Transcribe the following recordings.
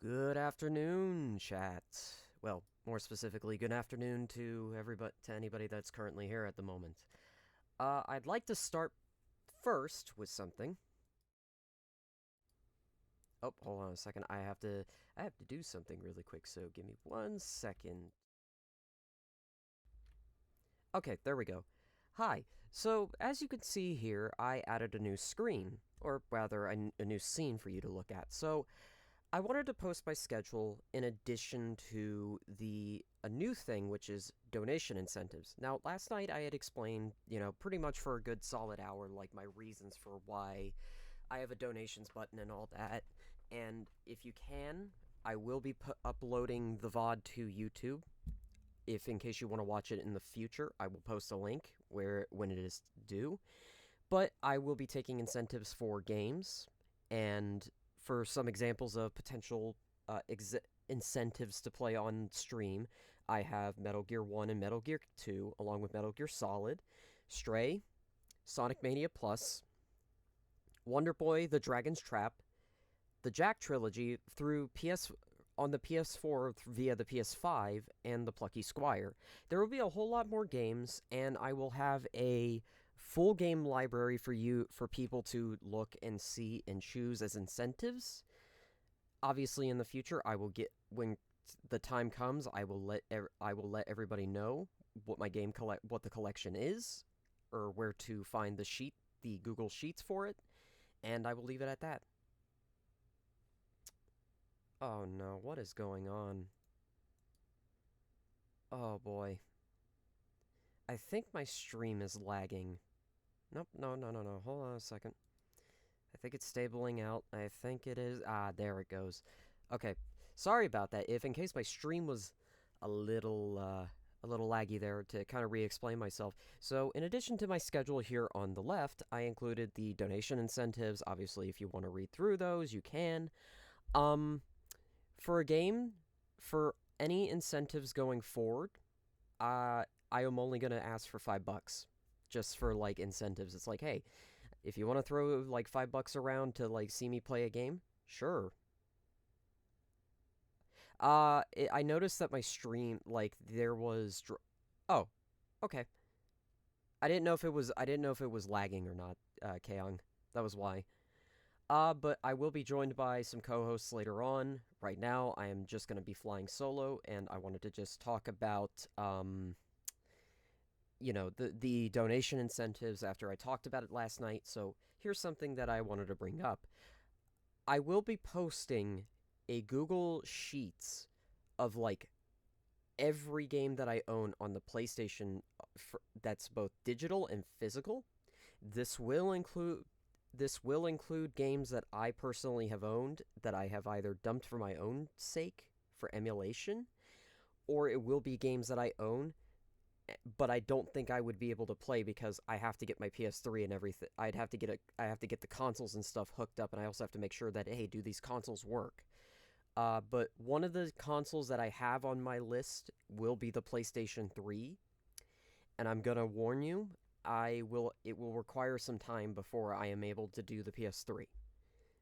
Good afternoon, chat. Well, more specifically, good afternoon to anybody that's currently here at the moment. I'd like to start first with something. Oh, hold on a second. I have to do something really quick, so give me 1 second. Okay, there we go. Hi. So, as you can see here, I added a new screen, or rather, a new scene for you to look at. So, I wanted to post my schedule in addition to a new thing, which is donation incentives. Now, last night I had explained, pretty much for a good solid hour, like my reasons for why I have a donations button and all that. And if you can, I will be uploading the VOD to YouTube. If in case you want to watch it in the future, I will post a link when it is due. But I will be taking incentives for games and for some examples of potential incentives to play on stream. I have Metal Gear 1 and Metal Gear 2, along with Metal Gear Solid, Stray, Sonic Mania Plus, Wonder Boy: The Dragon's Trap, the Jack trilogy through on the PS4 via the PS5, and the Plucky Squire. There will be a whole lot more games, and I will have a full game library for people to look and see and choose as incentives. Obviously, in the future, I will get when the time comes. I will let everybody know what what the collection is, or where to find the Google Sheets for it, and I will leave it at that. Oh no, what is going on? Oh boy. I think my stream is lagging. Nope, no. Hold on a second. I think it's stabling out. I think it is. Ah, there it goes. Okay. Sorry about that. If in case my stream was a little laggy there, to kind of re-explain myself. So, in addition to my schedule here on the left, I included the donation incentives. Obviously, if you want to read through those, you can. Um for a game, for any incentives going forward, I am only gonna ask for $5, just for like incentives. It's like, hey, if you want to throw like $5 around to like see me play a game, sure. I noticed that my stream, like, there was. Oh, okay. I didn't know if it was lagging or not, Kaong. That was why. But I will be joined by some co-hosts later on. Right now, I am just going to be flying solo, and I wanted to just talk about, the donation incentives after I talked about it last night. So here's something that I wanted to bring up. I will be posting a Google Sheets of like every game that I own on the PlayStation that's both digital and physical. This will include this will include games that I personally have owned that I have either dumped for my own sake for emulation, or it will be games that I own but I don't think I would be able to play because I have to get my PS3 and everything. I have to get the consoles and stuff hooked up, and I also have to make sure that, hey, do these consoles work? But one of the consoles that I have on my list will be the PlayStation 3, and I'm gonna warn you, it will require some time before I am able to do the PS3.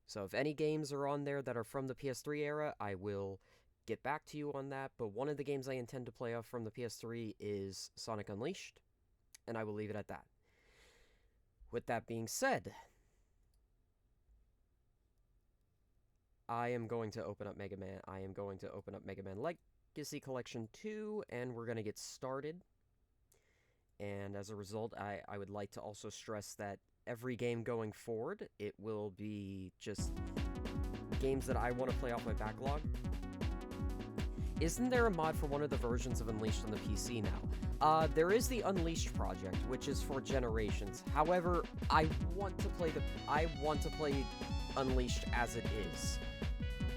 So if any games are on there that are from the PS3 era, I will get back to you on that. But one of the games I intend to play off from the PS3 is Sonic Unleashed, and I will leave it at that. With that being said, I am going to open up Mega Man. I am going to open up Mega Man Legacy Collection 2, and we're going to get started. And as a result, I would like to also stress that every game going forward, it will be just games that I want to play off my backlog. Isn't there a mod for one of the versions of Unleashed on the PC now? There is the Unleashed project, which is for Generations. However, I want to play Unleashed as it is.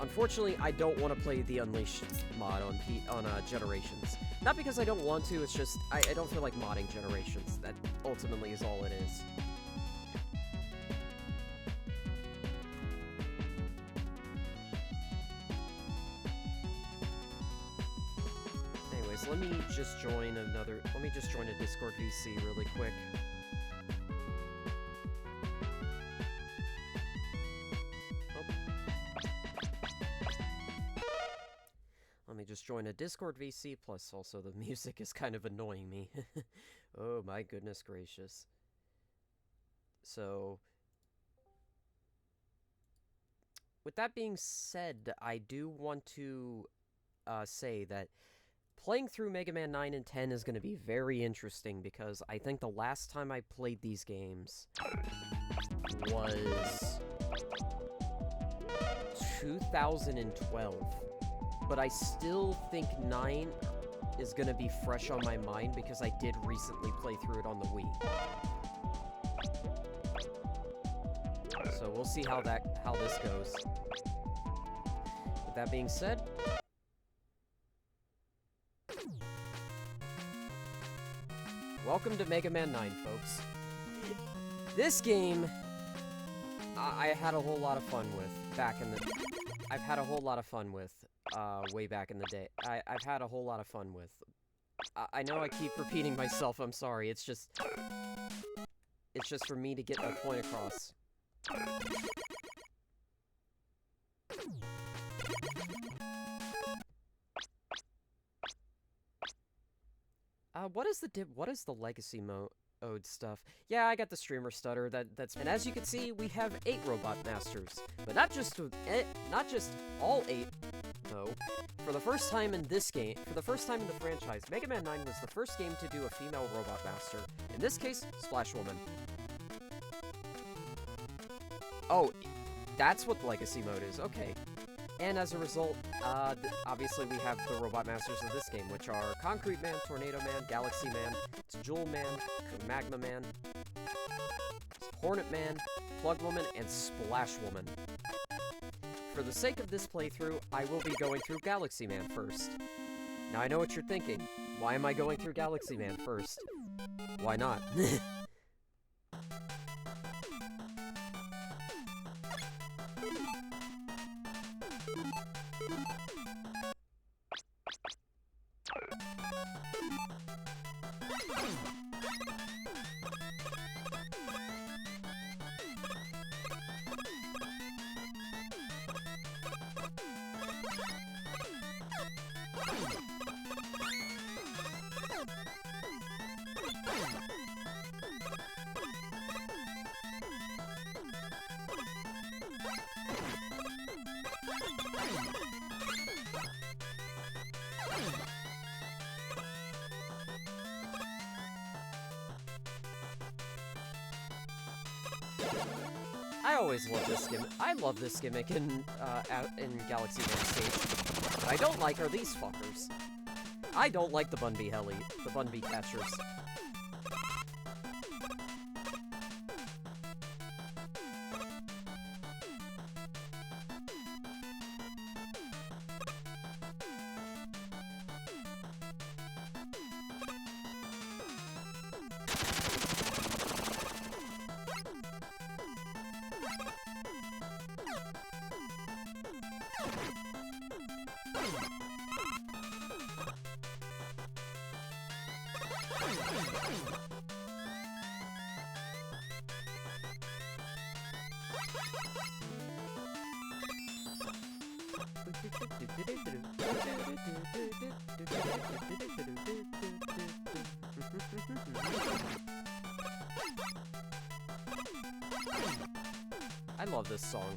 Unfortunately, I don't want to play the Unleashed mod on Generations. Not because I don't want to, it's just I don't feel like modding Generations. That ultimately is all it is. Anyways, let me just join a Discord VC really quick. must join a Discord VC, plus also the music is kind of annoying me. Oh my goodness gracious. So, with that being said, I do want to say that playing through Mega Man 9 and 10 is going to be very interesting, because I think the last time I played these games was 2012. But I still think 9 is going to be fresh on my mind, because I did recently play through it on the Wii. So we'll see how this goes. With that being said, welcome to Mega Man 9, folks. This game, I had a whole lot of fun with I've had a whole lot of fun with way back in the day. I've had a whole lot of fun with. I know I keep repeating myself. I'm sorry. It's just for me to get my point across. What is the legacy mode stuff? Yeah, I got the streamer stutter. And as you can see, we have 8 robot masters, but not just all 8. though. For the first time in this game, for the first time in the franchise, Mega Man 9 was the first game to do a female robot master. In this case, Splash Woman. Oh, that's what Legacy Mode is, okay. And as a result, obviously we have the robot masters of this game, which are Concrete Man, Tornado Man, Galaxy Man, Jewel Man, Magma Man, Hornet Man, Plug Woman, and Splash Woman. For the sake of this playthrough, I will be going through Galaxy Man first. Now I know what you're thinking. Why am I going through Galaxy Man first? Why not? I always love this gimmick. I love this gimmick in Galaxy Man stage. What I don't like are these fuckers. I don't like the Bun Bee Heli, the Bun Bee catchers. I love this song.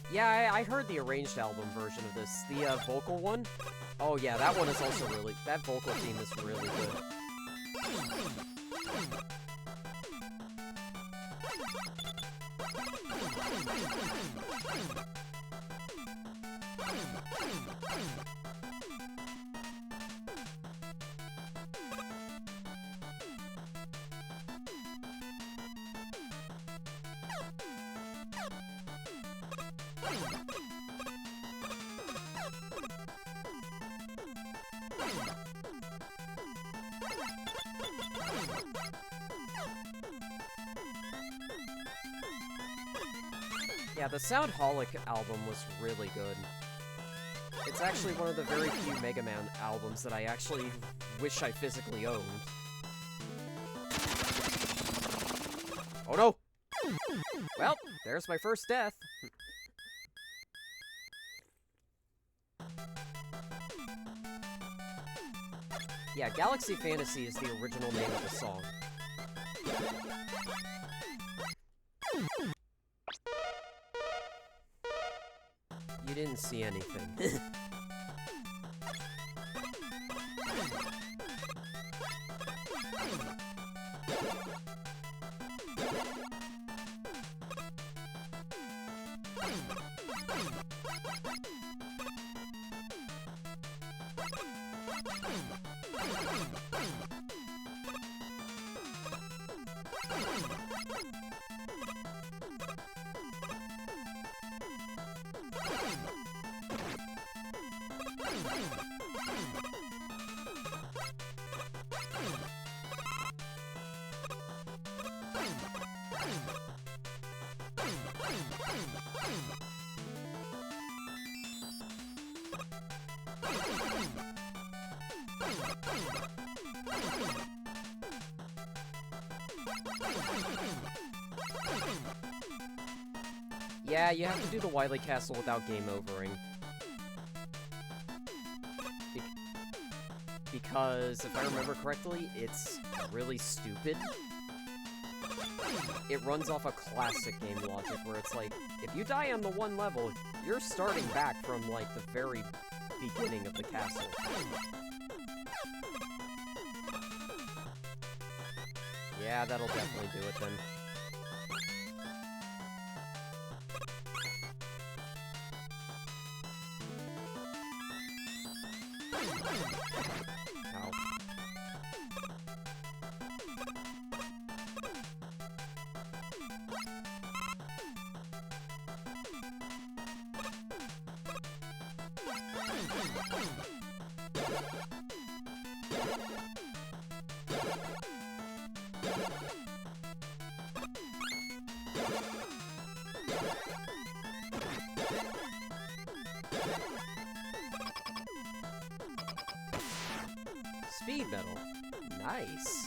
Yeah, I heard the arranged album version of this. The vocal one? Oh yeah, that one is also really... That vocal theme is really good. Yeah, the Soundholic album was really good. It's actually one of the very few Mega Man albums that I actually wish I physically owned. Oh no! Well, there's my first death. Yeah, Galaxy Fantasy is the original name of the song. You didn't see anything. Yeah, you have to do the Wily Castle without game overing. Because, if I remember correctly, it's really stupid. It runs off a classic game logic where it's like, if you die on the one level, you're starting back from, like, the very beginning of the castle. Yeah, that'll definitely do it then. Ow. Speed medal. Nice.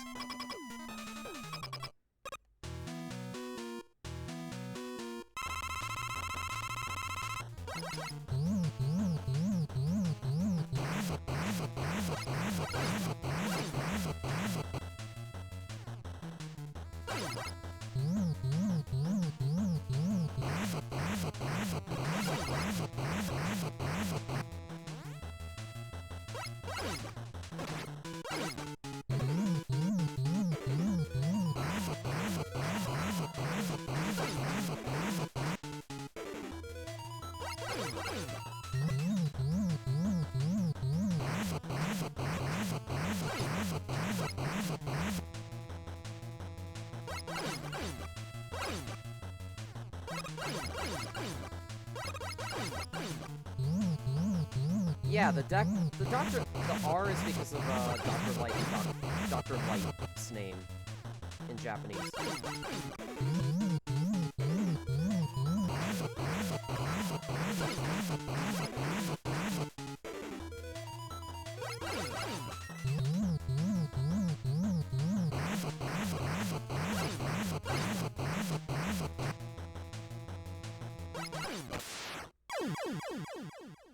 Yeah, the R is because of Dr. Light's name in Japanese.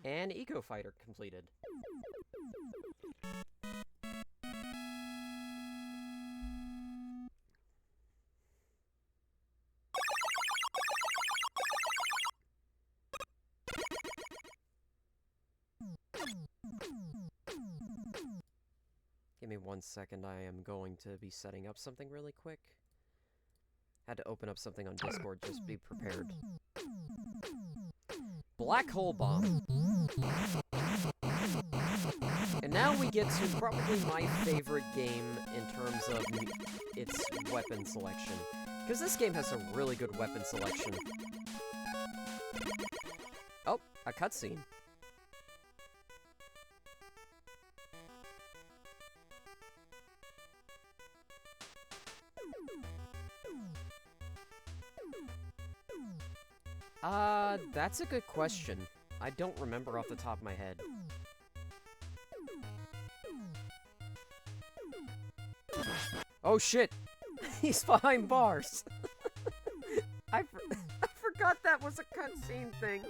And Eco Fighter completed. Give me 1 second, I am going to be setting up something really quick. Had to open up something on Discord, just be prepared. Black Hole Bomb. And now we get to probably my favorite game in terms of its weapon selection. Because this game has a really good weapon selection. Oh, a cutscene. That's a good question. I don't remember off the top of my head. Oh shit! He's behind bars! I forgot that was a cutscene thing!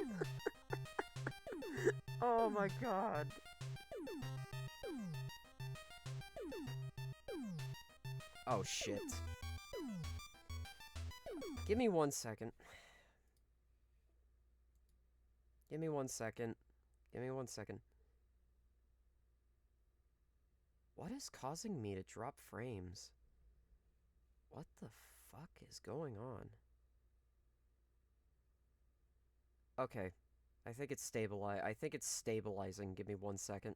Oh my god. Oh shit. Give me 1 second. Give me 1 second. Give me 1 second. What is causing me to drop frames? What the fuck is going on? Okay. I think it's stabilizing. Give me 1 second.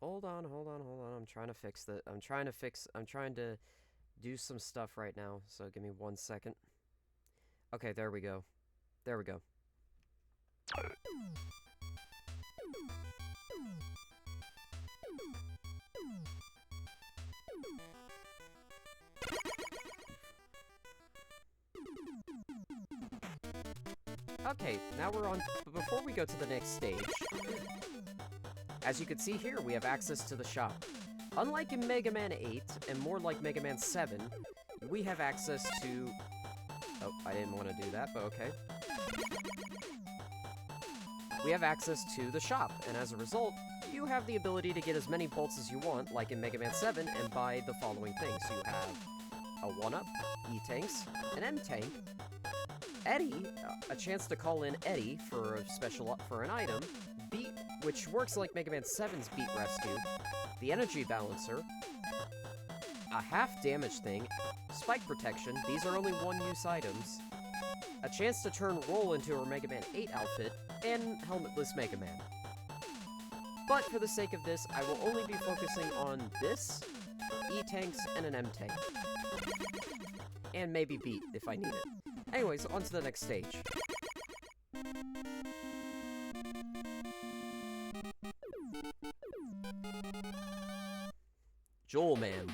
Hold on. I'm trying to fix that. I'm trying to do some stuff right now, so give me 1 second. Okay, there we go. There we go. Okay, now we're on. But before we go to the next stage, as you can see here, we have access to the shop. Unlike in Mega Man 8, and more like Mega Man 7, we have access to... Oh, I didn't want to do that, but okay. We have access to the shop, and as a result, you have the ability to get as many bolts as you want, like in Mega Man 7, and buy the following things. You have a 1-up, E-tanks, an M-tank, Eddie, a chance to call in Eddie for a special for an item, Beat, which works like Mega Man 7's Beat Rescue, the Energy Balancer, a half damage thing, Spike Protection, these are only one-use items, a chance to turn Roll into a Mega Man 8 outfit, and Helmetless Mega Man. But for the sake of this, I will only be focusing on this, E-tanks, and an M-tank. And maybe Beat, if I need it. Anyways, on to the next stage. Joel Man.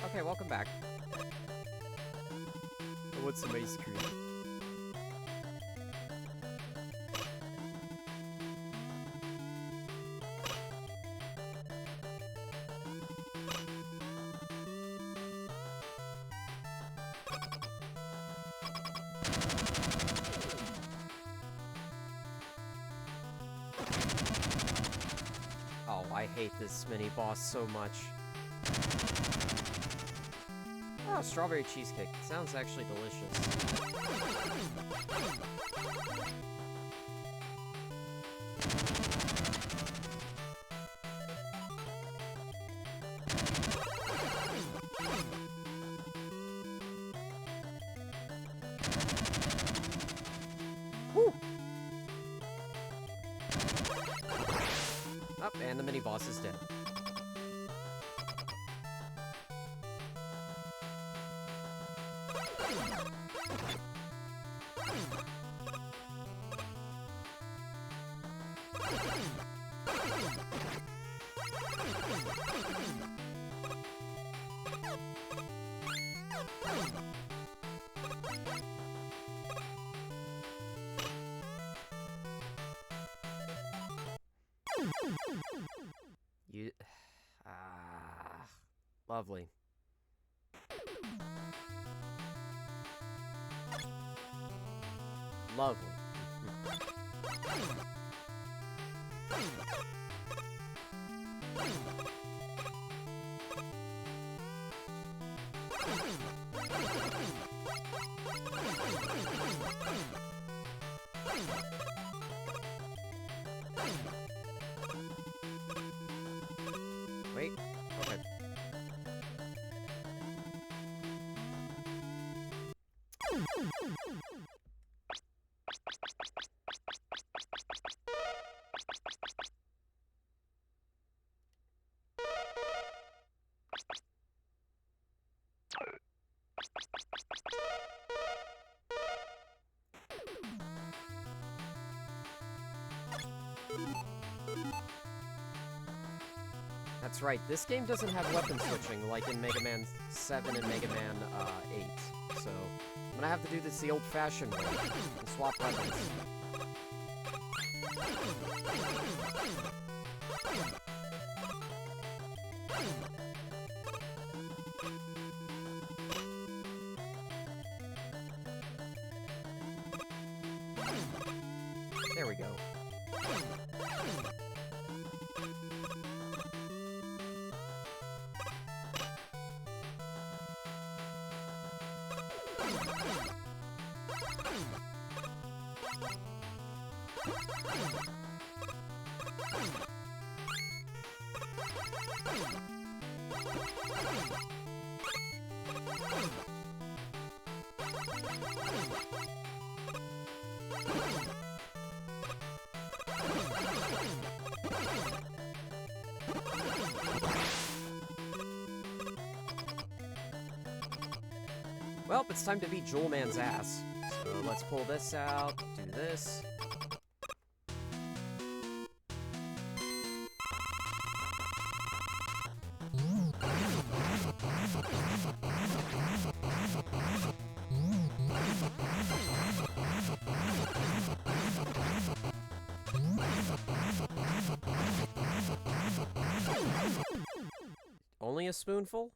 Okay, welcome back. I want some ice cream. Oh, I hate this mini boss so much. Oh, strawberry cheesecake. Sounds actually delicious. Woo! Up, and the mini boss is dead. You... Ah... Lovely. Lovely. Wait. Okay. That's right, this game doesn't have weapon switching like in Mega Man 7 and Mega Man 8, so I'm gonna have to do this the old-fashioned way and swap weapons. There we go. Well, it's time to beat Jewel Man's ass. So let's pull this out, do this. Only a spoonful?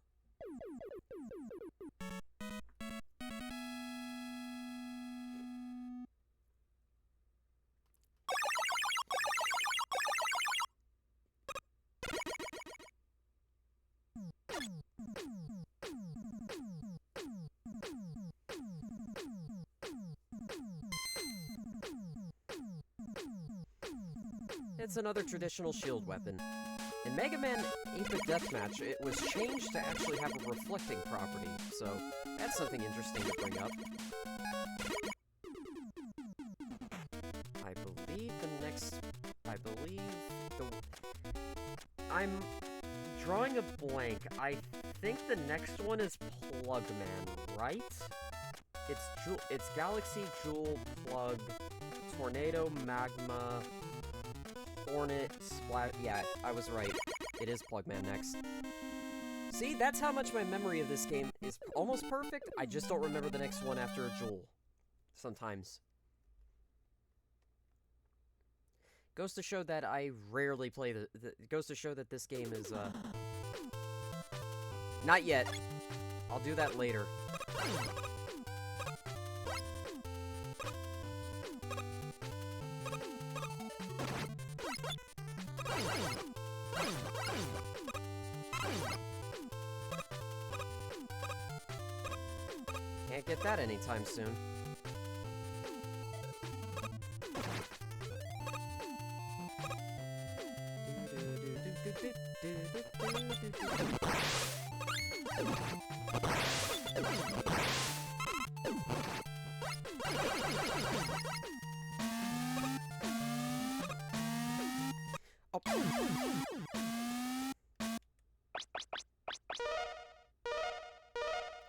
It's another traditional shield weapon. In Mega Man 8-bit Deathmatch, it was changed to actually have a reflecting property, so that's something interesting to bring up. I'm drawing a blank. I think the next one is Plugman, right? It's Galaxy, Jewel, Plug, Tornado, Magma, Hornet, Splat. Yeah, I was right. It is Plugman next. See, that's how much my memory of this game is almost perfect. I just don't remember the next one after Jewel. Sometimes. Goes to show that I rarely play goes to show that this game is, not yet. I'll do that later. Can't get that anytime soon.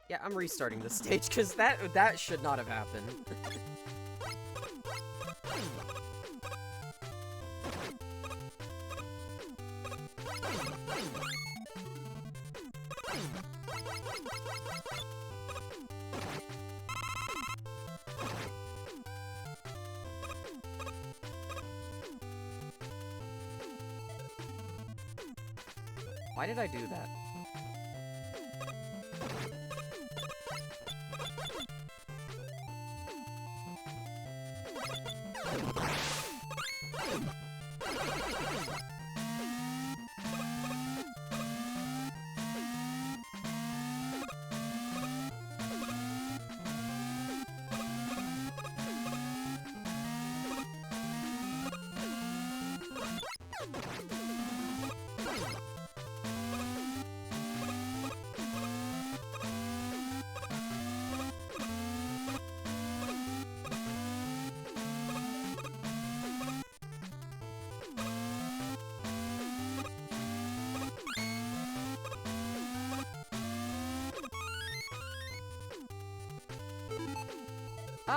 Yeah, I'm restarting this stage because that should not have happened. Why did I do that?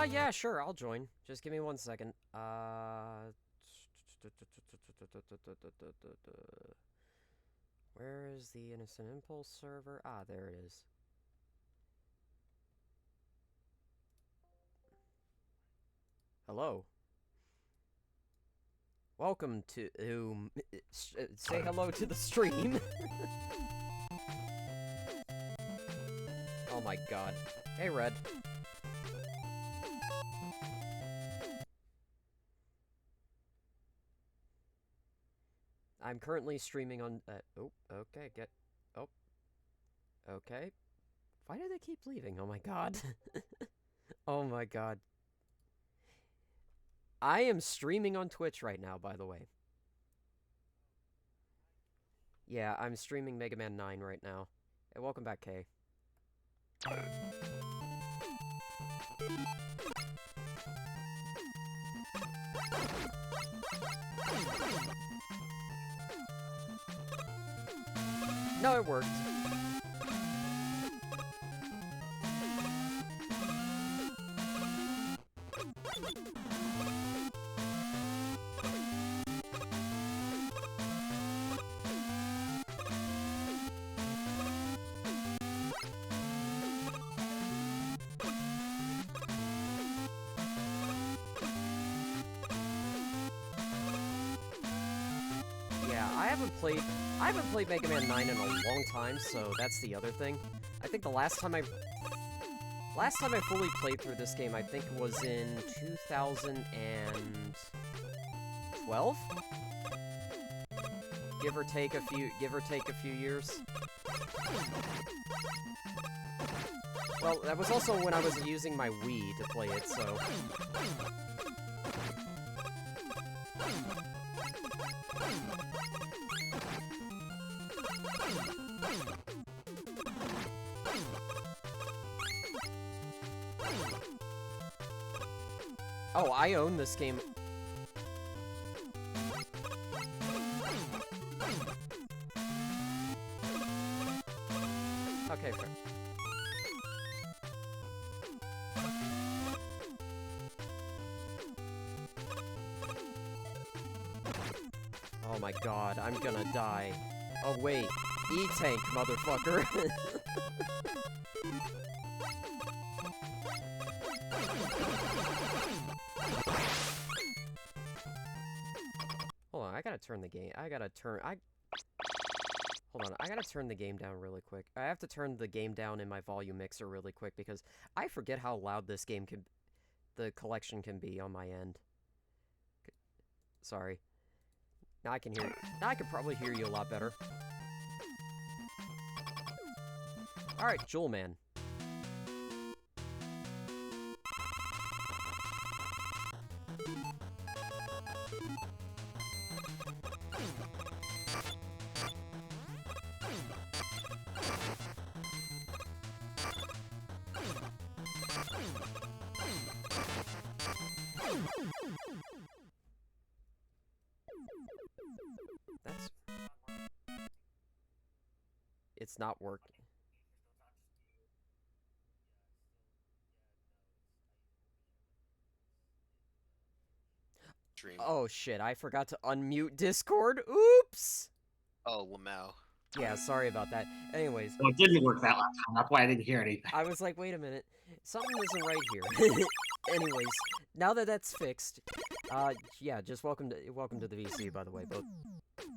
Yeah, sure, I'll join. Just give me 1 second. Where is the Innocent Impulse server? Ah, there it is. Hello. Welcome to... say hello to the stream. Oh my god. Hey, Red. I'm currently streaming on... oh, okay, oh. Okay. Why do they keep leaving? Oh my god. Oh my god. I am streaming on Twitch right now, by the way. Yeah, I'm streaming Mega Man 9 right now. Hey, welcome back, Kay. No, it worked. I haven't played Mega Man 9 in a long time, so that's the other thing. I think the last time I fully played through this game, I think was in 2012? Give or take a few years. Well, that was also when I was using my Wii to play it, so... Oh, I own this game. Okay, fair. Oh my god, I'm gonna die. Oh wait, E-Tank, motherfucker. Hold on, I gotta turn the game. Hold on, I gotta turn the game down really quick. I have to turn the game down in my volume mixer really quick because I forget how loud this game the collection can be on my end. Sorry. Now I can hear. Now I can probably hear you a lot better. All right, Jewel Man. It's not working. Oh shit, I forgot to unmute Discord. Oops! Oh, wow. Yeah, sorry about that. Anyways. Well, it didn't work that last time. That's why I didn't hear anything. I was like, wait a minute. Something isn't right here. Anyways, now that that's fixed, yeah, just welcome to the VC, by the way, both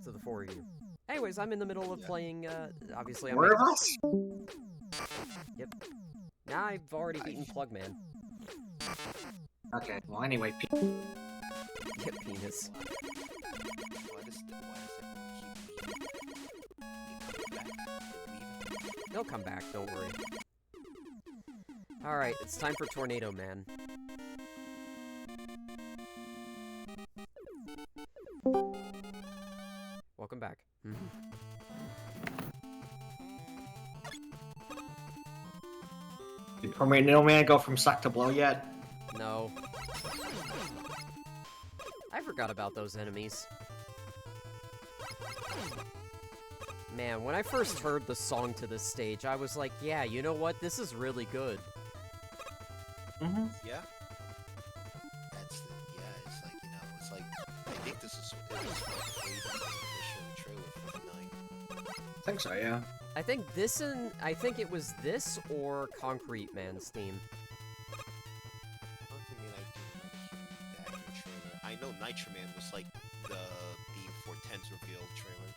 to the four of you. Anyways, I'm in the middle of playing, obviously I'm More of making... us? Yep. Now I've already beaten Plugman. Okay, well anyway, Get penis. Why does everyone keep leaving? They'll come back, don't worry. Alright, it's time for Tornado Man. Welcome back. did Tornado Man go from suck to blow yet? No. I forgot about those enemies. Man, when I first heard the song to this stage, I was like, yeah, you know what? This is really good. Mm-hmm. Yeah. That's the, yeah. It's like it's like I think this is it was like way the initial trailer for the night. I think so, yeah. I think it was this or Concrete Man's theme. Concrete Man, I do remember that trailer. I know Nitro Man was like the theme for 10's reveal trailer.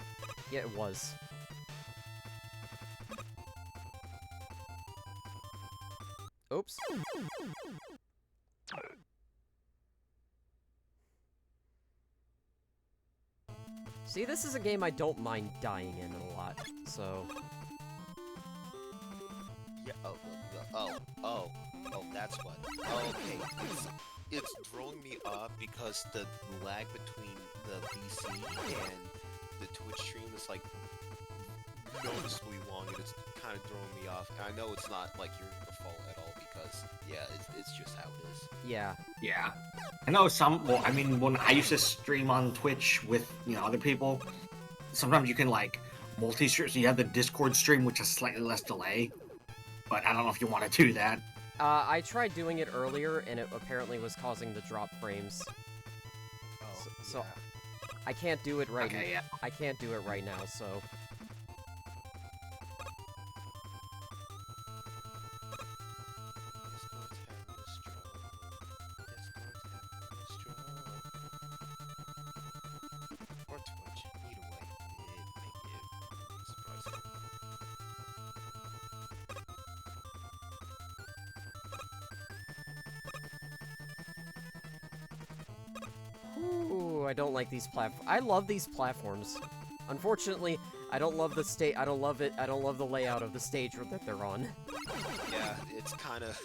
Yeah, it was. Oops. See, this is a game I don't mind dying in a lot, so... Yeah. Oh, that's what. Oh, okay. It's throwing me off because the lag between the PC and the Twitch stream is like noticeably long, and it's kind of throwing me off. And I know it's not like your fault at all because yeah, it's just how it is. Yeah. Yeah. I know well, I mean, when I used to stream on Twitch with, other people, sometimes you can, like, multi-stream, so you have the Discord stream, which has slightly less delay, but I don't know if you want to do that. I tried doing it earlier, and it apparently was causing the drop frames. Oh, So yeah. I can't do it right Okay, yeah. I can't do it right now, so... Or Twitch, either way, it surprising. Ooh, I don't like these I love these platforms. Unfortunately, I don't love the I don't love it. I don't love the layout of the stage that they're on. Yeah, it's kind of...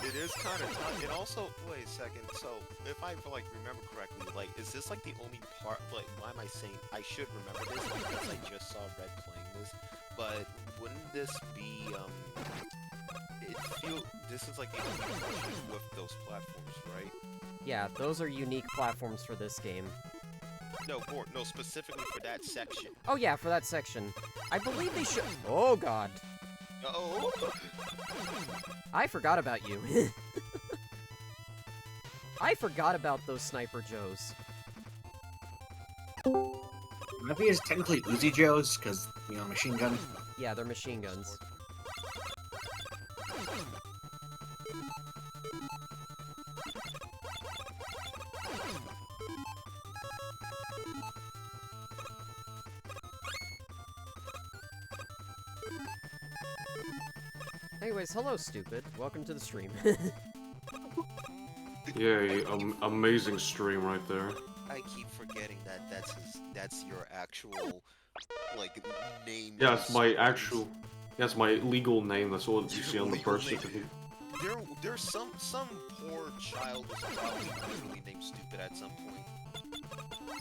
It is kind of tough. And also, wait a second, so, if I, like, remember correctly, like, is this, like, the only part, like, why am I saying I should remember this because I just saw Red playing this, but wouldn't this be, this is, like, the only version with those platforms, right? Yeah, those are unique platforms for this game. No, specifically for that section. Oh yeah, for that section. I believe they should... Oh god. Oh! I forgot about you. I forgot about those Sniper Joes. Maybe it's technically Uzi Joes, because, machine gun. Yeah, they're machine guns. Anyways, hello, stupid. Welcome to the stream. Yay, amazing stream right there. I keep forgetting that that's your actual, like, name. Yeah, it's my actual... Yeah, it's my legal name, that's what you see on the birth certificate. There's some poor child was probably literally named Stupid at some point.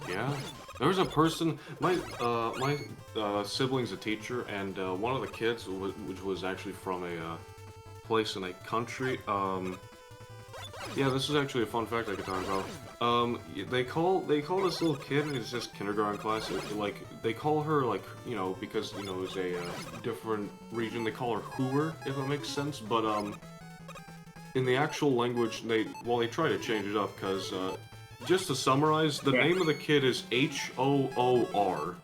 Yeah? There was a person... My sibling's a teacher, and one of the kids, which was actually from a place in a country, yeah, this is actually a fun fact I could talk about. They call this little kid, and it's just kindergarten class, like, they call her, like, because, it's a different region, they call her Hooer, if that makes sense, but, in the actual language, they try to change it up, because, just to summarize, the name of the kid is H-O-O-R.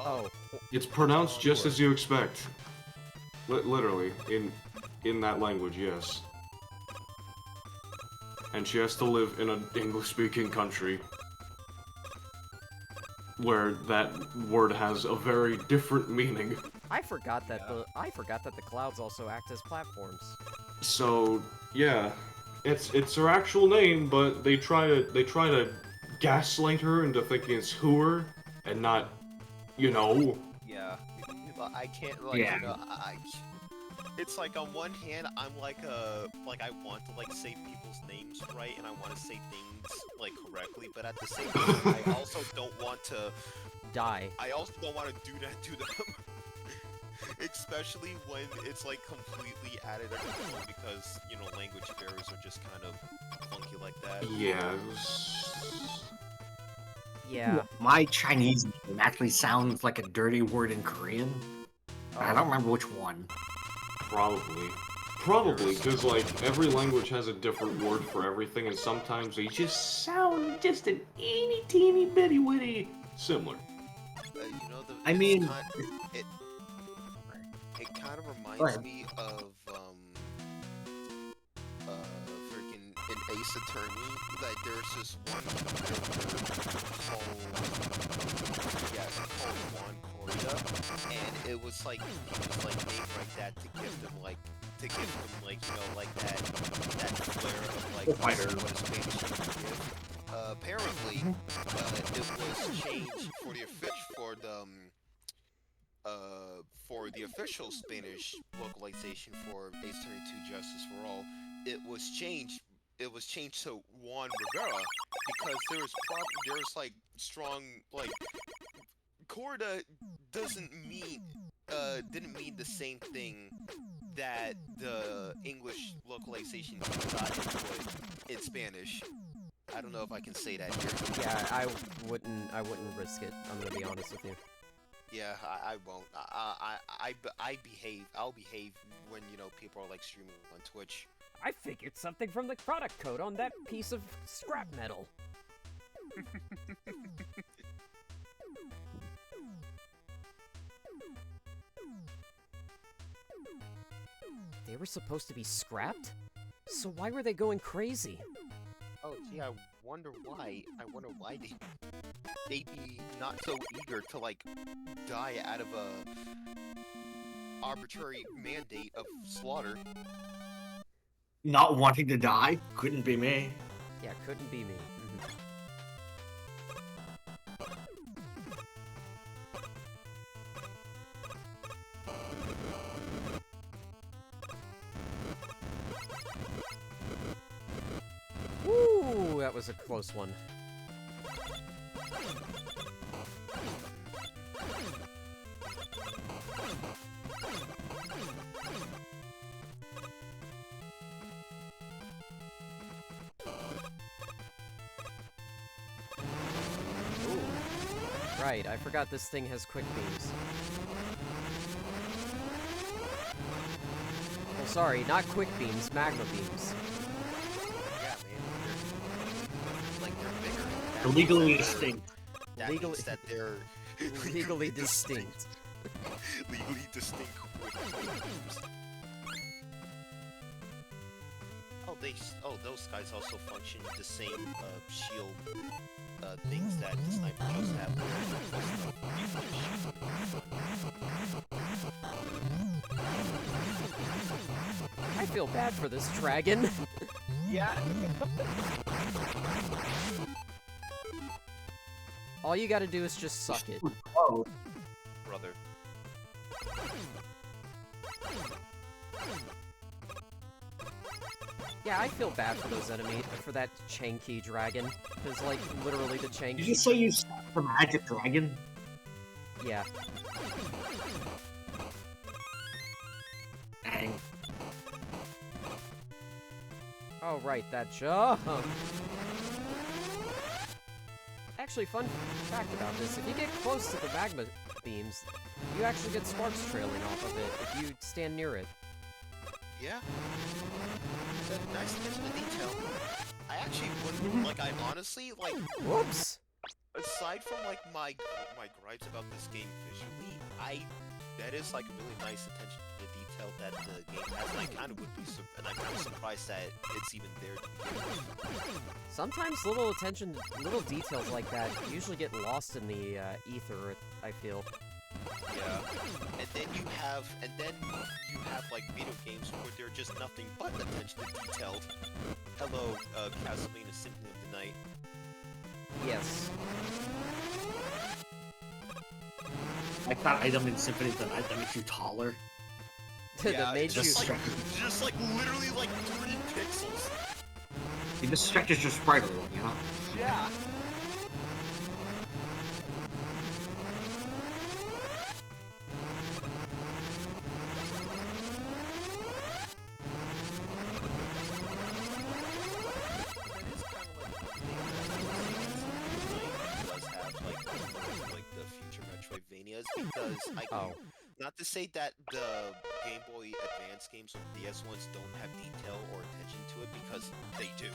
Oh. It's pronounced just as you expect. Literally, in that language, yes. And she has to live in an English-speaking country. where that word has a very different meaning. I forgot that the clouds also act as platforms. So yeah, it's her actual name, but they try to gaslight her into thinking it's Hooer and not, you know. Yeah, I can't Yeah. It's like on one hand, I'm like I want to like say people's names right, and I want to say things like correctly, but at the same time, I also don't want to. Die. I also don't want to do that to them, especially when it's like completely added at control because language barriers are just kind of funky like that. Yeah. Yeah. My Chinese name actually sounds like a dirty word in Korean. I don't remember which one. Probably, because like every language has a different word for everything, and sometimes they just sound just an teeny bitty witty similar. I mean, it kind of reminds me of freaking an Ace Attorney. Like there's this one character called Juan Correa, and it was like he was like named like that to give them like like that flair of like what a Spanish would give. Apparently, it was changed for the official Spanish localization for Ace Attorney 2 Justice for All. It was changed to Juan Rivera because there was like strong like Corda didn't mean the same thing that the English localization got in Spanish. I don't know if I can say that here. Yeah, I wouldn't risk it. I'm gonna be honest with you. Yeah, I won't. I'll behave when people are like streaming on Twitch. I figured something from the product code on that piece of scrap metal. They were supposed to be scrapped? So why were they going crazy? Oh, gee, I wonder why they'd be not so eager to like die out of a arbitrary mandate of slaughter. not wanting to die couldn't be me. Yeah, couldn't be me. Woo, that was a close one. Right, I forgot this thing has quick beams. Oh, sorry, not quick beams, magma beams. Yeah, man. They're bigger. Legally distinct. That means that they're Legally distinct. legally distinct beams. Those guys also function with the same shield things that the sniper just have. I feel bad for this dragon. Yeah. All you gotta do is just suck it. Oh, Brother. Yeah, I feel bad for those enemies, for that Chanky dragon. Because, like, literally the did you Chanky... say you suck the magic dragon? Yeah. Dang. Oh, right, that jump! Actually, fun fact about this, if you get close to the magma beams, you actually get sparks trailing off of it if you stand near it. Yeah. Nice attention to detail. I actually wouldn't, like, I honestly, like, Whoops! aside from, like, my gripes about this game visually, that is, like, really nice attention to detail that the game has, and I kind of would be, and I'm kind of surprised that it's even there to begin with. Sometimes little details like that usually get lost in the ether, I feel. Yeah. And then you have like video games where they're just nothing but attention to detail. Hello, Castlevania Symphony of the Night. Yes. Like that item in Symphony of the Night that makes you taller. That made you... just like literally like 3 pixels. It just stretches your sprite a little, you know? Yeah. Because not to say that the Game Boy Advance games or DS ones don't have detail or attention to it, because they do.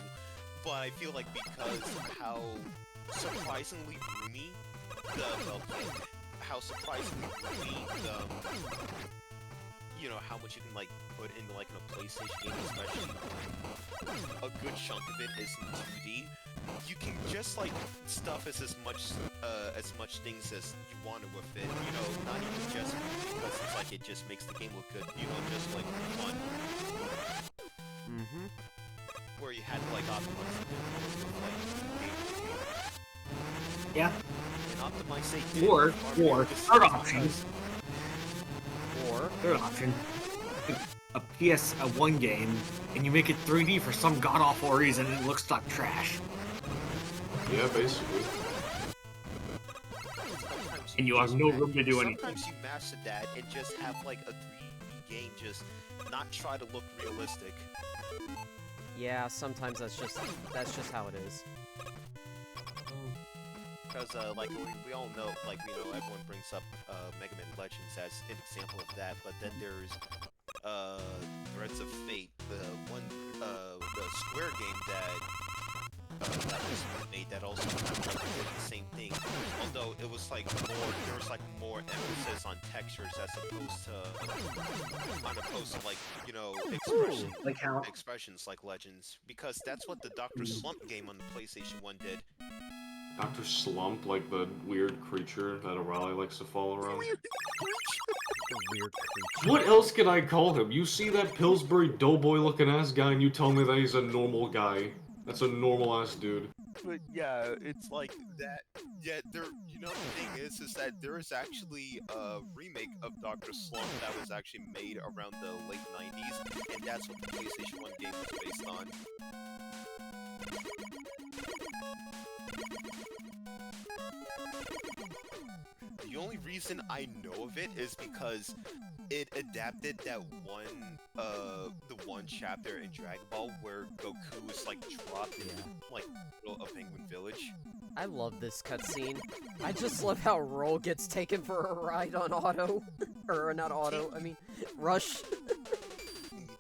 But I feel like because how surprisingly roomy you know, how much you can like put into like in a PlayStation game, especially when a good chunk of it is in 2D. You can just like stuff as much things as you want to with it, you know, not even just because it's like it just makes the game look good, you know, just like fun. Mm-hmm. Where you had to like optimize it with like game. Yeah. And optimize say Or third option. Third option. A PS1 game, and you make it 3D for some god-awful reason, and it looks like trash. Yeah, basically. And you have no room to do anything. Sometimes you master that and just have like a 3D game just not try to look realistic. Yeah, sometimes that's just how it is. Because like we all know, like everyone brings up Mega Man Legends as an example of that, but then there's Threads of Fate, the Square game that was made that also kind of did the same thing. Although it was like there was like more emphasis on textures as opposed to like, you know, expressions like Legends, because that's what the Dr. Slump game on the PlayStation 1 did. Dr. Slump, like the weird creature that O'Reilly likes to follow around. Weird creature. What else can I call him? You see that Pillsbury Doughboy looking ass guy and you tell me that he's a normal guy. That's a normal ass dude. But yeah, it's like that. Yeah, you know, the thing is that there is actually a remake of Dr. Slump that was actually made around the late 90s, and that's what the PlayStation 1 game was based on. The only reason I know of it is because it adapted that the one chapter in Dragon Ball where Goku is like dropped in like middle of Penguin Village. I love this cutscene. I just love how Roll gets taken for a ride on Auto. Or not Auto, I mean Rush.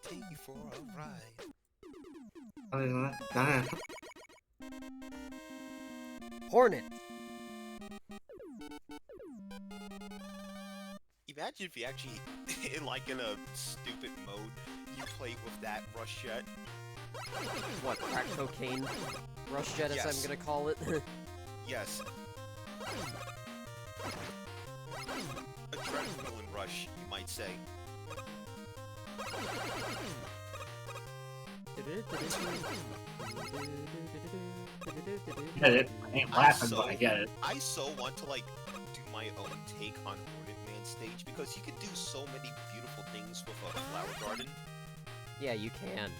Take you for a ride. Hornet. Imagine if you actually, in a stupid mode, you play with that Rush Jet. What, crack cocaine Rush Jet, as I'm gonna call it? Yes. Adrenaline rush, you might say. Get it. I ain't laughing, but I get it. I so want to, like, do my own take on Hornet Man stage, because you can do so many beautiful things with a flower garden. Yeah, you can.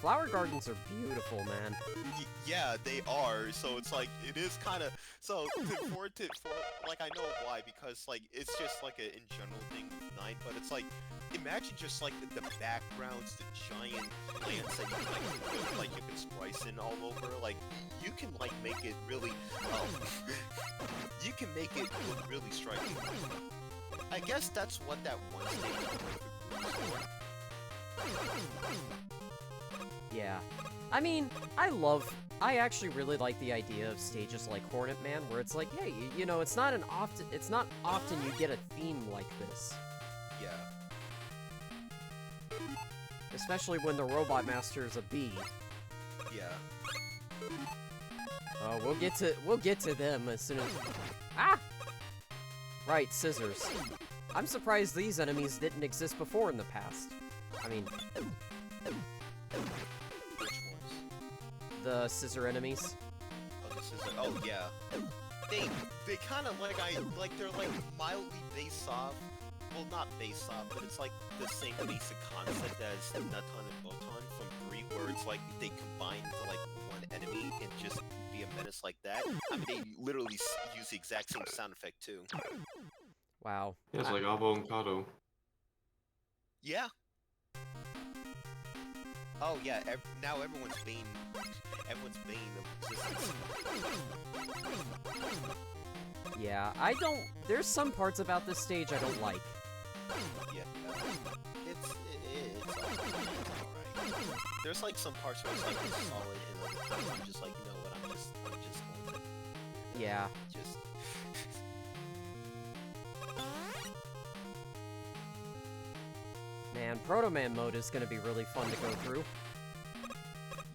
Flower gardens are beautiful, man. Yeah, they are. So it's like, it is kind of, so like, I know why, because like it's just like a in general thing with 9, but it's like, imagine just like the backgrounds, the giant plants that you can like you can splice in all over. Like you can like make it really, you can make it look really striking. I guess that's what that one stage was for. Yeah. I mean, I actually really like the idea of stages like Hornet Man, where it's like, hey, you know, it's not often you get a theme like this. Yeah. Especially when the Robot Master is a bee. Yeah. Oh, we'll get to them as soon as. Ah! Right, scissors. I'm surprised these enemies didn't exist before in the past. I mean, Which ones? the scissor enemies. Oh, this is oh yeah. They kind of they're like mildly based off. Well, not based off, but it's like the same basic concept as Nuton and Botan from 3, where it's like they combine to like one enemy and just be a menace like that. I mean, they literally use the exact same sound effect too. Wow. Yeah, it's like Abo and Kato. Yeah. Oh yeah. Now everyone's bane of existence. Yeah, I don't. There's some parts about this stage I don't like. Yeah. It's alright. There's like some parts where it's like it's solid, and other times I'm just like, you know what? I'm just going to Yeah. just. Man, Proto Man mode is gonna be really fun to go through.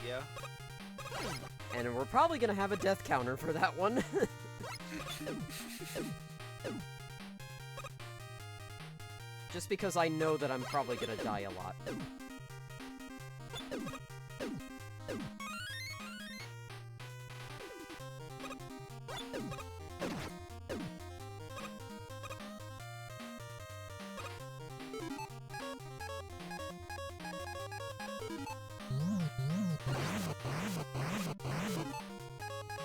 Yeah. And we're probably gonna have a death counter for that one. Just because I know that I'm probably gonna die a lot.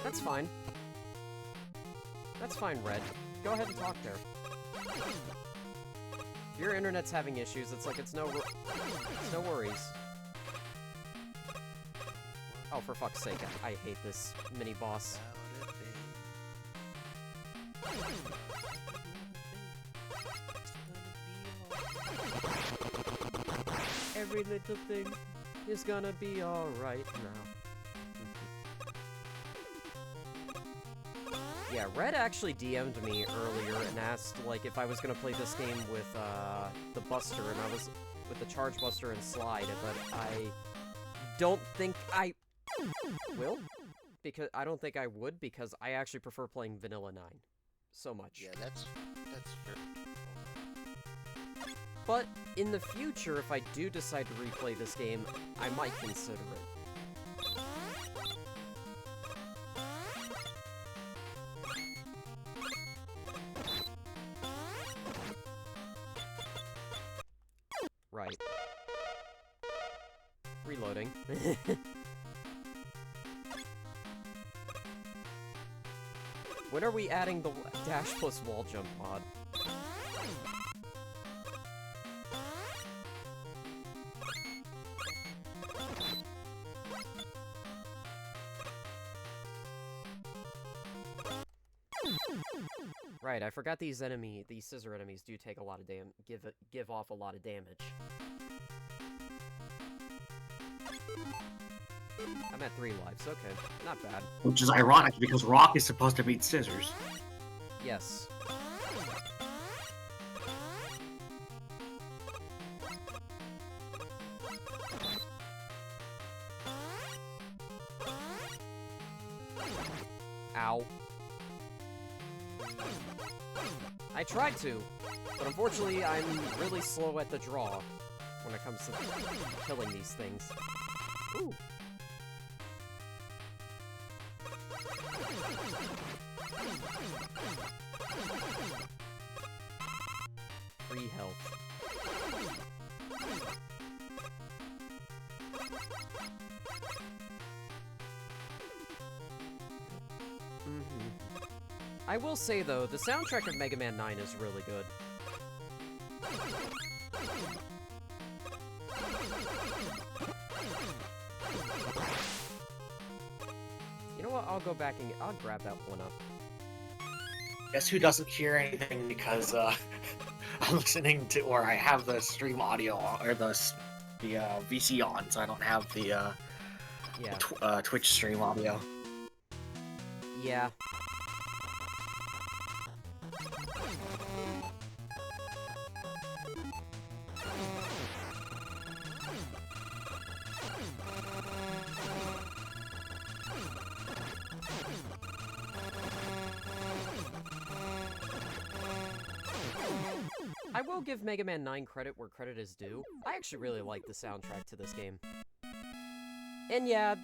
That's fine. That's fine, Red. Go ahead and talk there. If your internet's having issues, it's like it's no worries. Oh, for fuck's sake, I hate this mini-boss. Every little thing is gonna be alright now. Yeah, Red actually DM'd me earlier and asked, like, if I was gonna play this game with, the Buster, and I was with the Charge Buster and Slide, but I don't think I will, because I don't think I would, because I actually prefer playing Vanilla 9 so much. Yeah, that's fair. But in the future, if I do decide to replay this game, I might consider it. Right. Reloading. When are we adding the dash plus wall jump mod? Right, I forgot these scissor enemies do take a lot of give off a lot of damage. I'm at 3 lives, okay. Not bad. Which is ironic because Rock is supposed to beat Scissors. Yes. Ow. I tried to, but unfortunately I'm really slow at the draw when it comes to killing these things. Ooh. Free health. I will say, though, the soundtrack of Mega Man 9 is really good. You know what? I'll go back and I'll grab that one up. Guess who doesn't hear anything because I'm listening to, or I have the stream audio or the VC on, so I don't have the Twitch stream audio. Yeah. I will give Mega Man 9 credit where credit is due. I actually really like the soundtrack to this game. And yeah,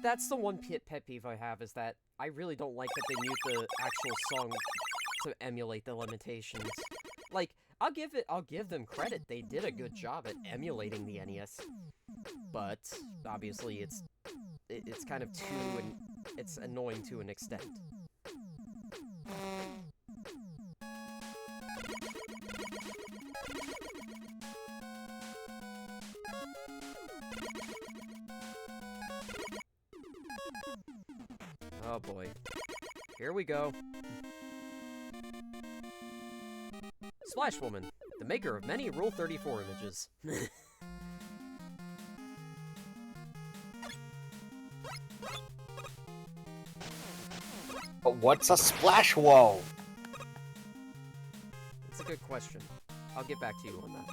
that's the one pet peeve I have, is that I really don't like that they mute the actual song to emulate the limitations. Like, I'll give them credit, they did a good job at emulating the NES. But, obviously, it's kind of it's annoying to an extent. Oh boy. Here we go. Splash Woman, the maker of many Rule 34 images. But what's a splash whoa? That's a good question. I'll get back to you on that.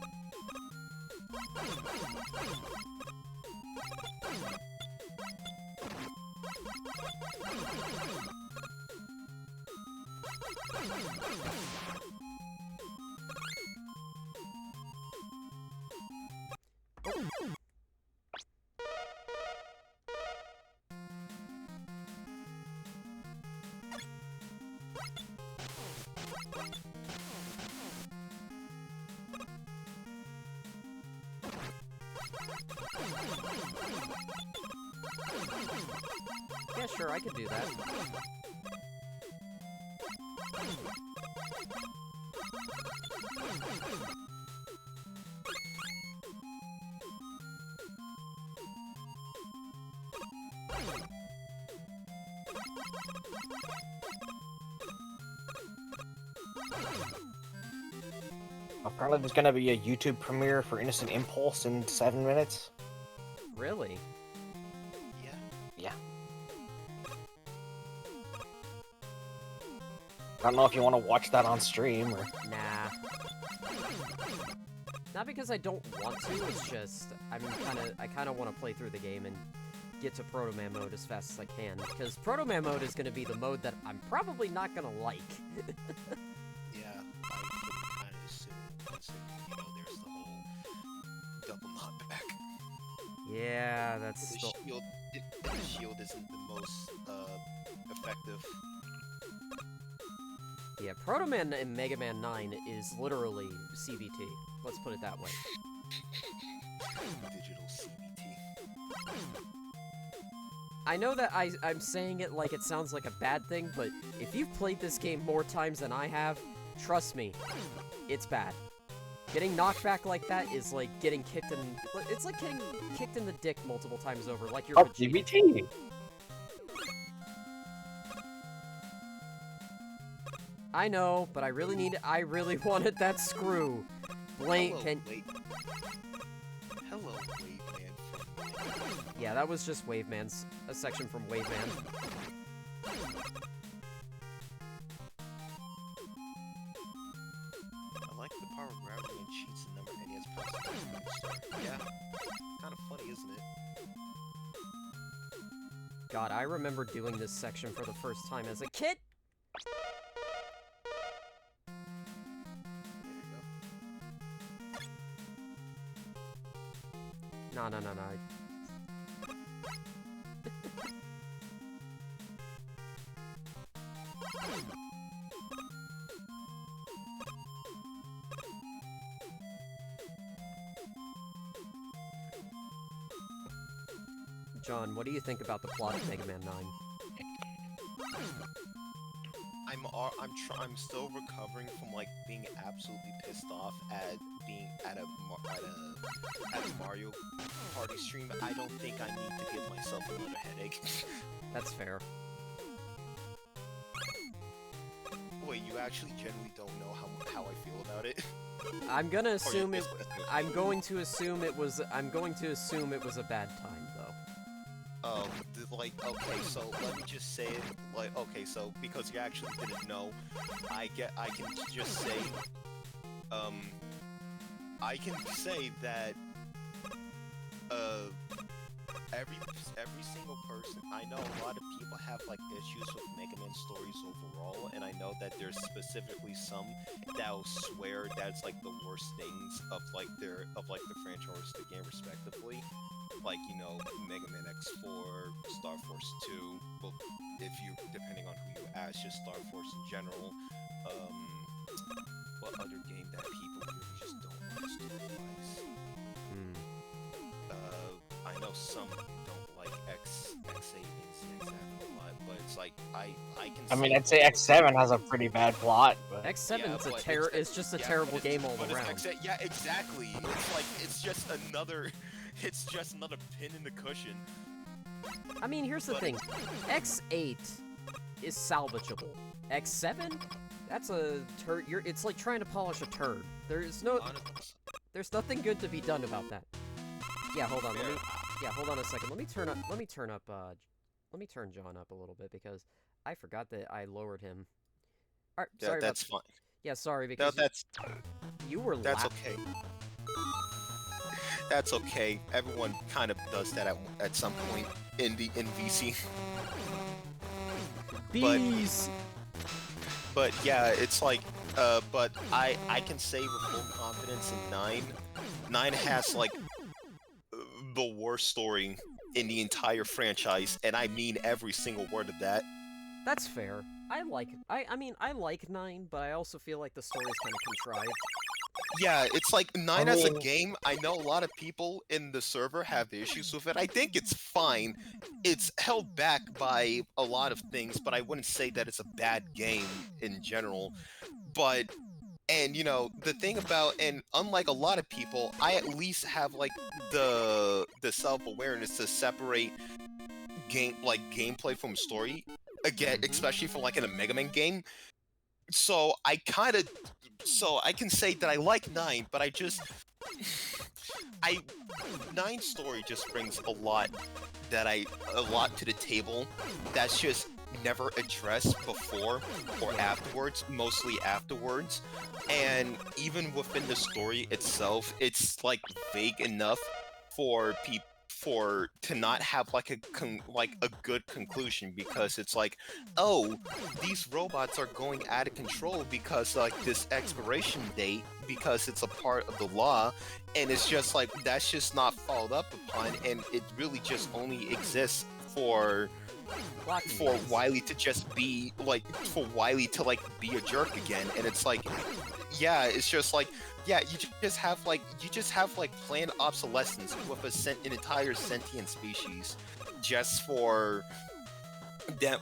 Yeah, sure, I could do that. Apparently there's gonna be a YouTube premiere for Innocent Impulse in 7 minutes. Really? Yeah. Yeah. I don't know if you want to watch that on stream or... Nah. Not because I don't want to, it's just I kind of want to play through the game and get to Proto Man mode as fast as I can, because Proto Man mode is going to be the mode that I'm probably not going to like. Yeah, I would kind of assume, you know, there's the whole double knockback. Yeah, that's The still... shield isn't the most effective. Yeah, Proto Man in Mega Man 9 is literally CBT. Let's put it that way. Digital CBT. I know that I'm saying it like it sounds like a bad thing, but if you've played this game more times than I have, trust me, it's bad. Getting knocked back like that is like getting kicked in... It's like getting kicked in the dick multiple times over, like you're Vegeta. GBT! I know, but I really wanted that screw. Blink Hello, and... Hello, Wave Man. Yeah, that was just Wave Man's... a section from Wave Man. I like the power of gravity and cheats the number NES powers. Yeah, kind of funny, isn't it? God, I remember doing this section for the first time as a kid! There you go. No. John, what do you think about the plot of Mega Man 9? I'm still recovering from like being absolutely pissed off at being at a Mario Party stream. I don't think I need to give myself another headache. That's fair. Wait, you actually generally don't know how I feel about it? I'm gonna assume Or it. I'm going to assume it was a bad time, though. Like, okay, so let me just say it, like, okay, so, because you actually didn't know, I can just say, I can say that, every single person, I know a lot of people people have like issues with Mega Man stories overall, and I know that there's specifically some that'll swear that's like the worst things of like the franchise the game respectively. Like, you know, Mega Man X4, Star Force 2, well, if you, depending on who you ask, just Star Force in general. What other game that people really just don't like story-wise? I know some don't like X8 and Séafra a lot, but it's like, I can I mean, say I'd say X7 has a pretty bad plot, but... X7 Yeah, is but it's just a terrible game all but it's around. yeah, exactly. It's like, it's just another pin in the cushion. I mean, here's the But thing. X8 is salvageable. X7? That's a turd. It's like trying to polish a turd. There's nothing good to be done about that. Yeah, hold on. Hold on a second. Let me turn John up a little bit because I forgot that I lowered him. All right, sorry. That's fine. Yeah, sorry No, because you were that's laughing. okay. That's okay. Everyone kind of does that at some point in VC. Bees. But yeah, it's like, but I can say with full confidence in 9. 9 has like the worst story in the entire franchise, and I mean every single word of that. That's fair. I like 9, but I also feel like the story is kind of contrived. Yeah, it's like 9 as a mean- game. I know a lot of people in the server have issues with it. I think it's fine. It's held back by a lot of things, but I wouldn't say that it's a bad game in general. But, and you know, the thing about, and unlike a lot of people, I at least have like the self-awareness to separate gameplay from story. Again, especially for like in a Mega Man game. So I can say that I like 9, but 9 story just brings a lot to the table that's just never addressed before or afterwards, mostly afterwards. And even within the story itself, it's like vague enough for to not have like a good conclusion, because it's like, oh, these robots are going out of control because like this expiration date, because it's a part of the law, and it's just like that's just not followed up upon, and it really just only exists for Wily to just be like, for Wily to like be a jerk again. And it's like, yeah, it's just like, yeah, you just have planned obsolescence with an entire sentient species just for them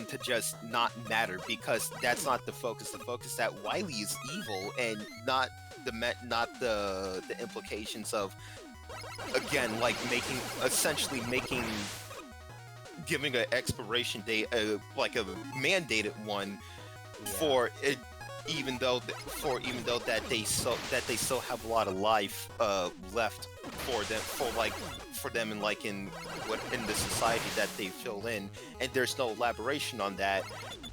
to just not matter, because that's not the focus. The focus that Wily is evil, and not the implications of, again, like giving an expiration date, like a mandated one, for it, even though that they still have a lot of life left for them in the society that they fill in, and there's no elaboration on that.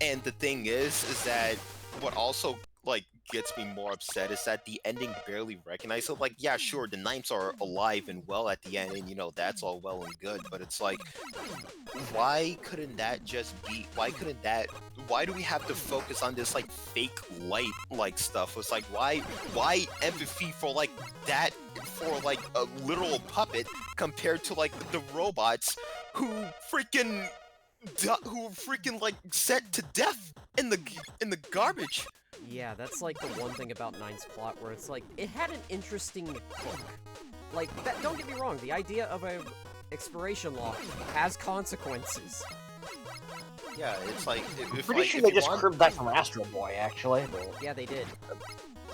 And the thing is that what also like gets me more upset is that the ending barely recognizes it. Like, yeah, sure, the Knights are alive and well at the end, and you know that's all well and good, but it's like, why couldn't that just be? Why do we have to focus on this like fake light like stuff? It's like, why empathy for like that, for like a literal puppet compared to like the robots who freaking like sent to death in the garbage. Yeah, that's like the one thing about 9's plot, where it's like, it had an interesting hook. Like, that, don't get me wrong, the idea of a expiration law has consequences. Yeah, it's like, I'm pretty sure they just cribbed that from Astro Boy, actually. Yeah, they did.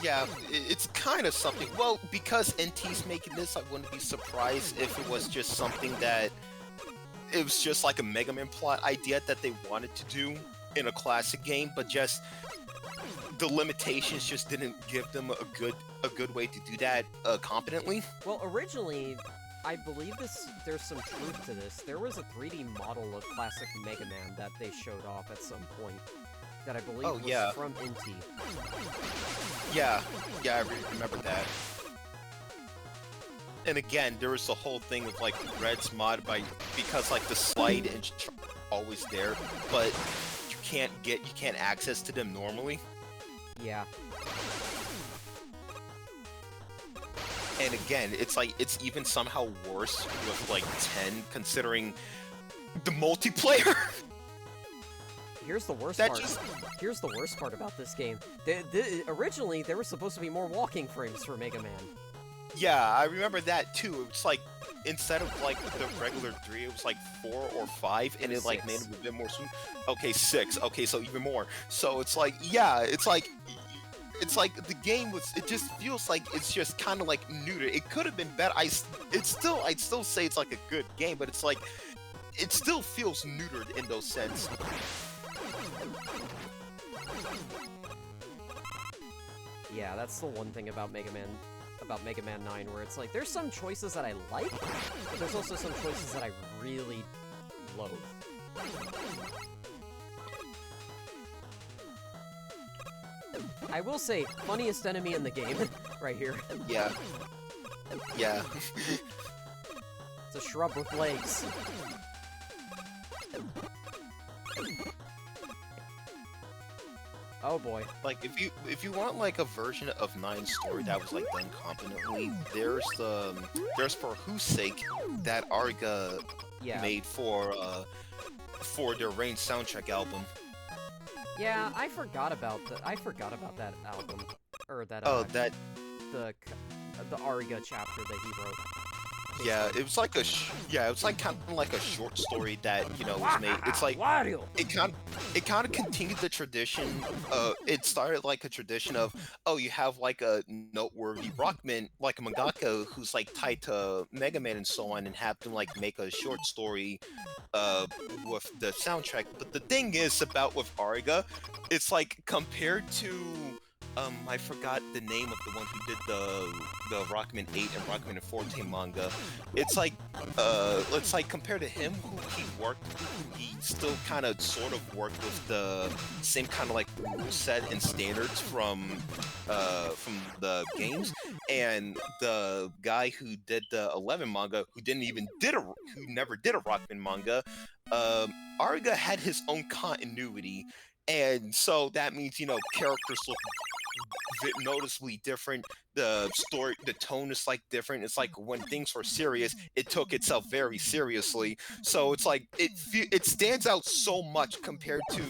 Yeah, it's kind of something. Well, because NT's making this, I wouldn't be surprised if it was just something that, it was just like a Mega Man plot idea that they wanted to do in a classic game, but just the limitations just didn't give them a good way to do that competently. Well, originally, I believe there's some truth to this. There was a 3D model of classic Mega Man that they showed off at some point that I believe was from NT. Yeah, I remember that. And again, there was the whole thing of like Red's mod because like the slide and always there, but you can't access to them normally. Yeah. And again, it's like it's even somehow worse with like 10, considering the multiplayer. Here's the worst That part. just- Here's the worst part about this game. Originally, there were supposed to be more walking frames for Mega Man. Yeah, I remember that too. It's like instead of like the regular 3, it was like 4 or 5, and it like made it a bit more smooth. Okay, 6. Okay, so even more. So it's like, yeah, it's like the game was. It just feels like it's just kind of like neutered. It could have been better. I'd still say it's like a good game, but it's like it still feels neutered in those sense. Yeah, that's the one thing about Mega Man 9, where it's like, there's some choices that I like, but there's also some choices that I really loathe. I will say, funniest enemy in the game, right here. Yeah. Yeah. It's a shrub with legs. Oh boy. Like if you want like a version of 9's story that was like done competently, there's For Whose Sake that Arga Yeah. made for their Rain soundtrack album. Yeah, I forgot about that album. Or that, Oh, that the Ariga chapter that he wrote. yeah, it was like it was like kind of like a short story that was made. It's like Wario! it kind of continued the tradition. It started like a tradition of, oh, you have like a noteworthy Rockman, like a mangaka who's like tied to Mega Man and so on, and have them like make a short story with the soundtrack. But the thing is about with Ariga, it's like compared to I forgot the name of the one who did the Rockman 8 and Rockman 14 manga. It's like compared to him, who he still kind of sort of worked with the same kind of like rule set and standards from the games, and the guy who did the 11 manga, who never did a Rockman manga. Ariga had his own continuity. And so that means, characters look noticeably different. The story, the tone is like different. It's like when things were serious, it took itself very seriously. So it's like it stands out so much compared to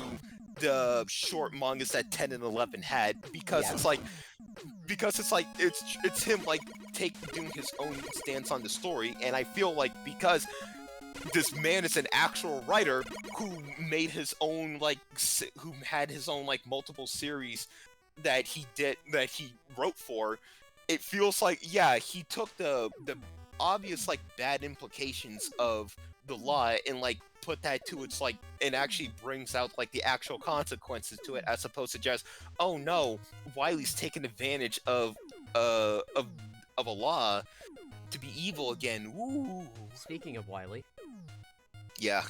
the short mangas that 10 and 11 had, because it's him like doing his own stance on the story. And I feel like because this man is an actual writer who made his own who had his own multiple series that he wrote for, it feels like, yeah, he took the obvious bad implications of the law and put that to its and actually brings out the actual consequences to it, as opposed to just, oh no, Wily's taking advantage of a law to be evil again. Woo. Speaking of Wily. Yeah.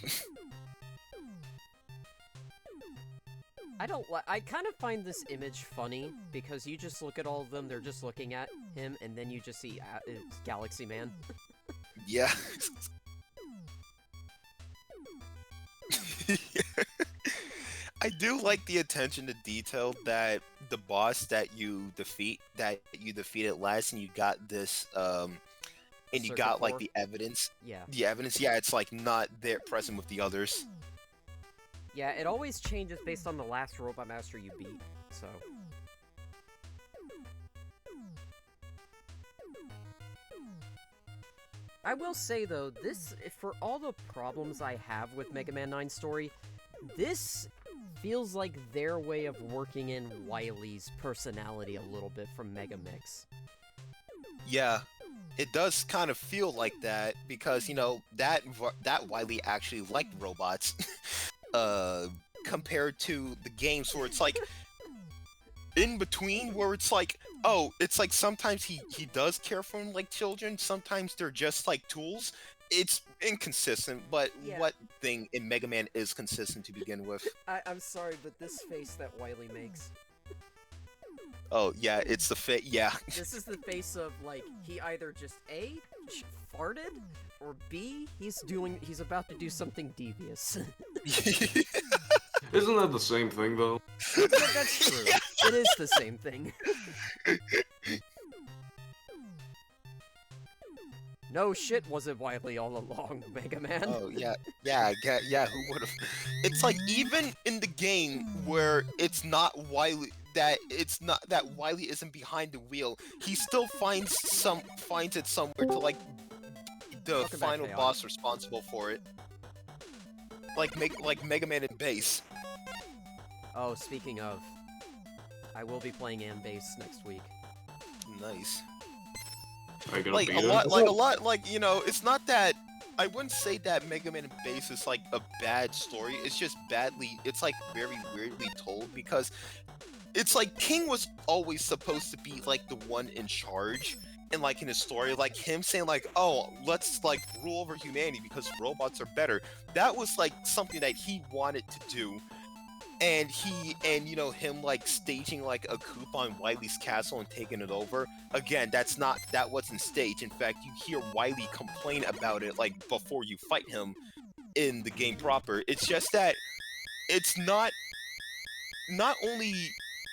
I kind of find this image funny, because you just look at all of them, they're just looking at him, and then you just see it's Galaxy Man. Yeah. I do like the attention to detail that the boss that you defeated last, and you got this, and you got the evidence. Yeah. The evidence, yeah, it's not there present with the others. Yeah, it always changes based on the last Robot Master you beat, so... I will say, though, for all the problems I have with Mega Man 9's story, this feels like their way of working in Wily's personality a little bit from Mega Mix. Yeah, it does kind of feel like that, because, that Wily actually liked robots. Compared to the games where it's in between, where it's sometimes he does care for them like children, sometimes they're just tools. It's inconsistent, but Yeah. What thing in Mega Man is consistent to begin with? I'm sorry, but this face that Wily makes... Oh, yeah, it's the yeah. This is the face of, he either just farted? Or B, he's about to do something devious. Isn't that the same thing, though? Yeah, that's true. It is the same thing. No shit, was it Wily all along, Mega Man? Oh, yeah, who would've? It's like, even in the game where it's not Wily, that Wily isn't behind the wheel, he still finds it somewhere to, like, the Welcome back, final Chaos. boss responsible for it. Like Mega Man and Bass. Oh, speaking of, I will be playing Bass next week. Nice. Are you gonna Like, beat a it? lot, like, you know, it's not that... I wouldn't say that Mega Man and Bass is, like, a bad story, it's just it's, like, very weirdly told, because it's like King was always supposed to be, like, the one in charge, and, like, in his story, like, him saying, like, oh, let's, like, rule over humanity because robots are better. That was, like, something that he wanted to do. And you know, him, like, staging, like, a coup on Wily's castle and taking it over. Again, that wasn't staged. In fact, you hear Wily complain about it, like, before you fight him in the game proper. It's just that it's not only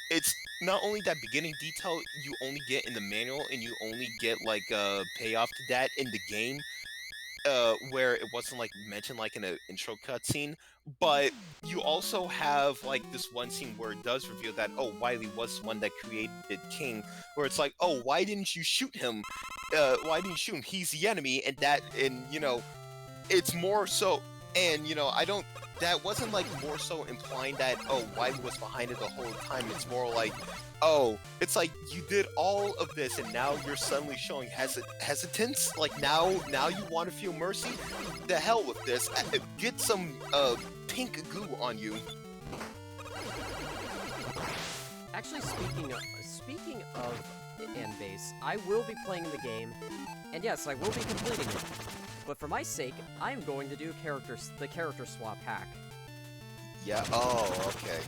that beginning detail you only get in the manual, and you only get, like, a payoff to that in the game, where it wasn't, like, mentioned, like, in an intro cutscene, but you also have, like, this one scene where it does reveal that, oh, Wily was the one that created King, where it's like, oh, why didn't you shoot him? Why didn't you shoot him? He's the enemy, and you know, it's more so, and, you know, that wasn't, like, more so implying that, oh, Wily was behind it the whole time. It's more like, oh, it's like, you did all of this, and now you're suddenly showing hesitance? Like, now you want to feel mercy? The hell with this. Get some, pink goo on you. Actually, speaking of Base, I will be playing the game, and yes, I will be completing it. But for my sake, I am going to do the character swap hack. Yeah, oh, okay.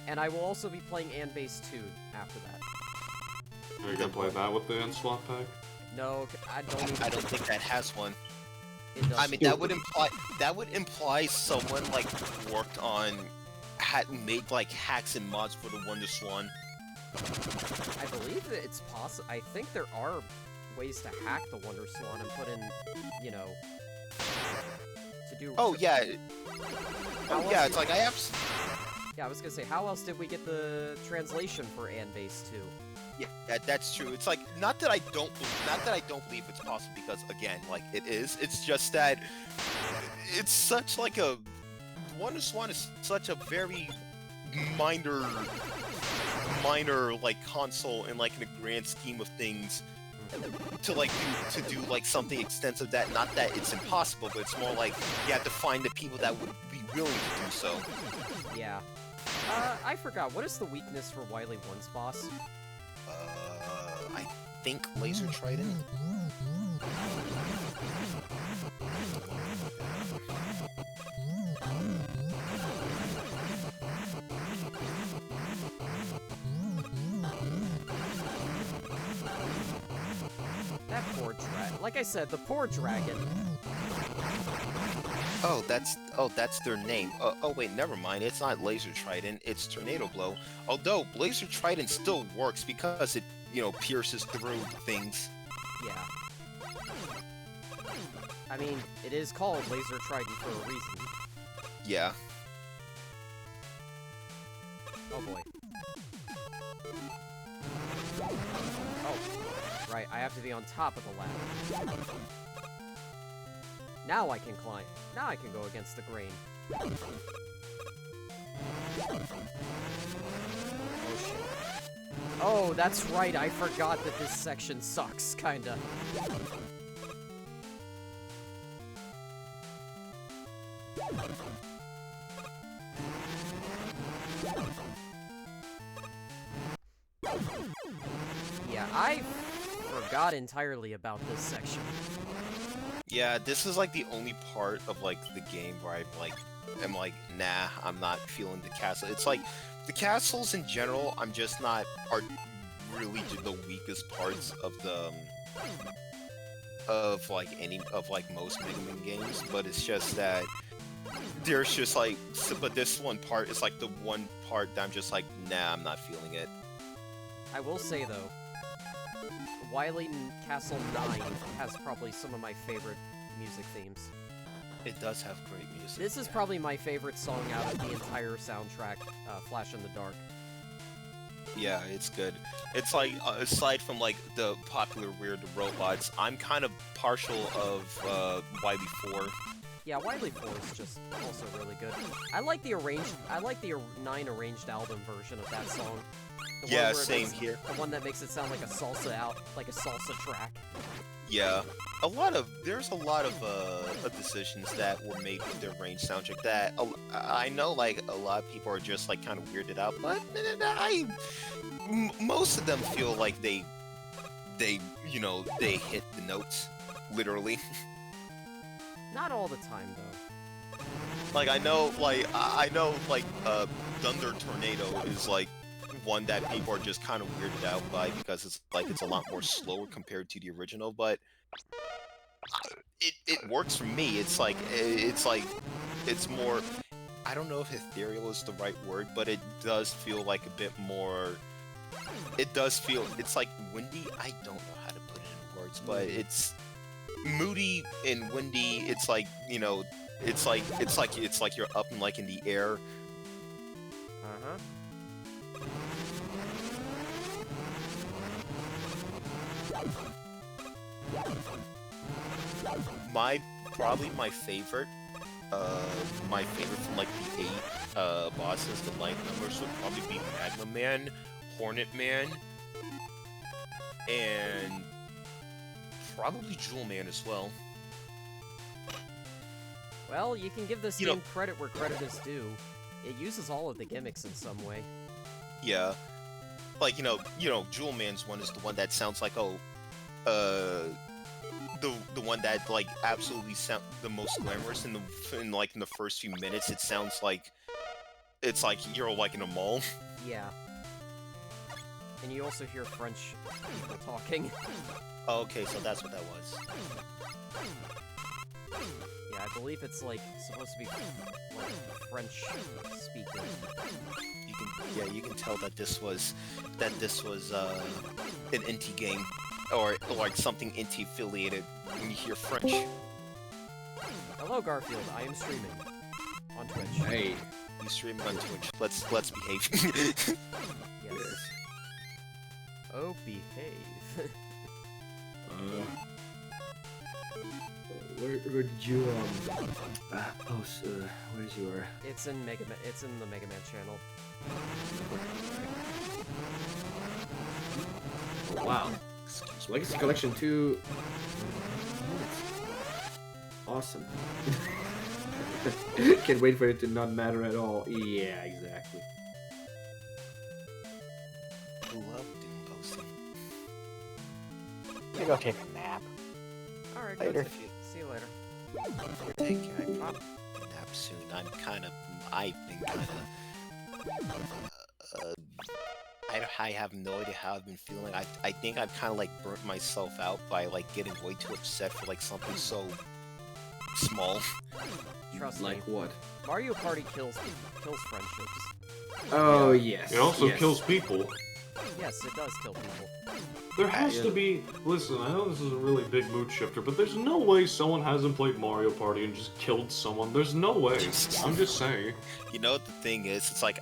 And I will also be playing Base 2 after that. Are you gonna play that with the N-swap pack? No, I don't even I don't think that has one. it does. I mean, that would imply someone, like, worked on, made, like, hacks and mods for the Wonder Swan. I believe that it's possible. I think there are ways to hack the Wonder Swan and put in, you know, to do... Oh, yeah. How Oh, yeah, else it's like, I have... Yeah, I was gonna say, how else did we get the translation for Base 2? Yeah, that's true. It's like, not that I don't believe it's possible, because, again, like, it is. It's just that it's such, like, a... Wonder Swan is such a very minor, like, console in, like, in the grand scheme of things, to, like, do like, something extensive that, not that it's impossible, but it's more like, you have to find the people that would be willing to do so. Yeah. I forgot, what is the weakness for Wily 1's boss? I think Laser Trident? That poor dragon. Like I said, the poor dragon. Oh, that's their name. Oh wait, never mind. It's not Laser Trident. It's Tornado Blow. Although Laser Trident still works because it, you know, pierces through things. Yeah. I mean, it is called Laser Trident for a reason. Yeah. Oh boy. Oh, right. I have to be on top of the ladder. Now I can climb. Now I can go against the grain. Oh shit. Oh, that's right. I forgot that this section sucks, kinda. Yeah, I forgot entirely about this section. Yeah, this is like the only part of like the game where I'm like, nah, I'm not feeling the castle. It's like the castles in general, I'm just not are really the weakest parts of the of like most Mega Man games, but it's just that there's just like, but this one part is like the one part that I'm just like, nah, I'm not feeling it. I will say though, Wily Castle 9 has probably some of my favorite music themes. It does have great music. This is probably my favorite song out of the entire soundtrack, Flash in the Dark. Yeah, it's good. It's like, aside from like the popular Weird Robots, I'm kind of partial of Wily 4. Yeah, Wily 4 is just also really good. I like the 9 arranged album version of that song. The Yeah, one where same here. The one that makes it sound like a salsa track. Yeah, there's a lot of decisions that were made with their range soundtrack that I know like a lot of people are just like kind of weirded out, but most of them feel like they hit the notes literally. Not all the time though. Like I know Thunder Tornado is like one that people are just kind of weirded out by because it's a lot more slower compared to the original, but it works for me. It's more, I don't know if ethereal is the right word, but it does feel like a bit more. It's like windy. I don't know how to put it in words, but it's moody and windy. It's like it's like you're up and like in the air. Uh-huh. Probably my favorite from like the 8 bosses, the light numbers would probably be Magma Man, Hornet Man, and probably Jewel Man as well. Well, you can give this game credit where credit is due. It uses all of the gimmicks in some way. Yeah, like Jewel Man's one is the one that sounds like the one that like absolutely sound the most glamorous in the first few minutes. It sounds like it's like you're like in a mall. Yeah. And you also hear French people talking. Oh, okay, so that's what that was. Yeah, I believe it's like supposed to be like French speaking. You can tell that this was an indie game or like something indie affiliated when you hear French. Hello, Garfield. I am streaming on Twitch. Hey. You streaming on Twitch. Let's behave. Yes. Oh, behave. Where did you post? Where's your? It's in Mega Man. It's in the Mega Man channel. Oh, wow. Legacy Collection 2. Awesome. Can't wait for it to not matter at all. Yeah, exactly. Love doing posting. I'm gonna go take a nap. Alright, Later. good. See you later. We're taking a nap soon. I've been kind of I have no idea how I've been feeling. I think I've kind of like burnt myself out by like getting way too upset for like something so small. Trust Like me. what? Mario Party kills friendships. Oh yes. It also yes. kills people. Yes, it does kill people. There has to be... Listen, I know this is a really big mood shifter, but there's no way someone hasn't played Mario Party and just killed someone. There's no way. I'm just saying. You know what the thing is? It's like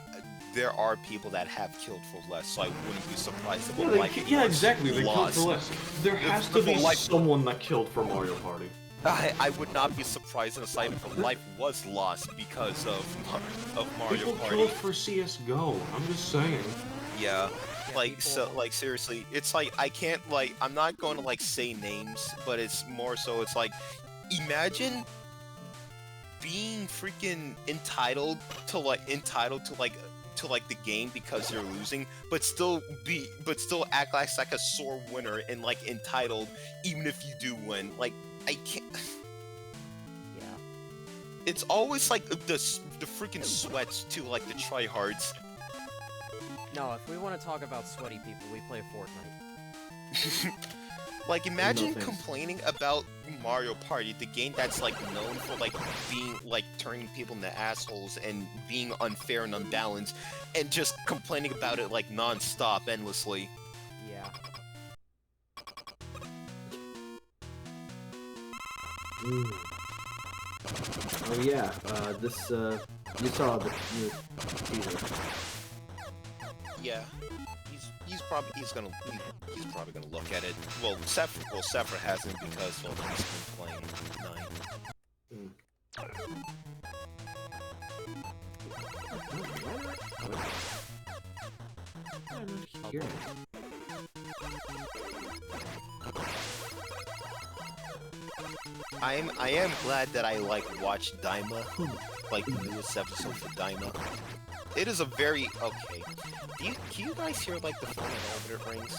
there are people that have killed for less, so I wouldn't be surprised if Exactly. They killed for less. There has to be life. someone that killed for Mario Party. I would not be surprised if if life was lost because of Mario People Party. killed for CS:GO. I'm just saying. Yeah. Yeah, people- Seriously, it's like I can't I'm not going to like say names, but it's more so it's like imagine being freaking entitled to the game because you're losing, but still act like a sore winner and like entitled even if you do win. Like I can't. Yeah. It's always like the freaking sweats too, like the tryhards. No, if we want to talk about sweaty people, we play Fortnite. Like, imagine thanks. complaining about Mario Party, the game that's like known for like being like turning people into assholes and being unfair and unbalanced, and just complaining about it like non-stop, endlessly. Yeah. Oh yeah, this, you saw the new teaser. Yeah, he's probably gonna look at it. Well, Séafra hasn't because well he's been playing 9. I'm not hearing it. I am glad that I like watched Daima, like the newest episode for Daima. It is a very okay. Can you guys hear like the phone and orbiter rings?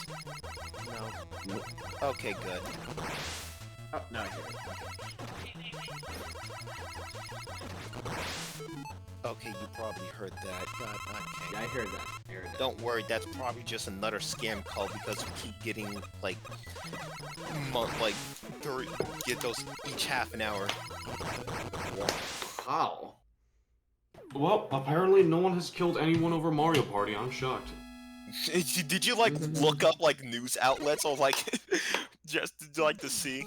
No. Okay, good. Oh, no, I hear it. Okay, you probably heard that. God, okay. Yeah, I heard that. I heard that. Don't worry, that's probably just another scam call because we keep getting like get those each half an hour. How? Well, apparently no one has killed anyone over Mario Party. I'm shocked. Did you like look up like news outlets or like just like to see?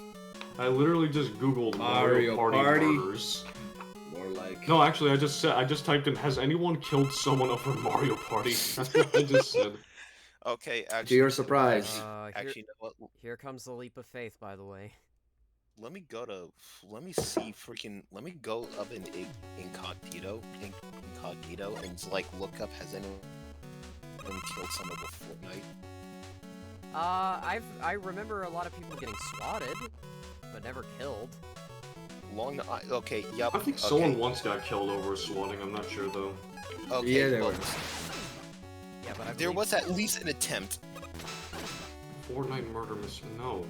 I literally just googled Mario Party murders. More like... No, actually, I just typed in, has anyone killed someone over Mario Party? That's what I just said. Okay, actually. To your surprise. Actually, you know what? Here comes the leap of faith, by the way. Let me see freaking, let me go up in incognito and like look up, has anyone killed someone over Fortnite? I remember a lot of people getting swatted, but never killed. Okay, yep. I think someone once got killed over swatting, I'm not sure though. Okay, yeah, there well, was. Yeah, but there was at least an attempt. Fortnite murder no.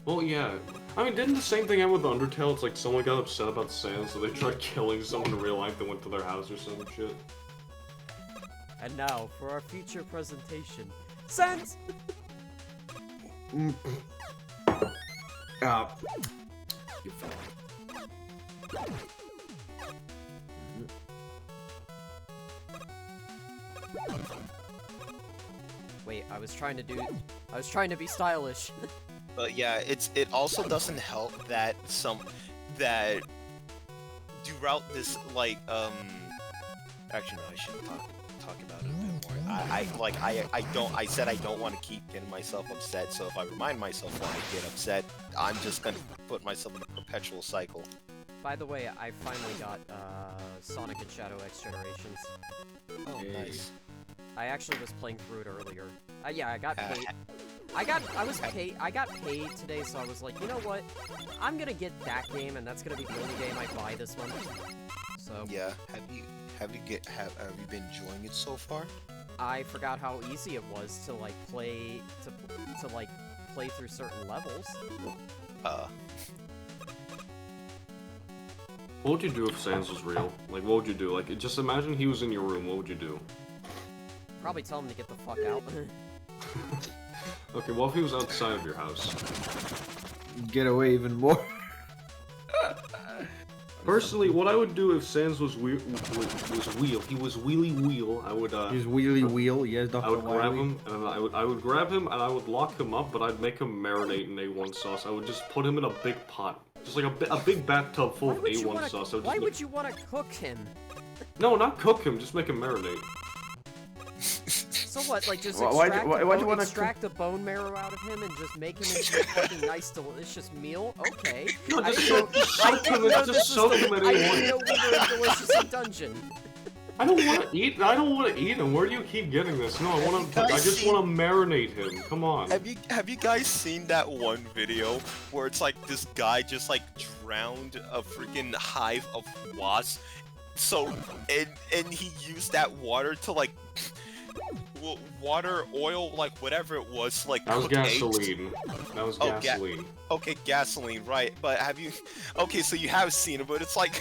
Well, yeah. I mean, didn't the same thing happen with Undertale? It's like someone got upset about sand, so they tried killing someone in real life that went to their house or some shit. And now, for our feature presentation. Sans! Oh. You fell. Wait, I was trying to be stylish. But yeah, it also doesn't help that throughout this like actually no, I shouldn't talk about it a bit more. I said I don't want to keep getting myself upset, so if I remind myself when I get upset, I'm just gonna put myself in a perpetual cycle. By the way, I finally got Sonic and Shadow X Generations. Oh, nice. I actually was playing through it earlier. Yeah, I got paid. I got paid today, so I was like, you know what? I'm gonna get that game, and that's gonna be the only game I buy this month. So yeah, have you been enjoying it so far? I forgot how easy it was to like play through certain levels. What would you do if Sans was real? Like, what would you do? Like, just imagine he was in your room, what would you do? Probably tell him to get the fuck out. Okay, well if he was outside of your house. Get away even more. Personally, what I would do if Sans was he was wheelie wheel, I would He's wheelie wheel, yes, Dr. I would grab Wily. him and I would grab him and I would lock him up, but I'd make him marinate in A1 sauce. I would just put him in a big pot. Just like a big bathtub full of A1 sauce. Why would you want to cook him? No, not cook him, just make him marinate. So what, like just extract the bone marrow out of him and just make him into a fucking nice, delicious meal? Okay. No, I just didn't soak him in I didn't A1. know we were in Delicious Dungeon. I don't want to eat him. Where do you keep getting this? No, I just want to marinate him. Come on. Have you guys seen that one video where it's like this guy just like drowned a freaking hive of wasps? So and he used that water to like water, oil, like whatever it was, like that was cook eggs. gasoline. That was gasoline. Okay, gasoline, right? But have you? Okay, so you have seen it, but it's like,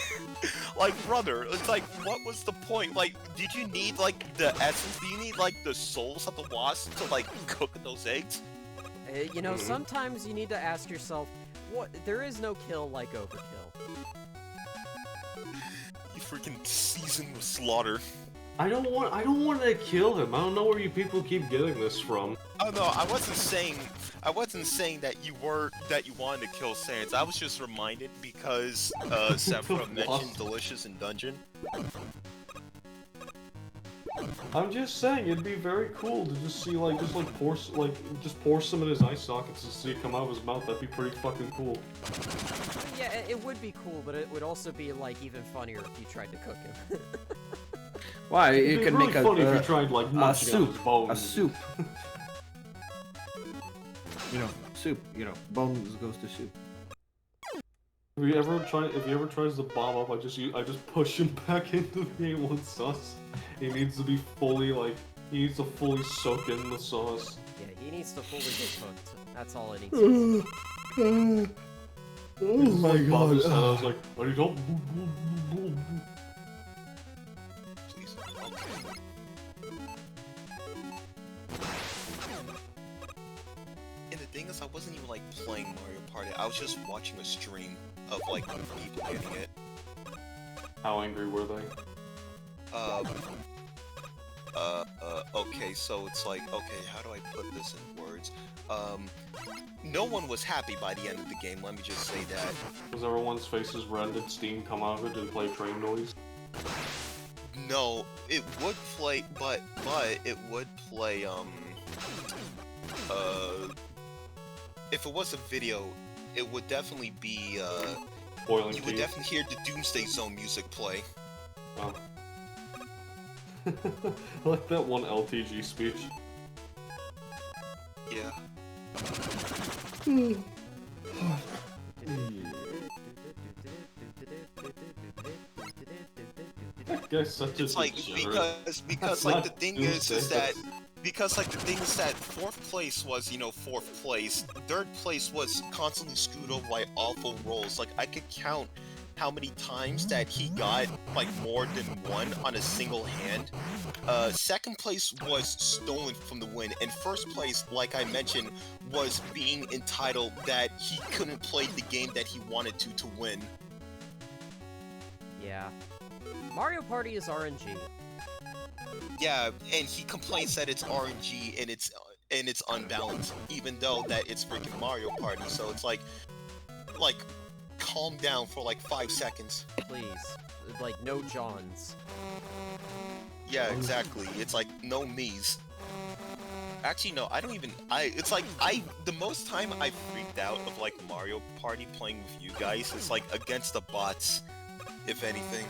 like brother, it's like, what was the point? Like, did you need like the essence? Do you need like the souls of the wasp to like cook those eggs? You know, sometimes you need to ask yourself, what? There is no kill like overkill. You freaking seasoned with slaughter. I don't want to kill him. I don't know where you people keep getting this from. Oh no, I wasn't saying that you wanted to kill Sans. I was just reminded because Séafra mentioned Delicious in Dungeon. I'm just saying it'd be very cool to just see just pour some in his eye sockets and see it come out of his mouth. That'd be pretty fucking cool. Yeah, it would be cool, but it would also be like even funnier if you tried to cook him. Why? You It'd be can really make funny if a you tried like munching on his bones. a soup. You know, soup. You know, bones goes to soup. If he ever tries to bomb up, I just push him back into the A1 sauce. He needs to be fully fully soak in the sauce. Yeah, he needs to fully get cooked. That's all it needs to be. Oh my god. I was like, but you don't. Please. Okay. And the thing is, I wasn't even like playing Mario Party. I was just watching a stream of like people getting it. How angry were they? Okay, so it's like, okay, how do I put this in words? No one was happy by the end of the game, let me just say that. Was everyone's faces red? Did steam come out of it? Did it play train noise? No, it would play, but it would play, if it was a video, it would definitely be, Boiling you would tea? definitely hear the Doomsday Zone music play. Oh. I like that one LTG speech. Yeah. That guy's such a It's like, degenerate. because like the thing is that, fourth place was, you know, fourth place. Third place was constantly screwed over by awful rolls. Like, I could count how many times that he got, like, more than one on a single hand. Second place was stolen from the win, and first place, like I mentioned, was being entitled that he couldn't play the game that he wanted to win. Yeah. Mario Party is RNG. Yeah, and he complains that it's RNG and it's unbalanced, even though that it's freaking Mario Party. So it's like, calm down for like 5 seconds. Please. Like, no Johns. Yeah, exactly. It's like no me's. Actually, no, I don't even. The most time I freaked out of like Mario Party playing with you guys is like against the bots, if anything.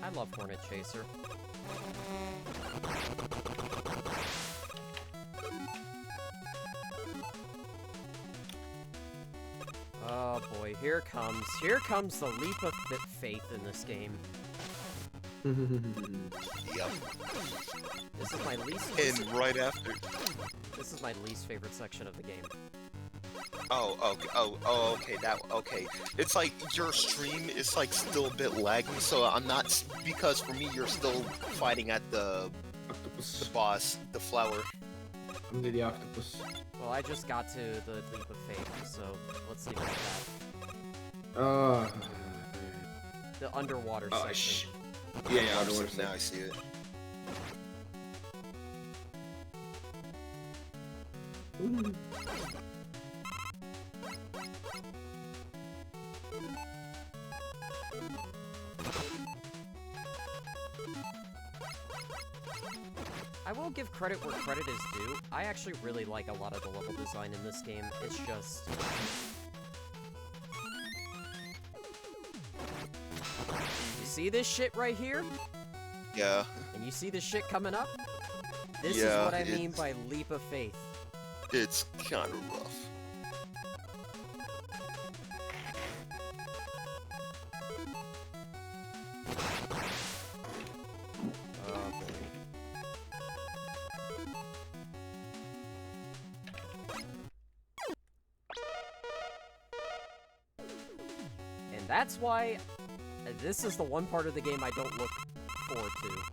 I love Hornet Chaser. Oh boy, here comes the leap of faith in this game. Yep. This is my least. And right after. This is my least favorite section of the game. Oh, okay, okay. It's like your stream is like still a bit lagging, so I'm not, because for me you're still fighting at the boss, the flower. I'm the octopus. Well, I just got to the leap of faith, so let's leave it at that. The underwater section. Yeah, underwater section. Now I see it. I will give credit where credit is due. I actually really like a lot of the level design in this game. It's just... You see this shit right here? Yeah. And you see this shit coming up? This is Yeah, what I mean by leap of faith. It's kinda rough. And that's why this is the one part of the game I don't look forward to.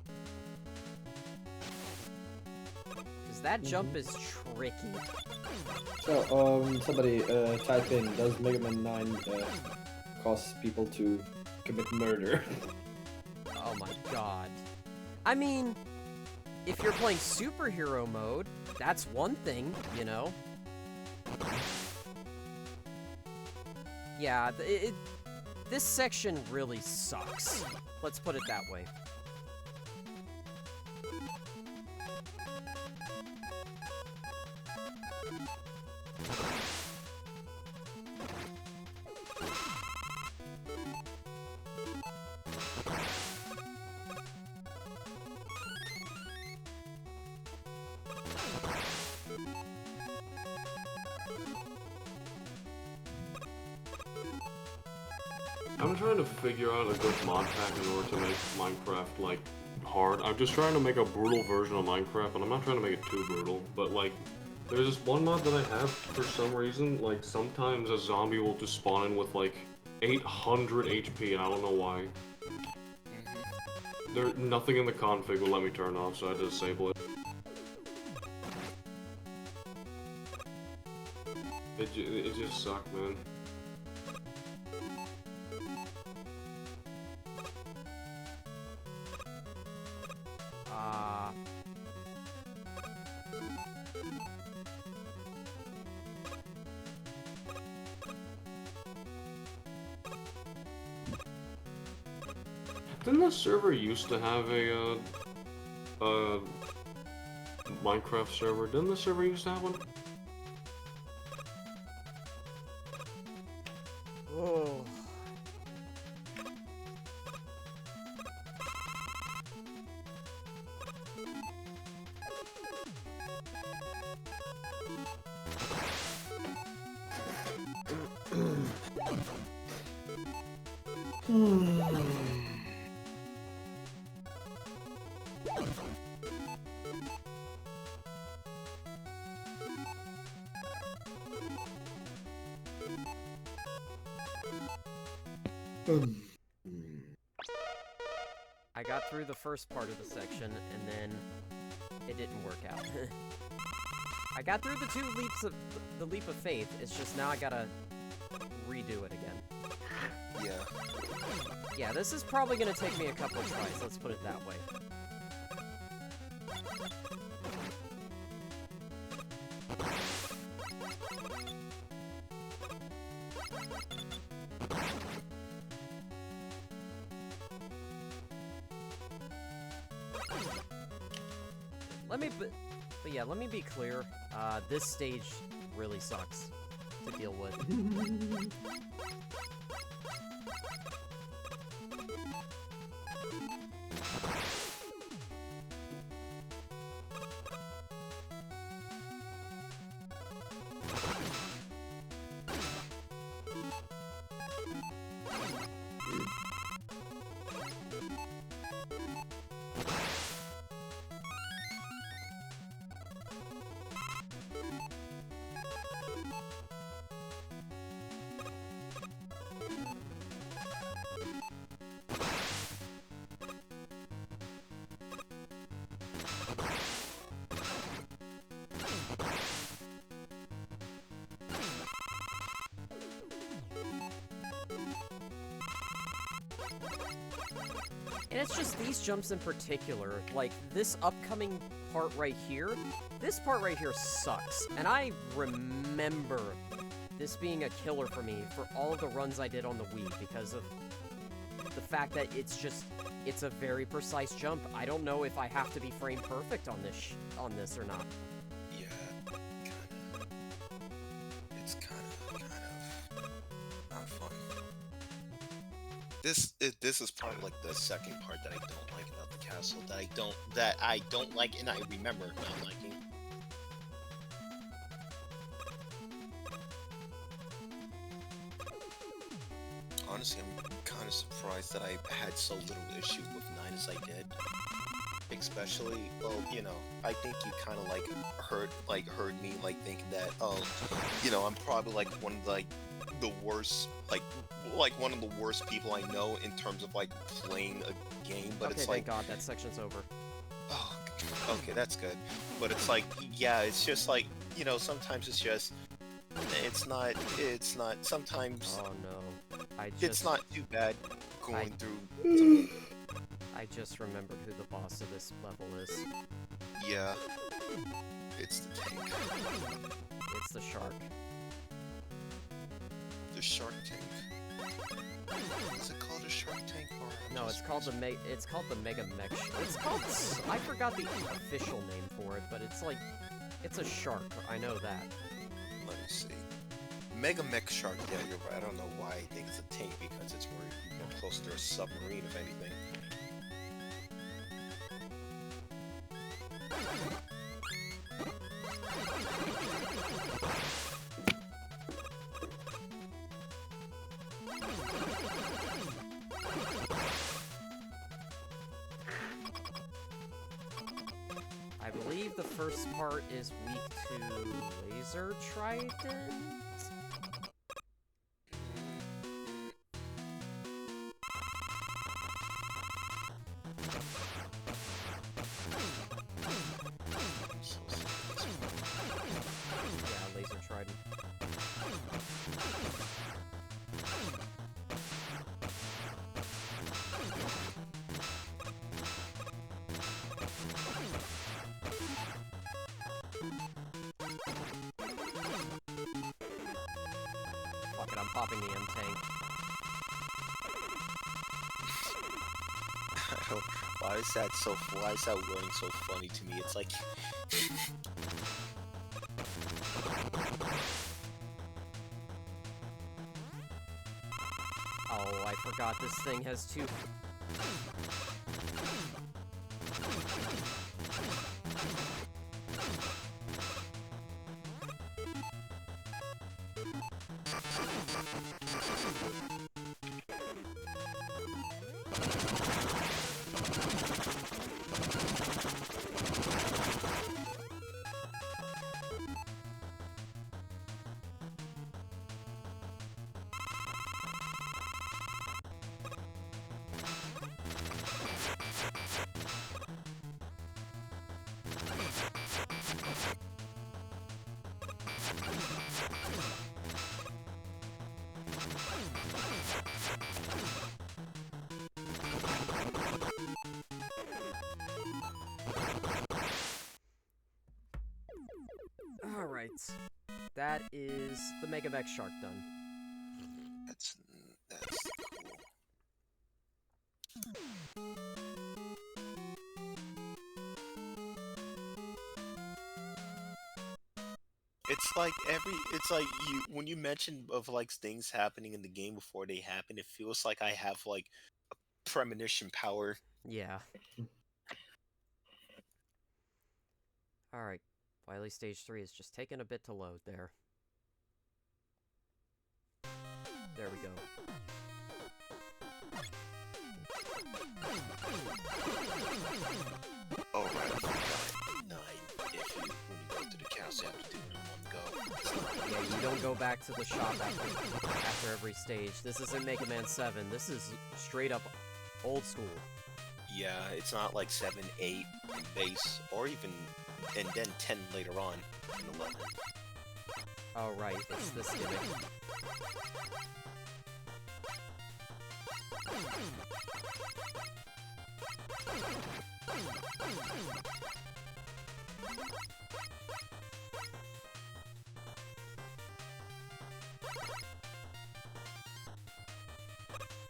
that jump is tricky. So, somebody type in, does Mega Man 9 cause people to commit murder? Oh my god. I mean, if you're playing superhero mode, that's one thing, you know? Yeah, this section really sucks. Let's put it that way. I'm trying to figure out a good mod pack in order to make Minecraft, like, hard. I'm just trying to make a brutal version of Minecraft, and I'm not trying to make it too brutal, but, like, there's this one mod that I have, for some reason, like, sometimes a zombie will just spawn in with, like, 800 HP, and I don't know why. Nothing in the config will let me turn off, so I had to disable it. It just sucked, man. Didn't the server used to have a Minecraft server? Didn't the server used to have one? Oh. I got through the first part of the section, and then it didn't work out. I got through the leap of faith. It's just now I gotta redo it again. Yeah. Yeah, this is probably gonna take me a couple of tries. Let's put it that way. But yeah, let me be clear. This stage really sucks to deal with. And it's just these jumps in particular, like this upcoming part right here, this part right here sucks. And I remember this being a killer for me for all of the runs I did on the Wii because of the fact that it's a very precise jump. I don't know if I have to be frame perfect on this or not. Yeah, kinda. It's kind of not fun. This is probably like the second part that I don't like about the castle. That I don't like, and I remember not liking. Honestly, I'm kind of surprised that I had so little issue with 9 as I did. Especially, well, you know, I think you kind of heard me like thinking that, oh, you know, I'm probably like one of the worst, like one of the worst people I know in terms of like playing a game. But okay, it's like, thank God that section's over. oh, Okay, that's good. But it's like, yeah, it's just like, you know, sometimes it's just, it's not, sometimes Oh no. it's not too bad going I- through, I just remembered who the boss of this level is. yeah, it's the tank. It's the shark. The shark tank. Is it called a shark tank or? No, it's called the Mega Mech. It's called. I forgot the official name for it, but it's like, it's a shark. I know that. Let me see. Mega Mech Shark, yeah, you're right. I don't know why I think it's a tank because it's more closer to a submarine, if anything. I believe the first part is weak to Laser Trident. Yeah, Laser Trident. Fuck it, I'm popping the M-Tank. Why is that wording so funny to me? It's like Oh, I forgot this thing has two... Alright. That is the Mega Mech Shark done. that's cool. It's like you when you mention of like things happening in the game before they happen, it feels like I have like premonition power. Yeah. Alright. Wily Stage 3 is just taking a bit to load there. There we go. Oh right, I forgot. 9. If you when you go to the castle, you have to do it in one go. Yeah, you don't go back to the shop after every stage. This isn't Mega Man 7. This is straight up old school. Yeah, it's not like 7, 8 in base, or even, and then 10 later on in 11. Oh, right, it's this gimmick.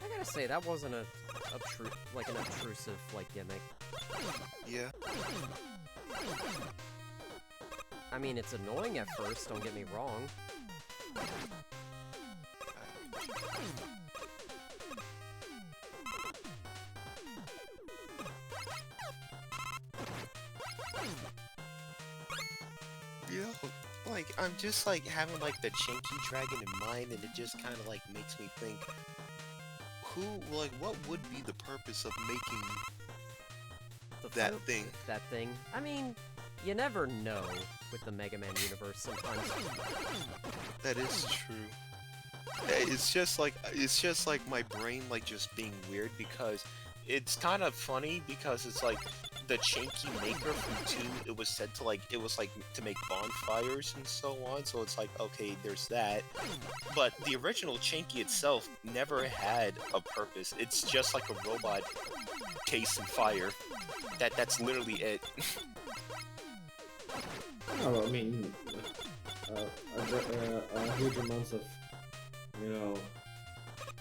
I gotta say, that wasn't an obtrusive, like, gimmick. Yeah. I mean, it's annoying at first, don't get me wrong. Yeah, like, I'm just, like, having, like, the Chinky Dragon in mind, and it just kind of, like, makes me think, what would be the purpose of making that thing? That thing. I mean, you never know with the Mega Man universe sometimes. That is true. It's just like my brain, like, just being weird, because it's kind of funny, because it's like, the Chanky Maker from 2, it was said to like, it was like to make bonfires and so on, so it's like, okay, there's that. But the original Chanky itself never had a purpose. It's just like a robot casing fire. That's literally it. Oh, I mean, huge amounts of, you know,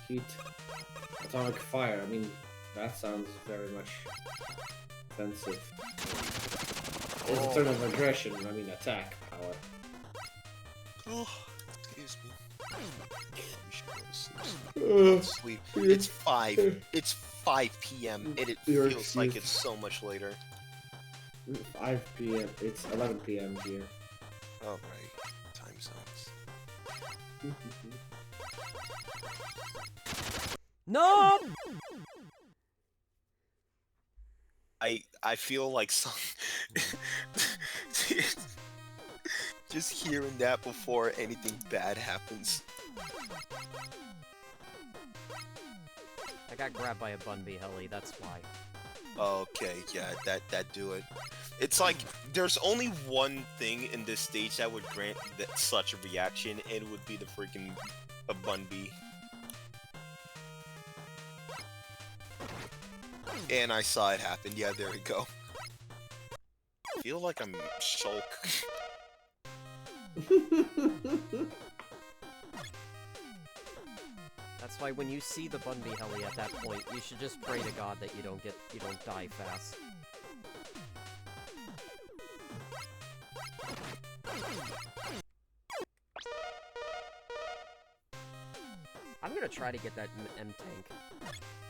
heat, atomic fire. I mean, that sounds very much offensive. It's a turn of aggression. I mean, attack power. Oh, excuse me. We should go to sleep. It's 5. It's 5 p.m. and it Your feels like excuse. it's so much later. 5 p.m. It's 11 p.m. here. Alright. Time zones. No! I feel like some just hearing that before anything bad happens. I got grabbed by a Bunby heli, that's why. Okay, yeah, that do it. It's like there's only one thing in this stage that would grant that such a reaction, and it would be the freaking a Bunby. And I saw it happen. Yeah, there we go. I feel like I'm Shulk. That's why when you see the Bunby heli at that point, you should just pray to God that you don't die fast. I'm gonna try to get that M tank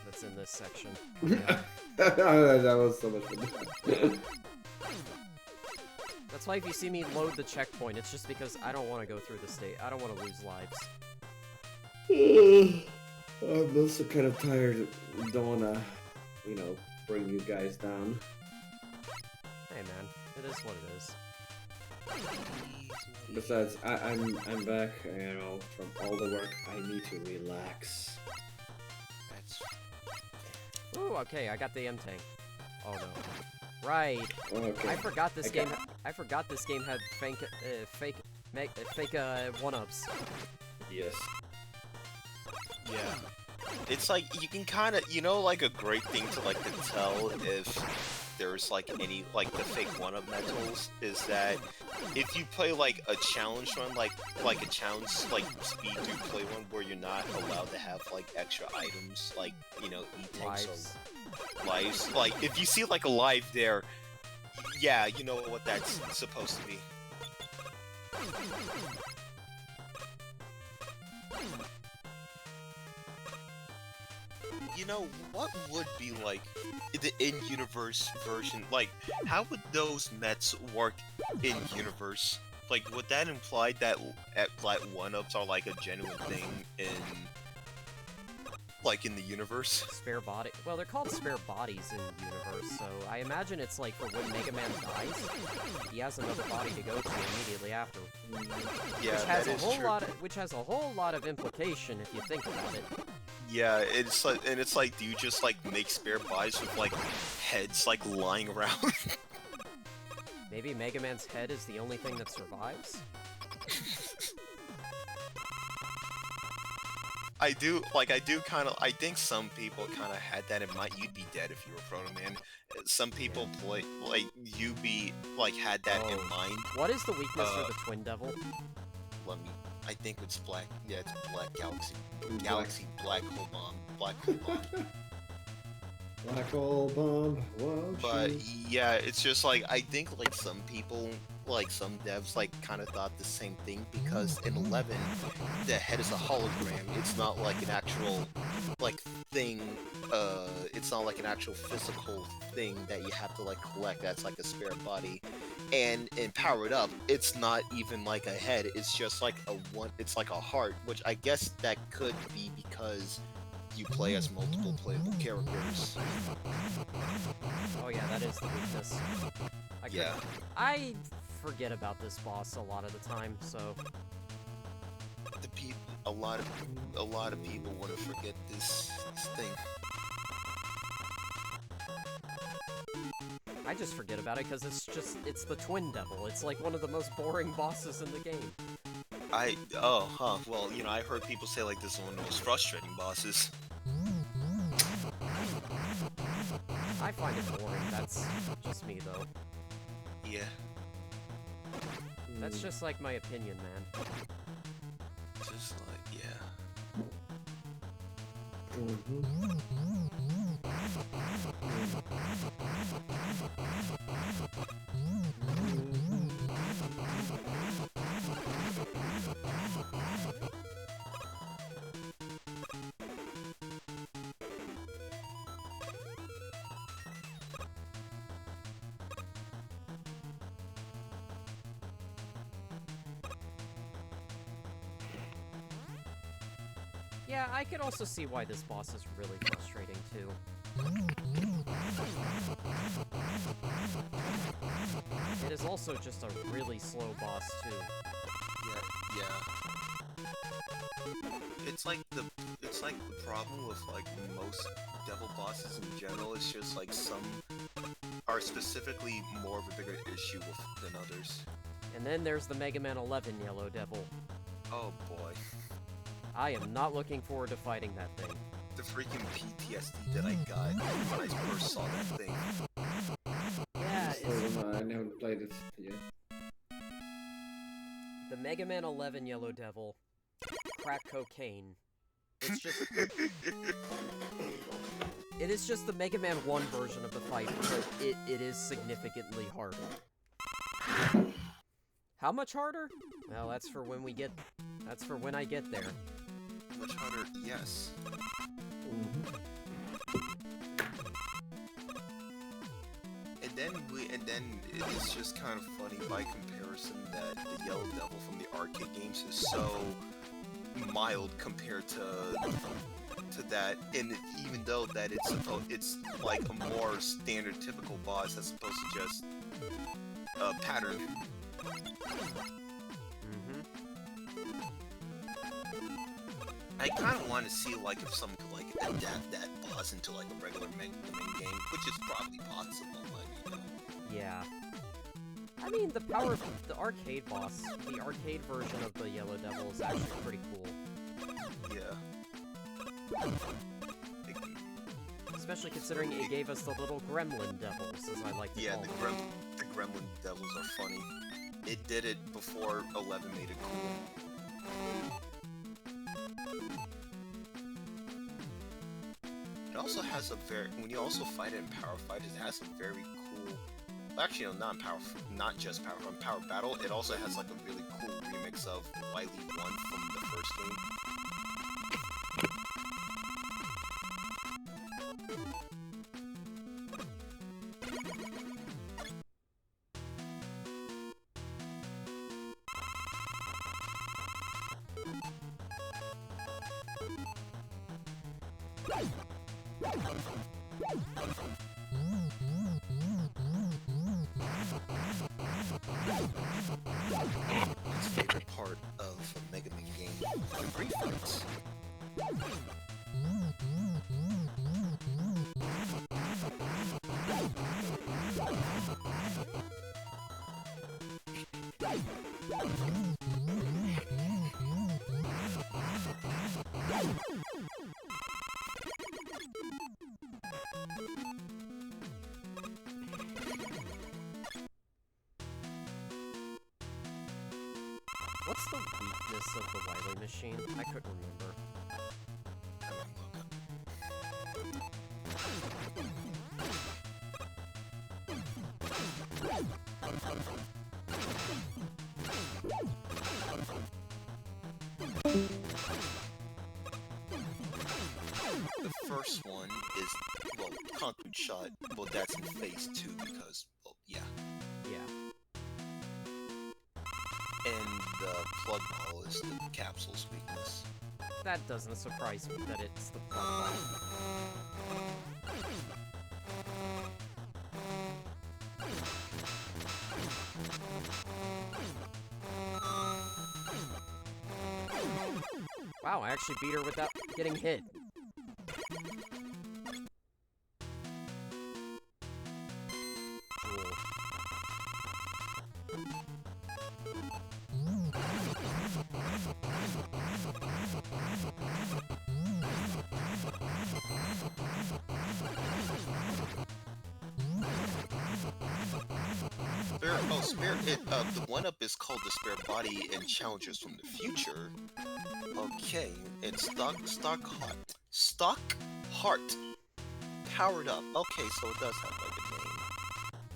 that's in this section. Yeah. That was so much fun. That's why if you see me load the checkpoint, it's just because I don't want to go through the state. I don't want to lose lives. I'm also kind of tired. Don't wanna, you know, bring you guys down. Hey man, it is what it is. Besides, I'm back, you know, from all the work. I need to relax. That's Ooh, okay, I got the M tank. Oh no. Right. Okay. I forgot this I game. got- I forgot this game had fake one-ups. Yes. yeah. It's like you can kind of, you know, like a great thing to like to tell if there's like any like the fake one-up metals is that if you play like a challenge run, like a challenge like speed through play one where you're not allowed to have like extra items like, you know, e-tanks Lives. or lives. Like if you see like a live there, yeah, you know what that's supposed to be. You know, what would be like the in-universe version? Like, how would those mets work in-universe? Like, would that imply that like one-ups are like a genuine thing in, like, in the universe? Spare body. Well, they're called spare bodies in the universe, so I imagine it's like for when Mega Man dies, he has another body to go to immediately after. Yeah, Which has that a is whole true. which has a whole lot of implication if you think about it. Yeah, it's like, and it's like, do you just like make spare bodies with like heads like lying around? Maybe Mega Man's head is the only thing that survives? I do kind of, I think some people kind of had that in mind. You'd be dead if you were Proto Man. Some people play, like, you be, like, had that in Oh. mind. What is the weakness for the Twin Devil? Let me, I think it's Black, yeah, it's Black Galaxy. Galaxy Black Hole Bomb. Black Hole Bomb. Black hole bomb. Won't But, you? yeah, it's just, like, I think, like, some people, like, some devs, like, kind of thought the same thing, because in 11, the head is a hologram. It's not, like, an actual, like, thing, it's not, like, an actual physical thing that you have to, like, collect that's, like, a spare body. And in Power It Up, it's not even, like, a head, it's just, like, it's like a heart, which I guess that could be because you play as multiple playable characters. Oh yeah, that is the weakness. Yeah. I forget about this boss a lot of the time, so... The people, a lot of people want to forget this thing. I just forget about it because it's the Twin Devil. It's like one of the most boring bosses in the game. Well, you know, I heard people say like this is one of the most frustrating bosses. I find it boring. That's just me, though. Yeah. That's just like my opinion, man. Just like, yeah. Yeah, I could also see why this boss is really frustrating, too. It is also just a really slow boss, too. Yeah. It's like the problem with like most devil bosses in general. It's just like some are specifically more of a bigger issue than others. And then there's the Mega Man 11 Yellow Devil. Oh boy. I am not looking forward to fighting that thing. The freaking PTSD that I got when I first saw that thing. Yeah, it's... I haven't played it yet. The Mega Man 11 Yellow Devil. Crack cocaine. It's just... It is just the Mega Man 1 version of the fight, but it is significantly harder. How much harder? Well, that's for when we get... That's for when I get there. Much harder, yes. And then it is just kind of funny by comparison that the Yellow Devil from the arcade games is so mild compared to that, and even though that it's like a more standard typical boss as opposed to just a pattern. I kind of want to see like if someone could like adapt that boss into like a regular main game, which is probably possible. Like, you know. Yeah. I mean, the power of the arcade boss, the arcade version of the Yellow Devil is actually pretty cool. Yeah. Especially considering it gave us the little gremlin devils, as I like to call them. The gremlin devils are funny. It did it before 11 made it cool. It also has a when you also fight it in Power Fight, it has a very cool... Actually, no, not just Power Fight, Power Battle, it also has like a really cool remix of Wily 1 from the first game. His favorite part of a Mega Man game, the Great Fights. What's the weakness of the Wily machine? I couldn't remember. The first one is, well, Concrete Shot. Well, that's in Phase 2 because, well, yeah. Yeah. And the Plug Ball is the Capsule's weakness. That doesn't surprise me that it's the plug ball. Wow, I actually beat her without getting hit. The one-up is called the Spare Body and Challengers from the Future. Okay, it's Stock Heart. Powered up. Okay, so it does have like a name.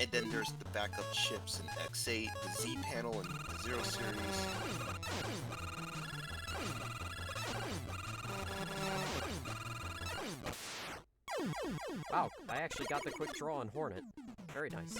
And then there's the backup chips in X8, the Z panel, and the Zero Series. Wow, I actually got the quick draw on Hornet. Very nice.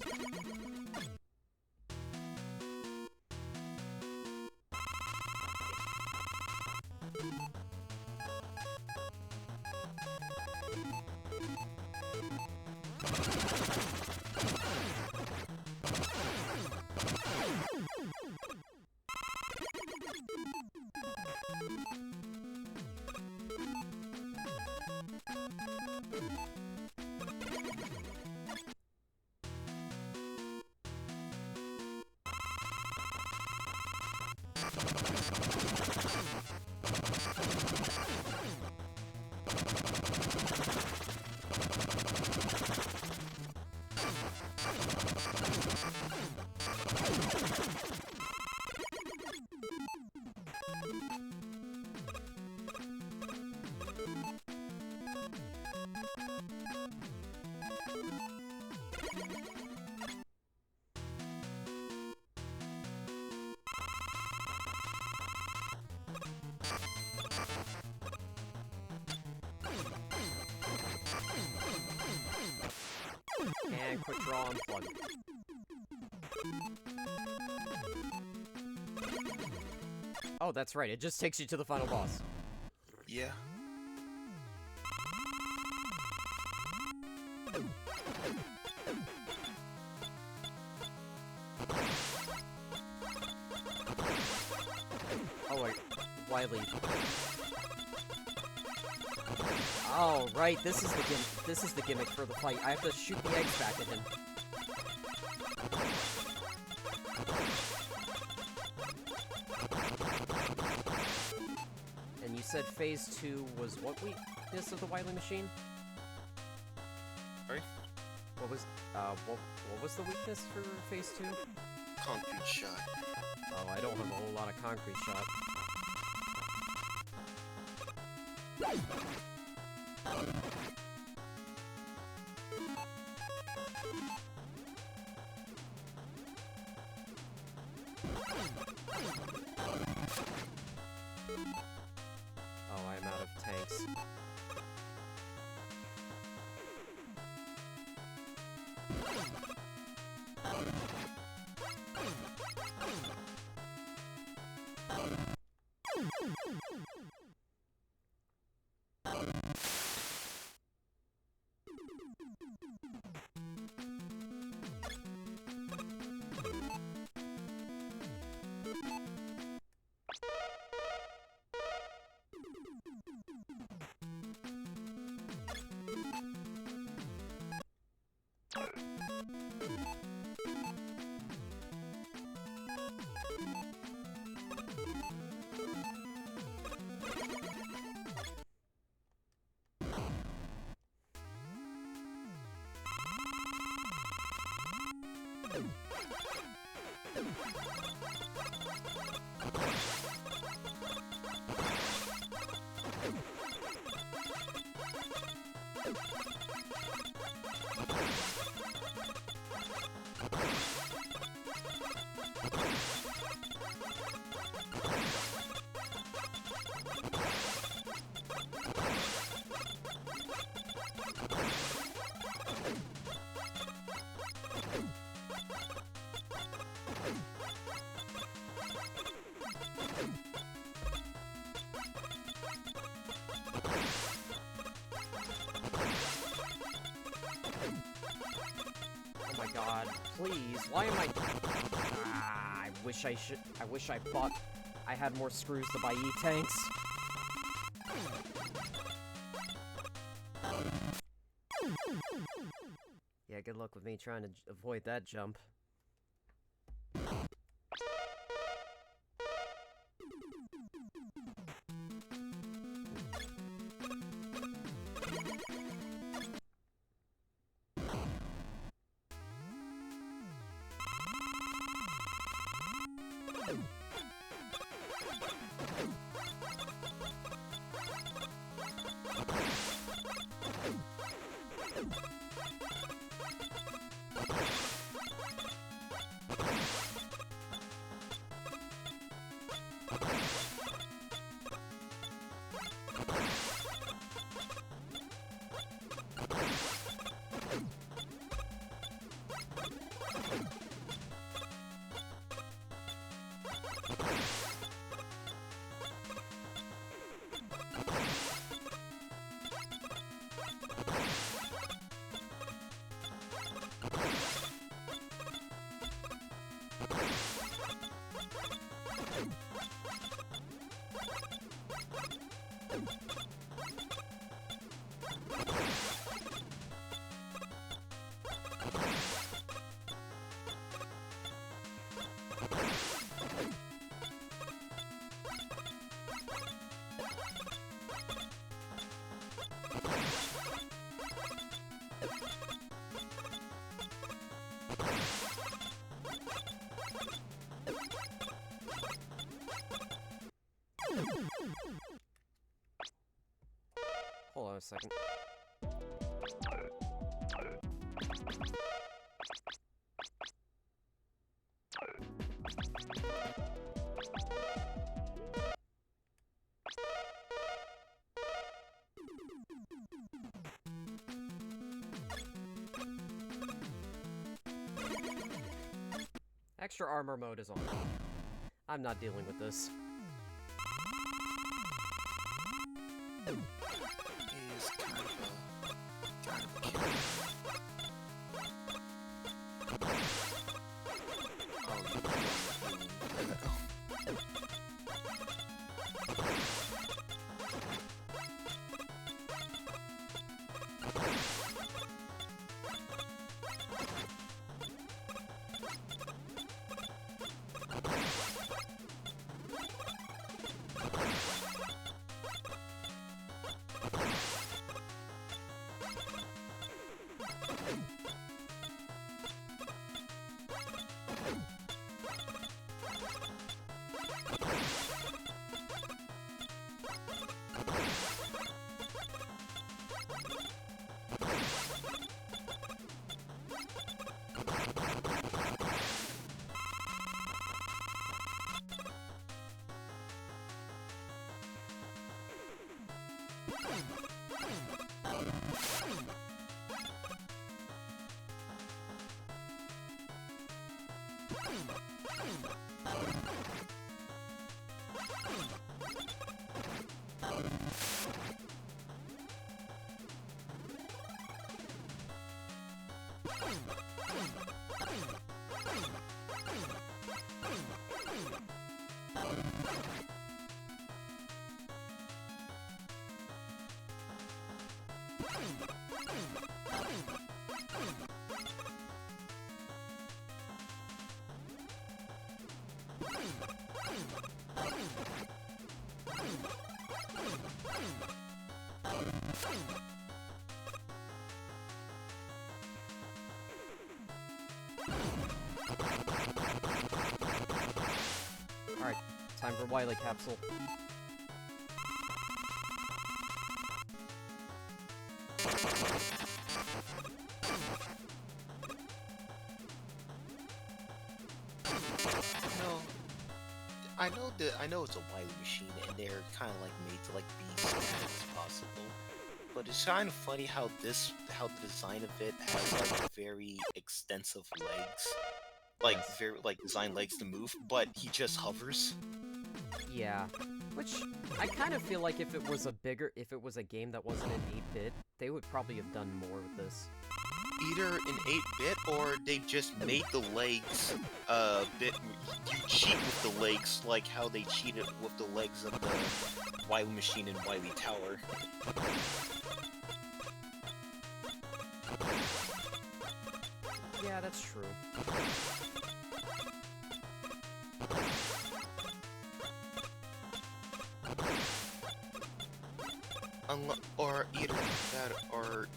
And quick draw and plug. Oh, that's right. It just takes you to the final boss. Yeah. Oh, wait. Wily. Oh, right. This is the gimmick for the fight. I have to shoot the eggs back at him. And you said phase 2 was what weakness of the Wily machine? Sorry? What was the weakness for phase 2? Concrete shot. Oh, I don't have a whole lot of concrete shot. Oh, I'm out of tanks. Oh my god, please, why am I... Ah, I wish I bought... I had more screws to buy E-tanks. Yeah, good luck with me trying to avoid that jump. Hold on a second. Extra armor mode is on. I'm not dealing with this. Is kind of a killer. Alright, time for Wily Capsule. I know it's a Wily machine, and they're kind of like made to like be as fast as possible. But it's kind of funny how the design of it has like very extensive legs, like Yes. very like designed legs to move, but he just hovers. Yeah, which I kind of feel like if it was a game that wasn't in 8-bit, they would probably have done more with this. Either in 8-bit or they just made the legs a bit. You cheat with the legs like how they cheated with the legs of the Wily machine in Wily Tower. Yeah, that's true. Or either that, or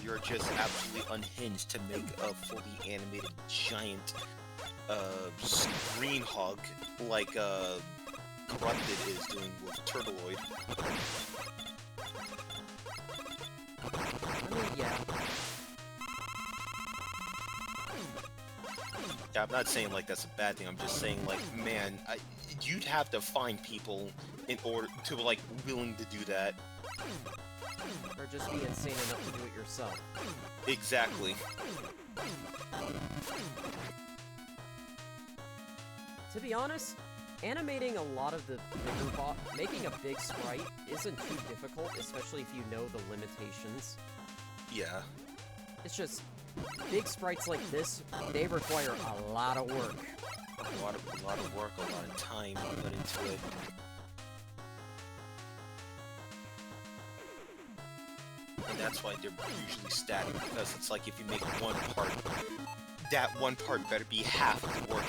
you're just absolutely unhinged to make a fully animated giant screen hog like Corrupted is doing with Turtleoid. I mean, yeah. Yeah, I'm not saying like that's a bad thing. I'm just saying like, man, you'd have to find people in order to like willing to do that. Or just be insane enough to do it yourself. Exactly. To be honest, animating a lot of the bigger making a big sprite isn't too difficult, especially if you know the limitations. Yeah. It's just, big sprites like this, they require a lot of work. A lot of work, a lot of time put into it. And that's why they're usually static, because it's like if you make one part, that one part better be half of the work.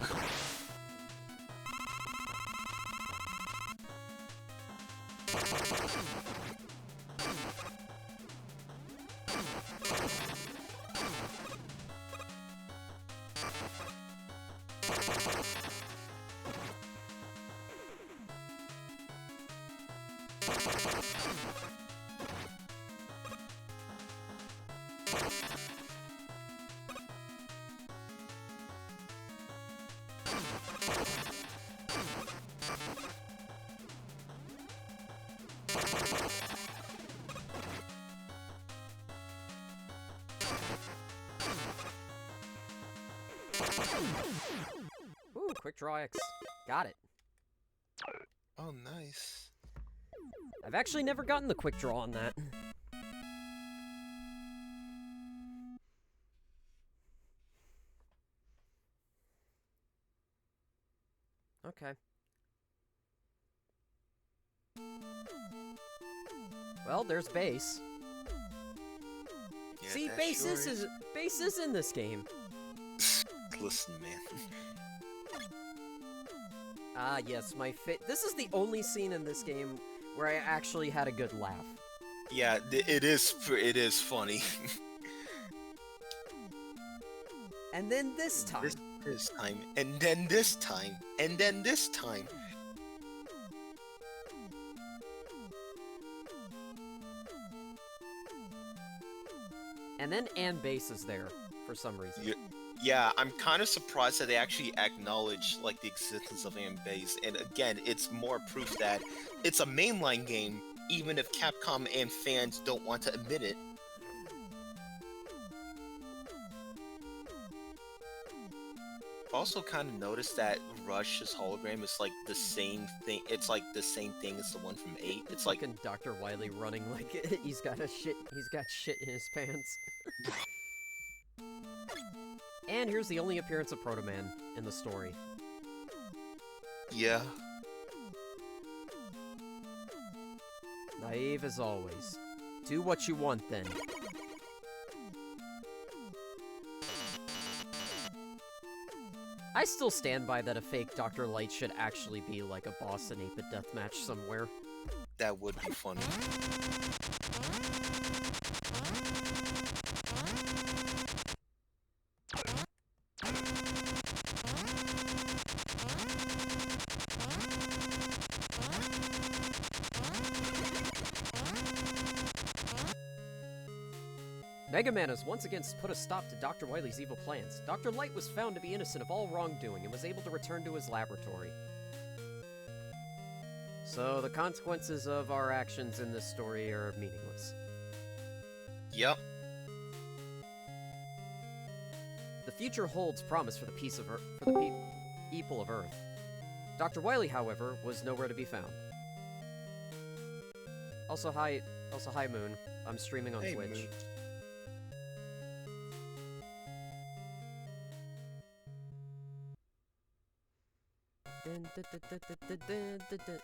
Ooh, quick draw X. Got it. Oh, nice. I've actually never gotten the quick draw on that. Okay. Well, there's base. Yeah, See, that base sure is in this game. Listen, man. Ah, yes, this is the only scene in this game where I actually had a good laugh. Yeah, it is funny. And then this time. This time, and then this time, and then this time. And then Ann Base is there for some reason. Yeah, I'm kind of surprised that they actually acknowledge like the existence of Ann Base. And again, it's more proof that it's a mainline game, even if Capcom and fans don't want to admit it. Also, kind of noticed that Rush's hologram is like the same thing. It's like the same thing as the one from 8. It's like fucking Dr. Wily running like he's got shit in his pants. And here's the only appearance of Proto Man in the story. yeah. Naive as always. Do what you want then. I still stand by that a fake Dr. Light should actually be like a boss in 8-bit deathmatch somewhere. That would be funny. Mega Man has once again put a stop to Dr. Wily's evil plans. Dr. Light was found to be innocent of all wrongdoing and was able to return to his laboratory. So the consequences of our actions in this story are meaningless. Yep. The future holds promise for the peace of Earth, people of Earth. Dr. Wily, however, was nowhere to be found. Also, hi Moon. I'm streaming on Hey, Twitch. Moon.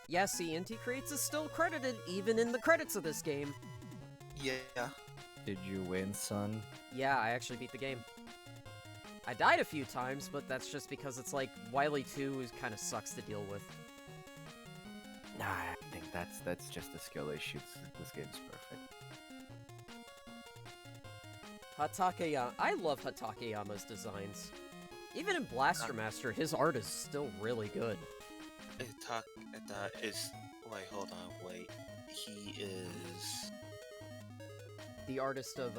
Yeah, see, Inti Creates is still credited even in the credits of this game. Yeah. Did you win, son? Yeah, I actually beat the game. I died a few times, but that's just because it's like Wily 2 kind of sucks to deal with. Nah, I think that's just a skill issue. This game's perfect. I love Hatakeyama's designs. Even in Blaster Master, his art is still really good. That is. Wait, hold on. Wait. He is. The artist of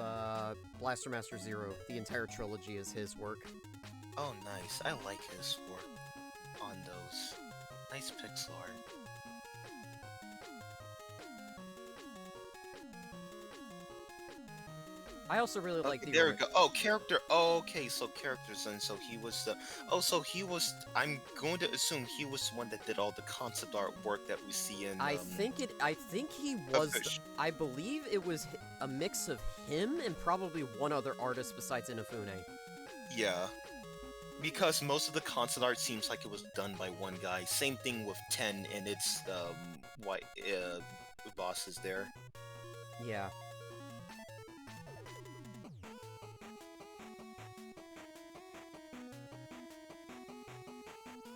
Blaster Master Zero. The entire trilogy is his work. Oh, nice. I like his work on those. Nice pixel art. I also really like the. There we go. Oh, character. Oh, okay, so characters, and so he was the. Oh, so he was. I'm going to assume he was the one that did all the concept art work that we see in. I think he was. Fish. I believe it was a mix of him and probably one other artist besides Inafune. Yeah. Because most of the concept art seems like it was done by one guy. Same thing with 10 and its white bosses there. Yeah.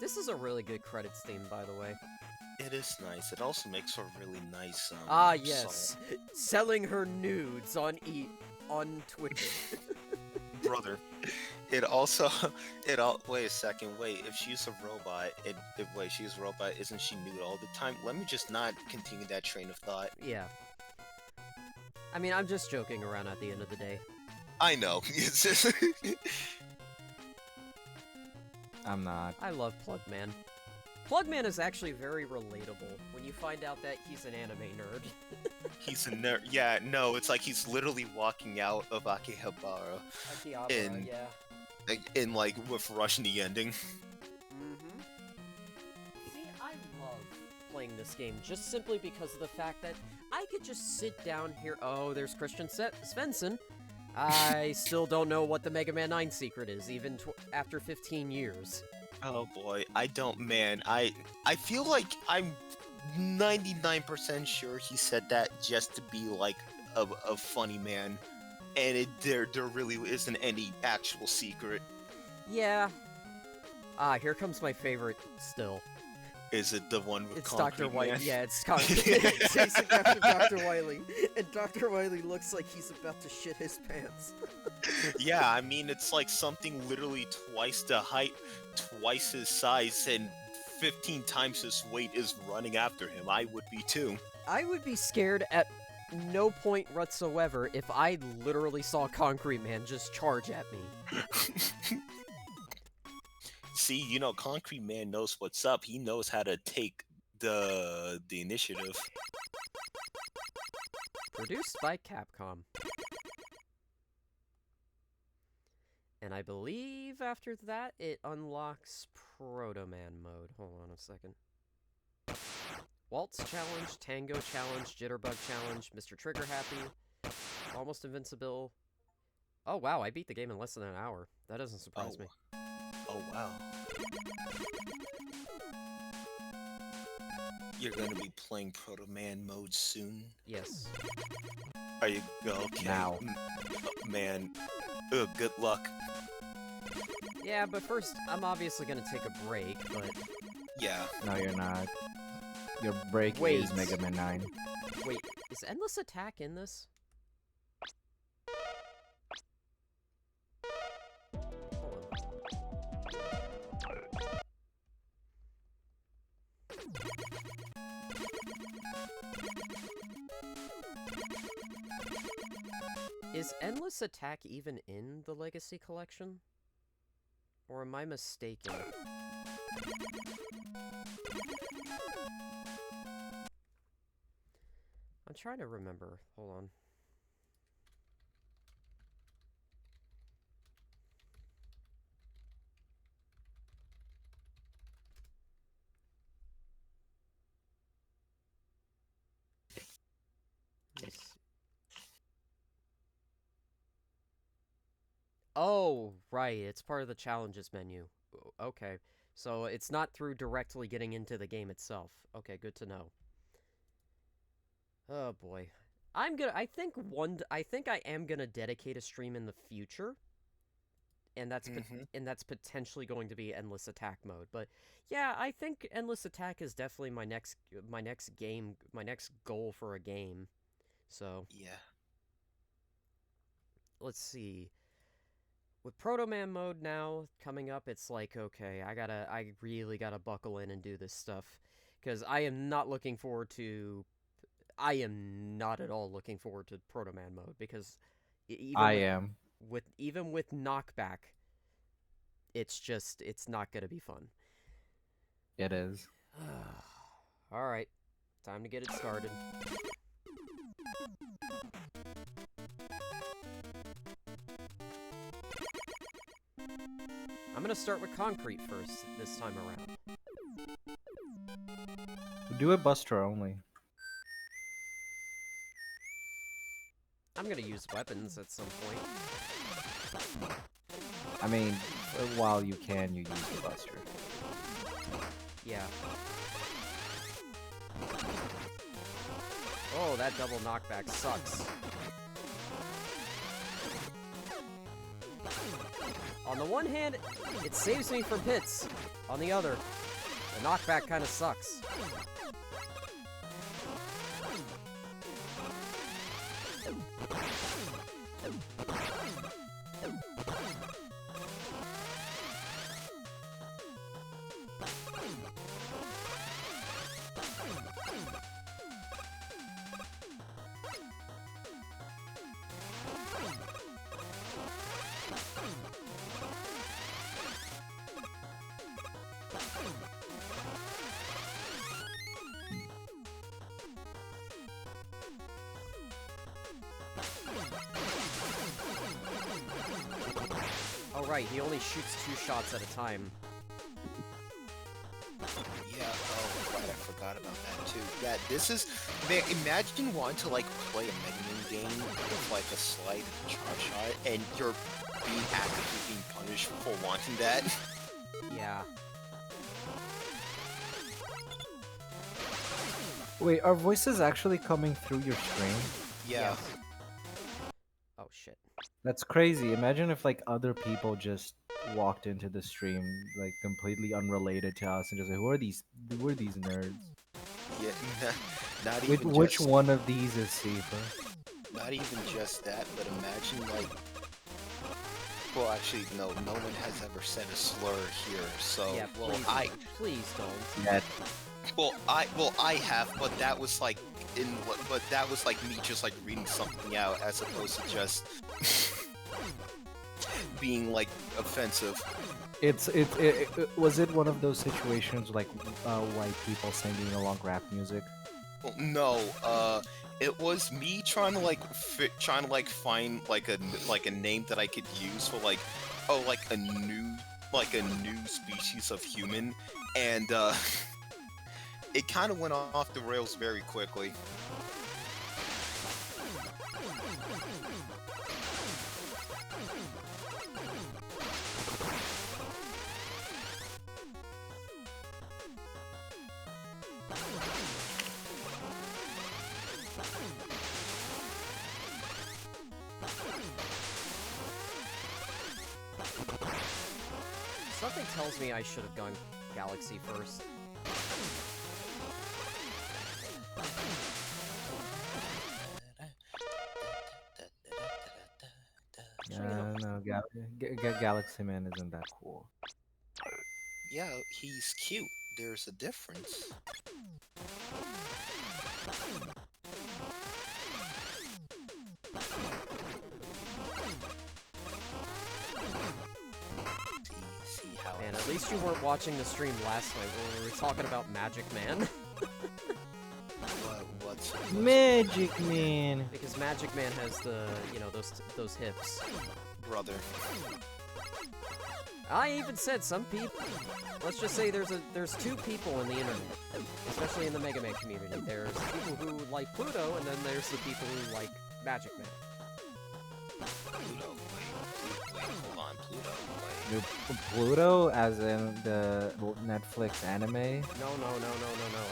This is a really good credits theme, by the way. It is nice. It also makes for a really nice Yes. Selling her nudes on Twitter. Brother. Wait a second, wait, if she's a robot, she's a robot, isn't she nude all the time? Let me just not continue that train of thought. Yeah. I mean, I'm just joking around at the end of the day. I know. It's just... I'm not. I love Plugman. Plugman is actually very relatable when you find out that he's an anime nerd. He's a nerd. Yeah, no, it's like he's literally walking out of Akihabara Akihabara, yeah. in like with rushing the ending. Mm-hmm. See, I love playing this game just simply because of the fact that I could just sit down here. Oh, there's Christian Svensson. I still don't know what the Mega Man 9 secret is, even after 15 years. Oh boy, I don't, man. I feel like I'm 99% sure he said that just to be like a funny man, and there really isn't any actual secret. Yeah. Here comes my favorite still. Is it the one with It's Concrete Dr. White. Man? Yeah, it's it's chasing after Dr. Wiley, and Dr. Wiley looks like he's about to shit his pants. Yeah, I mean, it's like something literally twice the height, twice his size, and 15 times his weight is running after him. I would be too. I would be scared at no point whatsoever if I literally saw Concrete Man just charge at me. See, you know, Concrete Man knows what's up. He knows how to take the initiative. Produced by Capcom. And I believe after that, it unlocks Proto Man mode. Hold on a second. Waltz Challenge, Tango Challenge, Jitterbug Challenge, Mr. Trigger Happy, Almost Invincible. Oh wow, I beat the game in less than an hour. That doesn't surprise me. Oh wow. You're gonna be playing Proto Man mode soon? Yes. Are you okay? Now. Man. Ugh, good luck. Yeah, but first, I'm obviously gonna take a break, but... Yeah. No, you're not. Your break Wait. is Mega Man 9. Wait, is Endless Attack in this? Hold on. Is Endless Attack even in the Legacy Collection? Or am I mistaken? I'm trying to remember. Hold on. Let me see. Oh, right. It's part of the challenges menu. Okay. So it's not through directly getting into the game itself. Okay, good to know. Oh boy. I think I am gonna dedicate a stream in the future. And that's potentially going to be Endless Attack mode. But yeah, I think Endless Attack is definitely my next goal for a game. So Yeah. let's see. With Proto Man mode now coming up, it's like, okay, I really gotta buckle in and do this stuff. Because I am not at all looking forward to Proto Man mode, because even with knockback, it's not gonna be fun. It is. Alright, time to get it started. I'm gonna start with Concrete first this time around. Do it Buster only. I'm gonna use weapons at some point. I mean, while you can, you use the Buster. Yeah. Oh, that double knockback sucks. On the one hand, it saves me from hits. On the other, the knockback kind of sucks. right, he only shoots 2 shots at a time. Yeah, oh, right, I forgot about that too. Yeah, this is... Man, imagine wanting to, like, play a Mega Man game with, like, a slide and a charge shot, and you're actively being punished for wanting that. Yeah. Wait, are voices actually coming through your stream? Yeah. Yes. Oh, shit. That's crazy. Imagine if like other people just walked into the stream like completely unrelated to us and just like, who are these nerds? Yeah, not even Which just... one of these is Séafra? Not even just that, but imagine, like... Well, actually, no one has ever said a slur here, so... Yeah, please, please don't. That Well, I have, but that was like me just like reading something out as opposed to just being like offensive. Was it one of those situations like white people singing along rap music? Well, no, it was me trying to like find like a name that I could use for like a new species of human, and it kind of went off the rails very quickly. Something tells me I should have gone Galaxy first. No, Galaxy Man isn't that cool. Yeah, he's cute. There's a difference. See how... Man, at least you weren't watching the stream last night where we were talking about Magic Man. What's Magic Man. Because Magic Man has the, you know, those hips. brother? I even said some people. Let's just say there's 2 people in the internet, especially in the Mega Man community. There's people who like Pluto, and then there's the people who like Magic Man. Pluto, wait, hold on, Pluto, wait. Pluto, as in the Netflix anime. No,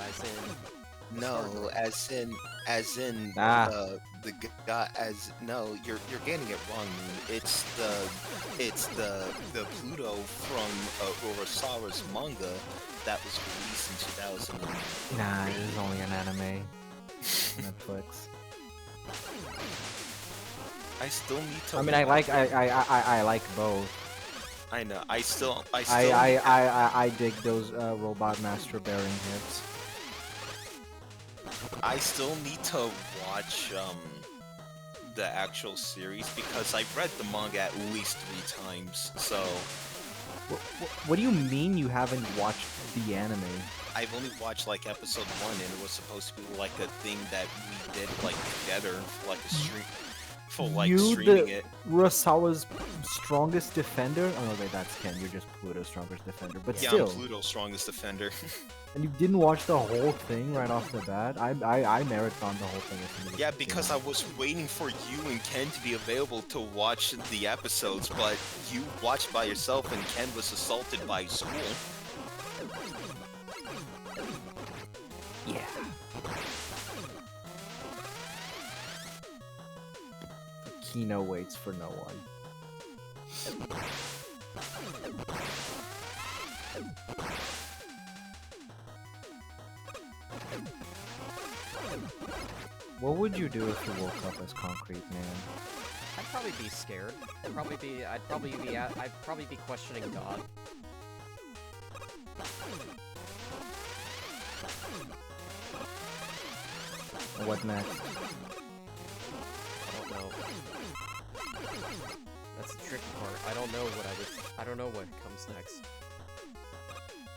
as in. No, as in the guy as no, you're getting it wrong. It's the Pluto from Urasawa's manga that was released in 2000. Nah, it is only an anime. Netflix. I still need to. I mean, I like both. I know. I dig those robot master bearing hips. I still need to watch the actual series because I've read the manga at least 3 times. So What do you mean you haven't watched the anime? I've only watched like episode 1, and it was supposed to be like a thing that we did like together, like a stream. For like streaming it. Urasawa's strongest defender? Oh no, wait, that's Ken. You're just Pluto's strongest defender. But Yeah, still. I'm Pluto's strongest defender. And you didn't watch the whole thing right off the bat? I marathoned the whole thing. As soon as Yeah, it came because out. I was waiting for you and Ken to be available to watch the episodes, but you watched by yourself and Ken was assaulted by school. Yeah. Kino waits for no one. What would you do if you woke up as Concrete Man? I'd probably be scared. I'd probably be questioning God. What next? I don't know. That's the tricky part. I don't know what comes next.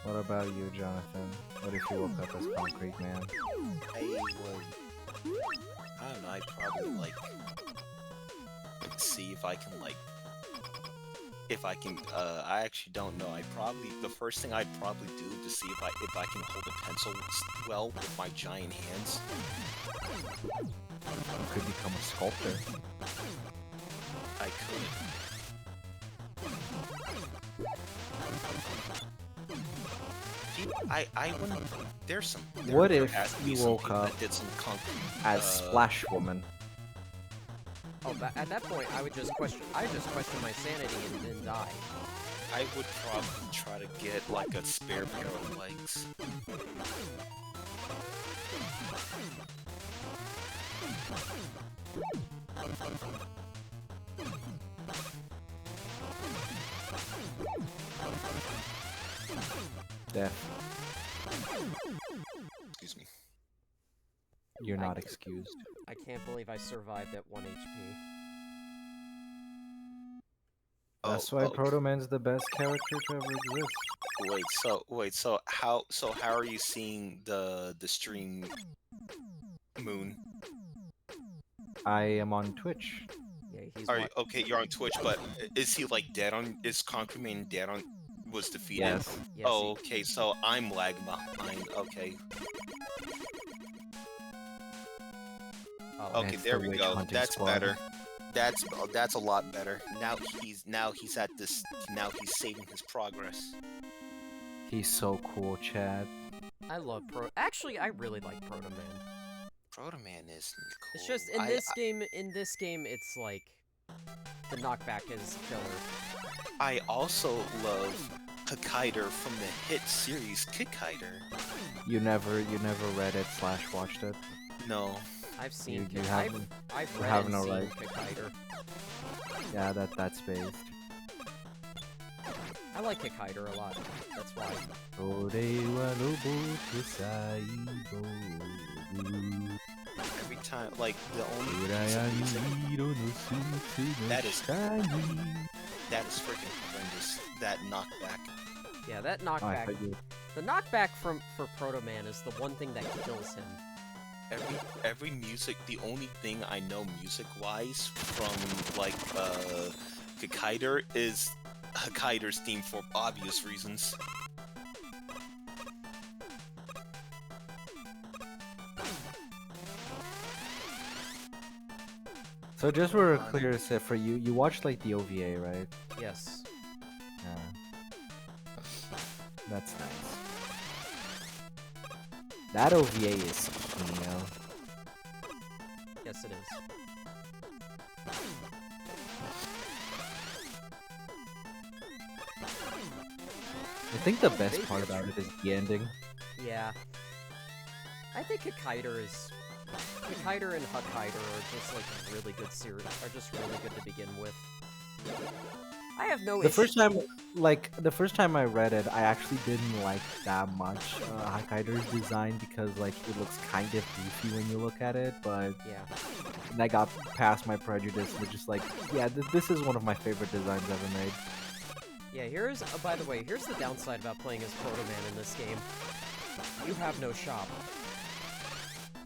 What about you, Jonathan? What if you woke up as Concrete Man? I don't know, I'd probably like see if I can like If I can, I actually don't know. The first thing I'd probably do to see if I can hold a pencil well with my giant hands. You could become a sculptor. I could. I wouldn't. There's some. What there if has to be you some woke people up that did some concrete as Splash Woman? Oh, at that point, I would just question my sanity and then die. I would probably try to get like a spare pair of legs. Death. Excuse me. You're not excused. I can't believe I survived at 1 HP. That's why Proto Man's the best character to ever exist. So how are you seeing the stream, Moon? I am on Twitch. Yeah, he's Okay, you're on Twitch, but is he like dead on? Is Concrete Man dead on? Was defeated? Yes. Yes, Oh, okay. So I'm lagging behind. Okay. Oh, Okay, It's there the we witch go. hunting That's squad. better. That's a lot better. Now he's at this. Now he's saving his progress. He's so cool, Chad. I love Actually, I really like Proto Man. Proto Man is cool. It's just in this game, it's like the knockback is killer. I also love Kikaider from the hit series Kikaider. You never read it / watched it. No. I've seen You I've you read have and no seen right. Kikaider. Yeah, that's based. I like Kikaider a lot. That's why. Every time, like the only piece of music that is freaking horrendous. That knockback. Yeah, that Oh, I knockback. thought you- The knockback for Proto Man is the one thing that kills him. Every music, the only thing I know music-wise from like Kikaider is Kikaider's theme for obvious reasons. So just for a clear set for you, you watched like the OVA, right? Yes. Yeah. That's nice. That OVA is key, you know? Yes, it is. I think the best part about it is the ending. Yeah. I think Kikaider and Huckhider are just like really good series. Are just really good to begin with. I have no The first time I read it, I actually didn't like that much Huckhider's design because like it looks kind of goofy when you look at it, but Yeah. I got past my prejudice and just like, yeah, this is one of my favorite designs ever made. Yeah, here's by the way, here's the downside about playing as Proto Man in this game. You have no shop.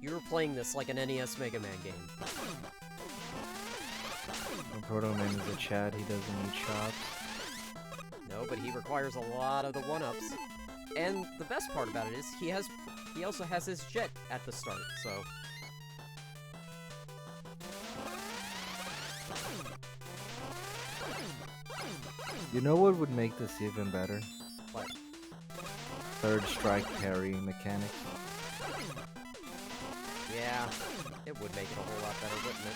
You're playing this like an NES Mega Man game. When Proto Man is a Chad, he doesn't need shops. No, but he requires a lot of the one-ups. And the best part about it is he also has his jet at the start, so You know what would make this even better? What? Third strike parry mechanic. Yeah, it would make it a whole lot better, wouldn't it?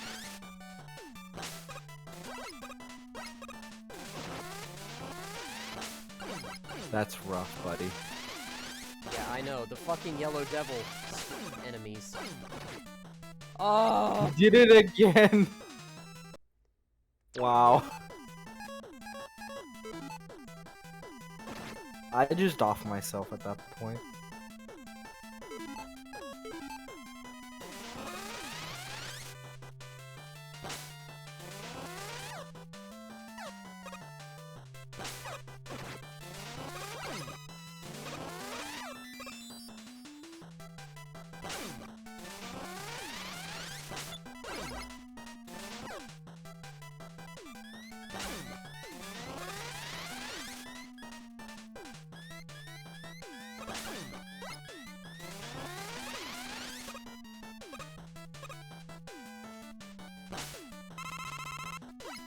That's rough, buddy. Yeah, I know. The fucking Yellow Devil enemies. Oh! You did it again! Wow. I just offed myself at that point.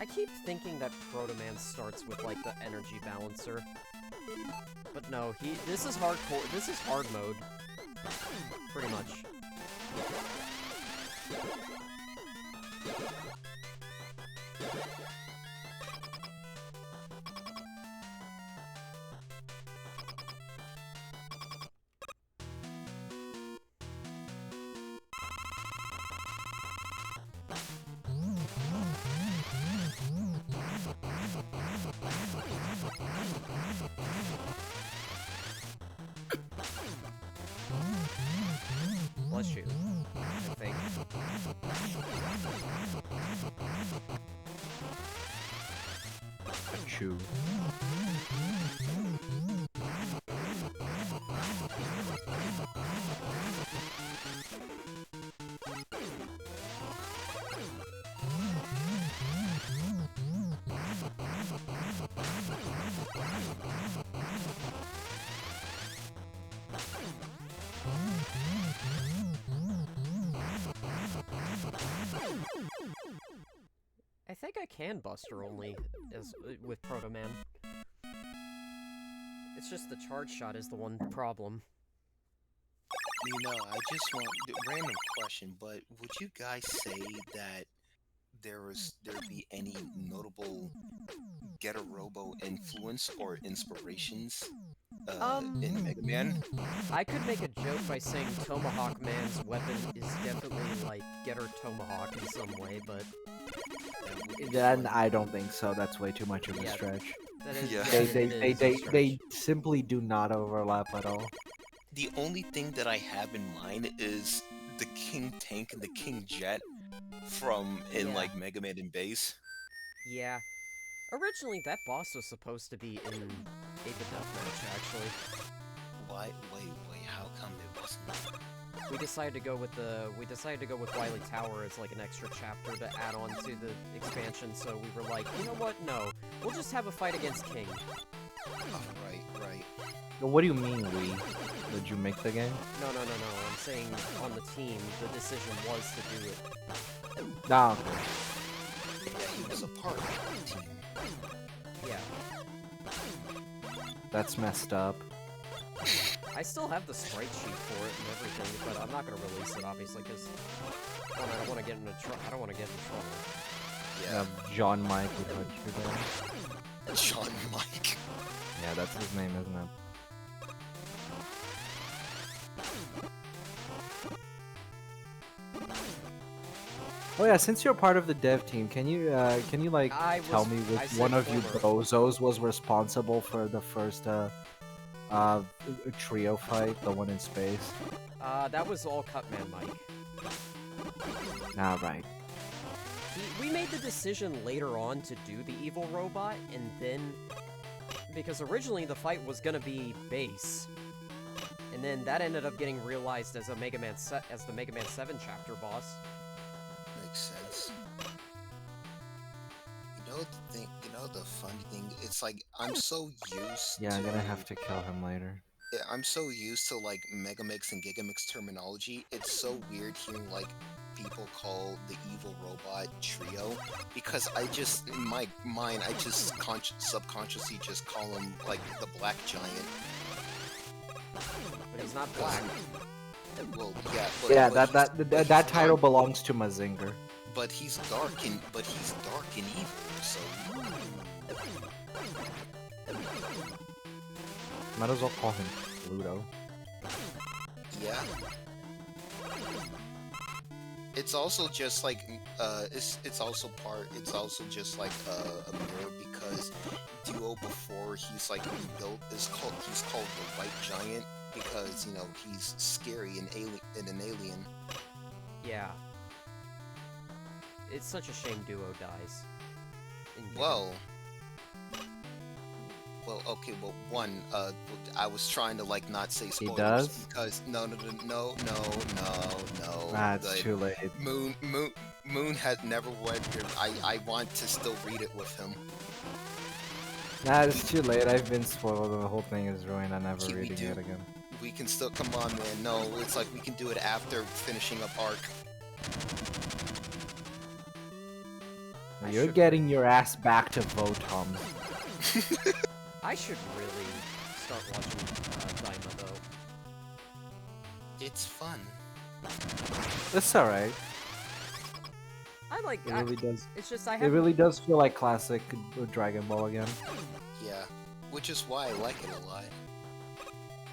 I keep thinking that Proto Man starts with, like, the energy balancer. But no, this is hardcore, this is hard mode. Pretty much. Bless you, I think. Achoo. I think I can Buster only as with Proto Man. It's just the charge shot is the one problem. You know, I just want random question, but would you guys say that there'd be any notable Getter Robo influence or inspirations in Mega Man? I could make a joke by saying Tomahawk Man's weapon is definitely like Getter Tomahawk in some way, but Then I don't think so. That's way too much of a Yeah. stretch. that is, Yeah. it is a stretch. They simply do not overlap at all. The only thing that I have in mind is the King Tank and the King Jet from Yeah. like Mega Man and Base. Yeah. Originally, that boss was supposed to be in 8-Bit Deathmatch, actually. Why? Wait. How come it wasn't? We decided to go with Wily Tower as like an extra chapter to add on to the expansion, so we were like, you know what, no. We'll just have a fight against King. Oh, right. What do you mean, we? Did you make the game? No. I'm saying on the team, the decision was to do it. No. Yeah, he was a part of the team. Yeah. That's messed up. I still have the sprite sheet for it and everything, but I'm not gonna release it, obviously, because I don't want to get into trouble. Yeah, John Mike would hurt you there. John Mike. Yeah, that's his name, isn't it? Oh yeah, since you're part of the dev team, can you like tell me I which said one of you former. bozos was responsible for the first trio fight, the one in space? That was all Cutman Mike. Ah, right. We made the decision later on to do the evil robot, and then because originally the fight was gonna be base, and then that ended up getting realized as the Mega Man 7 chapter boss. Makes sense. You know the thing. You know the funny thing. It's like I'm so used. Yeah, I'm to, gonna have to kill him later. Yeah, I'm so used to like Megamix and Gigamix terminology. It's so weird hearing like people call the evil robot trio because I just in my mind I just subconsciously just call him like the Black Giant. But he's not black. Well, yeah. Yeah, but he's that title dark, belongs to Mazinger. but he's dark and evil. So Might as well call him Pluto. yeah. It's also just like it's also just like a mirror because Duo before he's like rebuilt he's called the White Giant because you know he's scary and an alien. Yeah. It's such a shame Duo dies. Well, okay. Well, one, I was trying to like not say spoilers does? because no. Ah, it's like, too late. Moon had never went. I want to still read it with him. Nah, it's too late. I've been spoiled. The whole thing is ruined. I'm never We reading do. it again. We can still come on, man. No, it's like we can do it after finishing up Arc. You're getting your ass back to Votoms. I should really start watching Daima though. It's fun. It's alright. I like. It really does. It's just I It have. really does feel like classic Dragon Ball again. Yeah, which is why I like it a lot.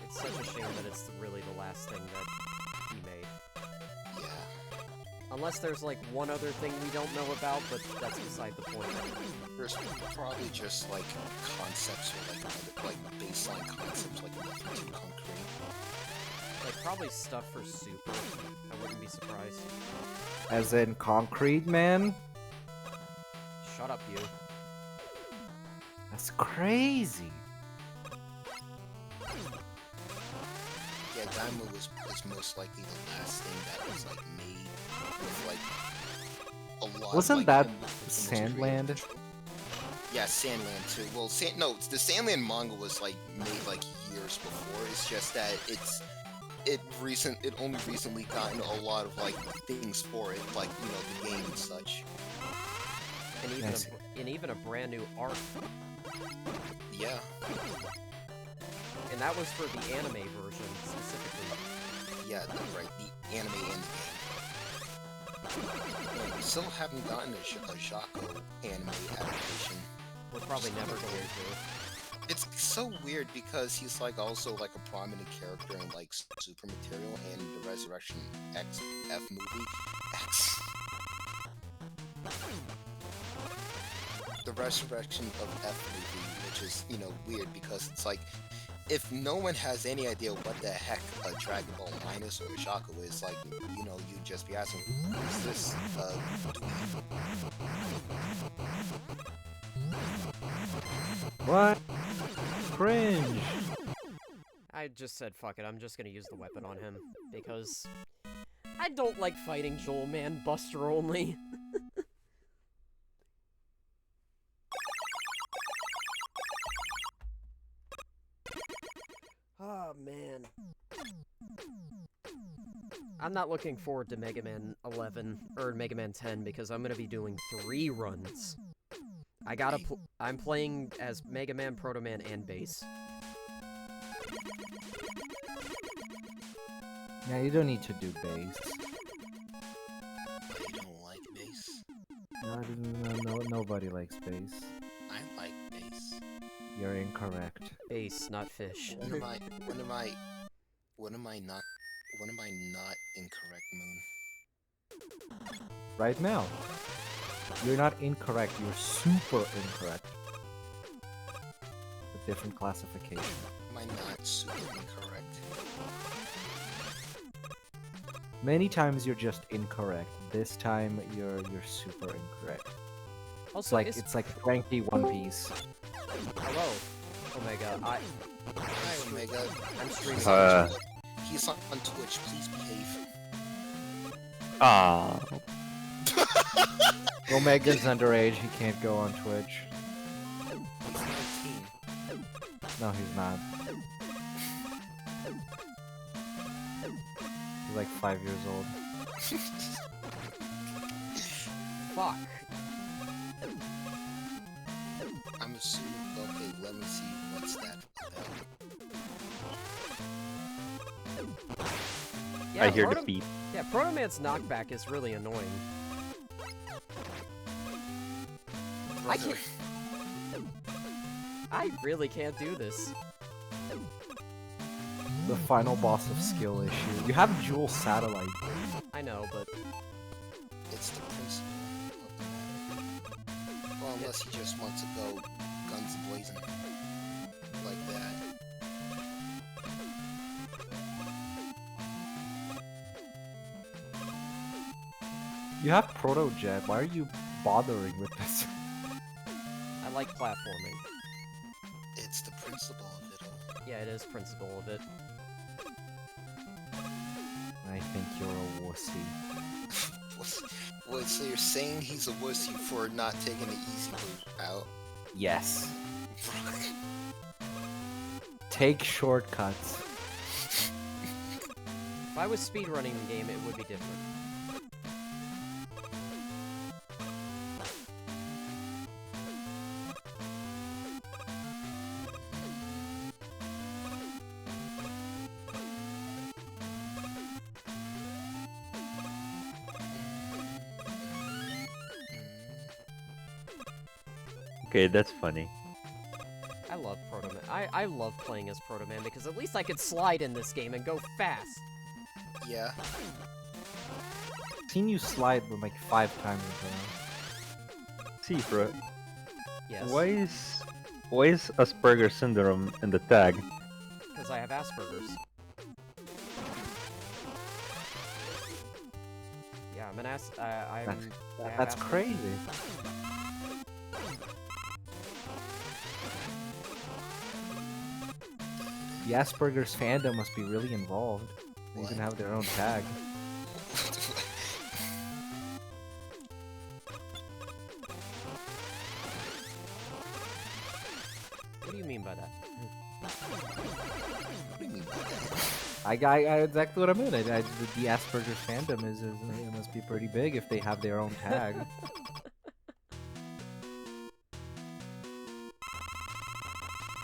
It's such a shame that it's really the last thing that he made. Yeah. Unless there's like one other thing we don't know about, but that's beside the point. There's probably just like concepts or like baseline concepts like nothing too concrete. Like probably stuff for Super. I wouldn't be surprised. As in Concrete Man? Shut up, you. That's crazy. Yeah, Daima was most likely the last thing that was like made with like a lot. Wasn't like, that the most Sandland? creative control. Yeah, Sandland too. Well, the Sandland manga was like made like years before. It's just that it only recently gotten a lot of like things for it, like the game and such. And even a brand new art. Yeah. And that was for the anime version specifically. Yeah, right. The anime and the game. And we still haven't gotten a Jaco anime adaptation. We're probably never going to. It's so weird because he's like also like a prominent character in like Super Material and the Resurrection F movie. The Resurrection of F movie, which is, weird because it's like, if no one has any idea what the heck a Dragon Ball Minus or a Jaco is, like, you'd just be asking, who is this, What? Cringe. I just said fuck it, I'm just gonna use the weapon on him, because I don't like fighting Joel, man. Buster only. Oh, man. I'm not looking forward to Mega Man 11, or Mega Man 10, because I'm gonna be doing 3 runs. I'm playing as Mega Man, Proto Man, and Bass. Yeah, you don't need to do bass. You don't like bass? No, nobody likes bass. I like bass. You're incorrect. Bass, not fish. When am I not incorrect, Moon? Right now. You're not incorrect, you're super incorrect. A different classification. Am I not super incorrect? Many times you're just incorrect. This time you're super incorrect. Also, It's like Frankie One Piece. Hello, Omega. Hi, Omega. I'm streaming. He's on Twitch. Please behave. Ah. Omega's underage, he can't go on Twitch. He's 19. No, he's not. He's like 5 years old. Fuck. I'm assuming. Okay, let me see what's that about. Yeah, I hear defeat. Yeah, Proto Man's knockback is really annoying. I really can't do this. The final boss of skill issue. You have dual satellite. I know, but It's the principle of the matter. Well, unless he just wants to go guns blazing like that. You have Proto Jet. Why are you bothering with this? I like platforming. It's the principle of it all. Yeah, it is principle of it. I think you're a wussy. Wait, so you're saying he's a wussy for not taking the easy route out? Yes. Take shortcuts. If I was speedrunning the game, it would be different. Okay, that's funny. I love Proto Man. I love playing as Proto Man because at least I could slide in this game and go fast. Yeah. I've seen you slide like 5 times Séafra, Yes. why is Asperger's syndrome in the tag? Because I have Asperger's. Yeah, I'm an ass. I have That's Asperger's. crazy. The Asperger's fandom must be really involved. They even have their own tag. What do you mean by that? What do you mean by that? I exactly what I meant. The Asperger's fandom it must be pretty big if they have their own tag.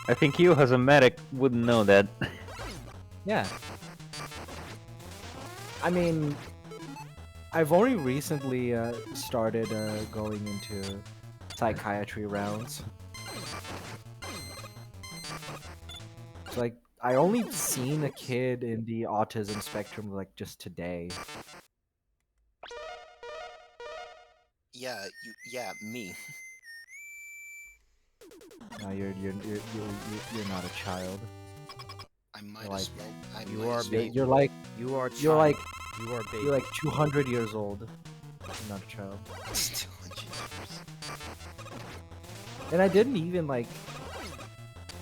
I think you as a medic wouldn't know that. Yeah. I mean, I've only recently started going into psychiatry rounds. It's like I only seen a kid in the autism spectrum like just today. Yeah, me. No, you're not a child. I might Like, as well. I you might are as baby. well. You're like You are you're like you are baby. you're like 200 years old. You're not a child. 200 years. And I didn't even like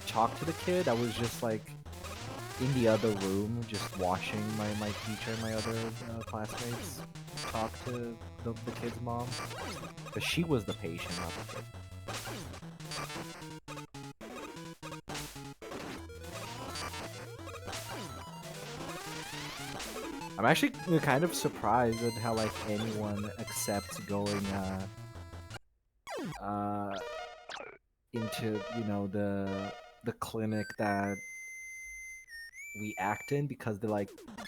talk to the kid. I was just like in the other room, just watching my teacher and my other classmates talk to the kid's mom. But she was the patient, not the kid. I'm actually kind of surprised at how like anyone accepts going into the clinic that we act in, because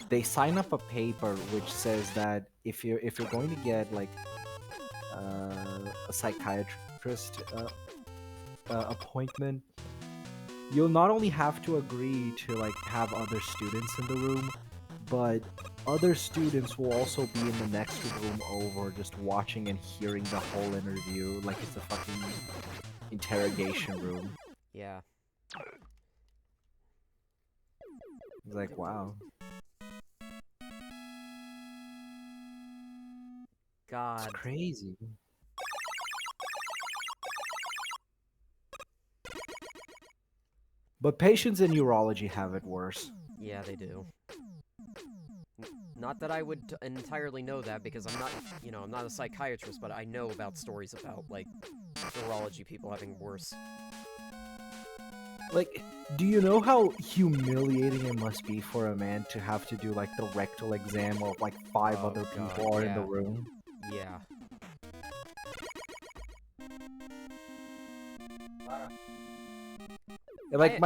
they sign up a paper which says that if you're going to get like a psychiatrist appointment, you'll not only have to agree to like have other students in the room, but other students will also be in the next room over, just watching and hearing the whole interview like it's a fucking interrogation room. Yeah. It's like, wow. God. It's crazy. But patients in urology have it worse. Yeah, they do. Not that I would entirely know that, because I'm not, I'm not a psychiatrist, but I know about stories about, like, urology people having worse. Like, do you know how humiliating it must be for a man to have to do, like, the rectal exam while, like, 5 Oh, other God, people are in the yeah. room? Yeah. Like,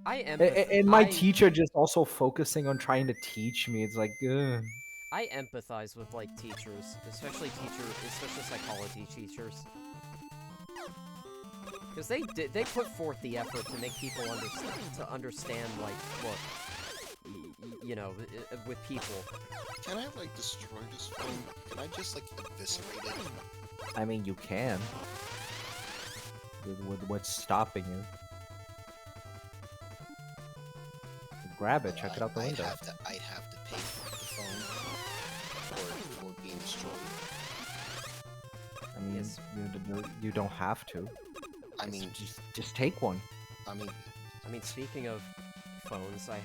I and my teacher just also focusing on trying to teach me. It's like, ugh. I empathize with, like, teachers, especially psychology teachers. Because they put forth the effort to make people understand, like, look, with people. Can I, like, destroy this phone? Can I just, like, eviscerate it? I mean, you can. What's stopping you? Grab it, check it out the window. I'd have to pay for the phone for being destroyed. I mean, Yes. you don't have to. I mean, just take one. I mean, Speaking of phones, I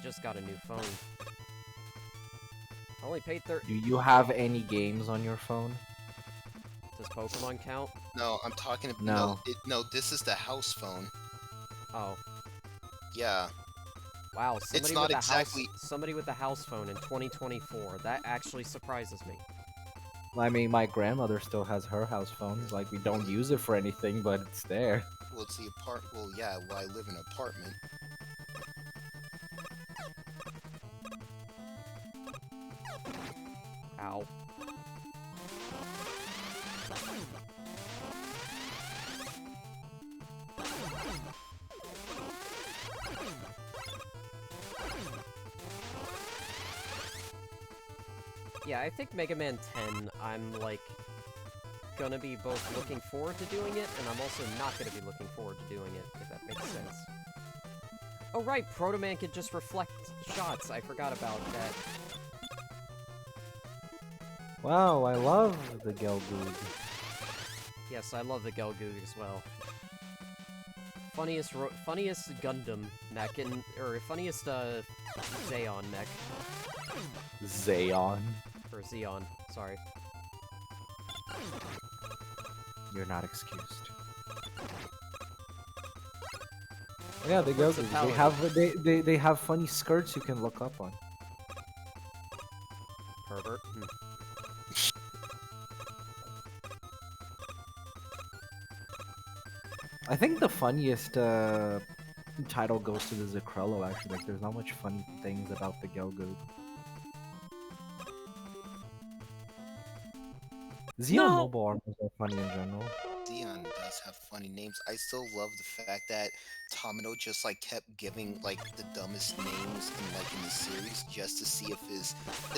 just got a new phone. I only paid Do you have any games on your phone? Does Pokemon count? no, I'm talking about No. no, this is the house phone. Oh. Yeah. Wow, It's not exactly. somebody with a house phone in 2024. That actually surprises me. I mean, my grandmother still has her house phone. Like, we don't use it for anything, but it's there. Well, it's the Well, yeah. Well, I live in an apartment. Yeah, I think Mega Man 10, I'm, like, gonna be both looking forward to doing it, and I'm also not gonna be looking forward to doing it, if that makes sense. Oh right, Proto Man could just reflect shots, I forgot about that. Wow, I love the Gelgoog. Yes, I love the Gelgoog as well. Funniest Gundam mech, or funniest, Zeon mech. Zeon. Or Zeon, sorry. You're not excused. Yeah, the What's a Gelgoog. They have funny skirts you can look up on. Pervert. I think the funniest title goes to the Zacrello, actually. Like, there's not much funny things about the Gelgoog. Xeon mobile armors are funny in general. Xeon does have funny names. I still love the fact that Tomino just like kept giving like the dumbest names in the series just to see if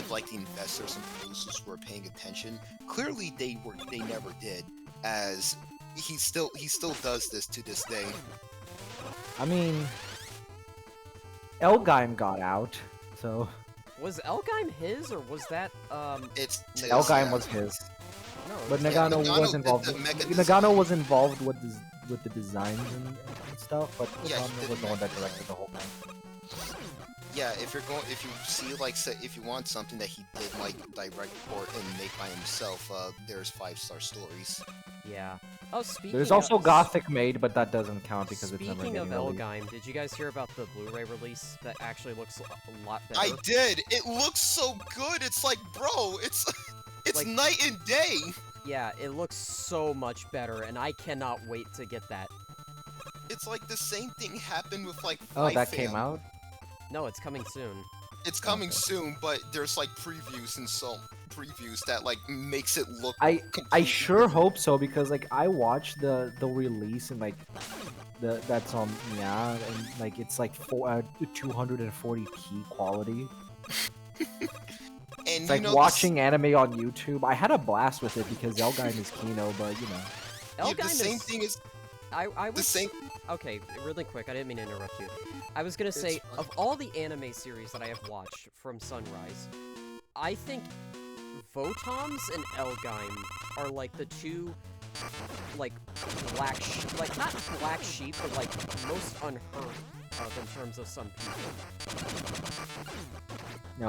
like the investors and producers were paying attention. Clearly they never did, as he still does this to this day. I mean, Elgheim got out, so... Was Elgheim his, or was that, Elgheim was his. No, but Nagano was involved. Nagano was involved with the designs and stuff, but Nagano was the one that directed the whole thing. Yeah, if you see like if you want something that he did like direct or and make by himself, there's 5-star stories. Yeah. Oh, speaking. There's also Gothic Made, but that doesn't count because it's never Speaking of released. Elgheim, did you guys hear about the Blu-ray release that actually looks a lot better? I did. It looks so good. It's like, bro, it's like, night and day. Yeah, it looks so much better, and I cannot wait to get that. It's like the same thing happened with like. Oh, that came out? No, it's coming soon. It's coming soon, but there's like previews that like makes it look. I sure hope so, because like I watched the release and like that's on and like it's like 240p quality. And it's like watching anime on YouTube. I had a blast with it because Elgheim is Kino, but you know. Elgheim the same thing is. I was the same. Okay, really quick. I didn't mean to interrupt you. I was gonna say, of all the anime series that I have watched from Sunrise, I think Votoms and Elgheim are like the two, like not black sheep, but like most unheard of in terms of some people. No,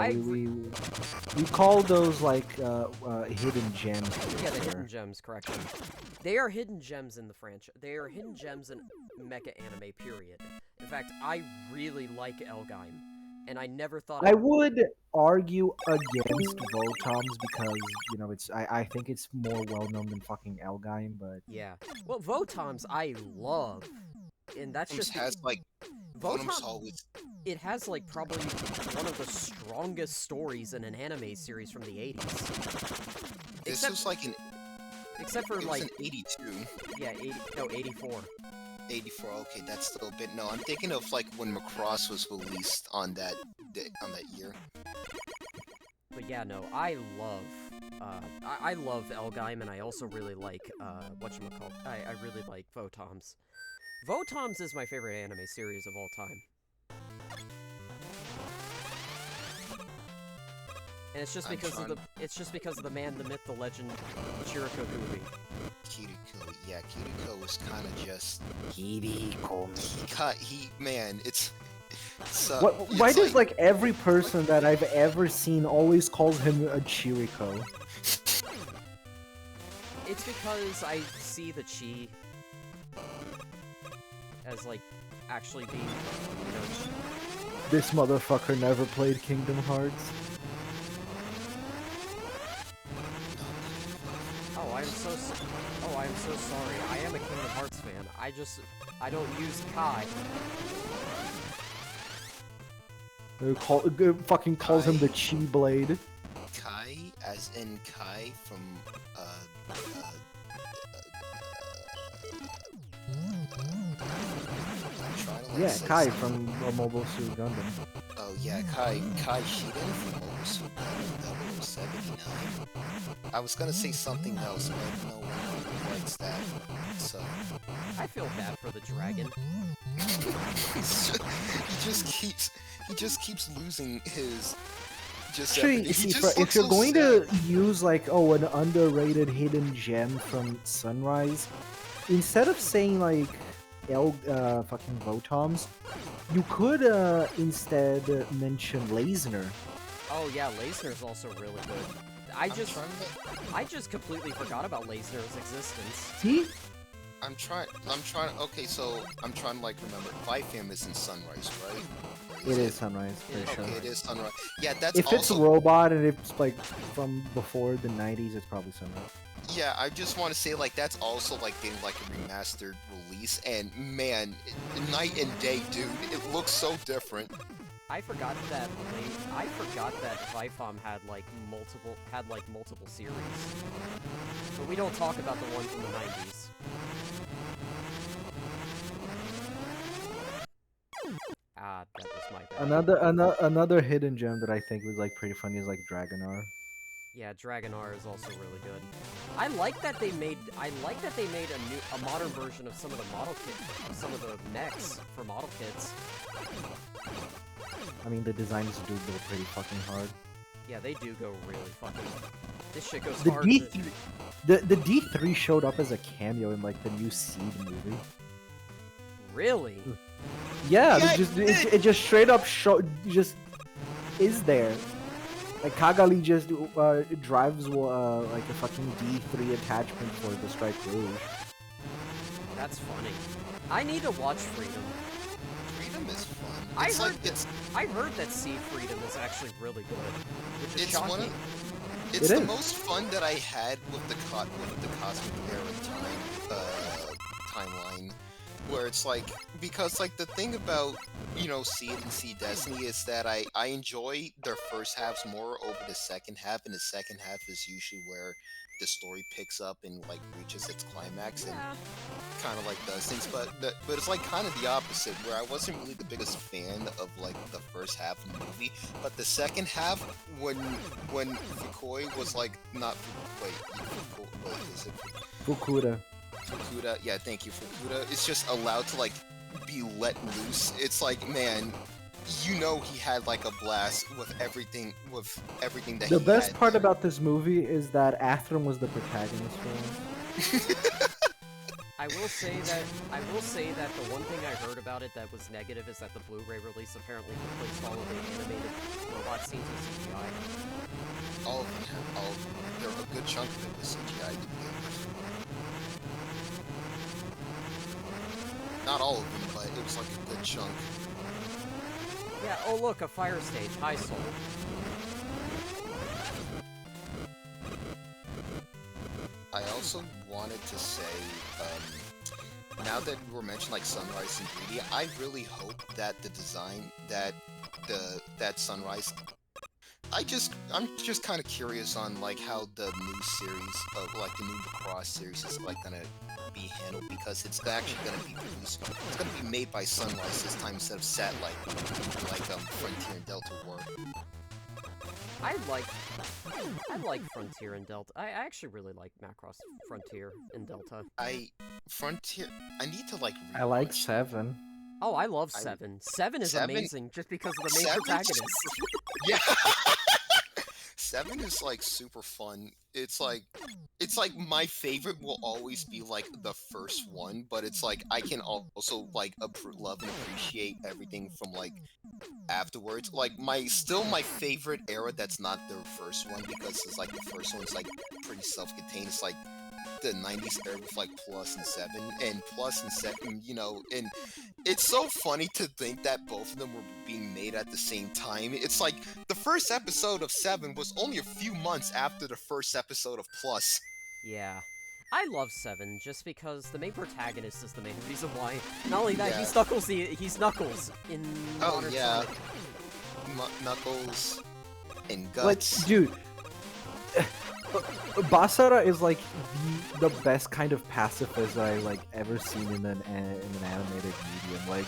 we call those like hidden gems. Yeah, the hidden gems, correction. They are hidden gems in the franchise. They are hidden gems in mecha anime, period. In fact, I really like Elgheim, and I never thought I would argue against Votoms because, you know, I think it's more well known than fucking Elgheim, but yeah. Well, Votoms I love, and that's just has like Votoms always. It has like probably one of the strongest stories in an anime series from the 80s. This was like an. Except for like an 82. Yeah, 84. 84. Okay, that's still a bit. No, I'm thinking of like when Macross was released on that year. But yeah, no, I love Elgheim, and I also really like whatchamacallit. I really like Votoms. Votoms is my favorite anime series of all time. And it's just because of the man, the myth, the legend, Chiriko Kubi. Kiriko, yeah, Kiriko was kind of just Kiriko. Man, it's why does like every person that I've ever seen always calls him a Chiriko? It's because I see the chi as like actually being, you know. This motherfucker never played Kingdom Hearts. Oh, I'm so sorry. I am a Kingdom Hearts fan. I don't use Kai. Fucking calls him the Chi Blade. Kai, as in Kai from Yeah, Kai from Mobile Suit Gundam. Oh yeah, Kai Shiden from Mobile so bad 79. I was gonna say something else, but no one likes that. So I feel bad for the dragon. he just keeps losing his. Actually, He see, just if looks you're so going sad. to use like, oh, an underrated hidden gem from Sunrise, instead of saying like fucking Votoms, you could instead mention Lasner. Oh yeah, Lasner's also really good. I just completely forgot about Lasner's existence. See? I'm trying. Okay, so I'm trying to like remember. Vifam is in Sunrise, right? It is Sunrise, pretty Okay, sure. Okay, it is Sunrise. Yeah, that's If it's a also. robot and it's like from before the 90s, it's probably Sunrise. Yeah, I just want to say like that's also like getting like a remastered release, and man, night and day, dude. It looks so different. I forgot that Vifam had multiple series. But we don't talk about the one from the 90s. Ah, that was my bad. Another hidden gem that I think was like pretty funny is like Dragonar. Yeah, Dragonar is also really good. I like that they made a modern version of some of the mechs for model kits. I mean, the designs do go pretty fucking hard. Yeah, they do go really fucking. This shit goes The hard. D3, the D3 showed up as a cameo in like the new Seed movie. Really? Yeah, Yeah, it just straight up just is there. Like Kagali just drives like a fucking D3 attachment for the Strike Rouge. That's funny. I need to watch Freedom. Freedom is fun. I heard that Sea Freedom is actually really good, which is It's shocking. one of. It It's the is. most fun that I had with the Cosmic Era timeline, where it's like because like the thing about Seed and Seed Destiny is that I enjoy their first halves more over the second half, and the second half is usually where the story picks up and like reaches its climax and kind of like does things, but it's like kind of the opposite, where I wasn't really the biggest fan of like the first half of the movie, but the second half when Fukui was like not wait what is it? Fukuda, yeah, thank you, Fukuda is just allowed to like be let loose. It's like, man, he had like a blast with everything that The he best had part there. about this movie is that Atherin was the protagonist for once. I will say that the one thing I heard about it that was negative is that the Blu-ray release apparently replaced all of the animated robot scenes with CGI. All of them have a good chunk of it was CGI to begin with. Not all of them, but it was like a good chunk. Yeah, oh look, a fire stage. Hi, Soul. I also wanted to say, now that we're mentioning like Sunrise and Greedy, I really hope that the design that Sunrise. I'm just kind of curious on like how the new series of like the new Lacrosse series is like gonna be handled, because it's actually gonna be produced. It's gonna be made by Sunrise this time instead of Satellite, like Frontier and Delta were. I like Frontier and Delta. I actually really like Macross Frontier and Delta. I need to like. I like rewatch. 7. Oh, I love 7. 7 is 7 amazing just because of the main 7's protagonist. Yeah. 7 is like super fun. It's like my favorite will always be like the first one, but it's like I can also like love and appreciate everything from like afterwards. Like my favorite era that's not the first one, because it's like the first one's like pretty self-contained. It's like the 90s era with like Plus and 7, and Plus and 7, and it's so funny to think that both of them were being made at the same time. It's like the first episode of 7 was only a few months after the first episode of Plus. Yeah. I love 7 just because the main protagonist is the main reason why. Not only that, Yeah. he's Knuckles in Oh Modern yeah, Sonic. Knuckles and Like, Guts. dude, Basara is like the best kind of pacifist I like ever seen in an animated medium. Like,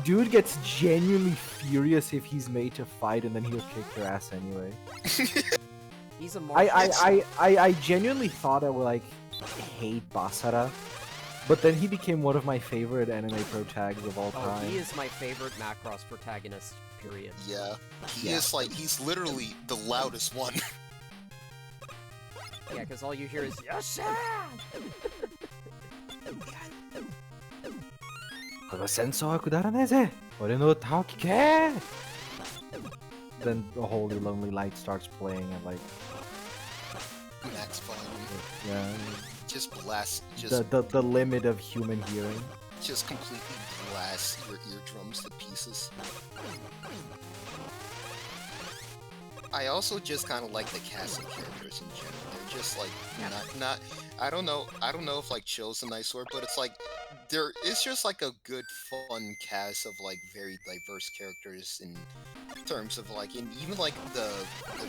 Dude gets genuinely furious if he's made to fight, and then he'll kick your ass anyway. He's a martial. I genuinely thought I would like hate Basara, but then he became one of my favorite anime pro tags of all Oh, time. he is my favorite Macross protagonist, period. Yeah. He is like, he's literally the loudest one. Yeah, because all you hear is, Yosha! Then the Holy Lonely Light starts playing and like, Max volume. yeah, Just blast, just the limit of human hearing. just completely blast your eardrums to pieces. I also just kind of like the cast of characters in general. They're just like not. I don't know if like chill's a nice word, but it's like it's just like a good, fun cast of like very diverse characters in terms of like, and even like the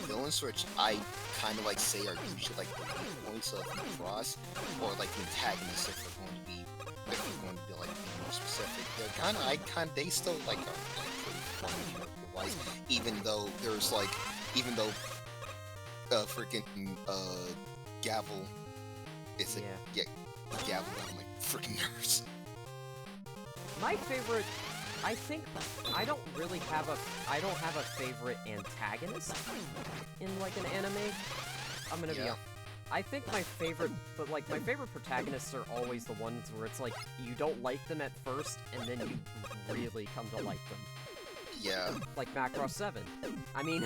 villains, which I kind of like say are usually like the weak points of Cross, or like the antagonists if we're going to be like being more specific. They're kind of they still like are like pretty fun character-wise, even though freaking Gavel is Yeah. Gavel got on my freaking nerves. My favorite, I think, I don't have a favorite antagonist in like an anime. I'm gonna be honest. I think my favorite protagonists are always the ones where it's like, you don't like them at first, and then you really come to like them. Yeah. Like Macross 7. I mean,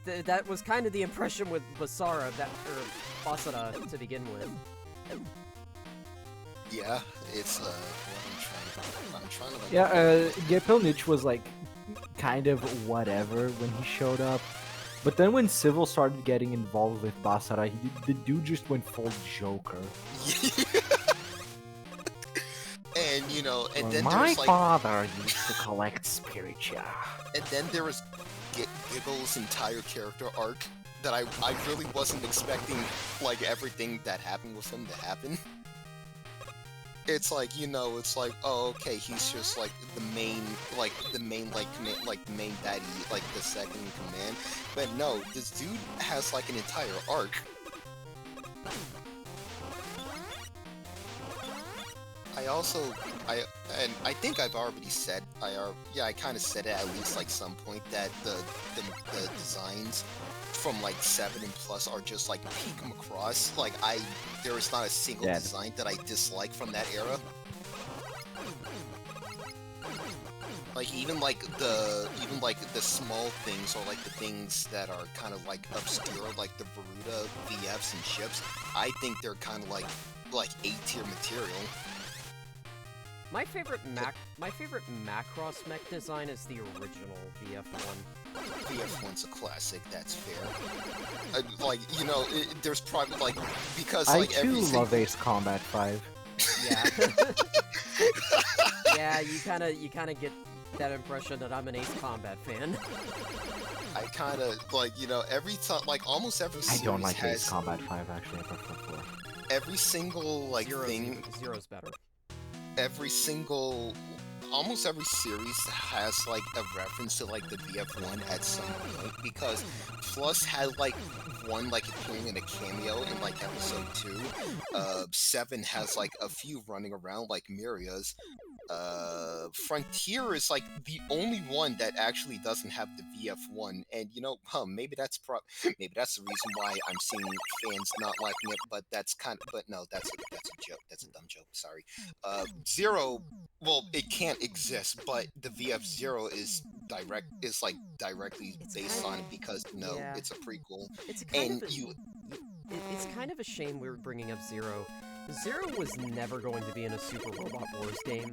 that was kind of the impression with Basara, or Basara to begin with. Yeah, it's what I'm trying to like. Yeah, Gepilnich was like kind of whatever when he showed up, but then when Civil started getting involved with Basara, the dude just went full Joker. And you know, and then My there's like, father used to collect spiritia. and then there was Giggle's entire character arc that I really wasn't expecting like everything that happened with him to happen. It's like, you know, it's like, oh, okay, he's just like the main the main baddie, like the second in command. But no, this dude has like an entire arc. I think I've already said, I kind of said it at least like some point that the designs from like 7 and plus are just like peak Macross. Like there is not a single design that I dislike from that era. Like even like the small things, or like the things that are kind of like obscure, like the Baruta VFs and ships, I think they're kind of like A-tier material. My favorite Macross mech design is the original VF1. VF1's a classic, that's fair. Like, you know, there's probably like, because I like too love Ace Combat 5. Yeah. Yeah, you kind of get that impression that I'm an Ace Combat fan. I kind of like, you know, every time, like almost every series I don't like has Ace Combat 5 actually. I prefer 4. every single like thing. Zero's better. Almost every series has like a reference to like the VF1 at some point, because Plus had like one like appearing in a cameo in like episode 2. 7 has like a few running around like Miria's. Frontier is like the only one that actually doesn't have the VF1, and you know, maybe that's the reason why I'm seeing fans not liking it. But that's a joke. That's a dumb joke. Sorry. Zero. Well, it can't exist, but the VF0 is directly based on it, because it's a prequel. It's kind of a shame we were bringing up Zero. Zero was never going to be in a Super Robot Wars game.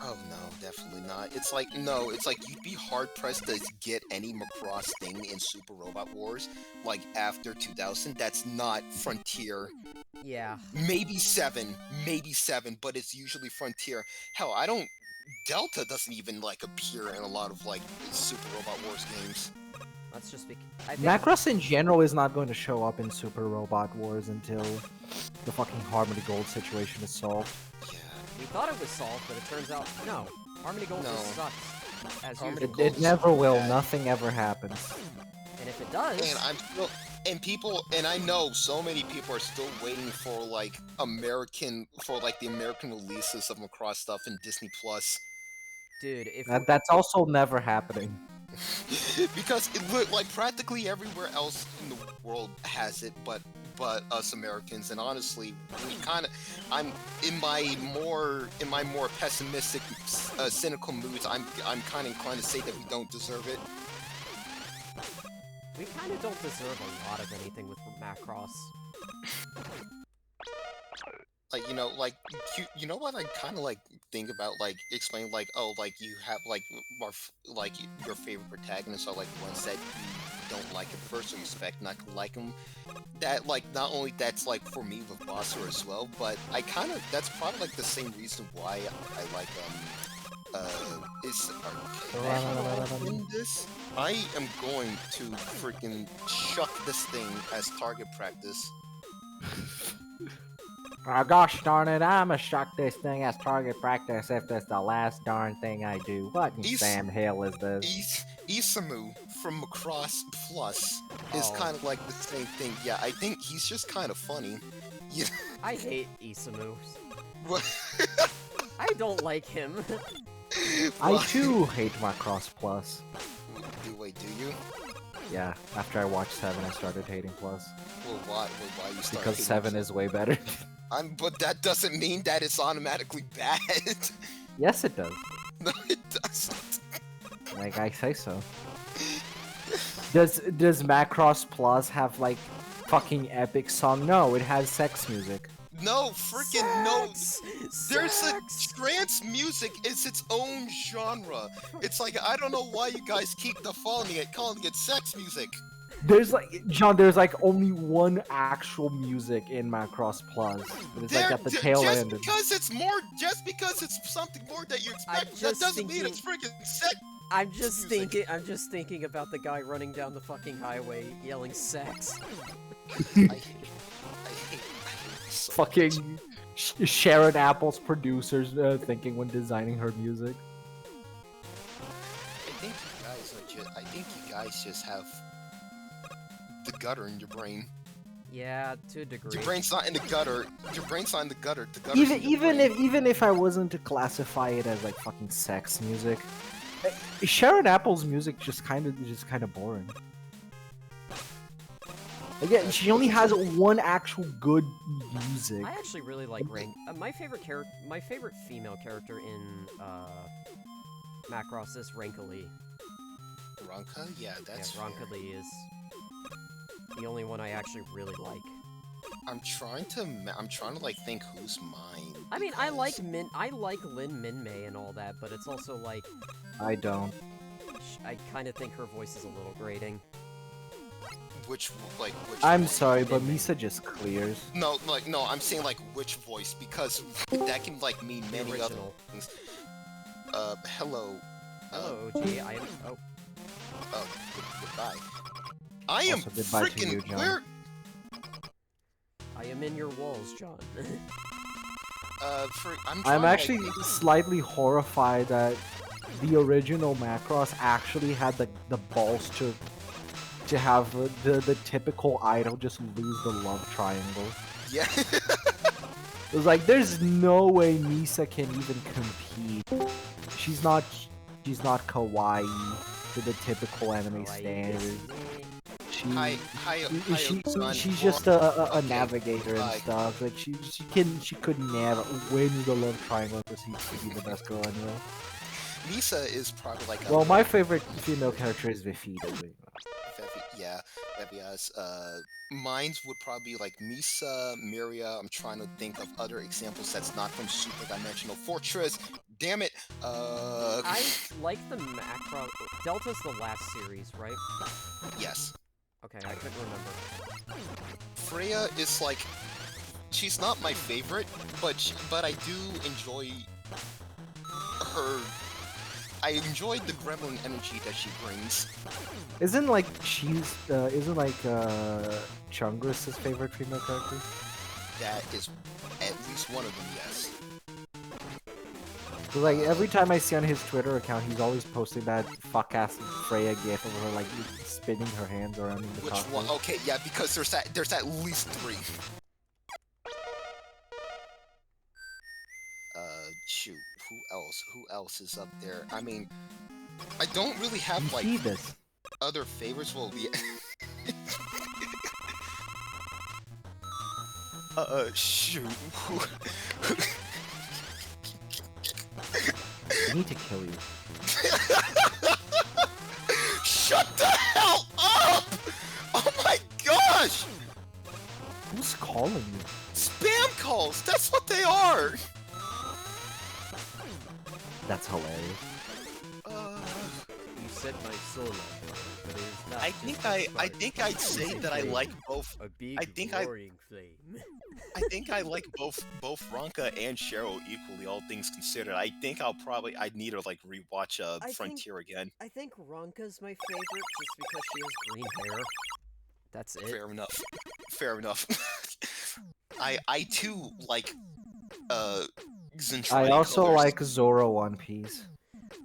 Oh no, definitely not. It's like you'd be hard pressed to get any Macross thing in Super Robot Wars like after 2000 that's not Frontier. Yeah. Maybe 7, but it's usually Frontier. Hell, Delta doesn't even like appear in a lot of like Super Robot Wars games. That's just Macross in general is not going to show up in Super Robot Wars until the fucking Harmony Gold situation is solved. Yeah. We thought it was solved, but it turns out no. Harmony Gold No. just sucks. As Harmony usual. Gold It never will. bad. Nothing ever happens. And if it does, And I'm still, and people, and I know so many people are still waiting for like the American releases of Macross stuff in Disney Plus. dude, if That's also never happening. Because it look like practically everywhere else in the world has it, but us Americans. And honestly, we kind of, I'm in my more pessimistic, cynical moods. I'm kind of inclined to say that we don't deserve it. we kind of don't deserve a lot of anything with Macross. Like, you know what I kind of like think about, like explain, like, oh, like you have like your favorite protagonists are like ones that you don't like at first respect, not like them. That like not only that's like for me with Bossor as well, but I kind of that's probably like the same reason why I like is in this. I am going to freaking chuck this thing as target practice. Oh, gosh darn it, I'ma shock this thing as target practice if that's the last darn thing I do. What in Sam Hill is this? Isamu from Macross Plus is Oh. kind of like the same thing. Yeah, I think he's just kind of funny. Yeah. I hate Isamu. What? I don't like him. I too hate Macross Plus. Wait, do you? Yeah, after I watched 7, I started hating Plus. Well, why you started Because hating 7 is way better. But that doesn't mean that it's automatically bad. Yes, it does. No, it doesn't. Like, I say so. Does Macross Plus have, like, fucking epic song? No, it has sex music. No, freaking no. Sex! There's Sex! a trance music. It's its own genre. It's like, I don't know why you guys keep calling it sex music. There's like, John, there's like only one actual music in Macross Plus. But it's like at the tail end. Just because it's something more that you expect, that just doesn't mean thinking- it's freaking sex. I'm just music. thinking about the guy running down the fucking highway yelling sex. I hate it so Fucking Sharon Apple's producers thinking when designing her music. I think you guys just have the gutter in your brain. Yeah, to a degree. Your brain's not in the gutter. Your brain's not in the gutter. The gutter's in your brain. Even if I wasn't to classify it as like fucking sex music, Sharon Apple's music just kind of boring. Again, she only has one actual good music. I actually really like Rain. My favorite female character in Macross is Rankali. Ronka? Yeah, that's fair. Rankali is the only one I actually really like. I'm trying to like think who's mine. I mean, I like Lin Minmay and all that, but it's also like I don't. I kind of think her voice is a little grating. Which I'm voice? sorry, but Misa just clears. No, I'm saying like which voice, because that can like mean many other original. things. Hello. Hello, OG. I am. Oh, Goodbye. I am Also, goodbye to freaking you, John. where? I am in your walls, John. I'm I'm actually slightly horrified that the original Macross actually had the balls to have the typical idol just lose the love triangle. Yeah. It was like, there's no way Misa can even compete. She's not kawaii to the typical anime standard. She's just a navigator and stuff. Like she could never win the love triangle because she'd be the best girl anyway. Misa is probably like. Well, my favorite female character is Vifida. Yeah, Vevias. Mines would probably be like Misa, Miria. I'm trying to think of other examples that's not from Super Dimensional Fortress. Damn it. I like the Macross. Delta's the last series, right? Yes. Okay, I couldn't remember. Freya is like, she's not my favorite, but I do enjoy her. I enjoy the gremlin energy that she brings. Isn't Chungress his favorite female character? That is at least one of them, yes. 'Cause, like every time I see on his Twitter account, he's always posting that fuck ass Freya gif of her like spinning her hands around in the Which costume. one? Okay, yeah, because there's at least 3. Shoot, who else is up there? I mean, I don't really have You like see this? other favorites. Well, yeah. Shoot. I need to kill you. Shut the hell up! Oh my gosh! Who's calling you? Spam calls! That's what they are! That's hilarious. You said my soul, but it is not I just think a I spark. think I'd say It's a that I flame, like both. a big I think I- roaring flame. I think I like both Ronka and Cheryl equally, all things considered. I think I'd need to like rewatch I Frontier again. I think Ronka's my favorite just because she has green hair. That's it. Fair enough. Fair enough. I too like Zentradi I also colors. like Zoro One Piece.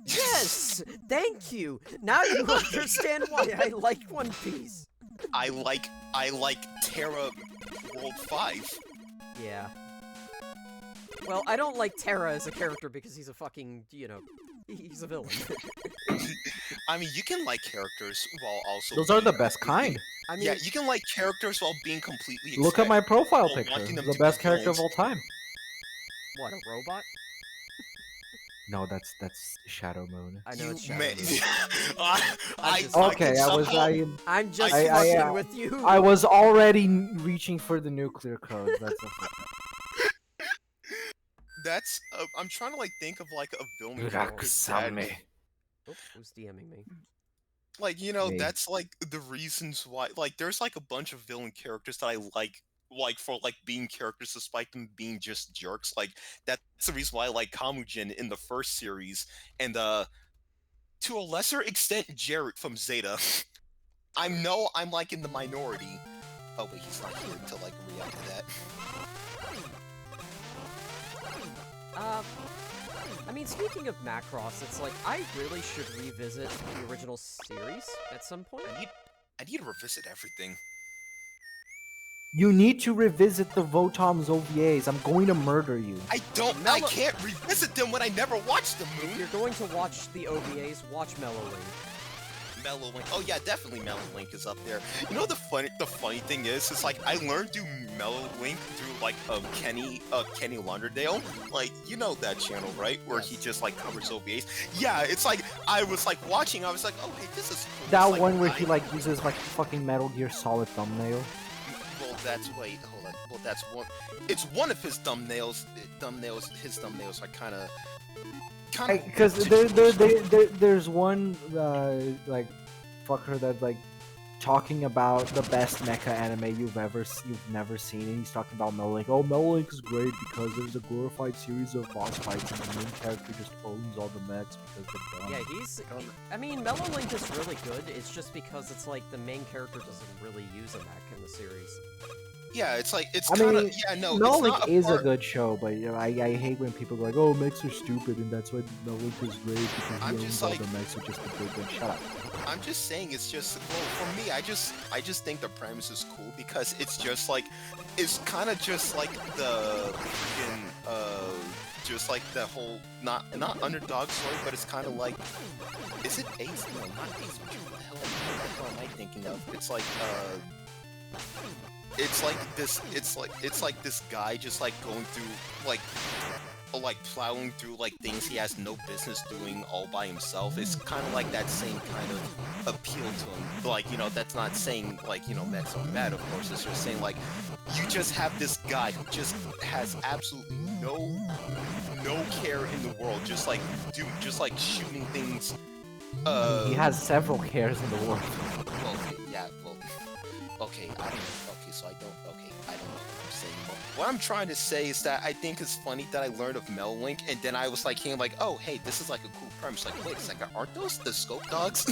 Yes! Thank you! Now you understand why I like One Piece. I like Terra World 5. Yeah. Well, I don't like Terra as a character because he's a fucking, he's a villain. I mean, you can like characters while also Those are the being best completely- kind. I mean, Yeah, you can like characters while being completely. Look at my profile while picture. wanting them The to best be character of villains. all time. what, a robot? No, that's Shadow Moon. I know You it's Shadow may- Moon. I, just- Okay, can I was somehow- I'm just I- fucking with you. I was already reaching for the nuclear code. That's That's. I'm trying to like think of like a villain character that- Oh, who's DMing me? Like, Me. that's like the reasons why. Like, there's like a bunch of villain characters that I like for like being characters despite them being just jerks. Like, that's the reason why I like Kamujin in the first series, and to a lesser extent, Jarrett from Zeta. I know I'm like in the minority. Oh wait, he's not here to like react to that. I mean, speaking of Macross, it's like, I really should revisit the original series at some point. I need to revisit everything. You need to revisit the Votom's OVAs. I'm going to murder you. I can't revisit them when I never watched them, If Moon. you're going to watch the OVAs, watch Mellow Link. Mellow Link. Oh yeah, definitely Mellow Link is up there. You know the funny thing is like I learned to Mellow Link through like Kenny Launderdale. Like, you know that channel, right? Where he Yes. just like covers OVAs. Yeah, it's like I was like watching, I was like, oh hey, this is cool. That It's like, one where he like uses like fucking Metal Gear Solid thumbnail. Well, hold on. Well, that's one. It's one of his thumbnails. His thumbnails are kind of. Because there's one like fucker that like talking about the best mecha anime you've never seen, and he's talking about Mellow Link. Oh, Mellow Link is great because there's a glorified series of boss fights, and the main character just owns all the mechs because they're dumb. Yeah, I mean, Mellow Link is really good, it's just because it's like the main character doesn't really use a mech in the series. Yeah, it's like I kind of mean, no. Mellow it's Link not is a part- good show, but I hate when people go like, "Oh, mechs are stupid," and that's why Mellow Link is great because I'm he just owns all like- the mechs are just a big one. Shut up. I'm just saying it's just well for me. I just think the premise is cool because it's just like it's kind of just like the freaking just like the whole not underdog story, but it's kind of like is it Ace? No, not Ace. What the hell am I thinking of? It's like it's like this guy just like going through like plowing through like things he has no business doing all by himself. It's kind of like that same kind of appeal to him. Like, that's not saying like, mechs are bad, of course. It's just saying like, you just have this guy who just has absolutely no care in the world. Just like shooting things. He has several cares in the world. Well, okay, yeah, well, okay, I don't know. Okay, so I don't know what I'm saying. But what I'm trying to say is that I think it's funny that I learned of Mellow Link, and then I was like, hearing like, oh, hey, this is like a cool premise. Like, wait a second, aren't those the Scope Dogs?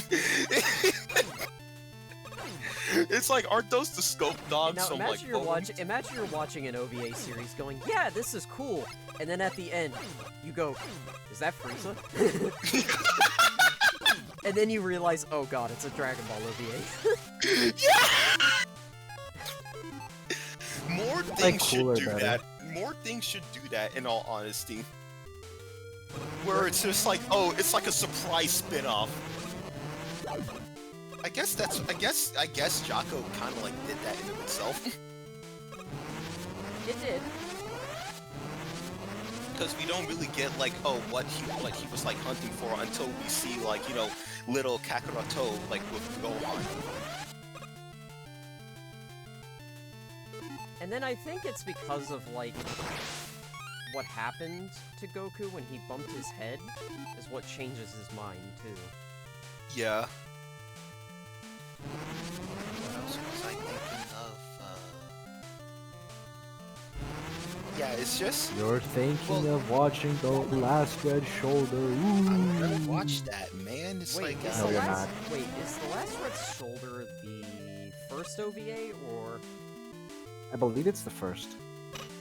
It's like, aren't those the scope dogs Now from imagine like imagine you're watching an OVA series going, yeah, this is cool, and then at the end, you go, is that Frieza? And then you realize, oh god, it's a Dragon Ball OVA. Yeah! More things should cooler do better. that. More things should do that, in all honesty. Where it's just like, oh, it's like a surprise spin-off. I guess Jocko kind of like did that in of itself. It did. Because we don't really get like, oh, what he was like hunting for until we see like, you know, little Kakaroto like with Gohan. And then I think it's because of, like, what happened to Goku when he bumped his head is what changes his mind, too. Yeah. What else was I thinking of? Yeah, it's just... You're thinking of watching the last Red Shoulder. Ooh. I'm gonna watch that, man. It's Wait, like... is No, the you're last... not. Wait, is the last Red Shoulder the first OVA, or... I believe it's the first.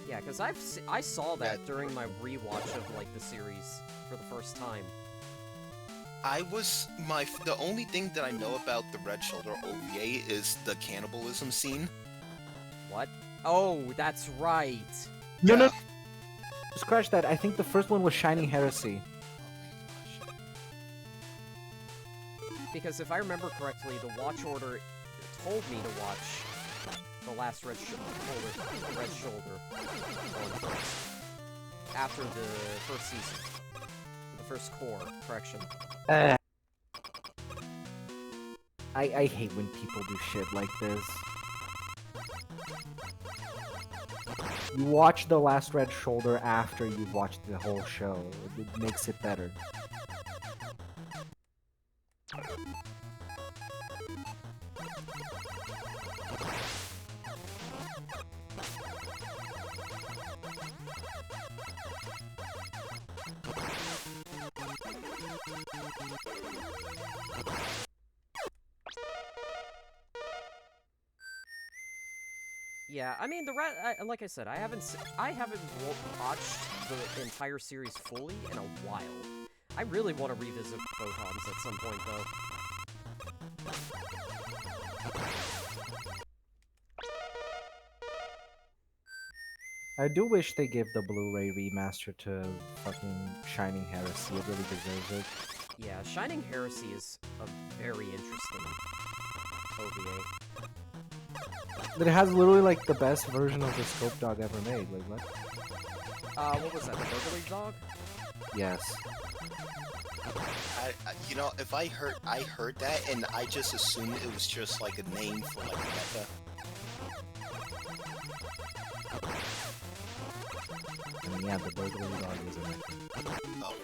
Yeah, because I saw that Yeah. during my rewatch of, like, the series for the first time. The only thing that I know about the Red Shoulder OVA is the cannibalism scene. What? Oh, that's right! No, Yeah. no. Scratch that. I think the first one was Shining Heresy. Oh my gosh. Because if I remember correctly, the watch order told me to watch the last Red Shoulder one first. After the first season. The first core, correction. I hate when people do shit like this. You watch the last Red Shoulder after you've watched the whole show. It makes it better. Yeah, I mean, like I said, I haven't watched the entire series fully in a while. I really want to revisit Photons at some point, though. I do wish they give the Blu-ray remaster to fucking Shining Heresy. It really deserves it. Yeah, Shining Heresy is a very interesting OVA. But it has literally like the best version of the Scope Dog ever made. Like what? What was that, the Burglary Dog? Yes. You know, if I heard that and I just assumed it was just like a name for like mecha. I mean, yeah, the Burglary Dog is a mecha. Oh,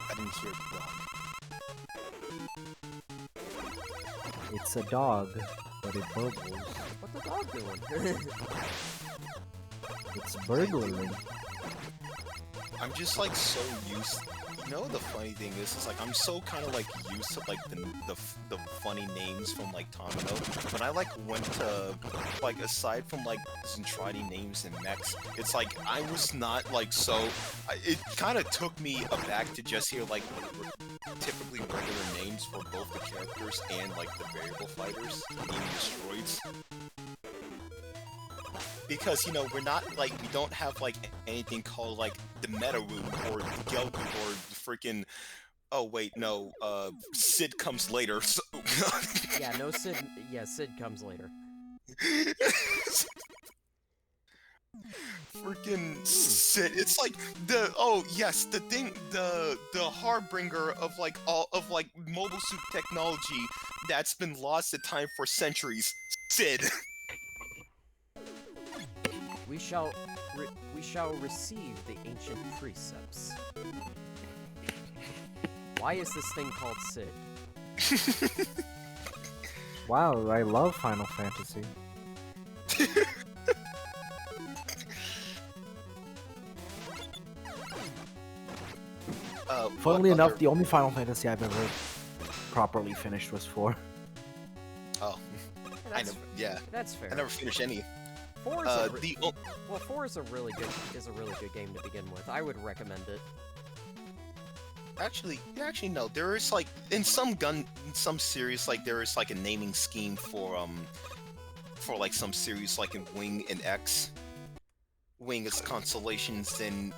I didn't hear the dog. It's a dog, but it burgles. What the dog doing? It's burglary. I'm just like so used. You know, the funny thing is like I'm so kind of like used to like the funny names from like Tamino. When I like went to like aside from like Zentradi names and mechs, it's like I was not like so. It kind of took me aback to just hear like typically regular names for both the characters and like the variable fighters in Destroids. Because, you know, we're not, like, we don't have, like, anything called, like, the Meta Room, or the Gelgu, or freaking... Oh, wait, no, Sid comes later, so... Yeah, no Sid... Yeah, Sid comes later. Freaking Sid, it's like, oh, yes, the thing, the harbinger of, like, all of, like, mobile suit technology that's been lost to time for centuries. Sid! We shall receive the ancient precepts. Why is this thing called Sid? Wow, I love Final Fantasy. Funnily enough, the only Final Fantasy I've ever properly finished was 4. Oh, I never. Yeah, That's fair. I never finished any. 4 is The 4 is a really good game to begin with. I would recommend it. actually no. There is like in some series like there is like a naming scheme for like some series like in Wing and X. Wing is constellations, and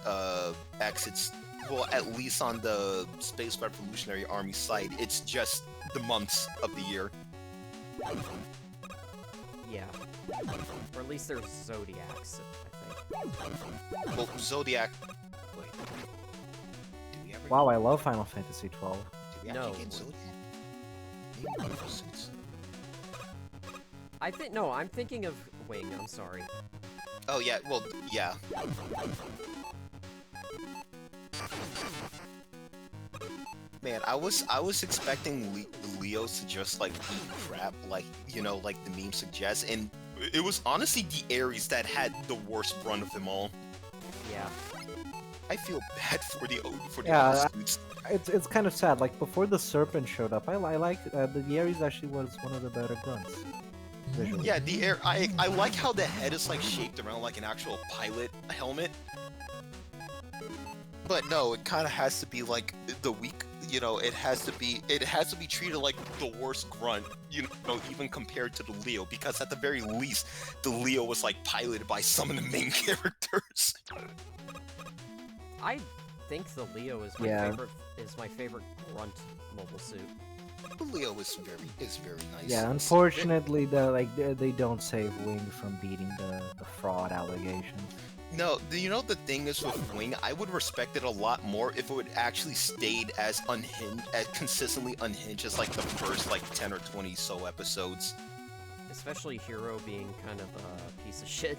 X it's well at least on the Space Revolutionary Army side it's just the months of the year. Yeah. Or at least there's Zodiacs, I think. Well, Zodiac. Wait. Did we ever? Wow, I love Final Fantasy 12. Did we actually get Zodiac? I'm thinking of Wing, I'm sorry. Oh yeah, well yeah. Man, I was expecting Leo to just like eat crap, like like the meme suggests, and it was honestly the Ares that had the worst run of them all. Yeah. I feel bad for the Yeah, other suits. It's kind of sad. Like before the serpent showed up, I like the Ares actually was one of the better grunts. Visually. Yeah, I like how the head is like shaped around like an actual pilot helmet. But no, it kind of has to be like the weak. It has to be treated like the worst grunt. Even compared to the Leo, because at the very least, the Leo was like piloted by some of the main characters. I think the Leo is my favorite grunt mobile suit. The Leo is very nice. Yeah, unfortunately, they don't save Wing from beating the fraud allegations. No, the thing is with Wing, I would respect it a lot more if it would actually stayed as unhinged, as consistently unhinged as like the first like 10 or 20 so episodes. Especially Hero being kind of a piece of shit.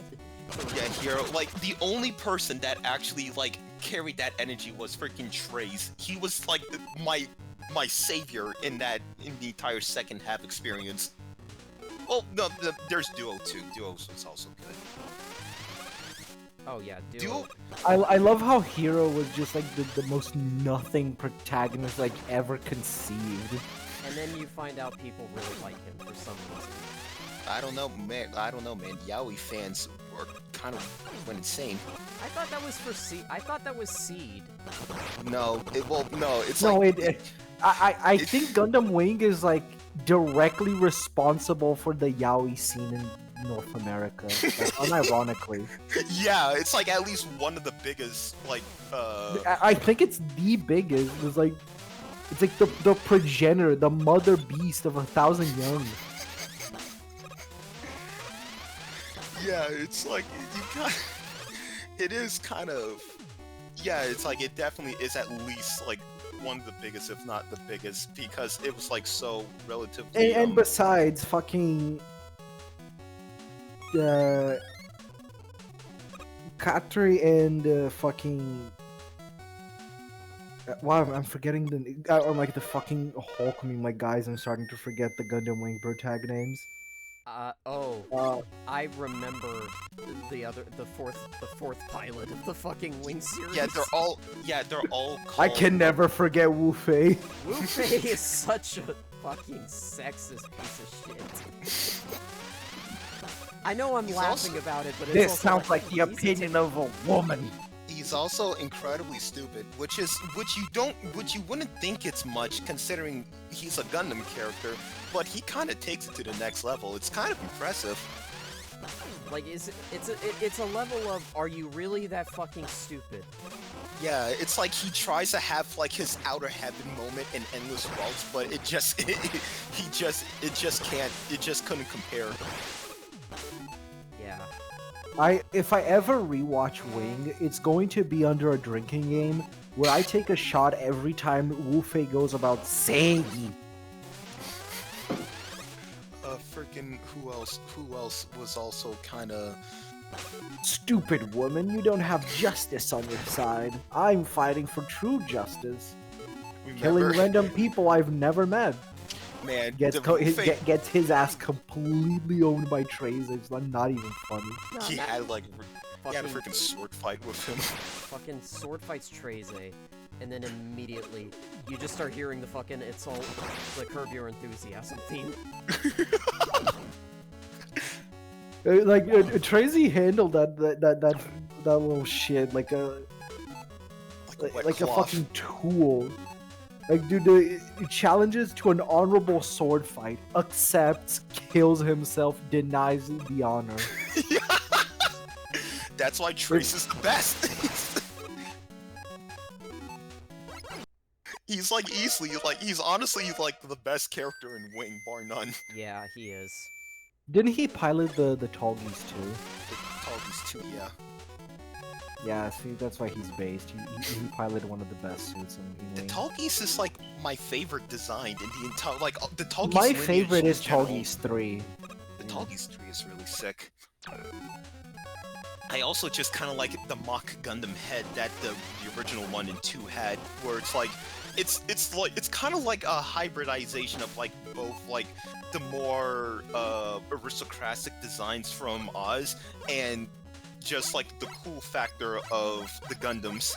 Yeah, Hero, like the only person that actually like carried that energy was freaking Trace. He was like my savior in the entire second half experience. Oh no, there's Duo too. Duo was also good. Oh yeah, Duo. I love how Hero was just like the most nothing protagonist like ever conceived. And then you find out people really like him for some reason. I don't know, man. Yaoi fans were kind of went insane. I thought that was for Seed. I thought that was Seed. No, it's no, like I think Gundam Wing is like directly responsible for the yaoi scene in North America, like, unironically. Yeah, it's like at least one of the biggest, like, I think it's the biggest. It's like the progenitor, the mother beast of 1,000 young. Yeah, it's like, it is kind of, yeah, it's like, it definitely is at least, like, one of the biggest, if not the biggest, because it was, like, so relatively, And besides, fucking... Katri and fucking... wow, I'm forgetting the... I'm like the fucking Hulk meme, like, guys, I'm starting to forget the Gundam Wing protag names. I remember the fourth pilot of the fucking Wing series. Yeah, they're all called... I can never forget Wu Fei. Wu Fei is such a fucking sexist piece of shit. I know I'm laughing about it, but it's this also sounds like the opinion of a woman. He's also incredibly stupid, which you wouldn't think it's much considering he's a Gundam character, but he kind of takes it to the next level. It's kind of impressive. Like, it's a level of, are you really that fucking stupid? Yeah, it's like he tries to have like his outer heaven moment in Endless Waltz, but it just couldn't compare. Yeah. If I ever rewatch Wing, it's going to be under a drinking game where I take a shot every time Wu Fei goes about Seigi. Freaking who else was also kind of stupid woman, you don't have justice on your side. I'm fighting for true justice. Killing random people I've never met. Man, gets his ass completely owned by Trace. It's not even funny. No, he had a freaking sword fight with him. Fucking sword fights Treze, and then immediately you just start hearing the fucking it's all the Curb Your Enthusiasm theme. Tracy handled that little shit like a fucking tool. Like, dude, the challenges to an honorable sword fight, accepts, kills himself, denies the honor. That's why Trace is the best. He's like easily, like, he's honestly like the best character in Wing, bar none. Yeah, he is. Didn't he pilot the Tall Geese too? The Talgies too, yeah. Yeah, see, that's why he's based. He piloted one of the best suits in The Wing. Talgies is like my favorite design in the entire, like, the Talgies. My favorite is Talgies 3. The Talgies 3 is really sick. I also just kind of like the mock Gundam head that the original 1 and 2 had, where it's like, it's kind of like a hybridization of like both like the more aristocratic designs from Oz and just like the cool factor of the Gundams.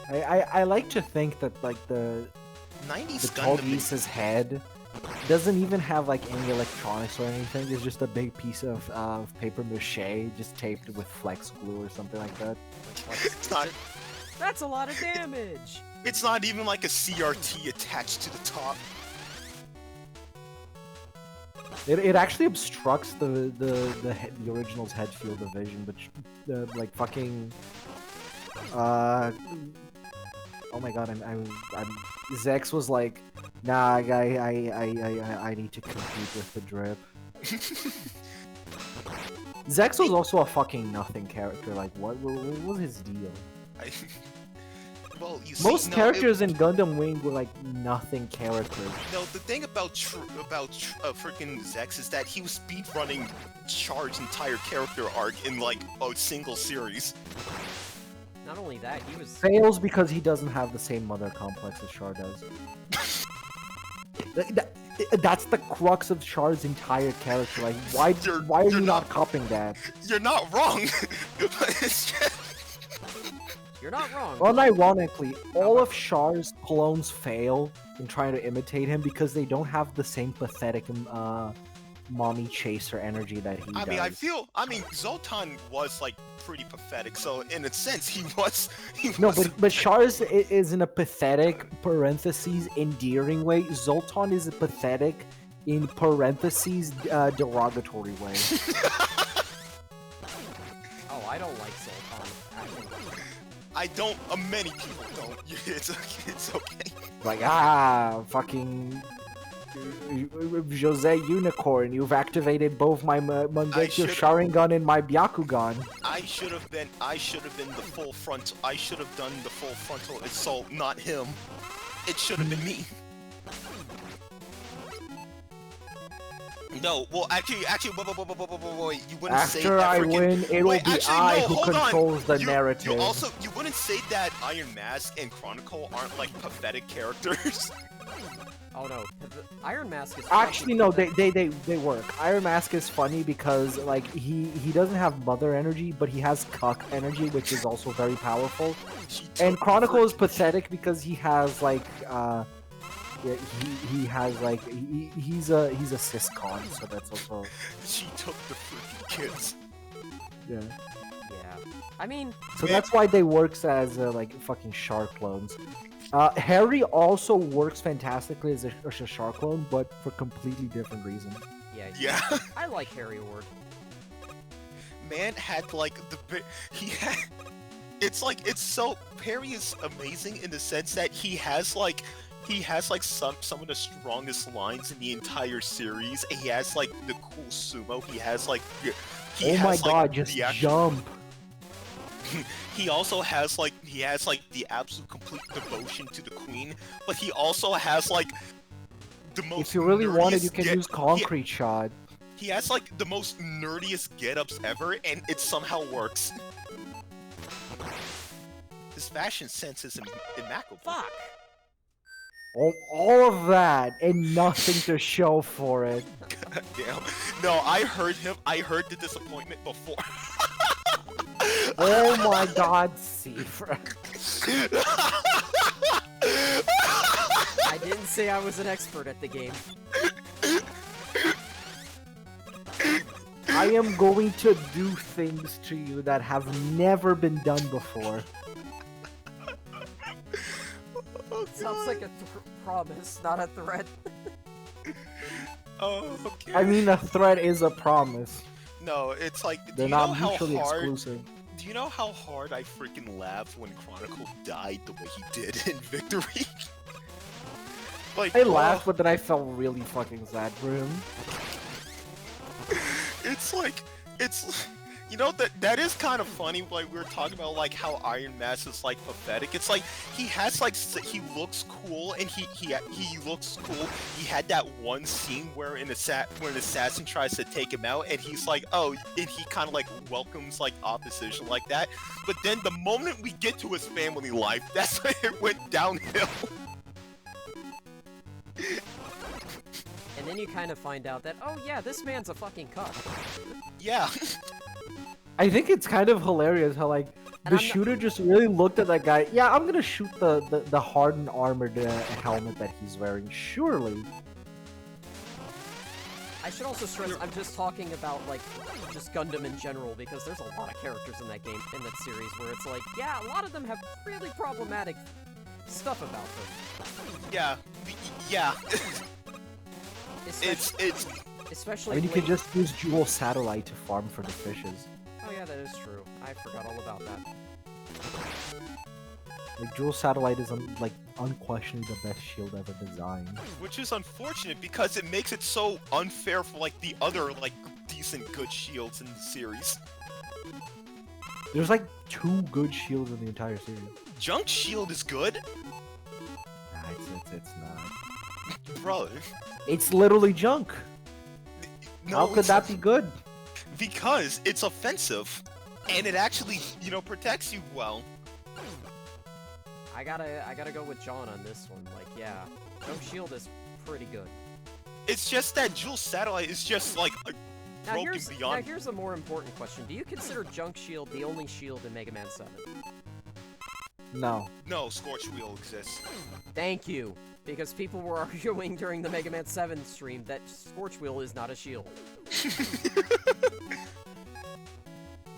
I like to think that like the 90s Tall Gundam. Geese's head doesn't even have like any electronics or anything. It's just a big piece of paper mache just taped with flex glue or something like that. It's not. That's a lot of damage. It's not even like a CRT attached to the top. It actually obstructs the original's head field of vision, but like fucking oh my god, I'm Zex was like, nah, I need to compete with the drip. Zex was also a fucking nothing character. Like, what was his deal? Well, you see, Most characters in Gundam Wing were like nothing characters. No, the thing about freaking Zex is that he was speedrunning Char's entire character arc in like a single series. Not only that, he was Fails because he doesn't have the same mother complex as Char does. That's the crux of Char's entire character. Like, why are you not copying that? You're not wrong. It's just... You're not wrong. Unironically, all of Char's clones fail in trying to imitate him because they don't have the same pathetic mommy chaser energy that he does. I mean, Zoltan was like pretty pathetic, so in a sense, he was. No, but Char's is in a pathetic parentheses endearing way. Zoltan is a pathetic in parentheses derogatory way. Oh, I don't like Zoltan. I don't. Many people don't. It's okay. Like, fucking Jose Unicorn, you've activated both my Mangekyo Sharingan and my Byakugan. I should have been the full front. I should have done the full frontal assault, not him. It should have been me. No, well, actually, wait, you wouldn't say that. After I win, it will be I who controls the narrative. You wouldn't say that Iron Mask and Chronicle aren't like pathetic characters. Oh no, Iron Mask is actually no, they work. Iron Mask is funny because like he doesn't have mother energy, but he has cuck energy, which is also very powerful. And Chronicle is pathetic because he has like yeah, he has like he's a syscon, so that's also. She took the freaking kids. Yeah. Yeah. I mean. So that's why they works as like fucking shark clones. Harry also works fantastically as a shark clone, but for completely different reasons. Yeah. I like Harry Ward. Man had like it's so Harry is amazing in the sense that he has like some of the strongest lines in the entire series. He has like the cool sumo. He has like oh my god, just jump. He also has like the absolute complete devotion to the queen, but he also has like the most. If you really want it, you can use concrete shot. He has like the most nerdiest get-ups ever, and it somehow works. His fashion sense is immaculate. Fuck. All of that and nothing to show for it. Damn. No, I heard him. I heard the disappointment before. Oh my god, Séafra. I didn't say I was an expert at the game. I am going to do things to you that have never been done before. Oh, Sounds like a promise, not a threat. Oh, okay. I mean, a threat is a promise. No, it's like, do They're you know not how mutually hard? exclusive. Do you know how hard I freaking laughed when Chronicle died the way he did in Victory? Like, I laughed, but then I felt really fucking sad for him. It's like, it's, you know, that is kind of funny. Like, we were talking about like how Iron Mask is like pathetic. It's like he has like he looks cool and he looks cool. He had that one scene where an assassin tries to take him out and he's like, oh, and he kind of like welcomes like opposition like that. But then the moment we get to his family life, that's when it went downhill. And then you kind of find out that, oh yeah, this man's a fucking cuck. Yeah. I think it's kind of hilarious how, like, And the I'm not- shooter just really looked at that guy. Yeah, I'm gonna shoot the hardened armored helmet that he's wearing, surely. I should also stress, I'm just talking about, like, just Gundam in general, because there's a lot of characters in that game, in that series, where it's like, yeah, a lot of them have really problematic stuff about them. Yeah. Yeah. Especially, it's especially I mean, you could late- just use dual satellite to farm for the fishes. Oh yeah, that is true. I forgot all about that. Like, dual satellite is, like, unquestionably the best shield ever designed. Which is unfortunate because it makes it so unfair for like the other like decent good shields in the series. There's, like, 2 good shields in the entire series. Junk Shield is good, Nah, it's not. bro. It's literally junk! No, How could it's- that be good? Because it's offensive, and it actually, you know, protects you well. I gotta go with John on this one. Like, yeah, Junk Shield is pretty good. It's just that Dual Satellite is just like Now broken here's, beyond. here's a more important question. Do you consider Junk Shield the only shield in Mega Man 7? No. No, Scorch Wheel exists. Thank you! Because people were arguing during the Mega Man 7 stream that Scorch Wheel is not a shield.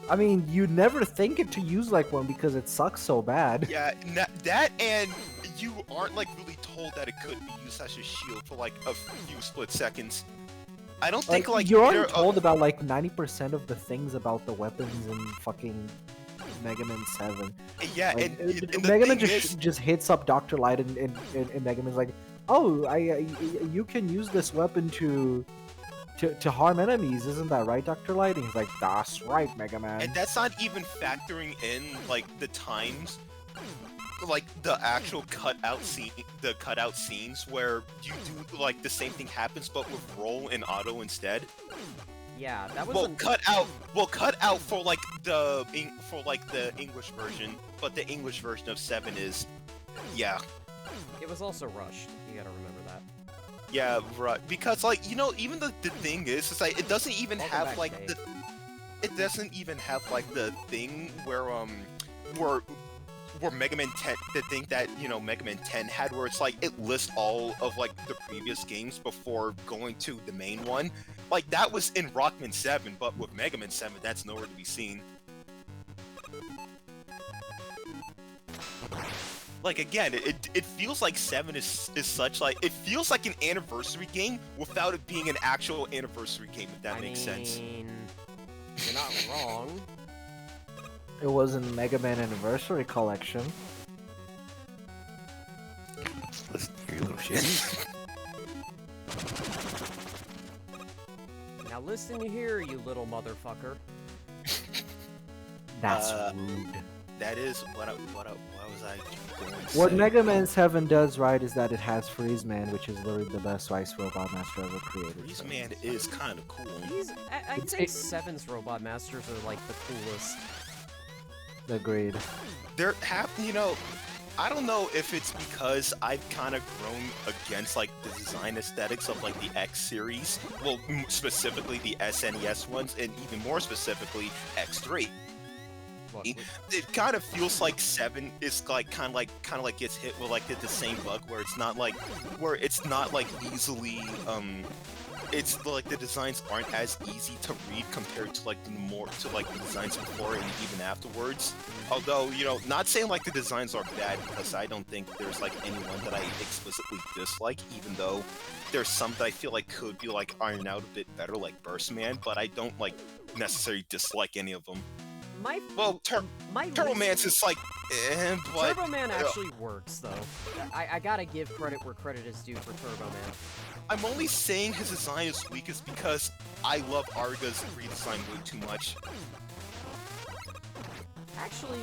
I mean, you'd never think it to use like one because it sucks so bad. Yeah, that and you aren't like really told that it could be used as a shield for like a few split seconds. I don't think like you there aren't told about like 90% of the things about the weapons in fucking Mega Man 7. Yeah, Like, and the Mega Man thing is, just hits up Dr. Light and Mega Man's like, oh, you can use this weapon to harm enemies, isn't that right, Dr. Light? And he's like, that's right, Mega Man. and that's not even factoring in like the times, like the actual cutout scenes where you do like the same thing happens but with roll and auto instead. Yeah, that was Well, cut out for like the English version, but the English version of 7 is, yeah. it was also rushed. You gotta remember that. Yeah, right. Because like, you know, even the thing is like it doesn't even Welcome have back, like Dave. the it doesn't even have like the thing where Mega Man 10, the thing that, you know, Mega Man 10 had, where it's like it lists all of like the previous games before going to the main one. Like that was in Rockman 7, but with Mega Man 7 that's nowhere to be seen. Like again, it feels like 7 is such like, it feels like an anniversary game without it being an actual anniversary game, if that makes sense. You're not wrong. It was in Mega Man Anniversary Collection. Listen, you little shit. Now listen here, you little motherfucker. That's rude. That is what was I going to What say? Mega Man 7 does right is that it has Freeze Man, which is literally the best Ice Robot Master ever created. Freeze so. Man is kind of cool. I'd It's- say it- 7's Robot Masters are like the coolest. Agreed. There have, you know, I don't know if it's because I've kind of grown against like the design aesthetics of like the X series. Well, specifically the SNES ones, and even more specifically X3. Look, It kind of feels like 7 is like kind of like gets hit with like the same bug where it's not like easily it's like the designs aren't as easy to read compared to like the designs before and even afterwards. Although, you know, not saying like the designs are bad, because I don't think there's like anyone that I explicitly dislike, even though there's some that I feel like could be like ironed out a bit better, like Burst Man, but I don't like necessarily dislike any of them. Turbo Man's is like, but Turbo Man actually works though. I gotta give credit where credit is due for Turbo Man. I'm only saying his design is weakest because I love Ariga's redesign way too much. Actually,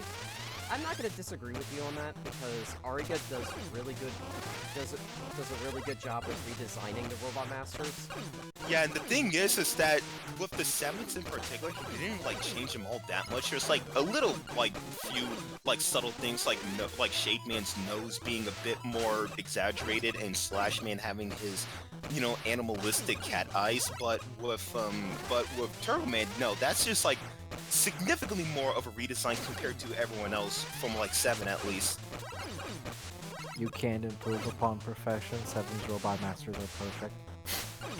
I'm not gonna disagree with you on that because Ariga does a really good job with redesigning the Robot Masters. Yeah, and the thing is that with the 7s in particular, he didn't like change them all that much. There's like a little like few like subtle things like Shade Man's nose being a bit more exaggerated and Slash Man having his, you know, animalistic cat eyes, but with Turbo Man, no, that's just like significantly more of a redesign compared to everyone else from like 7 at least. You can't improve upon perfection. 7's Robot Masters are perfect.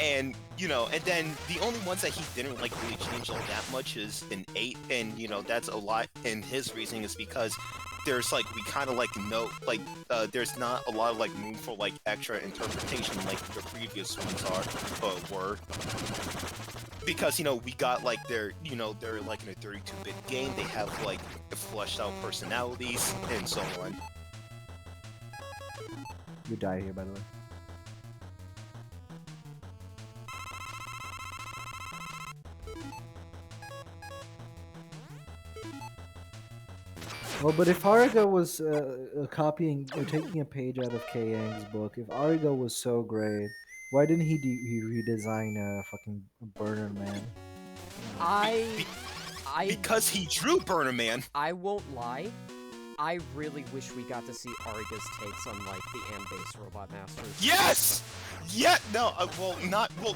And, you know, and then the only ones that he didn't like really change all that much is in 8, and, you know, that's a lot, and his reasoning is because there's like, we kind of like know, like, there's not a lot of like room for like extra interpretation like the previous ones were. Because, you know, we got like they're like in a 32-bit game, they have like fleshed out personalities and so on. You die here, by the way. Well, but if Ariga was copying or taking a page out of K-Yang's book, if Ariga was so great, why didn't he redesign fucking Burner Man? Because he drew Burner Man. I won't lie. I really wish we got to see Ariga's takes on like the An-based Robot Masters. Yes! Yeah, no,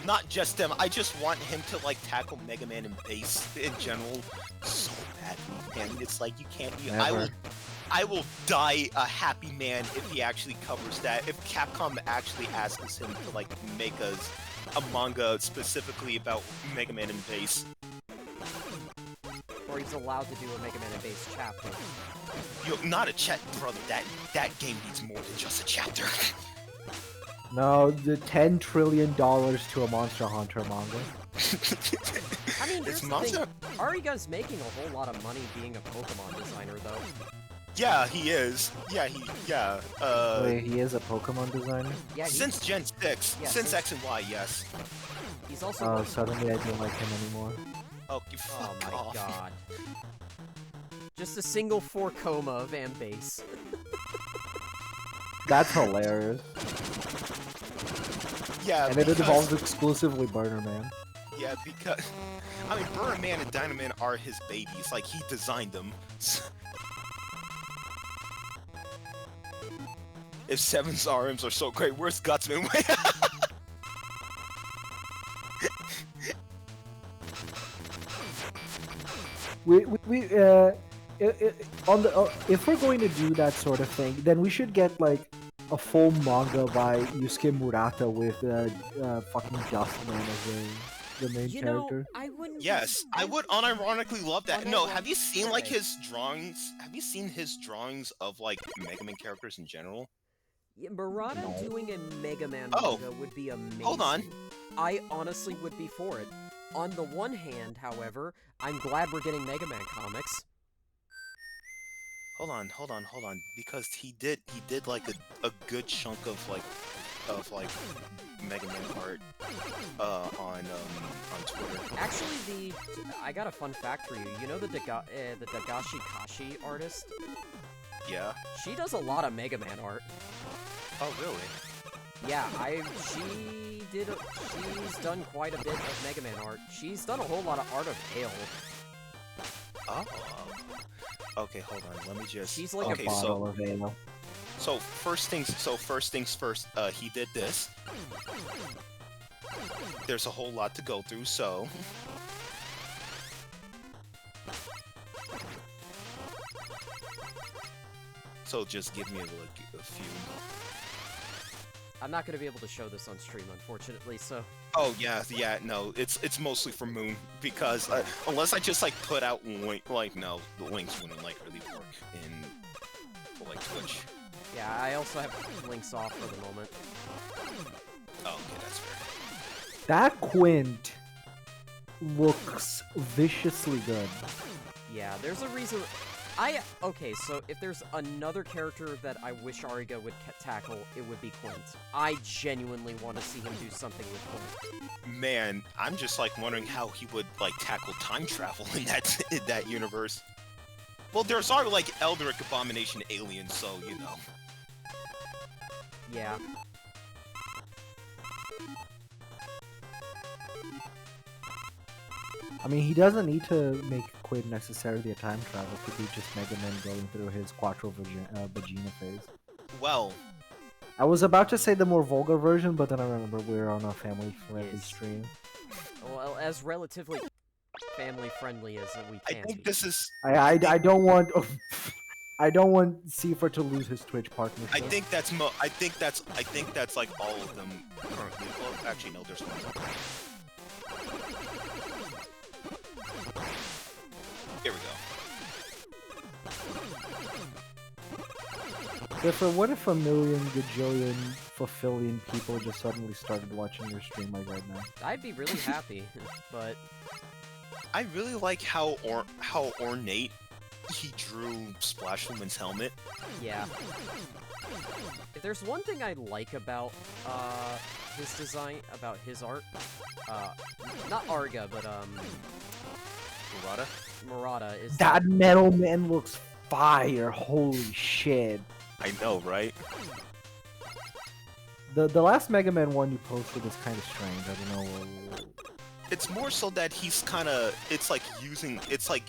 not just them. I just want him to like tackle Mega Man and Bass in general so badly, man. It's like you can't. I will die a happy man if he actually covers that. If Capcom actually asks him to like make a manga specifically about Mega Man and Bass. Or he's allowed to do a Mega Man and Bass chapter. Not a chat, brother. That game needs more than just a chapter. No, the $10 trillion to a Monster Hunter manga. I mean, here's the thing. Ariga's making a whole lot of money being a Pokemon designer, though. Yeah, he is. Yeah, Wait, he is a Pokemon designer? Yeah, since Gen 6. Yeah, since X and Y, yes. He's also... Oh, suddenly I don't like him anymore. Oh, you fuck my off. god. Just a single 4 coma of Am-Base. That's hilarious. Yeah, and it involves exclusively Burner Man. Yeah, because... I mean, Burner Man and Dynaman are his babies. Like, he designed them. If 7's arms are so great, where's Gutsman? If we're going to do that sort of thing, then we should get like a full manga by Yusuke Murata with fucking Dustman as the main character. I wouldn't. Yes, I would unironically love that. No, have you seen like his drawings? Have you seen his drawings of like Mega Man characters in general? Yeah, Murata doing a Mega Man manga would be amazing. Hold on. I honestly would be for it. On the one hand, however, I'm glad we're getting Mega Man comics. Hold on, because he did like a good chunk of Mega Man art on Twitter. Actually, I got a fun fact for you. You know the Dagashi Kashi artist? Yeah. She does a lot of Mega Man art. Oh, really? Yeah, she's done quite a bit of Mega Man art. She's done a whole lot of art of Ale. Oh. Okay, hold on. Let me just. She's like a bottle of ale. So first things first. He did this. There's a whole lot to go through, so. So just give me a few. I'm not gonna be able to show this on stream, unfortunately. So. Oh yeah, no, it's mostly for Moon because unless I just like put out link, no, the links wouldn't like really work for like Twitch. Yeah, I also have links off for the moment. Oh, okay, that's fair. That Quint looks viciously good. Yeah, there's a reason. Okay, so if there's another character that I wish Ariga would tackle, it would be Quint. I genuinely want to see him do something with Quint. Man, I'm just like wondering how he would like tackle time travel in that universe. Well, there's already like Eldritch Abomination aliens, so you know. Yeah. I mean, he doesn't need to make Quid necessarily a time travel. It could be just Mega Man going through his Quattro Vegeta phase. Well, I was about to say the more vulgar version, but then I remember we're on a family-friendly Yes. stream. Well, as relatively family-friendly as we I can think be. this is. I don't want I don't want Séafra to lose his Twitch partnership. I think that's like all of them currently. Well, actually, no, there's one more. Here we go. Séafra, what if a million gajillion fulfilling people just suddenly started watching your stream like right now? I'd be really happy, but I really like how ornate he drew Splash Woman's helmet. yeah. If there's one thing I like about his design, about his art, not Arga, but Murata is That Metal Man looks fire! Holy shit! I know, right? The last Mega Man one you posted is kind of strange. I don't know. It's more so that he's it's like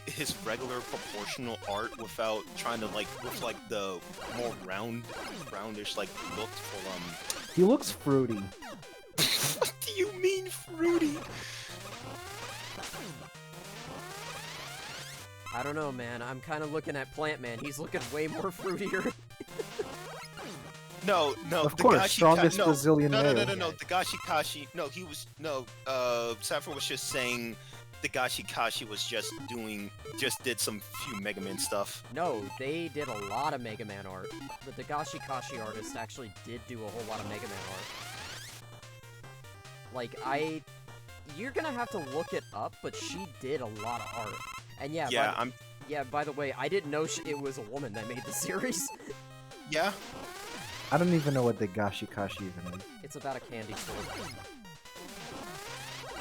his regular proportional art without trying to with the more roundish like look for He looks fruity. What do you mean fruity? I don't know, man. I'm kind of looking at Plant Man. He's looking way more fruitier. No, Of course, strongest Brazilian no, male. Dagashi Kashi. No, Séafra was just saying Dagashi Kashi was just did some few Mega Man stuff. No, they did a lot of Mega Man art. The Dagashi Kashi artist actually did do a whole lot of Mega Man art. Like, you're gonna have to look it up, but she did a lot of art. And yeah, by the way, I didn't know it was a woman that made the series. Yeah. I don't even know what the Gashikashi even is. It's about a candy store.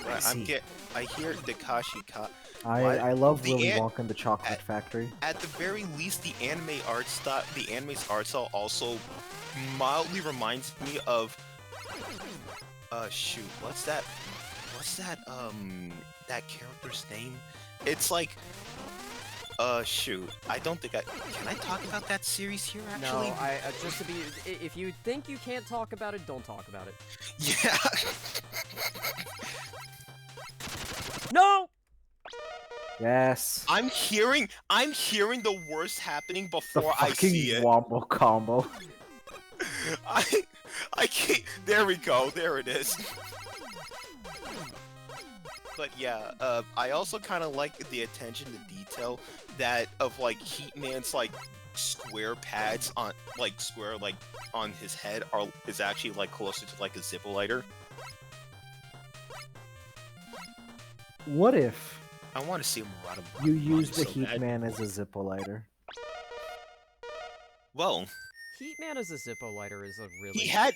Right, I hear Dagashi Kashi. I love The Willy an- Wonka and the Chocolate Factory. At the very least, the anime's art style also mildly reminds me of shoot, what's that that character's name? It's like shoot, I don't think can I talk about that series here actually? No, just to be, if you think you can't talk about it, don't talk about it. Yeah. No! Yes. I'm hearing the worst happening The before I fucking see it. Wombo combo. I can't. There we go. There it is. But yeah, I also kind of like the attention to detail of like Heatman's like square pads on on his head is actually like closer to like a Zippo lighter. What if I want to see Murata. you use the so Heat bad. Man as a Zippo lighter? Well, Heatman as a Zippo lighter is a really... he had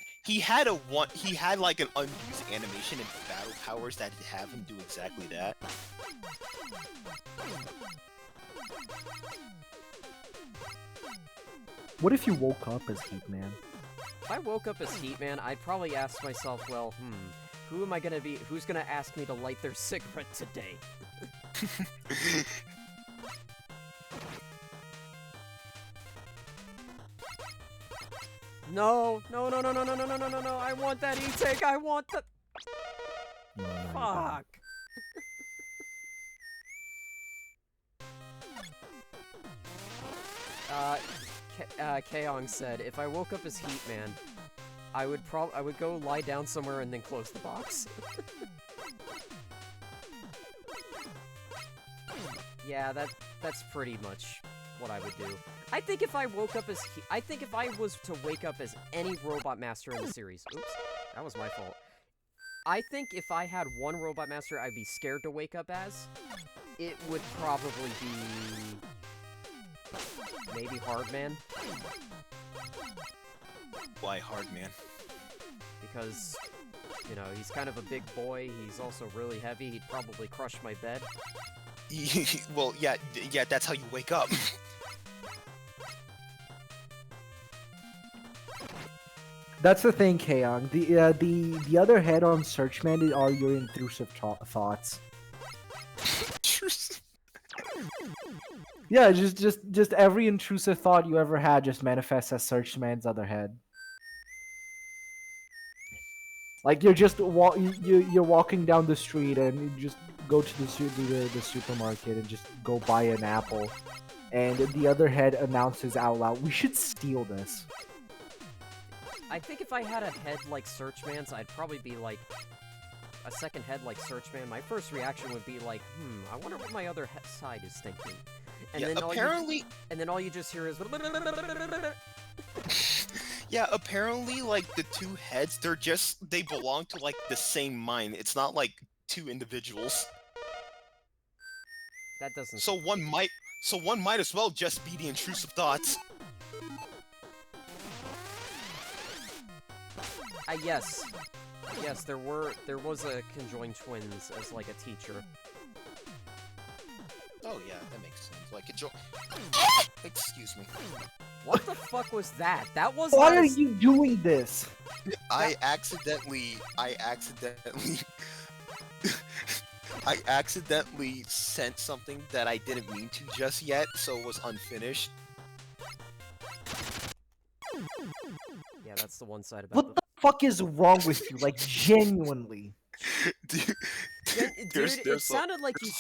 like an unused animation in Battle Powers that have him do exactly that. What if you woke up as Heat Man? If I woke up as Heatman, I'd probably ask myself, well, who am I gonna be? Who's gonna ask me to light their cigarette today? No, no, no, no, no, no, no, no, no, no, no, I want that E-Take, I want the... No, no, you don't. Fuck. Kaong said, if I woke up as Heat Man, I would go lie down somewhere and then close the box. Yeah, that's pretty much what I would do. I think if I woke up as I think if I was to wake up as any Robot Master in the series, oops, that was my fault. I think if I had one Robot Master I'd be scared to wake up as, it would probably be maybe Hardman. Why Hardman? Because, you know, he's kind of a big boy, he's also really heavy, he'd probably crush my bed. Well, yeah, that's how you wake up. That's the thing, Kaong. The other head on Searchman are your intrusive thoughts. Yeah, just every intrusive thought you ever had just manifests as Searchman's other head. Like you're just you're walking down the street and you just go to the supermarket and just go buy an apple, and the other head announces out loud, "We should steal this." I think if I had a head like Searchman's, I'd probably be like a second head like Searchman. My first reaction would be like, I wonder what my other side is thinking. And yeah, then apparently... all you just hear is... Yeah, apparently, like, the two heads, they belong to, like, the same mind. It's not, like, two individuals. That doesn't... So one might as well just be the intrusive thoughts. Yes. Yes, there was a conjoined twins as, like, a teacher. Oh yeah, that makes sense. Like excuse me. What the fuck was that? That was Why are you doing this? I accidentally sent something that I didn't mean to just yet, so it was unfinished. Yeah, that's the one side about What the fuck is wrong with you? Like, genuinely. Dude, it sounded like you...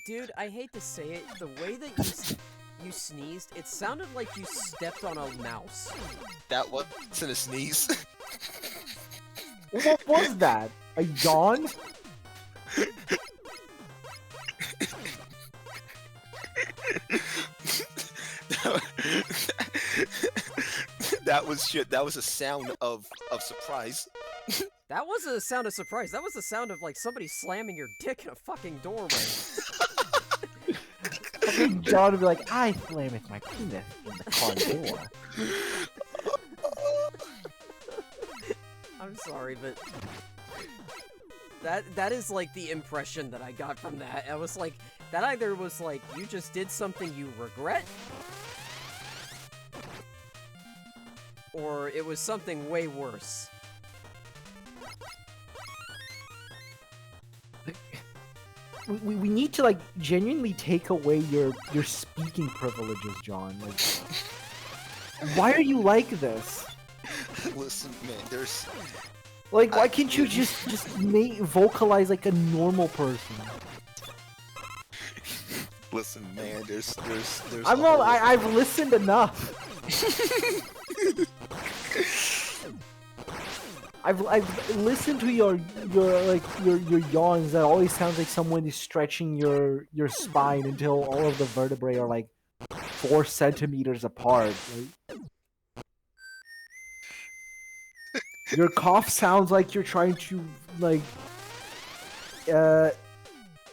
Dude, I hate to say it, the way that you sneezed, it sounded like you stepped on a mouse. That wasn't a sneeze. What was that? A yawn? That was shit. That was a sound of surprise. That wasn't a sound of surprise. That was the sound of, like, somebody slamming your dick in a fucking doorway. John would be like, I slam it my penis in the car door. I'm sorry, but... That is, like, the impression that I got from that. I was like, that either was, like, you just did something you regret, or it was something way worse. We need to, like, genuinely take away your speaking privileges, John. Like, why are you like this? Listen, man, there's... Like, why can't you just vocalize like a normal person? Listen, man, there's I'm not... I've listened enough. I've listened to your yawns that always sounds like someone is stretching your spine until all of the vertebrae are like 4 centimeters apart. Like, your cough sounds like you're trying to like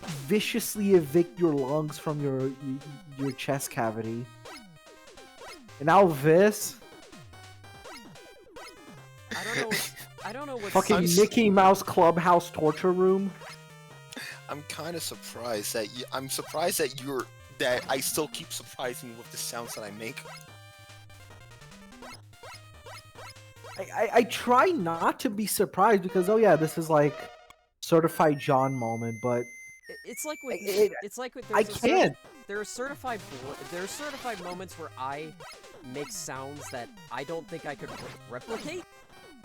viciously evict your lungs from your chest cavity. And now this. I don't know what fucking Mickey Mouse Clubhouse torture room. I'm kind of surprised that that I still keep surprising me with the sounds that I make. I try not to be surprised because, oh yeah, this is like certified John moment, but it's like with I can't. there are certified moments where I make sounds that I don't think I could replicate,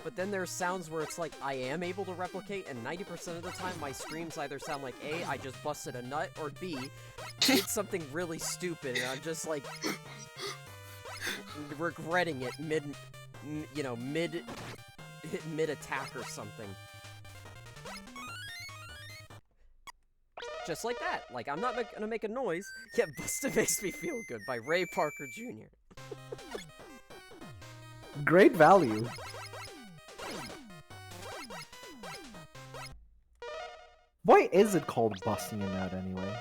but then there's sounds where it's like I am able to replicate, and 90% of the time my screams either sound like A, I just busted a nut, or B, did something really stupid, and I'm just like regretting it mid-attack or something. Just like that. Like, I'm not gonna make a noise, yet Busta Makes Me Feel Good by Ray Parker Jr. Great value. Why is it called busting a nut anyway?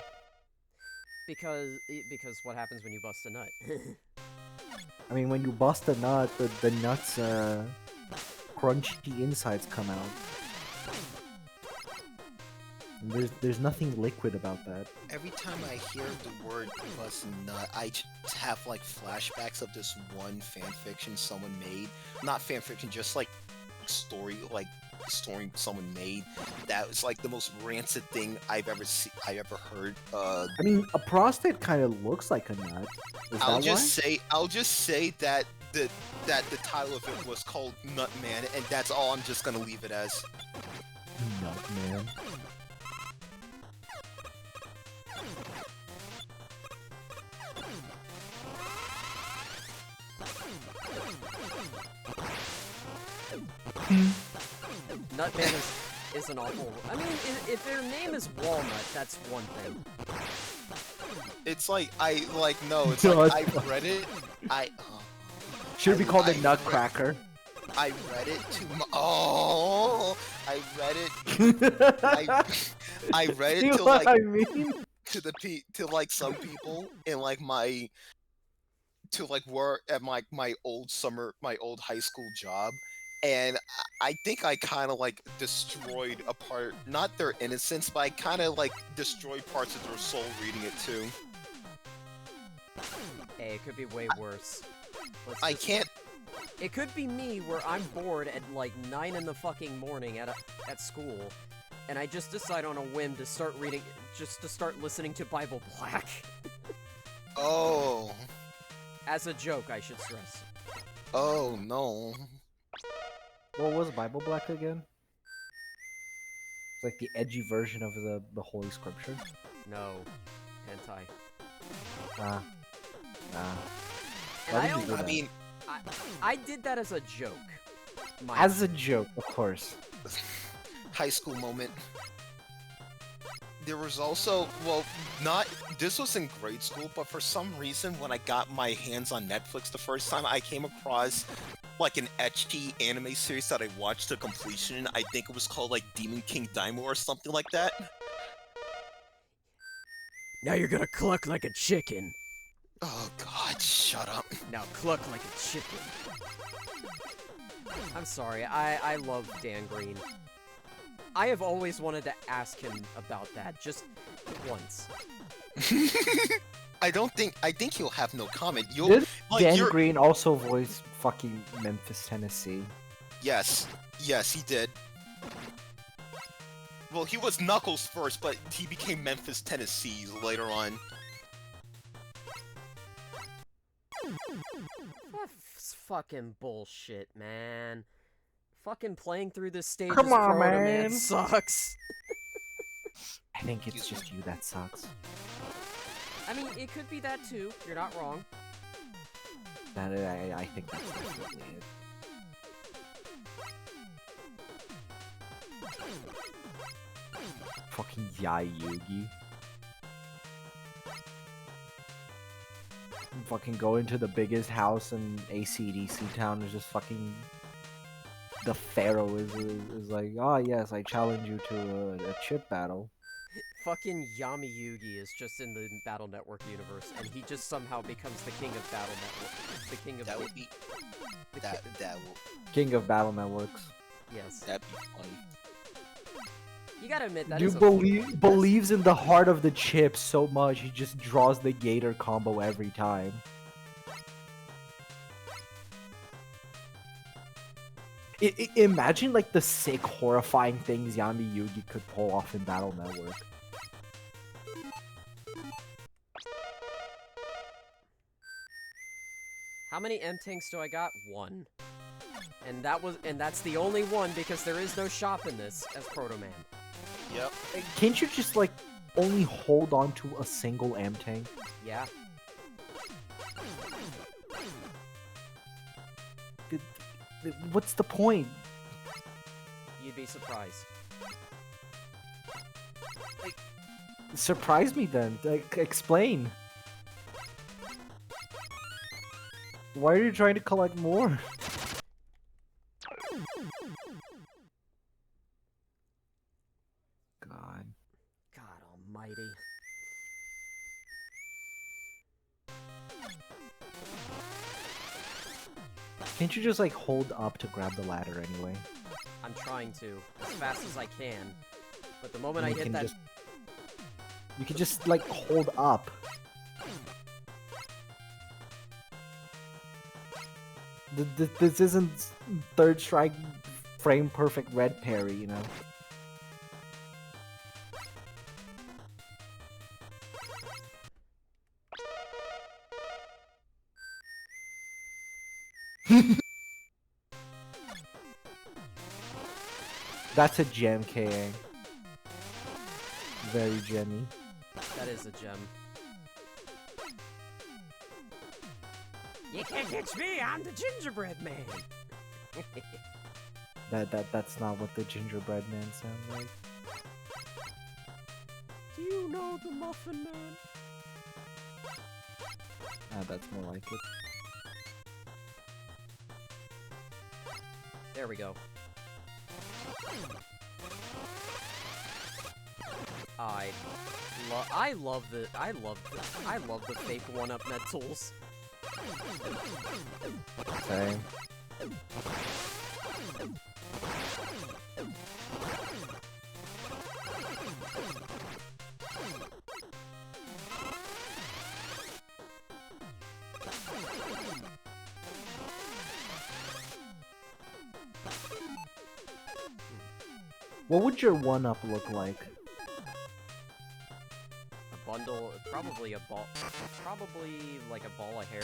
Because what happens when you bust a nut? I mean, when you bust a nut, the nuts, crunchy insides come out. And there's nothing liquid about that. Every time I hear the word bust nut, I just have like flashbacks of this one fanfiction someone made. Not fanfiction, just like story someone made. That was like the most rancid thing I've ever heard. I mean, a prostate kind of looks like a nut. Is I'll that just why? say that the title of it was called Nutman, and that's all I'm just gonna leave it as. Nut man. Nutman is an awful... I mean, if their name is Walnut, that's one thing. It's like, no, it's like, I read it, Should be called a nutcracker. I read it to I read it, I read it See to what like, I mean? to like some people in like where at my old high school job, and I think I kind of like destroyed a part, not their innocence, but I kind of like destroyed parts of their soul reading it too. Hey, it could be way worse. I can't. It could be me where I'm bored at like 9 in the fucking morning at school, and I just decide on a whim to start listening to Bible Black. Oh. As a joke, I should stress. Oh no. What was Bible Black again? It's like the edgy version of the Holy Scripture. No. Hentai. Ah. And Why did you do that? mean, I did that as a joke. As a joke, of course. high school moment. There was also, this was in grade school, but for some reason when I got my hands on Netflix the first time, I came across like an ecchi anime series that I watched to completion. I think it was called like Demon King Daimyo or something like that. Now you're gonna cluck like a chicken. Oh god, shut up. Now cluck like a chicken. I'm sorry, I love Dan Green. I have always wanted to ask him about that, just once. I think he'll have no comment. Did Dan Green also voice fucking Memphis, Tennessee? Yes, he did. Well, he was Knuckles first, but he became Memphis, Tennessee later on. That's fucking bullshit, man. Fucking playing through this stage Come as on, Proto Man man. sucks. I think it's just you that sucks. I mean, it could be that too. You're not wrong. I think that's definitely it. Fucking Yugi. Fucking go into the biggest house in AC/DC town is just fucking... The Pharaoh is like, oh yes, I challenge you to a chip battle. Fucking Yami Yugi is just in the Battle Network universe, and he just somehow becomes the king of Battle Network. The king of... That would be... King of Battle Networks. Yes. That'd be funny. You gotta admit, that Dude is believes in the heart of the chip so much, he just draws the Gator combo every time. Imagine like the sick, horrifying things Yami Yugi could pull off in Battle Network. How many M-Tanks do I got? 1. And that's the only one because there is no shop in this as Proto Man. Yep. Can't you just, like, only hold on to a single M-Tank? Yeah. What's the point? You'd be surprised. Surprise me then. Like, explain. Why are you trying to collect more? God. God almighty. Can't you just, like, hold up to grab the ladder anyway? I'm trying to, as fast as I can. But the moment I You hit can that... You can just, like, hold up. This isn't third strike frame perfect red parry, you know? That's a gem, KA. Very gemmy. That is a gem. You can't catch me, I'm the gingerbread man! That's not what the gingerbread man sounds like. Do you know the Muffin Man? That's more like it. There we go. I love the fake one-up net tools. Same. What would your one-up look like? A bundle, probably a ball, probably like a ball of hair.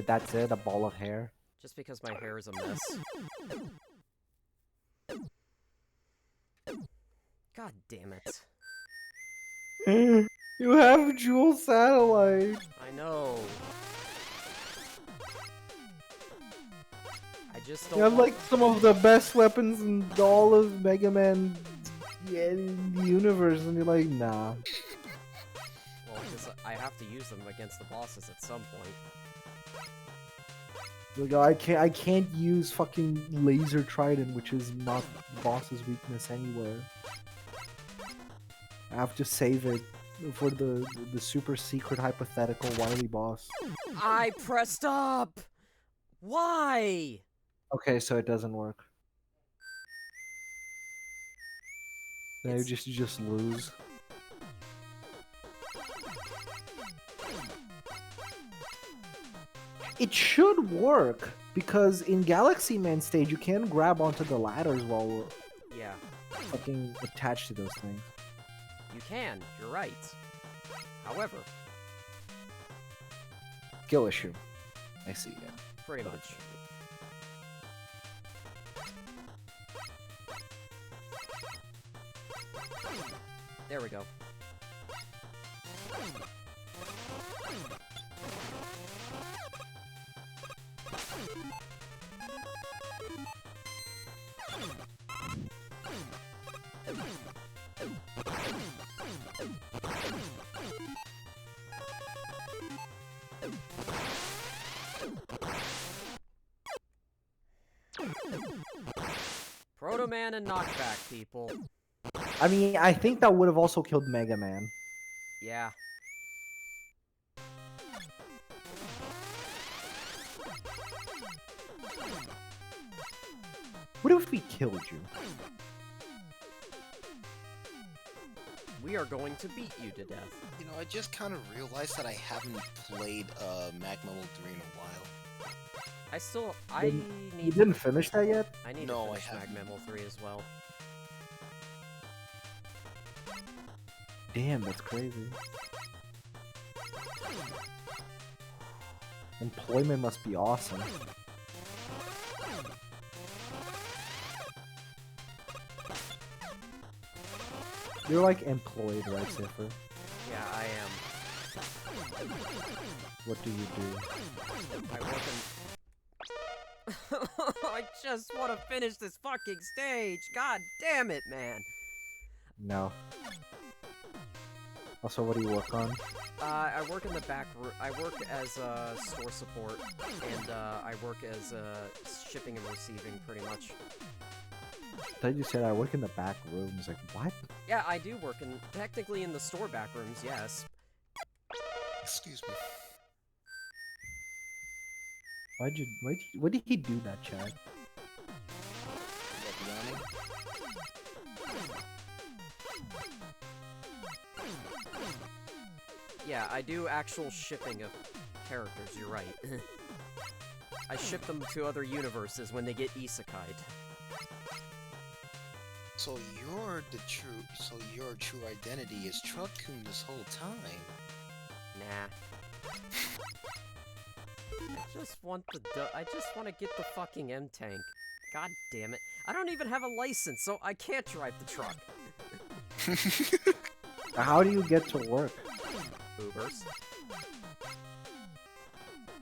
That's it? A ball of hair? Just because my hair is a mess. God damn it. You have Jewel Satellite! I know. I just don't You have want... like some of the best weapons in all of Mega Man in the universe, and you're like, nah. Well, because I have to use them against the bosses at some point. Like, I can't use fucking Laser Trident, which is not the boss's weakness anywhere. I have to save it for the super secret hypothetical wily boss. I pressed up! Why? Okay, so it doesn't work. Then you just lose. It should work, because in Galaxy Man stage you can grab onto the ladders while Yeah, fucking attached to those things. you can. You're right. However, Skill issue. I see, yeah. pretty much. There we go. Proto Man and Knockback, people. I mean, I think that would have also killed Mega Man. Yeah. What if we killed you? We are going to beat you to death. You know, I just kind of realized that I haven't played Magma World 3 in a while. You didn't finish that yet? I need No, to I finish haven't. Magmammal 3 as well. Damn, that's crazy. Employment must be awesome. You're like employed, right, Séafra? Yeah, I am. What do you do? I work in... I just want to finish this fucking stage! God damn it, man! No. Also, what do you work on? I work in the back room. I work as store support, and I work as shipping and receiving, pretty much. I thought you said I work in the back rooms. Like, what? Yeah, I do work technically in the store back rooms, yes. Excuse me. What did he do that, Chad? Yeah, I do actual shipping of characters, you're right. I ship them to other universes when they get isekai'd. So your true identity is Truck-kun this whole time. Nah. I just want to get the fucking M-Tank. God damn it. I don't even have a license, so I can't drive the truck. How do you get to work? Ubers.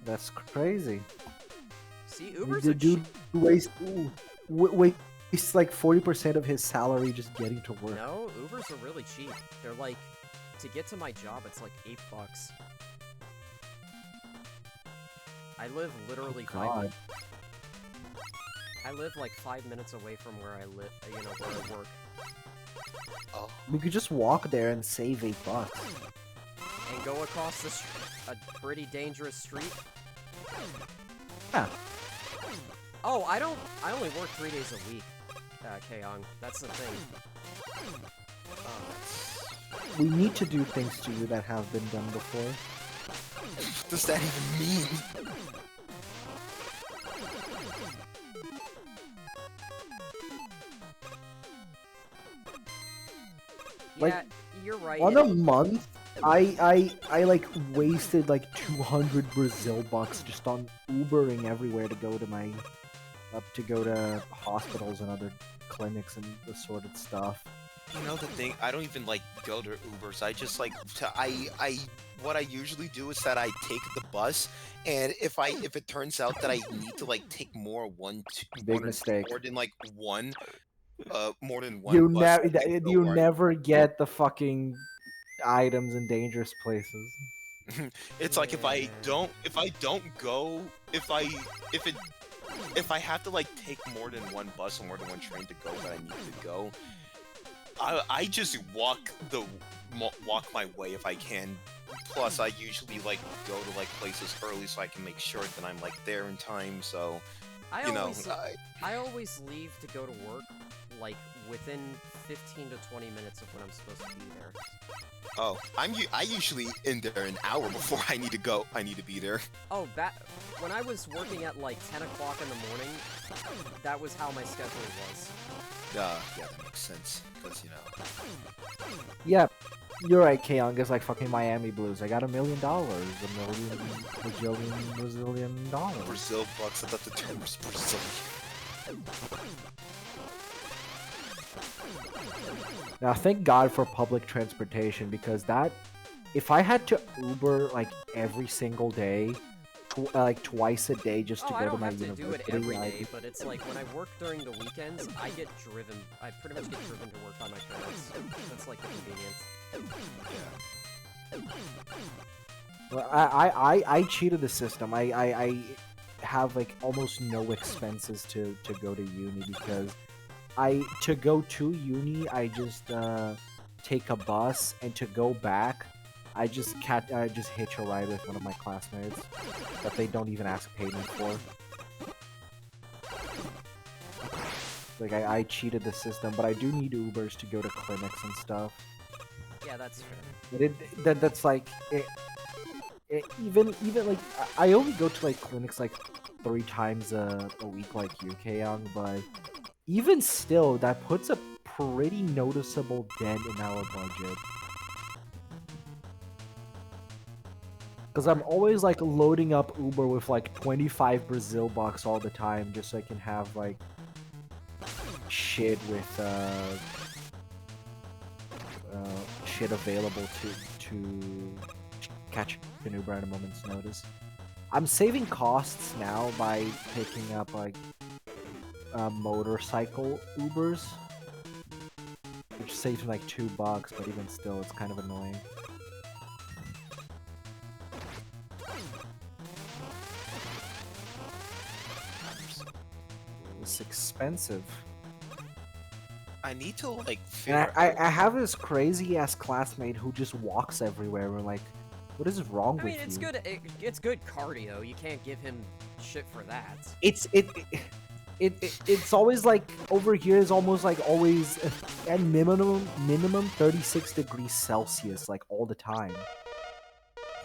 That's crazy. See, Ubers The are dude cheap. wastes like 40% of his salary just getting to work. No, Ubers are really cheap. They're like, to get to my job, it's like $8. I live literally God. I live like 5 minutes away from where I live, where I work. Oh. We could just walk there and save $8. And go across a pretty dangerous street. Yeah. Oh, I only work 3 days a week, Kaeong. That's the thing. We need to do things to you that have been done before. What does that even mean? Like, yeah, you're right. On a month, I like wasted like 200 Brazil bucks just on Ubering everywhere to go to hospitals and other clinics and assorted stuff. You know the thing, I don't even like go to Ubers. I just like what I usually do is that I take the bus, and if it turns out that I need to like take more mistake. more than one You bus, never get the fucking items in dangerous places. It's like if I don't go, if I have to like take more than one bus or more than one train to go that I need to go, I just walk my way if I can. Plus, I usually like go to like places early so I can make sure that I'm like there in time. So, I always leave to go to work like within 15 to 20 minutes of when I'm supposed to be there. Oh, I usually in there an hour before I need to go. I need to be there. Oh, when I was working at like 10 o'clock in the morning, that was how my schedule was. Yeah, that makes sense. Because, you know. Yeah, you're right, Kaeong. It's like fucking Miami Blues. I got $1 million. Brazilian dollars. Brazil bucks. I thought the term was Brazilian. Now, thank God for public transportation, because if I had to Uber like every single day, like twice a day just to go to my university, I don't have to do it every day, but it's like when I work during the weekends, I pretty much get driven to work by my parents. That's like the convenience. Yeah. Well, I cheated the system. I have like almost no expenses to go to uni, because to go to uni, I just take a bus, and to go back, I just hitch a ride with one of my classmates that they don't even ask payment for. Like I cheated the system, but I do need Ubers to go to clinics and stuff. Yeah, that's fair. But that's like even like I only go to like clinics like 3 times a week, like you, Kaeong, but even still, that puts a pretty noticeable dent in our budget. Because I'm always like loading up Uber with like 25 Brazil bucks all the time, just so I can have like shit with shit available to catch an Uber at a moment's notice. I'm saving costs now by picking up like motorcycle Ubers, which saves me like $2, but even still, it's kind of annoying. It's expensive. I need to like And figure I have this crazy ass classmate who just walks everywhere. We're like, what is wrong I with mean, it's you? good. It's good cardio. You can't give him shit for that. It's always like over here is almost like always at minimum 36 degrees Celsius like all the time.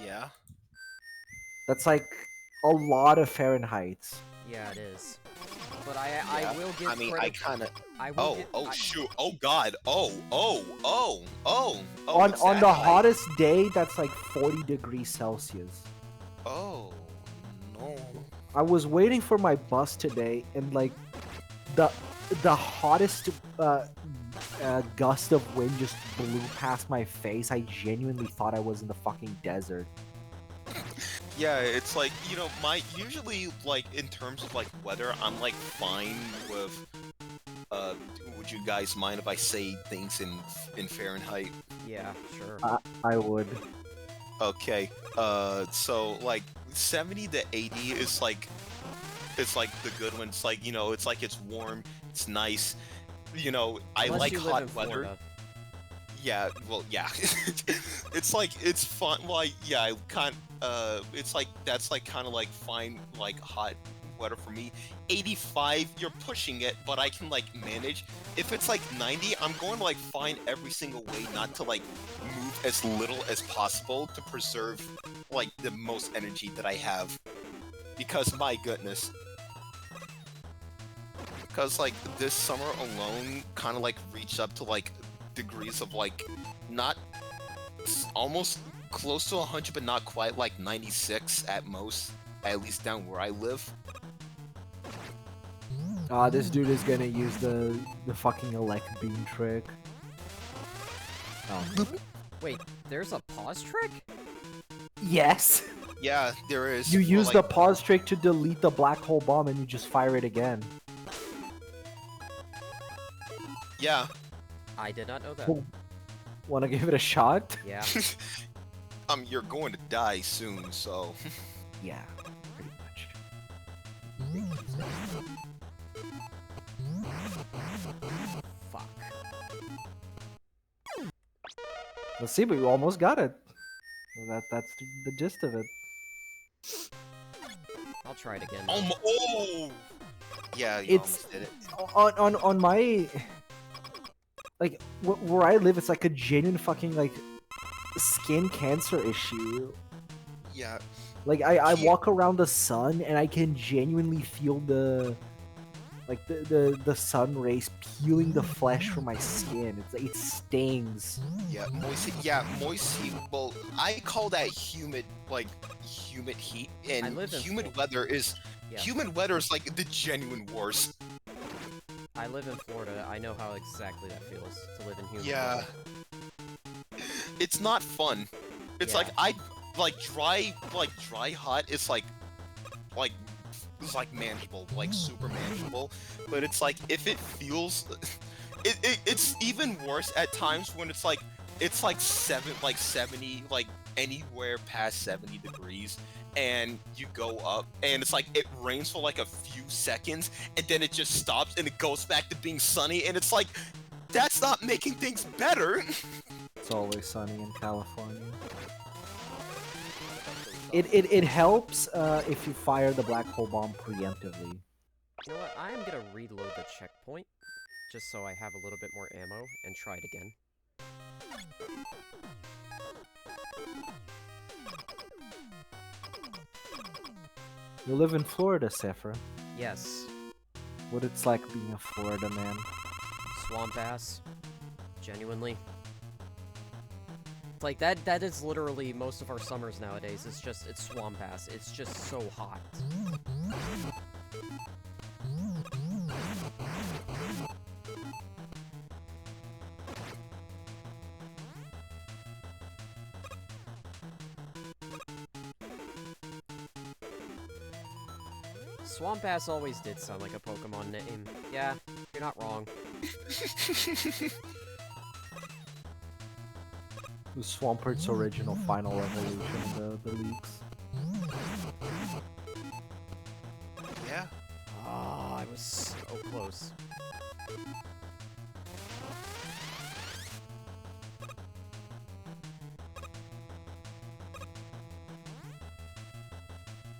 Yeah. That's like a lot of Fahrenheit. Yeah, it is. But I Yeah. will give I mean, credit. I kind of. I will Shoot! Oh God! Oh! On what's on that the height? hottest day, that's like 40 degrees Celsius. Oh no! I was waiting for my bus today, and like the hottest gust of wind just blew past my face. I genuinely thought I was in the fucking desert. Yeah, it's like, my usually like in terms of like weather, I'm like fine with. Would you guys mind if I say things in Fahrenheit? Yeah, sure. I would. Okay. So like 70 to 80 is like, it's like the good one. It's like, it's like it's warm, it's nice. I Unless like you live hot in weather. Florida. Yeah, well, yeah. It's like it's fun. Like, yeah, it's like that's like kind of like fine, like hot weather for me. 85, you're pushing it, but I can like manage. If it's like 90, I'm going to like find every single way not to like move as little as possible to preserve like the most energy that I have. Because my goodness. Because like this summer alone kind of like reached up to like degrees of like not almost close to 100 but not quite, like 96 at most, at least down where I live. This dude is gonna use the fucking elect beam trick. Oh. Wait, there's a pause trick? Yes. Yeah, there is. You Well, use like, the pause trick to delete the black hole bomb, and you just fire it again. yeah. I did not know that. Oh. Want to give it a shot? Yeah. You're going to die soon, so. Yeah, pretty much. Fuck. Let's see, but you almost got it. That's the gist of it. I'll try it again. Oh! Yeah, you It's almost did it. on my like where I live. It's like a genuine fucking like skin cancer issue. Yeah. Like I walk around the sun and I can genuinely feel the sun rays peeling the flesh from my skin. It stings. Yeah, moist heat. Well, I call that humid heat, I and live in humid weather is Yeah. humid weather is like the genuine worst. I live in Florida. I know how exactly that feels to live in humid Yeah. weather. It's not fun. It's Yeah. like dry hot. It's like manageable, like super manageable. But it's like if it feels, it's even worse at times when it's like 70, like anywhere past 70 degrees, and you go up and it's like it rains for like a few seconds and then it just stops and it goes back to being sunny, and it's like that's not making things better. It's always sunny in California. It helps if you fire the black hole bomb preemptively. You know what? I am gonna reload the checkpoint just so I have a little bit more ammo and try it again. You live in Florida, Séafra. Yes. What it's like being a Florida man. Swamp ass. Genuinely. Like, that is literally most of our summers nowadays. It's Swamp Ass. It's just so hot. Swamp Ass always did sound like a Pokemon name. Yeah, you're not wrong. The Swampert's original final evolution, the leaks. Yeah. Ah, I was so close.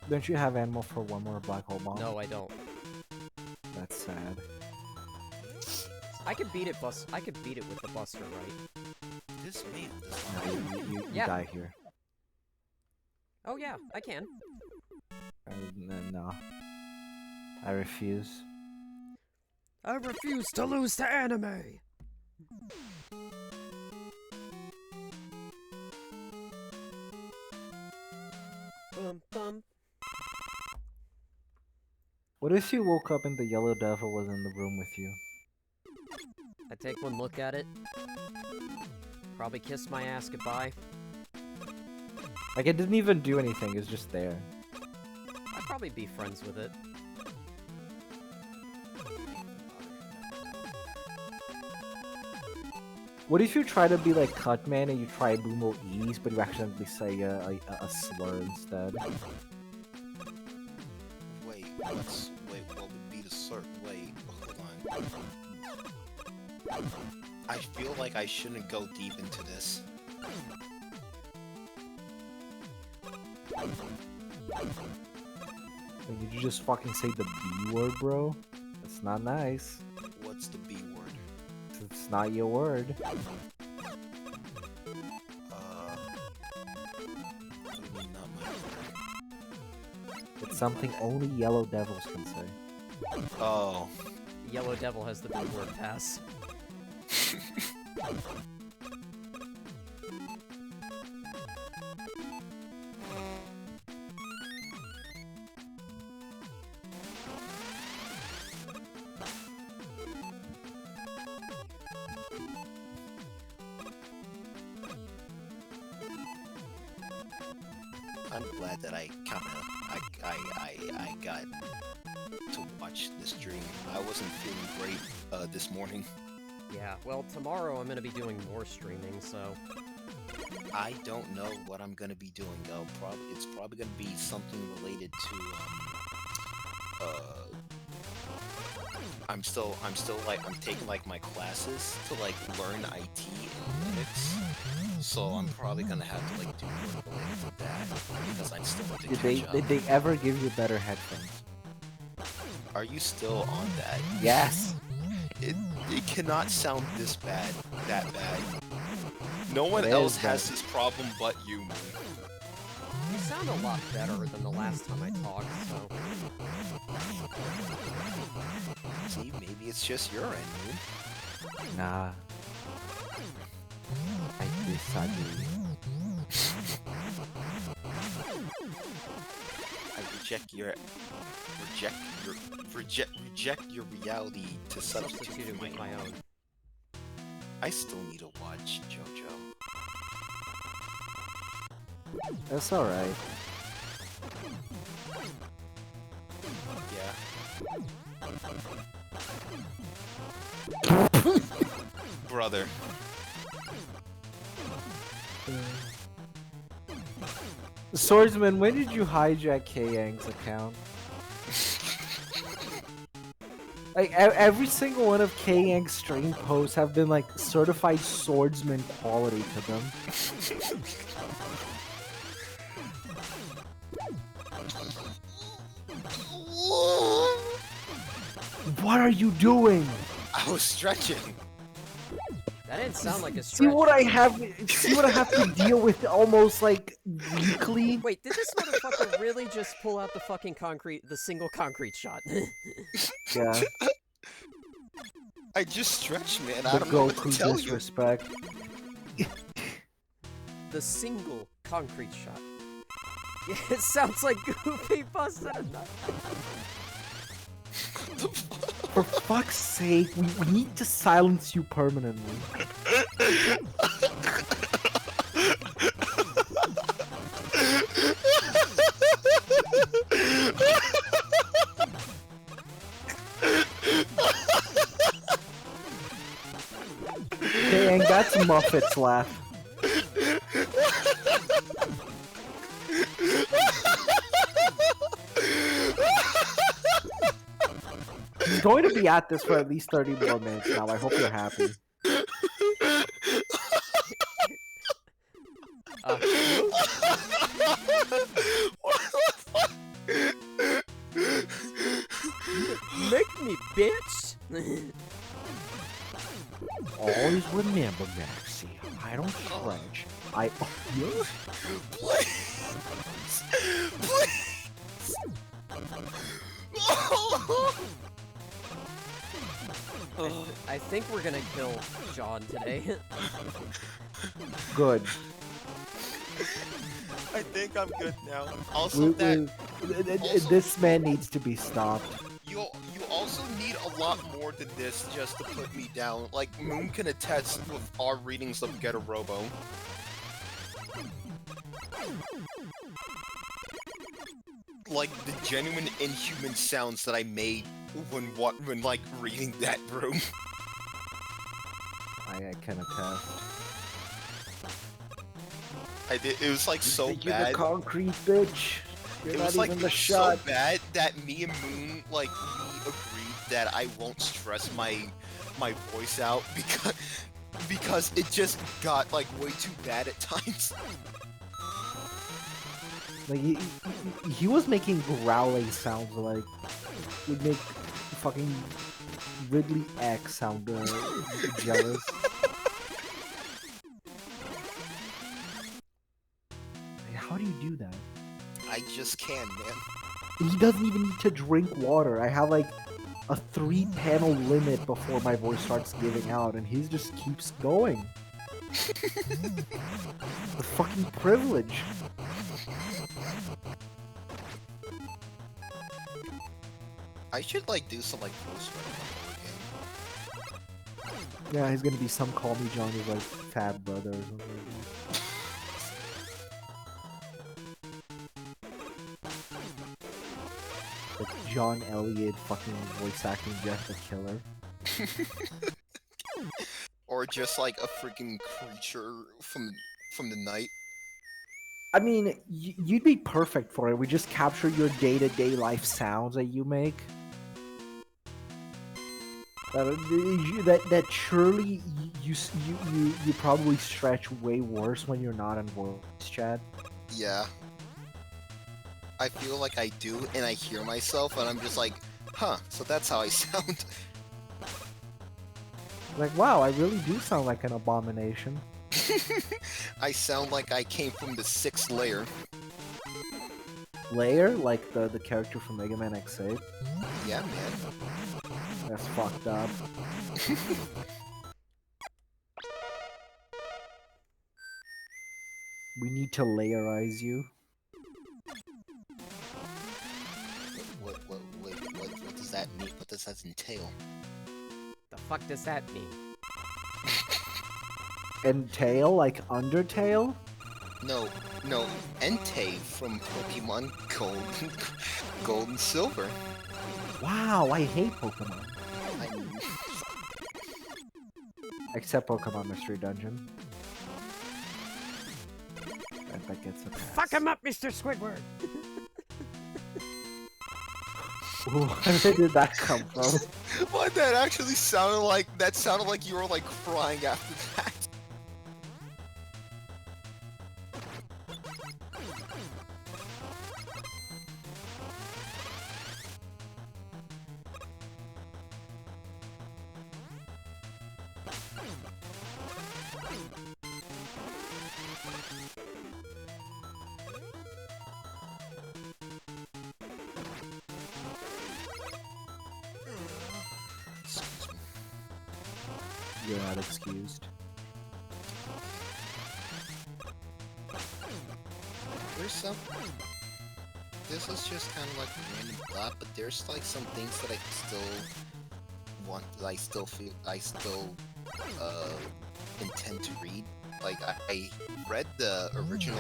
Don't you have ammo for one more black hole bomb? No, I don't. That's sad. I could beat it with the Buster, right? This man does No, not. you Yeah. die here. Oh yeah, I can. No. I refuse. I refuse to lose to anime! Bum bum. What if you woke up and the Yellow Devil was in the room with you? I take one look at it. Probably kiss my ass goodbye. Like, it didn't even do anything, it's just there. I'd probably be friends with it. What if you try to be like Cutman and you try Boomo Ease, but you accidentally say a slur instead? Wait, what would be the certain wait, hold on. I feel like I shouldn't go deep into this. Did you just fucking say the B word, bro? That's not nice. What's the B word? It's not your word. What do you mean, not my word? It's something only Yellow Devils can say. Oh. Yellow Devil has the big word pass. I'm glad that I got to watch this stream. I wasn't feeling great this morning. Yeah, well, tomorrow I'm gonna be doing more streaming, so... I don't know what I'm gonna be doing though. It's probably gonna be something related to I'm taking like my classes to like learn IT and Linux. So I'm probably gonna have to like do work related to that because I'm still at the catch up. Did they ever give you better headphones? Are you still on that? Yes. It cannot sound this bad, that bad. No one It else is has bad. this problem but you. You sound a lot better than the last time I talked, so... See, maybe it's just your end, Moon. Nah. I disagree. I reject your reality to substitute Substitute for it with my own. I still need to watch JoJo. That's alright. Yeah. Brother. Swordsman, when did you hijack K-Yang's account? Like, every single one of K-Yang's stream posts have been, like, certified swordsman quality to them. What are you doing? I was stretching. That didn't sound like a stretch. See what I have to deal with almost, like, weekly? Wait, did this motherfucker really just pull out the single concrete shot? Yeah. I just stretched, man. The I don't know what Goku to tell you. disrespect. the single concrete shot. Yeah, it sounds like Goofy busted a nut. For fuck's sake, we need to silence you permanently. Okay, and that's Muffet's laugh. He's going to be at this for at least 30 more minutes now. I hope you're happy. Make me, bitch! Always remember, Maxie, I don't stretch. I... I think we're gonna kill John today. Good. I think I'm good now. Also, This man needs to be stopped. you also need a lot more than this just to put me down. Like, Moon can attest with our readings of Get a Robo. Like, the genuine inhuman sounds that I made when like, reading that room. I can attest. I did. It was like so Think you're bad. the concrete bitch. You're It not was like even the so shot. bad that me and Moon like we agreed that I won't stress my voice out because it just got like way too bad at times. Like he was making growling sounds like would make fucking Ridley X sound jealous. Like, how do you do that? I just can, man. He doesn't even need to drink water. I have like a 3-panel limit before my voice starts giving out, and he just keeps going. The fucking privilege. I should like do some like voice work again. Yeah, he's gonna be some Call Me Johnny's like fat brother or something. Like John Elliott fucking voice acting Jeff the Killer. Or just like a freaking creature from the night. I mean, you'd be perfect for it. We just capture your day-to-day life sounds that you make. That surely you probably stretch way worse when you're not in voice chat. Yeah. I feel like I do, and I hear myself, and I'm just like, huh, so that's how I sound. Like, wow, I really do sound like an abomination. I sound like I came from the 6th layer. Layer? Like the character from Mega Man X8? Yeah, man. That's fucked up. We need to layerize you. What does that mean? What does that entail? The fuck does that mean? Entail? Like Undertale? No, Entei from Pokemon Gold and Silver. Wow, I hate Pokemon. I'm... Except Pokemon Mystery Dungeon. That gets a pass. Fuck him up, Mr. Squidward! Where did that come from? What? That actually sounded like you were like crying after that. You're not excused. there's some. This is just kind of like a random thought, but there's like some things that I still want. I still feel. I still intend to read. Like I read the original.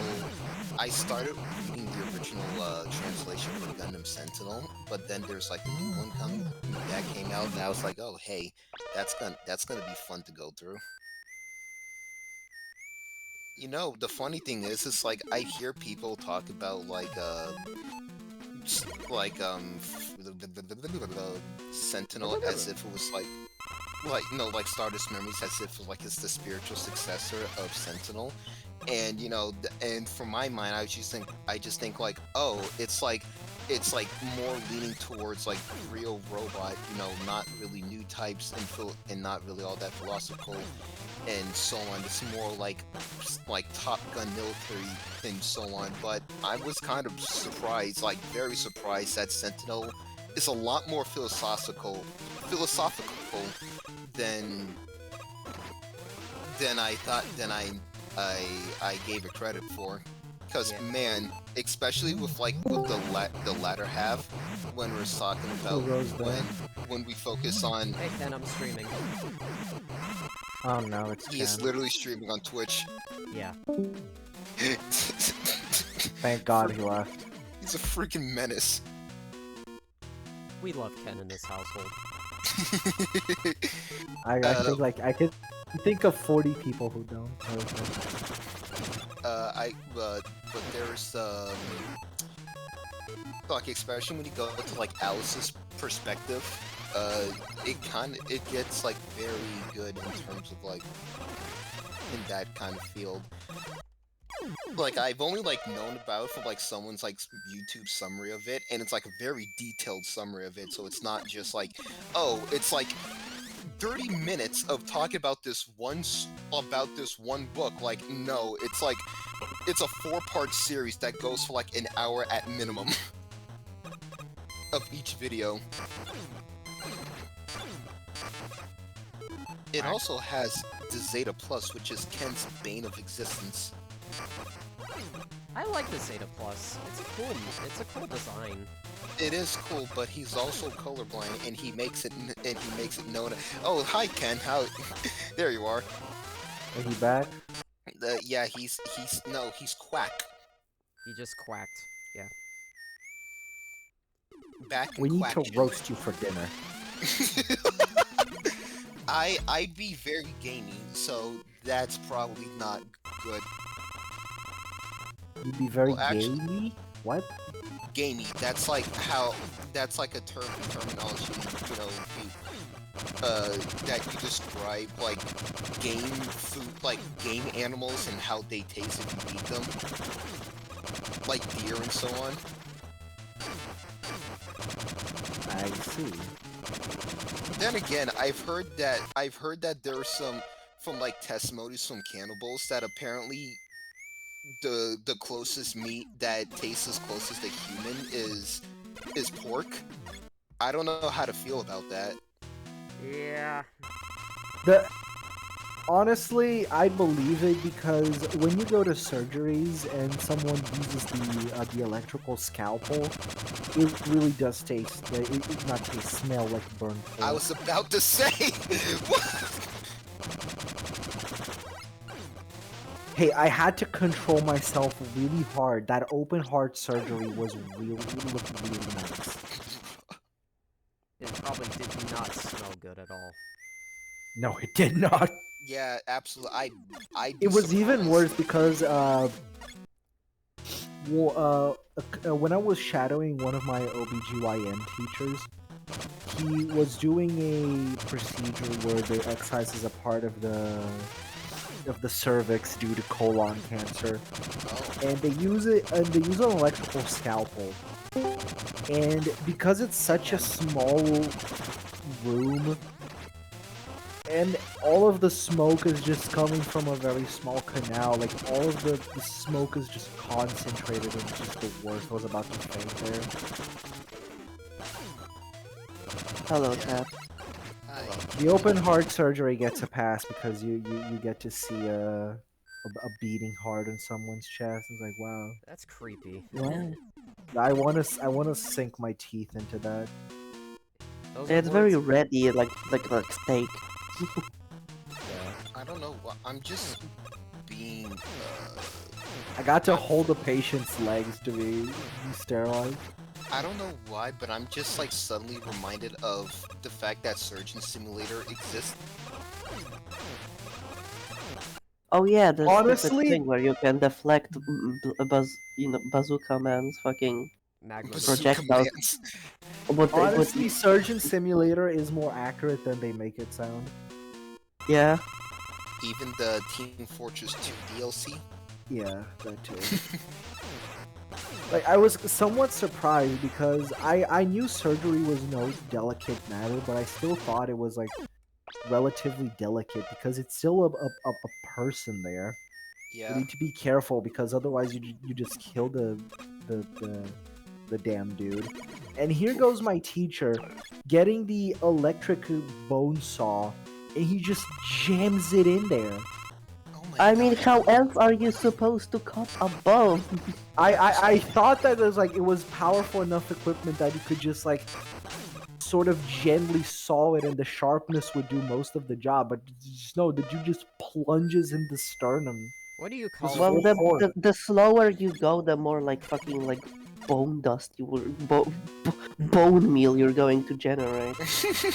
I started reading the original translation for Gundam Sentinel, but then there's like a new one coming that came out, and I was like, oh hey, that's gonna be fun to go through. You know, the funny thing is, it's like I hear people talk about like Sentinel as if it was like no, like Stardust Memories as if like it's the spiritual successor of Sentinel, and you know, and from my mind, I just think like, oh, it's like more leaning towards like real robot, you know, not really new types and not really all that philosophical and so on. It's more like Top Gun military and so on. But I was kind of surprised, like very surprised, that Sentinel is a lot more philosophical than I thought than I gave it credit for. Because man, especially with the latter half, when we're talking about when we focus on. Hey Ken, I'm streaming. Oh no, it's He is Ken. literally streaming on Twitch. Yeah. Thank God he left. He's a freaking menace. We love Ken in this household. I think like I could think of 40 people who don't. But there's like especially when you go to like Alice's perspective, it gets like very good in terms of like in that kind of field. Like I've only like known about it from like someone's like YouTube summary of it, and it's like a very detailed summary of it, so it's not just like, oh, it's like 30 minutes of talking about this one book. Like, no, it's like it's a 4-part series that goes for like an hour at minimum of each video. It also has the Zeta Plus, which is Ken's bane of existence. I like the Zeta Plus. It's a cool design. It is cool, but he's also colorblind, and he makes it known. Oh, hi Ken. How? There you are. Is he back? Yeah, he's Quack. He just quacked. Yeah. Back in We need Quack to roast you for dinner. I'd be very gamey, so that's probably not good. You'd be very Well, actually- gamey? What? Gamey. That's like a terminology, you know, that you describe like game food, like game animals and how they taste if you eat them, like deer and so on. I see. Then again, I've heard that there are some from like testimonies from cannibals that apparently the closest meat that tastes as close as the human is pork. I don't know how to feel about that. Yeah. Honestly, I believe it because when you go to surgeries and someone uses the electrical scalpel, it really does taste. Smell like burnt pork. I was about to say. Hey, I had to control myself really hard. That open heart surgery was looked really nice. It probably did not smell good at all. No, it did not. Yeah, absolutely. It was even worse because when I was shadowing one of my OBGYN teachers, he was doing a procedure where they excise a part of the cervix due to colon cancer, and they use an electrical scalpel, and because it's such a small room and all of the smoke is just coming from a very small canal, like all of the smoke is just concentrated and just the worst. I was about to faint there. Hello, Tab. Hi. The open heart surgery gets a pass because you get to see a beating heart in someone's chest. It's like, wow. That's creepy. What? I wanna sink my teeth into that. Those Yeah, are it's very words. ready, like steak. I don't know what. I'm just being. I got to hold the patient's legs to be sterilized. I don't know why, but I'm just like suddenly reminded of the fact that Surgeon Simulator exists. Oh yeah, the stupid Honestly- thing where you can deflect Bazooka Man's fucking Magma. Bazooka projectiles. Mans. But Honestly, Surgeon Simulator is more accurate than they make it sound. yeah, Even the Team Fortress 2 DLC. Yeah, that too. Like, I was somewhat surprised because I knew surgery was no delicate matter, but I still thought it was like relatively delicate because it's still a person there. You Yeah. need to be careful because otherwise you just kill the the damn dude. And here goes my teacher getting the electric bone saw, and he just jams it in there. Oh my I mean, God. how else are you supposed to cut a bone? I thought that it was powerful enough equipment that you could just like sort of gently saw it and the sharpness would do most of the job, but just, no, the dude just plunges in the sternum. What do you call This Well, it? whole horn. the slower you go, the more like fucking like bone dust you will bone meal you're going to generate,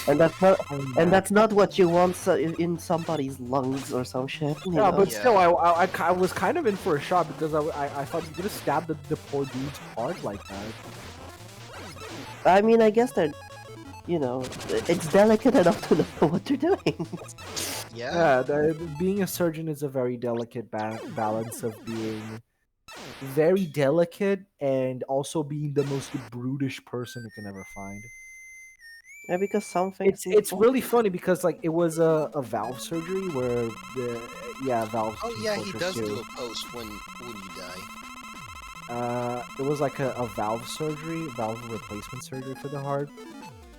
and that's not what you want in somebody's lungs or some shit. You Yeah, know? but Yeah. still, I was kind of in for a shot because I thought you could have stabbed the poor dude's heart like that. I mean, I guess that, you know, it's delicate enough to know what you're doing. Yeah. Yeah, being a surgeon is a very delicate balance of being very delicate and also being the most brutish person you can ever find. Yeah, because some things It's really funny because like it was a valve surgery where valve. Oh yeah, he Fortress does 2. do a post when you die. It was like a valve surgery, valve replacement surgery for the heart,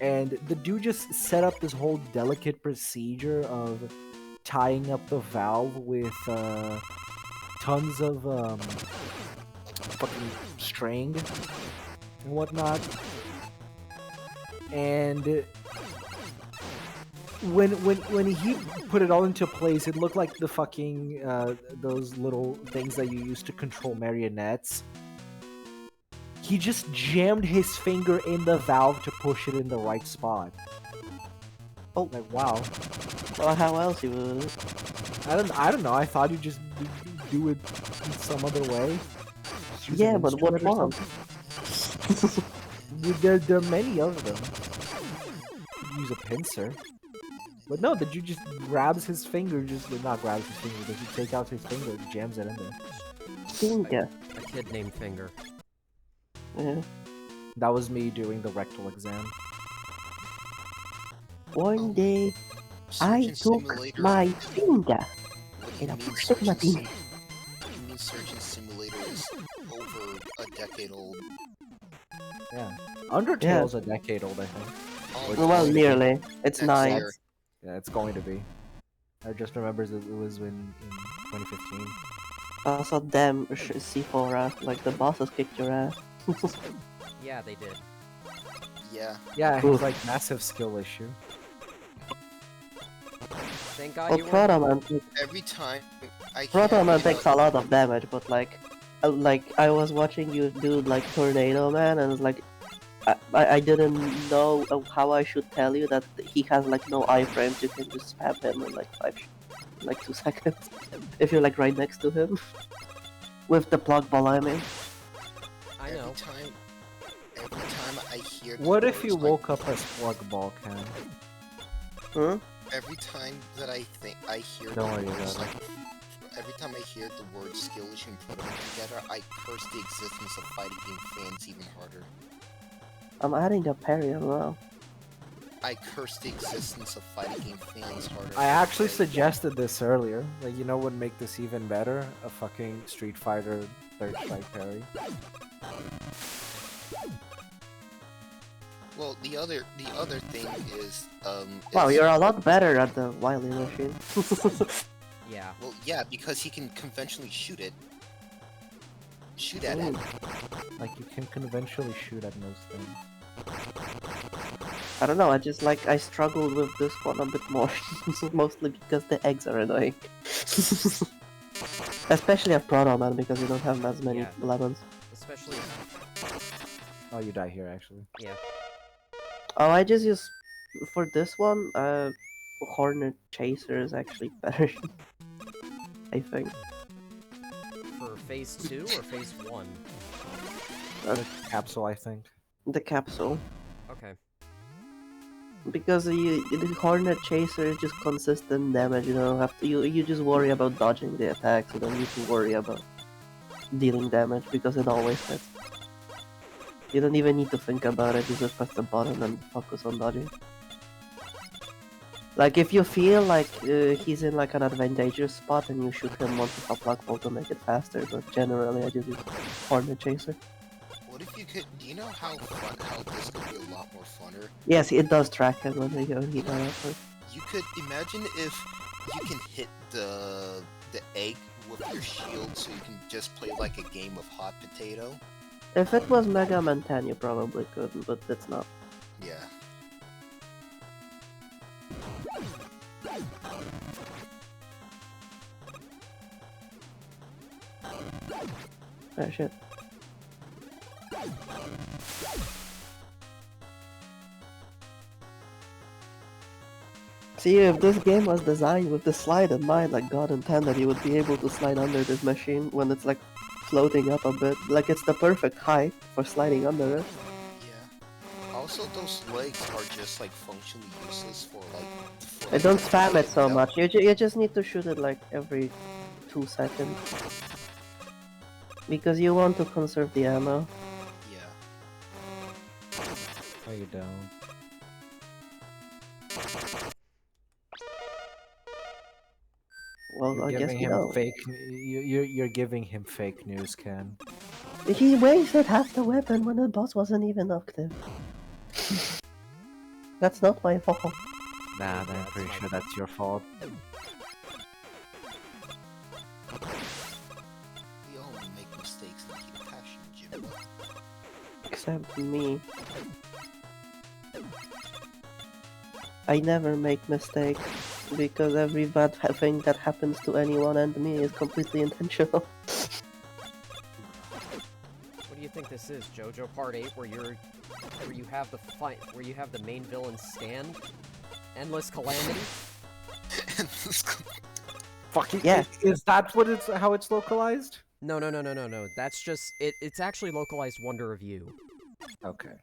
and the dude just set up this whole delicate procedure of tying up the valve with tons of fucking string and whatnot. And when he put it all into place, it looked like the fucking those little things that you use to control marionettes. He just jammed his finger in the valve to push it in the right spot. Oh, like wow. Well, how else you would? I don't know. I thought you just do it in some other way. Just use Yeah, an but what instrument or one? something. There are many of them. Use a pincer. But no, the dude just grabs his finger, not grabs his finger, but he takes out his finger and jams it in there. Finger. A kid named Finger. Yeah. That was me doing the rectal exam. One day, I Surgeon took Simulator. my finger What do and you I mean pushed it in my Surgeon finger. You mean Surgeon Simulator is over a decade old? Yeah. Undertale's a decade old, I think. Oh, Well, it's nearly. It's next 9. year. Yeah, it's going to be. I just remembers it was in 2015. Also, damn, Sephora, like the bosses kicked your ass. Yeah, they did. Yeah. Yeah, Oof. he's like massive skill issue. Thank God Well, you were. Protoman, Every time I hear, Protoman you takes know, a lot of damage, but like I was watching you do like Tornado Man, and it's like I didn't know how I should tell you that he has like no iframes. You can just spam him in like 2 seconds if you're like right next to him with the plug ball. I mean, I know. every time I hear. the What if you words, like, woke up as Plug Ball, Ken? huh? Every time that I hear Don't the worry words, about it. like, every time I hear the word skillish and put them together, I curse the existence of fighting game fans even harder. I'm adding the parry as well. I curse the existence of fighting game fans harder. I actually every day. suggested this earlier. Like, you know what would make this even better? A fucking Street Fighter third strike parry. Well, the other thing is Wow, is- you're a lot better at the Wily machine. Yeah. Well, yeah, because he can conventionally shoot it. Shoot at it. Like, you can conventionally shoot at most things. I don't know, I struggled with this one a bit more, mostly because the eggs are annoying. Especially at Proto Man, because you don't have as many Yeah. lemons. Especially. Oh, you die here, actually. Yeah. Oh, I just use... For this one, Hornet Chaser is actually better. I think. For phase 2 or phase 1? The capsule, I think. The capsule. Okay. Because the Hornet Chaser is just consistent damage, you don't have to... You just worry about dodging the attacks, you don't need to worry about dealing damage, because it always hits. You don't even need to think about it, you just press the button and focus on dodging. Like, if you feel like he's in like an advantageous spot, and you shoot him once with a block roll to make it faster, but generally I just use Hornet Chaser. What if you could? Do you know how this could be a lot more funner? Yes, it does track him when he does it. You could imagine if you can hit the egg with your shield, so you can just play like a game of hot potato. If it was Mega Man 10, you probably could, but it's not. Yeah. Oh shit. See, if this game was designed with the slide in mind, like God intended, you would be able to slide under this machine when it's like floating up a bit. Like, it's the perfect height for sliding under it. Yeah. Also, those legs are just like functionally useless for like... I don't spam it so much, you just need to shoot it like every 2 seconds. Because you want to conserve the ammo. Yeah. Oh, you don't. Well, You're I guess giving you him don't. fake. You're giving him fake news, Ken. He wasted half the weapon when the boss wasn't even active. That's not my fault. Nah, I'm pretty sure that's your fault. We all make mistakes in the heat of passion, Jimbo. Except me. I never make mistakes, because every bad thing that happens to anyone and me is completely intentional. What do you think this is, JoJo Part 8, where you have the fight, where you have the main villain stand? Endless Calamity? Fucking yeah. Is that what it's how it's localized? No. That's just it's actually localized Wonder of You. Okay.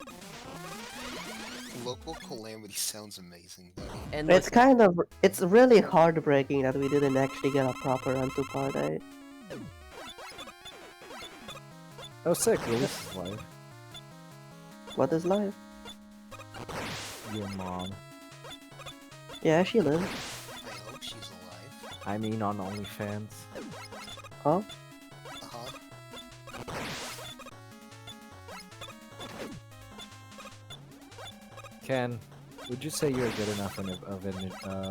Local Calamity sounds amazing, though. And It's really heartbreaking that we didn't actually get a proper run to Part 8. Oh, sick. Well, this is live. What is live? Your mom. Yeah, she lives. I hope she's alive. I mean, on OnlyFans. Huh? Uh-huh. Ken, would you say you're good enough of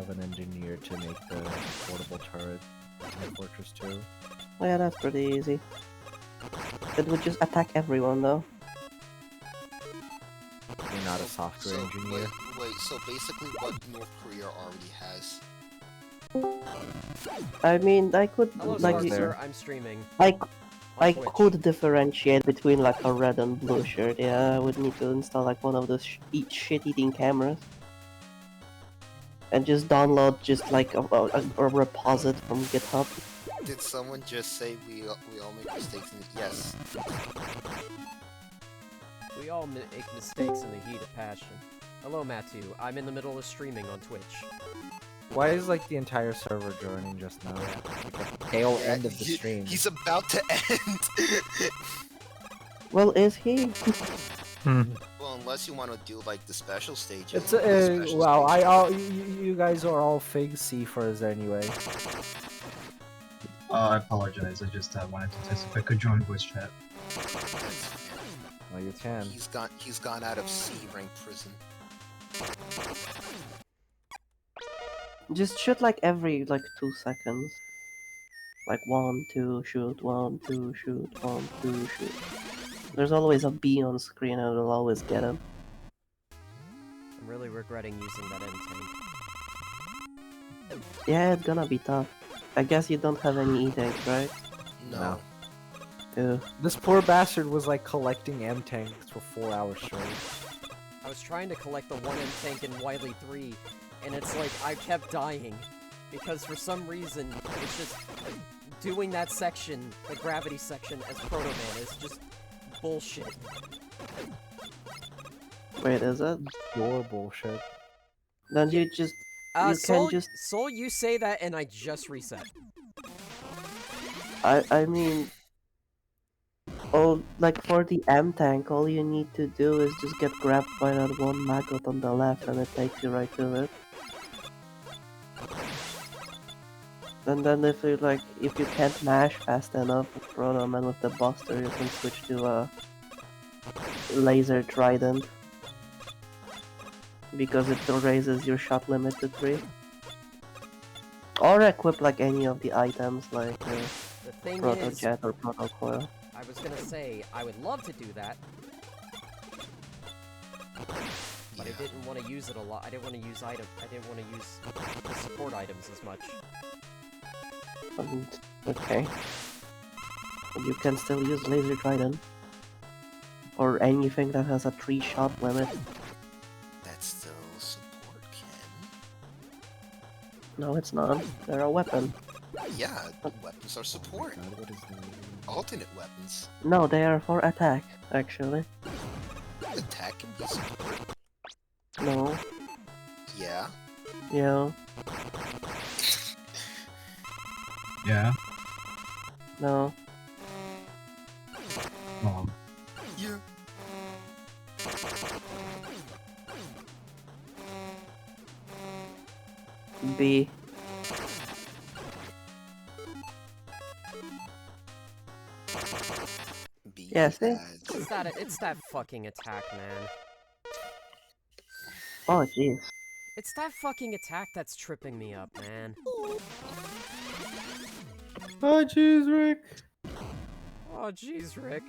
an engineer to make the portable turret in Fortress 2? Oh yeah, that's pretty easy. It would just attack everyone, though. You're not a software engineer. Wait, so basically what North Korea already has. I mean, I could Hello, like sir, I'm streaming. I Twitch. could differentiate between like a red and blue shirt. Yeah, I would need to install like one of those shit-eating cameras, and just download just like a reposit from GitHub. Did someone just say we all make mistakes? Yes. We all make mistakes in the heat of passion. Hello, Matthew. I'm in the middle of streaming on Twitch. Why is like the entire server joining just now? Like at the tail end of the stream. He's about to end. Well, is he? Well, unless you want to do like the special stage. It's well, you guys are all fig seafers anyway. I apologize. I just wanted to test if I could join voice chat. Well, you can. He's gone out of C rank prison. Just shoot like every like 2 seconds. Like 1, 2, shoot, 1, 2, shoot, 1, 2, shoot. There's always a bee on screen and it'll always get him. I'm really regretting using that M tank. Yeah, it's gonna be tough. I guess you don't have any E-tanks, right? No. Ew. This poor bastard was like collecting M tanks for 4 hours straight. I was trying to collect the 1 M tank in Wily 3, and it's like I kept dying. Because for some reason, it's just doing that section, the gravity section, as Proto Man is just bullshit. Wait, is it? Your bullshit. Then you just... you Soul, can just... Soul, you say that, and I just reset. I mean... like for the M tank, all you need to do is just get grabbed by that one maggot on the left and it takes you right to it. And then if you can't mash fast enough with Proto Man with the Buster, you can switch to a Laser Trident. Because it raises your shot limit to 3. Or equip like any of the items like The thing Proto is, Jet or Proto Coil. I was gonna say, I would love to do that. But I didn't want to use it a lot. I didn't want to use I didn't want to use the support items as much. Okay. You can still use Laser Trident. Or anything that has a 3 shot limit. That's still support, Ken. No, it's not. They're a weapon. Yeah, weapons are support. Alternate weapons. No, they are for attack, actually. Attack can be support. No. Yeah. Yeah. Yeah. No. Yeah. B. B. Yeah, see? It's that fucking attack, man. Oh, jeez. It's that fucking attack that's tripping me up, man. Oh, jeez, Rick. Oh, jeez, Rick.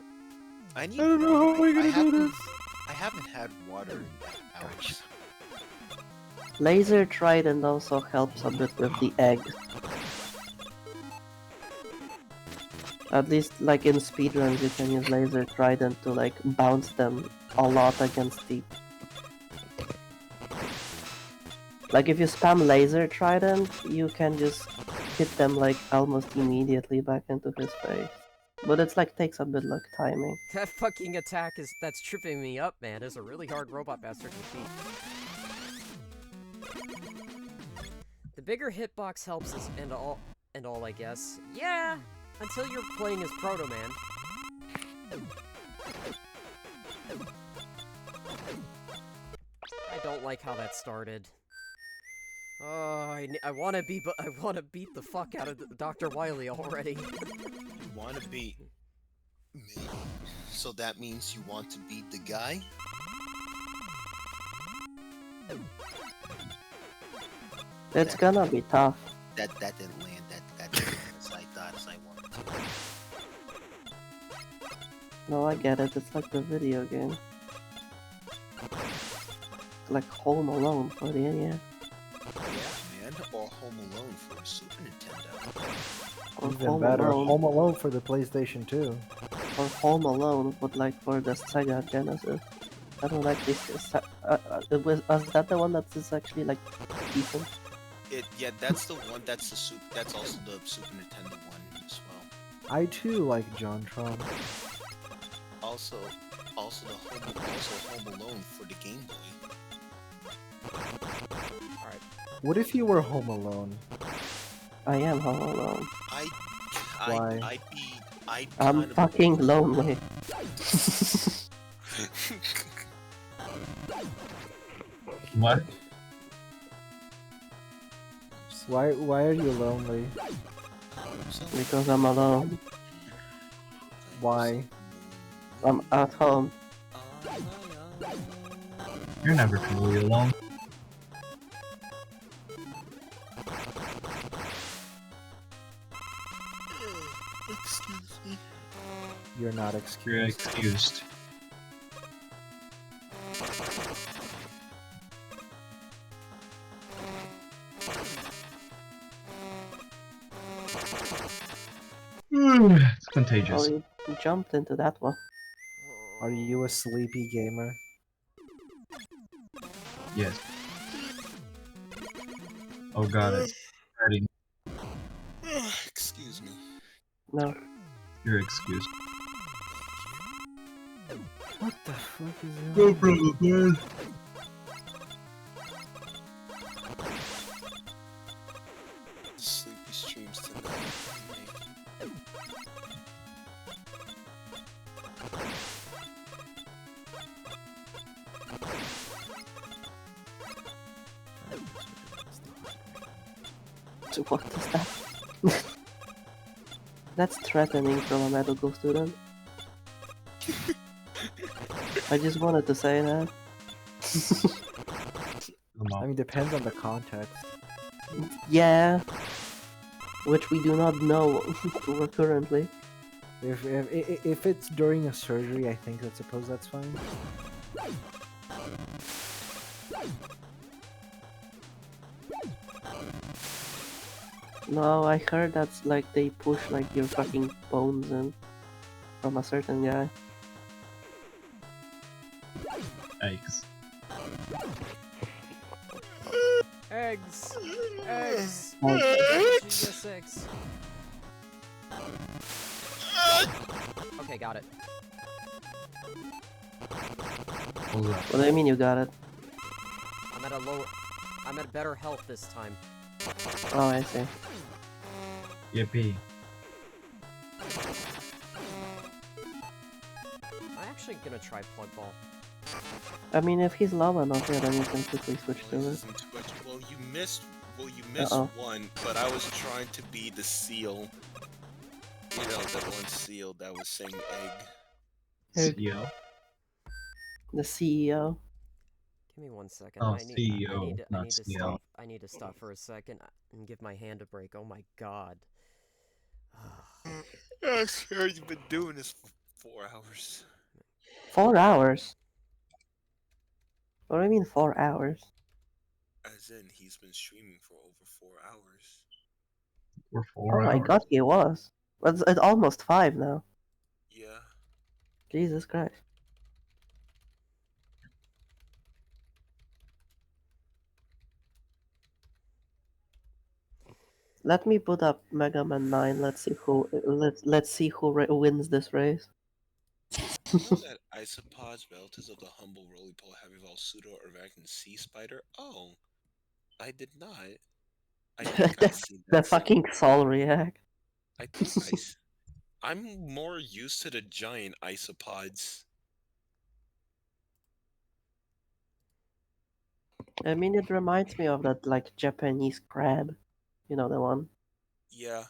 I need. I don't know how we're gonna do this. I haven't had water in hours. Laser Trident also helps a bit with the eggs. At least, like in speedruns, you can use Laser Trident to like bounce them a lot against the... Like if you spam Laser Trident, you can just hit them like almost immediately back into his face. But it's like takes a bit like timing. That fucking attack that's tripping me up, man. Is a really hard robot bastard to defeat. The bigger hitbox helps us and all, I guess. Yeah, until you're playing as Proto Man. I don't like how that started. Oh, I want to beat the fuck out of Dr. Wily already. You want to beat me? So that means you want to beat the guy? It's gonna be tough. That didn't land. That didn't land as I thought as I wanted to. No, I get it. It's like the video game. It's like Home Alone for the NES. Yeah, man. Or Home Alone for a Super Nintendo. Or Even Home better, Alone. Home Alone for the PlayStation 2. Or Home Alone, but like for the Sega Genesis. I don't like this. Was that the one that is actually like decent? Yeah, that's the one. That's also the Super Nintendo one as well. I too like JonTron. Also the Home Alone for the Game Boy. Alright. What if you were Home Alone? I am Home Alone. Why? I'm fucking lonely. What? Why are you lonely? Because I'm alone. Why? I'm at home. You're never truly alone. You're not You're excused. excused. It's contagious. Oh, you jumped into that one. Are you a sleepy gamer? Yes. Oh god, it's starting. Excuse me. No. You're excused. What the fuck is that? No problem, man. Sleepy streams tonight. So what is that? That's threatening from a medical student. I just wanted to say that. I mean, depends on the context. Yeah. Which we do not know currently. If it's during a surgery, I think I suppose that's fine. No, I heard that's like they push like your fucking bones in from a certain guy. Yikes. Eggs! Eggs! Eggs! Eggs! Okay, got it. What do you mean you got it? I'm at better health this time. Oh, I see. Yippee. I'm actually gonna try plug ball. I mean, if he's low enough, yeah, then you can quickly switch to it. Well, you missed one, but I was trying to be the seal. You know, that one seal that was saying egg. CEO. The CEO. Give me 1 second. Oh, I CEO, need not to CEO. stop. I need to stop for a second and give my hand a break. Oh my god. I'm sure you've been doing this for 4 hours. 4 hours? What do you mean 4 hours? As in, he's been streaming for over 4 hours. We're 4 Oh my hours. god, he was. It's almost 5 now. Yeah. Jesus Christ. Let me put up Mega Man 9. Let's see who wins this race. You know that isopods, relatives of the humble roly-poly, have evolved pseudo Arachnin sea spider? Oh, I did not. I think I see The that. fucking Soul React. I think I'm more used to the giant isopods. I mean, it reminds me of that, like, Japanese crab. You know the one? Yeah.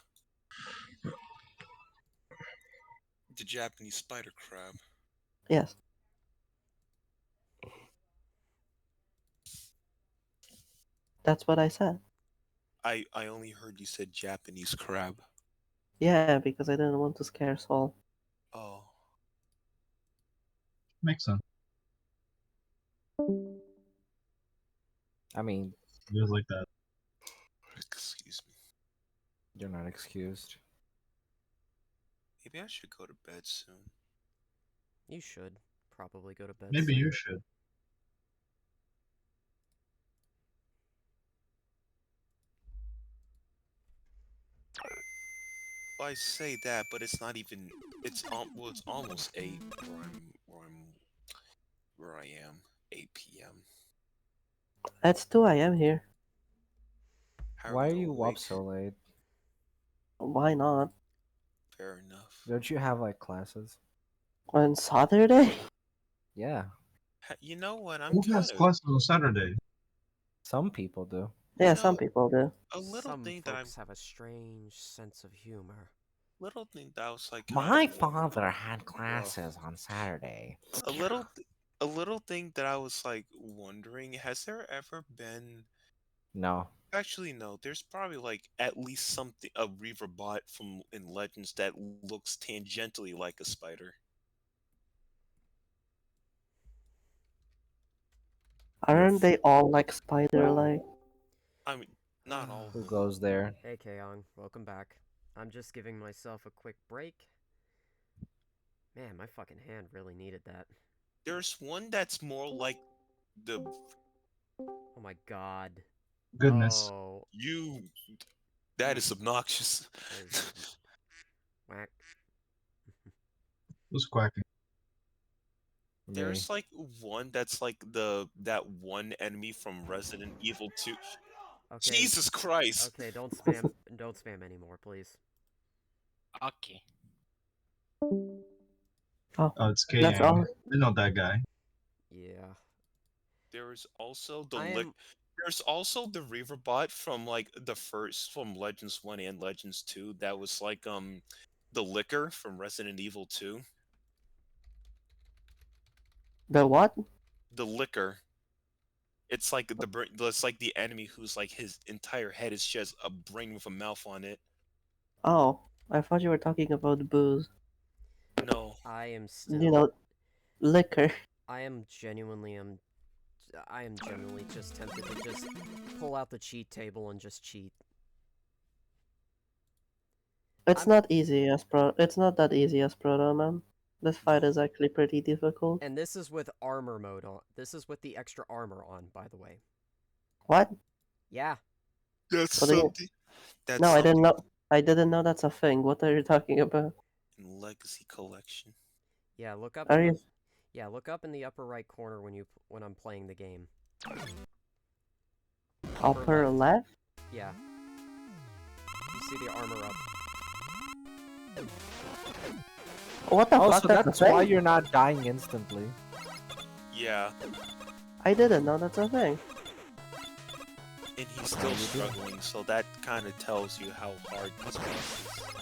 The Japanese spider crab. Yes. That's what I said. I only heard you said Japanese crab. Yeah, because I didn't want to scare Saul. Oh. Makes sense. I mean, Just like that. Excuse me. you're not excused. Maybe I should go to bed soon. You should probably go to bed. Maybe soon. you should. Well, I say that, but it's not even. It's it's almost 8 where I am. 8 p.m. It's 2 a.m. here. How Why are you you awake? up so late? Why not? Fair enough. Don't you have like classes? On Saturday? Yeah, You know what? I'm Who kind has of. classes on Saturday? some people do. Yeah, You some know, people do. a little Some thing that I'm. folks have a strange sense of humor. Little thing that I was like. My Kinda, father had classes on Saturday. a little, a little thing that I was like wondering. Has there ever been No. Actually, no. There's probably like at least something a Reaver bot from in Legends that looks tangentially like a spider. Aren't they all like spider-like? I mean, not all of Who them. goes there? Hey, Kaon, welcome back. I'm just giving myself a quick break. Man, my fucking hand really needed that. There's one that's more like the Oh my god. Goodness. Oh. you. That is obnoxious. Whack. Who's quacking? Me. There's like one that's like that one enemy from Resident Evil 2. Okay. Jesus Christ. Okay, don't spam anymore, please. Okay. Oh, it's that's all. Yeager. I know that guy. Yeah. There's also the I am... There's also the Reaver bot from like the first from Legends 1 and Legends 2 that was like the Licker from Resident Evil 2. The what? The Licker. It's like it's like the enemy who's like his entire head is just a brain with a mouth on it. Oh, I thought you were talking about booze. No. I am still... You know, liquor. I am genuinely just tempted to just pull out the cheat table and just cheat. It's not easy as It's not that easy as Proto Man. This fight is actually pretty difficult. And this is with armor mode on. This is with the extra armor on, by the way. What? Yeah. That's What do you- something. That's No, I something didn't know. I didn't know that's a thing. What are you talking about? in Legacy Collection. Yeah, look up. Are you? Yeah, look up in the upper right corner when I'm playing the game. Upper left? Yeah. You see the armor up. What the Oh, fuck? so That's that's a why thing? you're not dying instantly. Yeah. I didn't know that's a thing. And he's still struggling, so that kind of tells you how hard this boss is.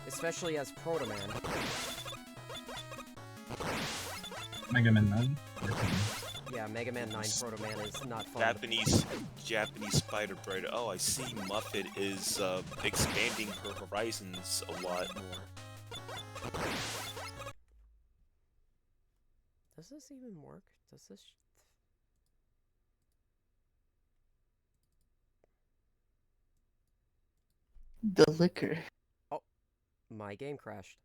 Especially as Proto Man. Mega Man 9. Yeah, Mega Man 9 Proto Man is not fun. Japanese spider bird. Oh, I see Muffet is expanding her horizons a lot more. Does this even work? Does this... The liquor. Oh, my game crashed.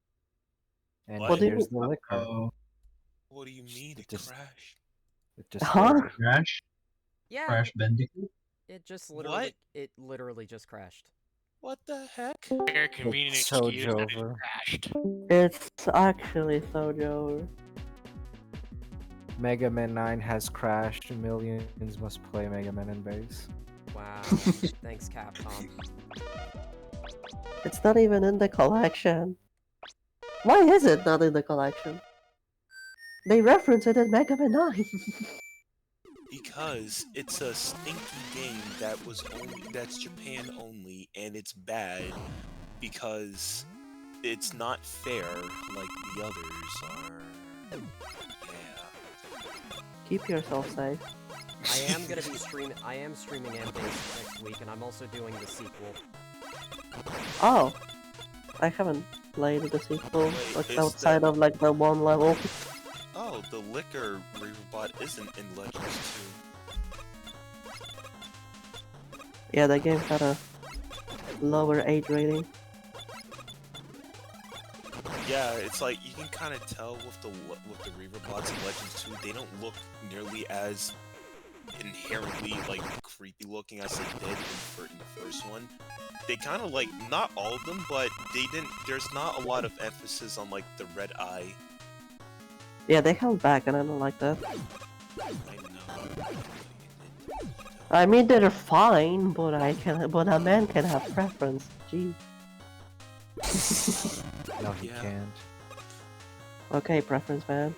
And What? here's the liquor. Oh, What do you mean it Just- crashed? It just Huh? Crash? Yeah. Crash Bandicoot? It just literally... What? It literally just crashed. What the heck? Very convenient It's excuse Sojo that it over. crashed. It's actually Sojo. Mega Man 9 has crashed. Millions must play Mega Man in base. Wow. Thanks, Capcom. It's not even in the collection. Why is it not in the collection? They reference it in Mega Man 9. Because it's a stinky game that's Japan only, and it's bad because it's not fair like the others are. Yeah. Keep yourself safe. I am gonna be streaming M-Base next week, and I'm also doing the sequel. Oh, I haven't played the sequel Wait, like is outside of like the one level. Oh, the Liquor Reaverbot isn't in Legends 2. Yeah, that game had a lower age rating. Yeah, it's like you can kind of tell with the Reaverbots in Legends 2, they don't look nearly as inherently like creepy looking as they did in the first one. They kind of like, not all of them, but they didn't. There's not a lot of emphasis on like the red eye. Yeah, they held back, and I don't like that. I know. I mean, they're fine, but but a man can have preference. Gee. No, he Yeah. can't. Okay, preference man.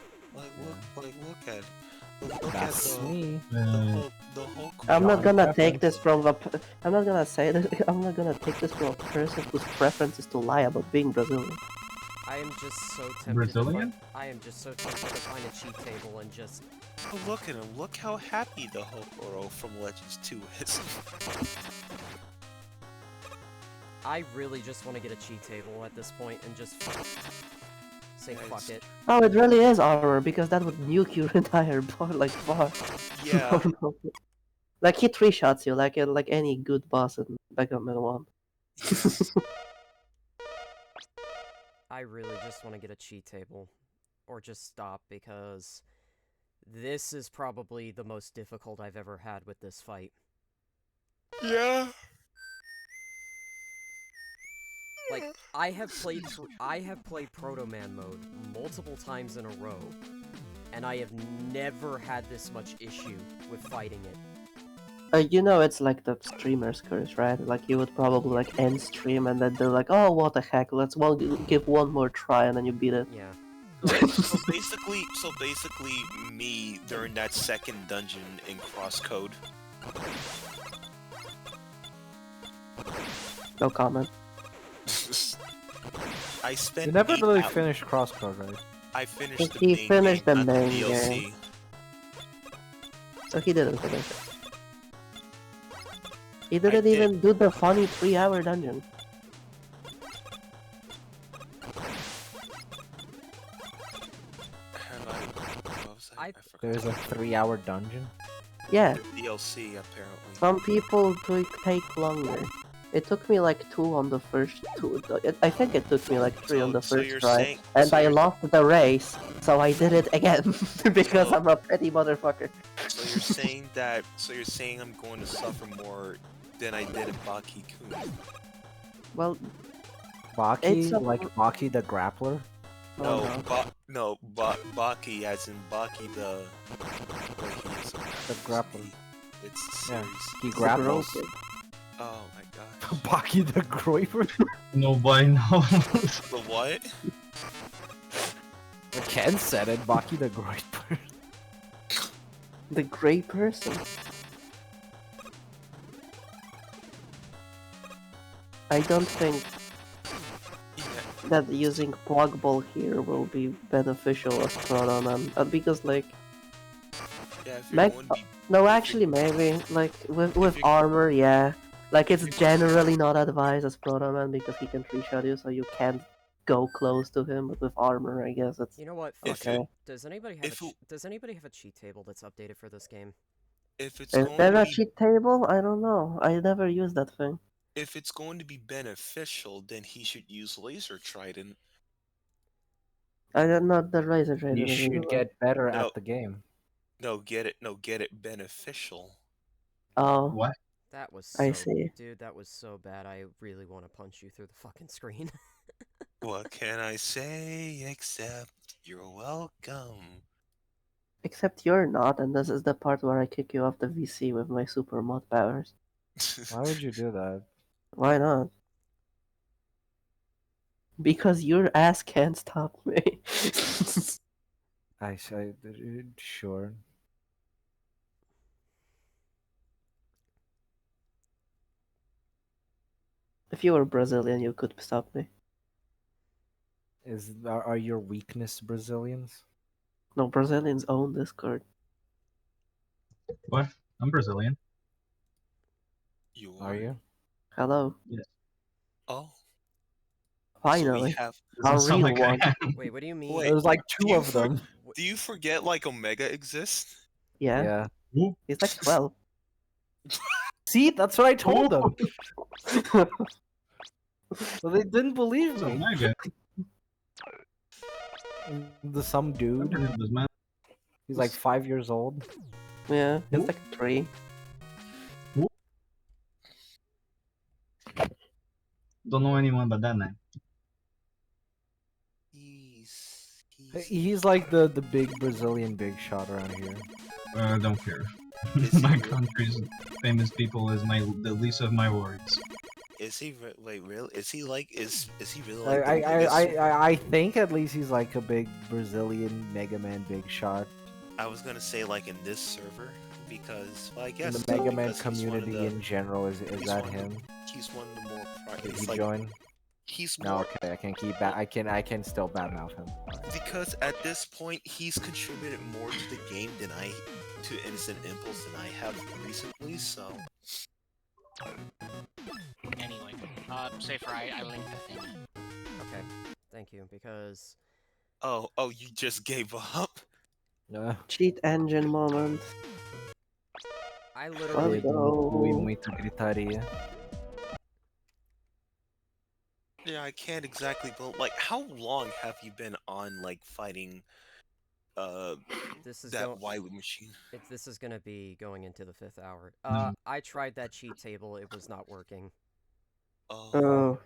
Look at That's me. the whole I'm not gonna preference. take this from a. I'm not gonna say this. I'm not gonna take this from a person whose preference is to lie about being Brazilian. I am just so tempted. Brazilian? I am just so tempted to find a cheat table and just. Oh, look at him. Look how happy the Hokoro from Legends 2 is. I really just want to get a cheat table at this point and just say fuck it. Oh, it really is armor because that would nuke your entire bar, like bar. Yeah. Like he 3-shots you like any good boss in Mega Man 1. I really just want to get a cheat table. Or just stop, because this is probably the most difficult I've ever had with this fight. Yeah. Like, I have played Proto Man mode multiple times in a row, and I have never had this much issue with fighting it. You know it's like the streamer's curse, right? Like you would probably like end stream and then they're like, oh what the heck, let's give one more try and then you beat it. Yeah. So basically, me during that second dungeon in Crosscode. No comment. I spent. You never 8 really hours. finished Crosscode, right? I finished the He main finished game, the not main DLC. game. So he didn't finish it. He didn't did. even do the funny 3-hour dungeon. Hang on. What was I forgot. There's a 3-hour dungeon. Yeah, The DLC apparently. some people take longer. It took me like 2 on the first 2. I think it took me like 3 on the So first you're try, saying- and so I you're- lost the race, so I did it again because So- I'm a petty motherfucker. So you're saying that? So you're saying I'm going to suffer more than I did in Baki-kun? Well, Baki, It's a- like Baki the grappler. No, no. Baki as in Baki the. Wait, he's The grappler. It's Yeah, series. he grapples. Oh my god. Baki the groiper. Nobody knows. The what? Ken said it. Baki the groiper. The gray person. I don't think that using Plug Ball here will be beneficial as Proton Man, because like, Yeah, if you're Meg going to be. no, actually maybe, like, with armor, yeah. Like, it's generally not advised as Proton Man because he can 3-shot you, so you can't go close to him, but with armor, I guess it's You know what? If okay. Does anybody have does anybody have a cheat table that's updated for this game? If it's Is going there to a be, cheat table? I don't know. I never used that thing. if it's going to be beneficial, then he should use Laser Trident. I don't know the Razor You Trident. should get better No. at the game. No, get it beneficial. Oh, What? That was so, I see. Dude, that was so bad. I really want to punch you through the fucking screen. What can I say except you're welcome? Except you're not, and this is the part where I kick you off the VC with my super mod powers. Why would you do that? Why not? Because your ass can't stop me. I say, sure. If you were Brazilian, you could stop me. Are your weakness Brazilians? No, Brazilians own Discord. What? I'm Brazilian. You Are you? Hello. Yes. Oh. Finally. So we have. A Doesn't sound real like I one. am. Wait, what do you mean? Wait, There's like do 2 you of them. Do you forget like Omega exists? Yeah. Yeah. Who? He's like 12. See, that's what I told them. But they didn't believe Oh me. my god. Some dude. Man. He's like 5 years old. Yeah, he's like 3. Don't know anyone but that name. He's like the big Brazilian big shot around here. Don't care. My country's famous people is the least of my worries. Is he wait real? Is he like is he really like the I, biggest? I think at least he's like a big Brazilian Mega Man big shot. I was gonna say like in this server because well, I In guess the so, Mega Man because he's one of community the- in general, is he's that one of the- him? He's one of the more. Did It's he like join? He's No, more okay, I can keep back. I can still badmouth him. because at this point he's contributed more to the game than to Innocent Impulse than I have recently. So Anyway, Séafra, I linked the thing. Okay, thank you, because... oh, you just gave up? Cheat engine moment. I literally... Muita gritaria. Yeah, I can't exactly, but like, how long have you been on like fighting This is that Waiwu machine? This is gonna be going into the 5th hour. Mm. I tried that cheat table, it was not working. Oh.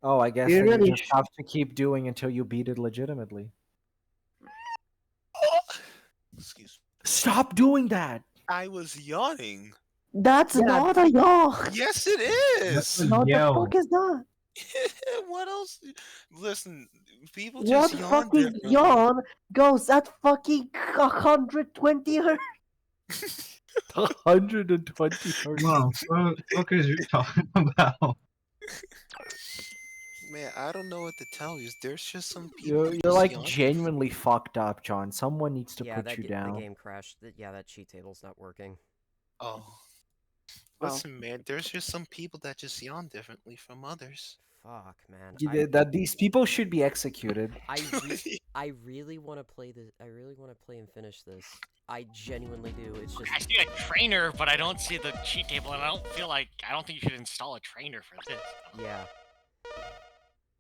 Oh, I guess You then really you just have to keep doing until you beat it legitimately. Excuse me. Stop doing that! I was yawning. That's not a yawn! Yes, it is! That's a What yell. the fuck is that? What else? Listen, people What just yawn fucking differently. yawn goes at fucking 120 hertz? 120 hertz. Wow, what the fuck is you talking about? Man, I don't know what to tell you. There's just some people who You're just like yawn. genuinely fucked up, John. Someone needs to Yeah, put that you the down. game crashed. Yeah, that cheat table's not working. Oh. Listen, man, there's just some people that just yawn differently from others. Fuck, man. That these people should be executed. I really want to play this. I really want to play and finish this. I genuinely do. It's just... I see a trainer, but I don't see the cheat table, and I don't think you should install a trainer for this. Yeah.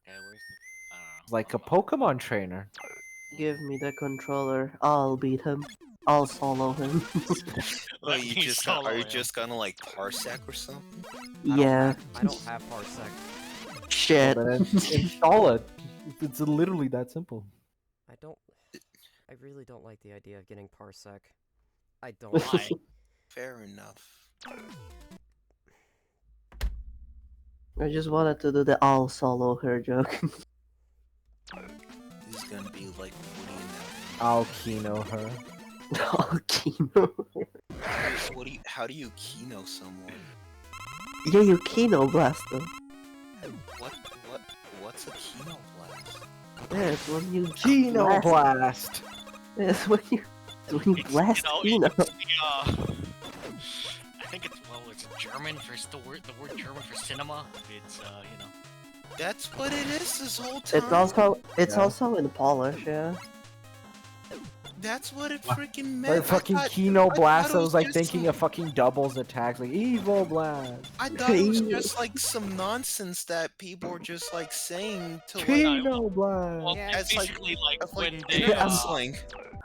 Okay, where's the... Like a Pokemon trainer. Give me the controller. I'll beat him. I'll solo him. Oh, are you just gonna like Parsec or something? Yeah. I don't have Parsec. Shit. Well, then install it. It's literally that simple. I really don't like the idea of getting Parsec. I don't. Why? Fair enough. I just wanted to do the I'll solo her joke. This is gonna be like Woody and that. I'll Kino her. I'll Kino her. How do you Kino someone? Yeah, you Kino blast them. What's a Kino blast? Yeah, it's when you Kino blast. Yeah, it's when you blast Kino. I think it's German for the word German for cinema. It's That's what it is this whole time. It's also in Polish, yeah. That's what it freaking meant. Like fucking Kino blast. I was like thinking of fucking doubles attacks, like evil blast. I thought it was just like some nonsense that people were just like saying to like. Kino blast. Well, Yeah, it's basically like when they wrestling.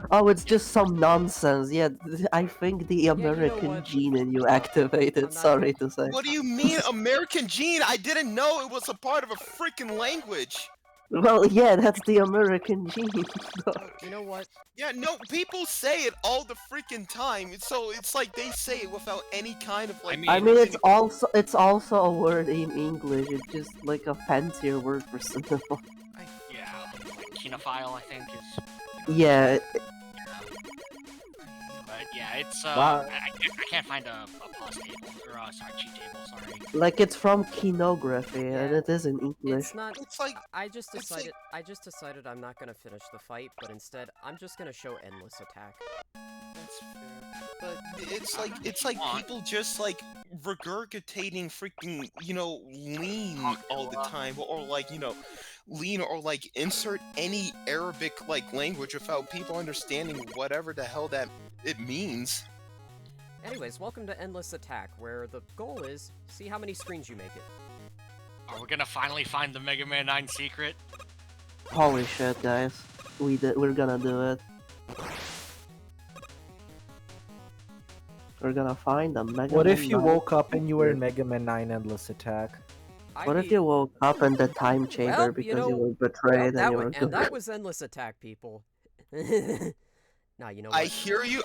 Oh, it's just some nonsense. Yeah, I think the American gene in you activated. Sorry to say. What do you mean, American gene? I didn't know it was a part of a freaking language. Well, yeah, that's the American gene. You know what? Yeah, no, people say it all the freaking time. So it's like they say it without any kind of like. I mean, it's also a word in English. It's just like a fancier word for cinema. Yeah, like Kinophile, I think is. Yeah. But yeah, it's Wow. I can't find a pause table or sorry, cheat table. Sorry. Like it's from kinography, and it is in English. It's not. It's like I just decided I'm not gonna finish the fight, but instead I'm just gonna show endless attack. That's fair. But it's like people just like regurgitating freaking lean all the time, or like lean or like insert any Arabic like language without people understanding whatever the hell that it means. Anyways, welcome to Endless Attack, where the goal is see how many screens you make it. Are we gonna finally find the Mega Man 9 secret? Holy shit, guys. We're gonna do it. We're gonna find the Mega What Man if you 9 woke up and you were in Mega Man 9 Endless Attack? What if you woke up in the time chamber because you were betrayed and you were and that was Endless Attack, people. Nah, you know what? I hear you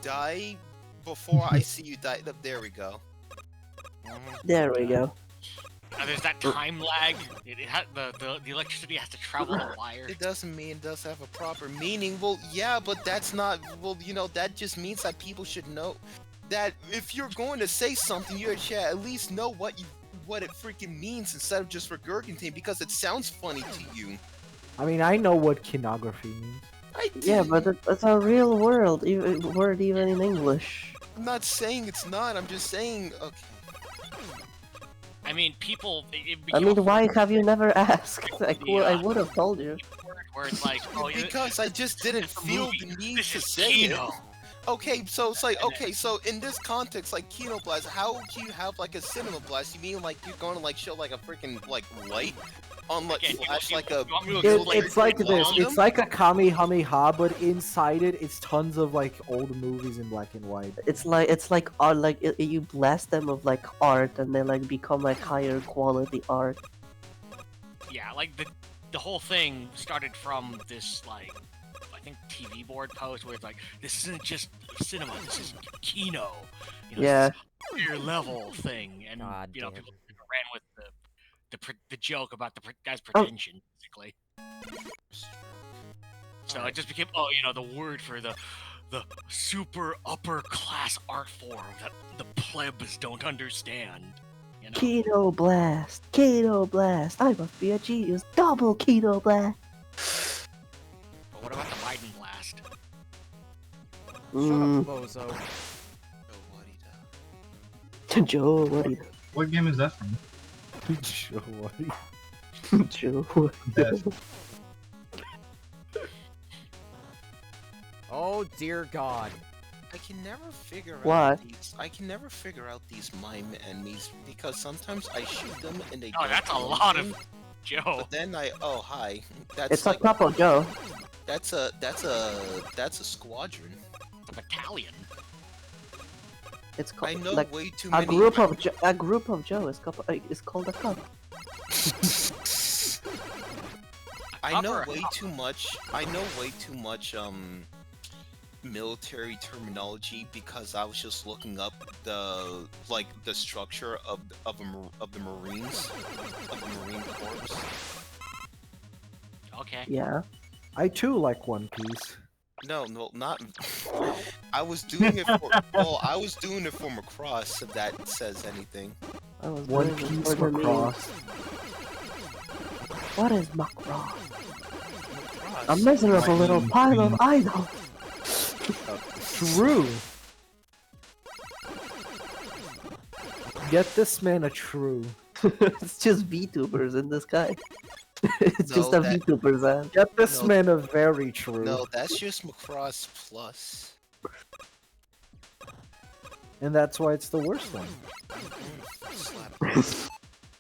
die before I see you die. There we go. There we go. There's that time lag. The electricity has to travel the wire. It doesn't mean it does have a proper meaning. Well, yeah, but that's not. Well, that just means that people should know that if you're going to say something, you should at least know what what it freaking means instead of just regurgitating because it sounds funny to you. I mean, I know what kinography means. Yeah, but it's a real word, even in English. I'm not saying it's not. I'm just saying. Okay. I mean, people. I mean, why have you never asked? I would have told you. Where it's like, oh, because I just didn't feel the need to say Kino. it. Okay, so it's like, okay, so in this context, like Kino Blast, how do you have like a Cinema Blast? You mean like you're going to like show like a freaking like light on like flash like a? It's like this. It's like a Kamehameha, but inside it, it's tons of like old movies in black and white. It's like art, like you blast them with like art, and they like become like higher quality art. Yeah, like the whole thing started from this like I think TV board post where it's like this isn't just cinema, this is Kino. You know, Yeah. This is higher level thing, and God you know damn. people ran with the joke about the guy's pretension, basically. So it just became the word for the super upper class art form that the plebs don't understand. You know? Kino Blast! Kino Blast! I must be a genius! Double Kino Blast! But what about the Biden blast? Shut up, bozo. Joe, what do you... What game is that from? Joe, what? Joe. Oh dear God. I can never figure What? out these. I can never figure out these mime enemies because sometimes I shoot them and they. Oh, don't that's a do lot anything, of Joe. But then hi. That's It's like a couple, Joe. that's a squadron. A battalion. It's called I know like way too a many. group of Joe is called a cup. I know way too much. I know way too much military terminology because I was just looking up the structure of the Marines of the Marine Corps. Okay. Yeah. I too like One Piece. No, not. I was doing it for. Well, I was doing it for Macross. If that says anything. I was One doing it Piece for the Macross. What is Macross? A miserable little pile of idol. True. Get this man a true. It's just VTubers in the sky. It's No, just a that- VTubers ad. Get this No. man a very true. No, that's just Macross Plus. And that's why it's the worst one.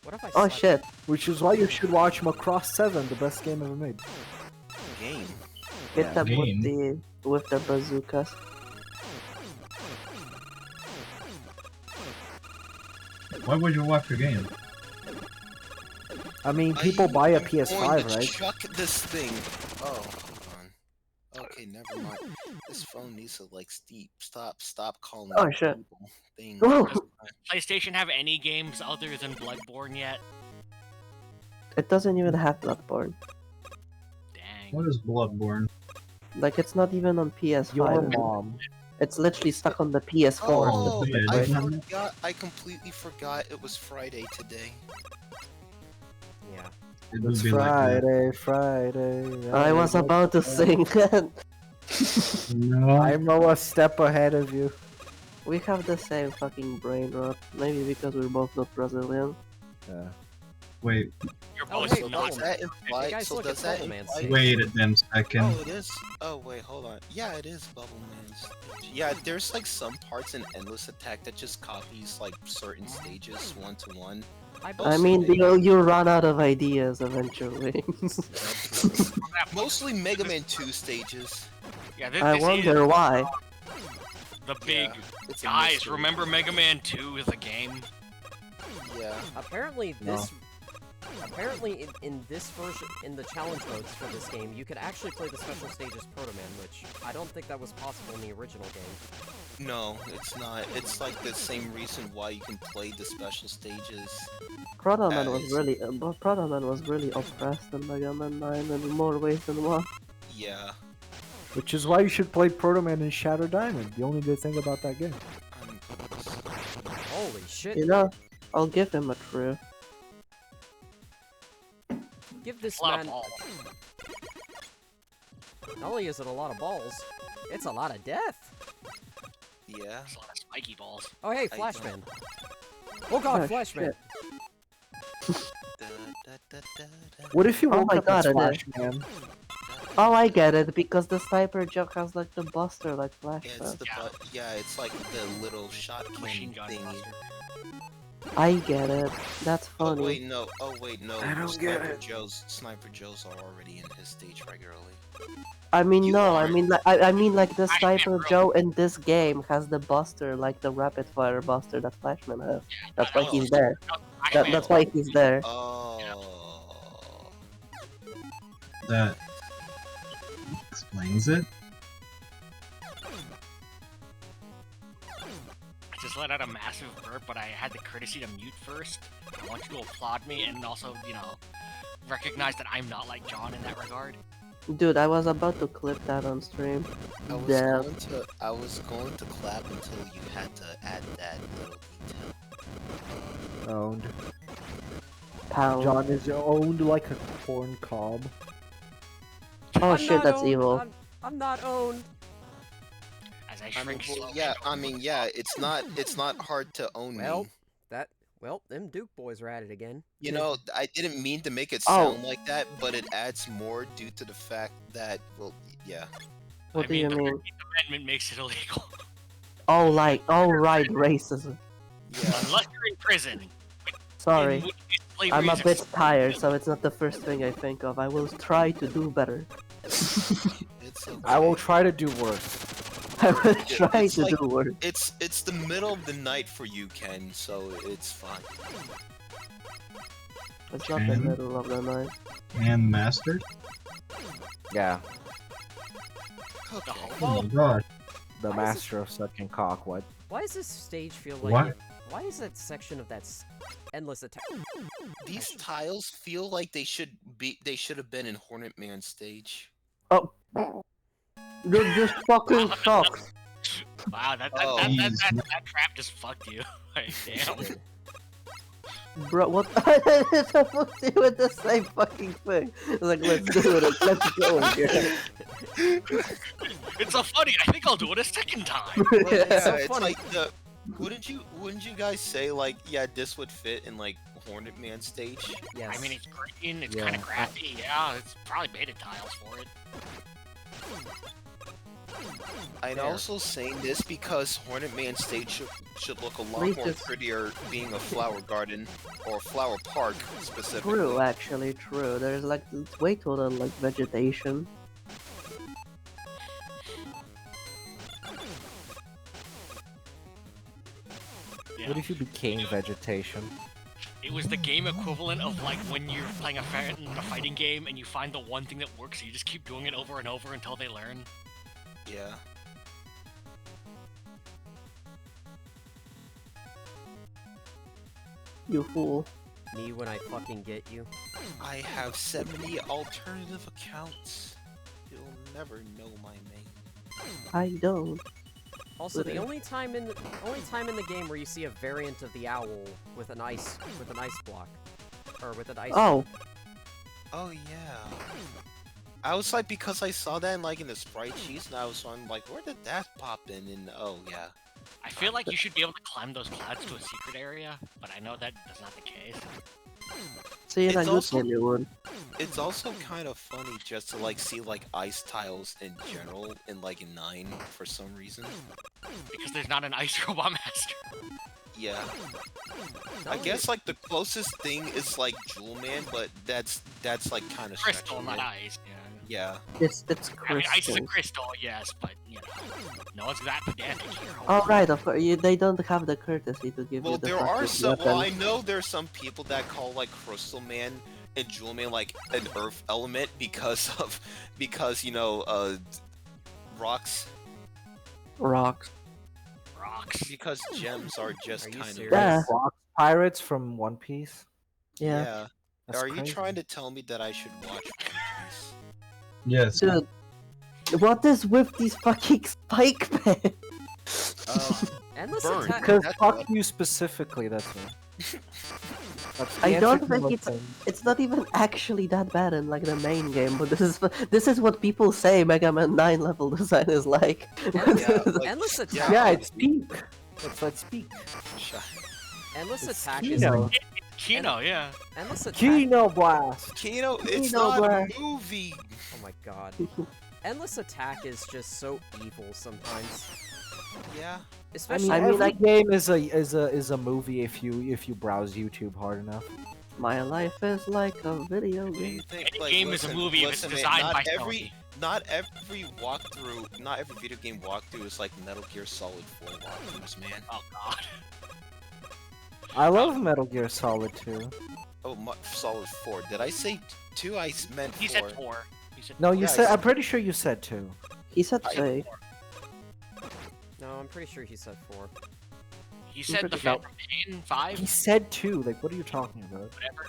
What if I Oh slap- shit. Which is why you should watch Macross 7, the best game ever made. Game. Hit them game. with the bazookas. Why would you watch your game? I mean, people buy a I'm PS5, going to right? Chuck this thing. Oh, hold on. Okay, never mind. This phone needs to like stop calling. Oh, me shit. people things. Oh. Does PlayStation have any games other than Bloodborne yet? It doesn't even have Bloodborne. Dang. What is Bloodborne? Like, it's not even on PS5. Your mom. It's literally stuck on the PS4. Oh, Yeah, I right. forgot. I completely forgot it was Friday today. Yeah. It would It's be like that. Friday. I was about to sing that. No. I'm a step ahead of you. We have the same fucking brain rot. Maybe because we're both not Brazilian. Yeah. Wait, You're Oh, both wait, So not. does that Hey, imply? guys, So look, does it's that Bubble Man. imply? wait a damn second. Oh, it is. Oh wait, hold on. Yeah, it is Bubble Man's. Yeah, there's like some parts in Endless Attack that just copies like certain stages one to one. I mean, you run out of ideas eventually. Mostly Mega Man 2 stages. Yeah, this, I this wonder is why. the big It's a guys. mystery. Remember Mega Man 2 as a game? Yeah. Apparently No. this... Apparently in this version, in the challenge modes for this game, you could actually play the special stage as Proto Man, which I don't think that was possible in the original game. No, it's not. It's like the same reason why you can play the special stages. Proto Man was As- really, but Proto Man was really oppressed in Mega Man 9 in more ways than one. Yeah. Which is why you should play Proto Man and Shadow Diamond. The only good thing about that game. Holy shit. You know, I'll give him a true. Give this A lot man. of balls. Not only is it a lot of balls, it's a lot of death. Yeah. It's a lot of spiky balls. Oh hey, I Flashman. Oh god, Oh, Flashman. What if you Oh woke my up as God, it Flash is. Man? Oh, I get it, because the sniper joke has like the buster like Yeah, Flash it's does. the it's like the little shot Machine cannon gun thingy. buster. I get it. That's Oh funny. wait, no. Oh wait, no. I don't get it. Sniper Joes are already in his stage regularly. I mean, You no, I are- mean, I mean, like the Flashman, sniper bro. Joe in this game has the buster, like the rapid fire buster that Flashman has. That's why he's there. That's why he's there. Oh. That explains it. I just let out a massive burp, but I had the courtesy to mute first. I want you to applaud me and also, you know, recognize that I'm not like John in that regard. Dude, I was about to clip that on stream. I was Damn. going to clap until you had to add that little detail. Owned. Pound. John is owned like a corn cob. Oh I'm shit, not that's owned. evil. I'm not owned. As I I mean, shrink well, slowly yeah. into I mean, yeah. It's not hard to own Well, me. well, them Duke boys are at it again. You know, I didn't mean to make it Oh. sound like that, but it adds more due to the fact that, well, yeah. What I do you the mean? 13th Amendment makes it illegal. Oh, like, oh right, racism. Yeah. Unless you're in prison. Sorry. in which case slavery I'm a is bit tired, so it's not the first thing I think of. I will try to do better. It's okay. I will try to do worse. I will try it's to like- do worse. It's the middle of the night for you, Ken, so it's fine. It's not the Okay. middle of the night. And master. Yeah, Okay. Oh my god. the Why is master of sucking cock. What? Why does this stage feel like What? it? Why is that section of that endless attack? These tiles feel like they should have been in Hornet Man's stage. Oh. Dude, this fucking sucks. Wow, that Oh. that trap just fucked you. Like, damn. Bro, what? It's supposed to do with the same fucking thing. It's like, let's do it. Let's go here. It's so funny. I think I'll do it a second time. Yeah, so it's funny. like the. Wouldn't you guys say like, yeah, this would fit in like Hornet Man's stage? Yes. I mean, it's green. It's Yeah. kind of crappy. Yeah, it's probably beta tiles for it. I'm Fair. also saying this because Hornet Man's stage should look a lot Wait, more just- prettier being a flower garden or flower park specifically. True, actually, true. There's like way too little like vegetation. Yeah. What if you became vegetation? It was the game equivalent of like when you're playing a fighting game and you find the one thing that works, so you just keep doing it over and over until they learn. Yeah. You fool. Me when I fucking get you. I have 70 alternative accounts. You'll never know my name. I don't. Also, the Okay. only time in the game where you see a variant of the owl with an ice block, or with an ice. Oh, Oh yeah. I was like, because I saw that in the sprite sheets, and I'm like, where did that pop in? And oh yeah. I feel like you should be able to climb those clouds to a secret area, but I know that that's not the case. see, in a It's good also- game you would. It's also kind of funny just to see ice tiles in general in 9 for some reason. Because there's not an ice robot master. Yeah. Not I only- guess the closest thing is Jewel Man, but that's kind of Crystal, not ice. Yeah. Yeah. It's I mean, ice is a crystal. crystal, yes, but you know, no one's that pedantic here. Oh right, of course. They don't have the courtesy to give Well, you the there are fucking some. Well, I weapon. know there's some people that call Crystal Man and Jewel Man an Earth element because rocks. Rocks. Rocks. Because gems are just Are you kind of. serious? Yeah. Rock pirates from One Piece. Yeah. That's Are you crazy. trying to tell me that I should watch One Piece? Yes. Dude, what is with these fucking spike men? Endless Burn. attack. Because That's fuck what- you specifically. That's it. That's the I answer don't to think most it's things. it's not even actually that bad in like the main game, but this is what people say Mega Man 9 level design is like. Yeah, like, Endless yeah, attack. Yeah, it's peak. Let's speak. Endless It's attack Kino. Kino, yeah. Endless attack. Kino Blast. Kino, it's Kino not a Blast. movie. Oh my god. Endless attack is just so evil sometimes. Yeah. Especially Every game is a movie if you browse YouTube hard enough. My life is like a video What do you game. think? Any Like, game is a movie if it's man, designed not by every, Sony. not every walkthrough, not every video game walkthrough is like Metal Gear Solid 4 walkthroughs, man. Oh god. I love Metal Gear Solid 2. Oh, Solid 4. Did I say 2? I meant 4. He said 4. He said No, 4. you Yeah, said. I I'm pretty sure you said 2. He said I- 3. No, I'm pretty sure he said 4. He said the pretty- Phantom Pain 5. He said 2. Like, what are you talking about? Whatever.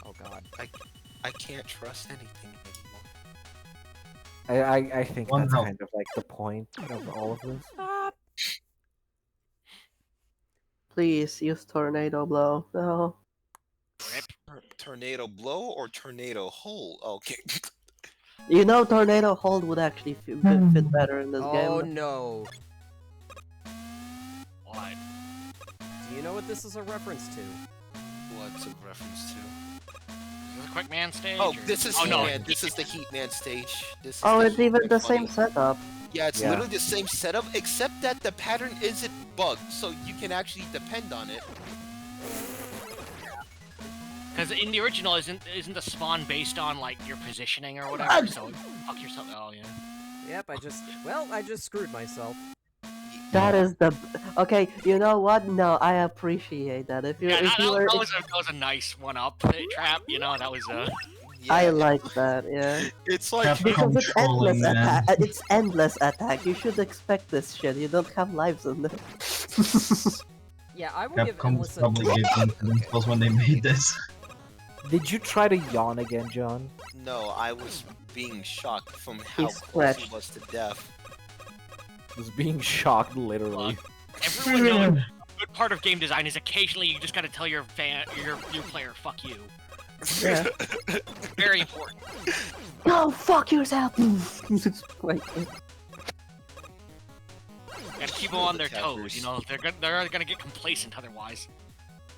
Oh god. I can't trust anything anymore. I think One that's health. kind of like the point of all of this. Please use tornado blow. No. Tornado blow or tornado hole? Okay. You know tornado hold would actually fit better in this Oh game. no. What? Do you know what this is a reference to? What's a reference to? Is this a Quick Man stage? Oh, or- this is oh, Heat no. Man. This is the Heat Man stage. This is Oh, the it's Heat even Man the funny. same setup. Yeah, it's Yeah. literally the same setup, except that the pattern isn't bugged, so you can actually depend on it. Because in the original, isn't the spawn based on like your positioning or whatever? So fuck yourself. Oh yeah. Yep, I just screwed myself. That is the okay. You know what? No, I appreciate that. If you Yeah, if you were, that was a nice one-up trap. You know, that was I like that. Yeah. It's like Capcom Because it's endless trolling, man. attack. It's endless attack. You should expect this shit. You don't have lives in there. Yeah, I will give Capcom endless probably gave them themselves when they made this. Did you try to yawn again, John? no, I was being shocked from how He's close he scratched. was to death. Was being shocked, literally. everyone knows. A good part of game design is occasionally you just gotta tell your player, "Fuck you." Yeah. Very important. Go fuck yourself. Like, Gotta keep them on their Attackers. toes. You know, they're gonna get complacent otherwise.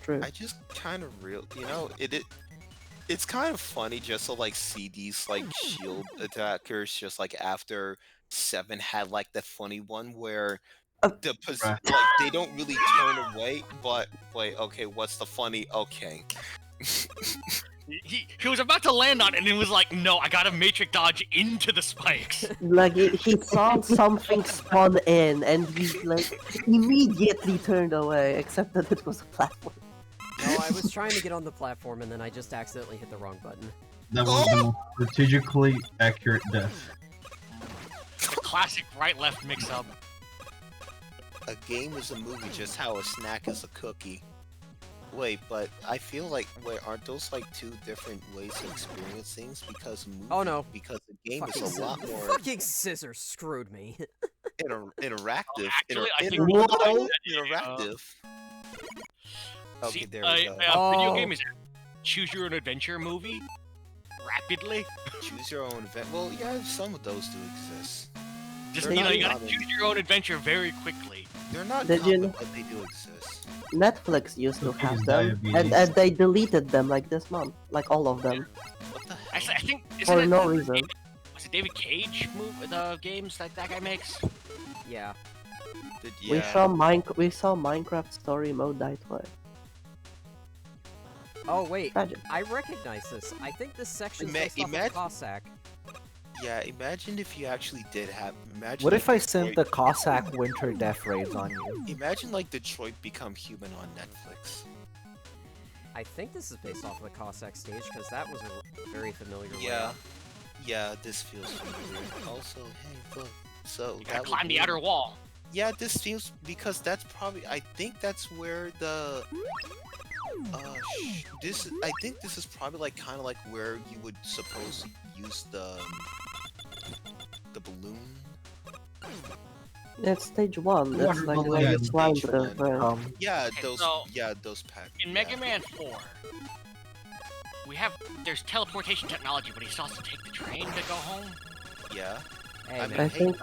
true. I just kind of it's kind of funny just to like see these like shield attackers just like after 7 had like the funny one where Right. like they don't really turn away, but wait, okay, what's the funny? Okay. He was about to land on it, and it was like, no, I gotta matrix dodge into the spikes. Like he saw something spawn in, and he like immediately turned away. Except that it was a platform. No, I was trying to get on the platform and then I just accidentally hit the wrong button. That was the most strategically accurate death. The classic right-left mix-up. A game is a movie, just how a snack is a cookie. Wait, but I feel like aren't those like 2 different ways to experience things? Because Oh, no. because the game Fucking is a lot more fucking scissors screwed me. interactive. Actually, I think interactive. Okay, See, there we go. Oh. Video game is choose your own adventure movie rapidly. Choose your own event. Well, yeah, some of those do exist. Just They're you know, not you gotta common. choose your own adventure very quickly. They're not Did you common, know- but they do exist. Netflix used to Cookies, have them, diabetes. and they deleted them like this month, like all of them, What the hell? Actually, I think isn't for it, no reason. Was it David Cage the games that guy makes? Yeah. We saw Minecraft story mode die twice. Oh wait, Tragic. I recognize this. I think this section's Ima- based off of imagine- Cossack. Yeah, imagine if you actually did have. Imagine What if I sent the Detroit- Cossack winter death raids on you? Imagine like Detroit Become Human on Netflix. I think this is based off of the Cossack stage because that was a very familiar. Yeah. layout. Yeah, this feels familiar. Also, hey, look. So You gotta that climb would the be- outer wall. Yeah, this feels because that's probably. I think that's where the. I think this is probably like kind of like where you would suppose use the balloon. It's stage 1. Water It's like bubble, when yeah, you it's climb stage the one. ramp. Yeah, Okay, those so- those packs. In Mega Man 4, there's teleportation technology, but he still has to take the train to go home. Yeah. Hey, I man. mean, I hey, think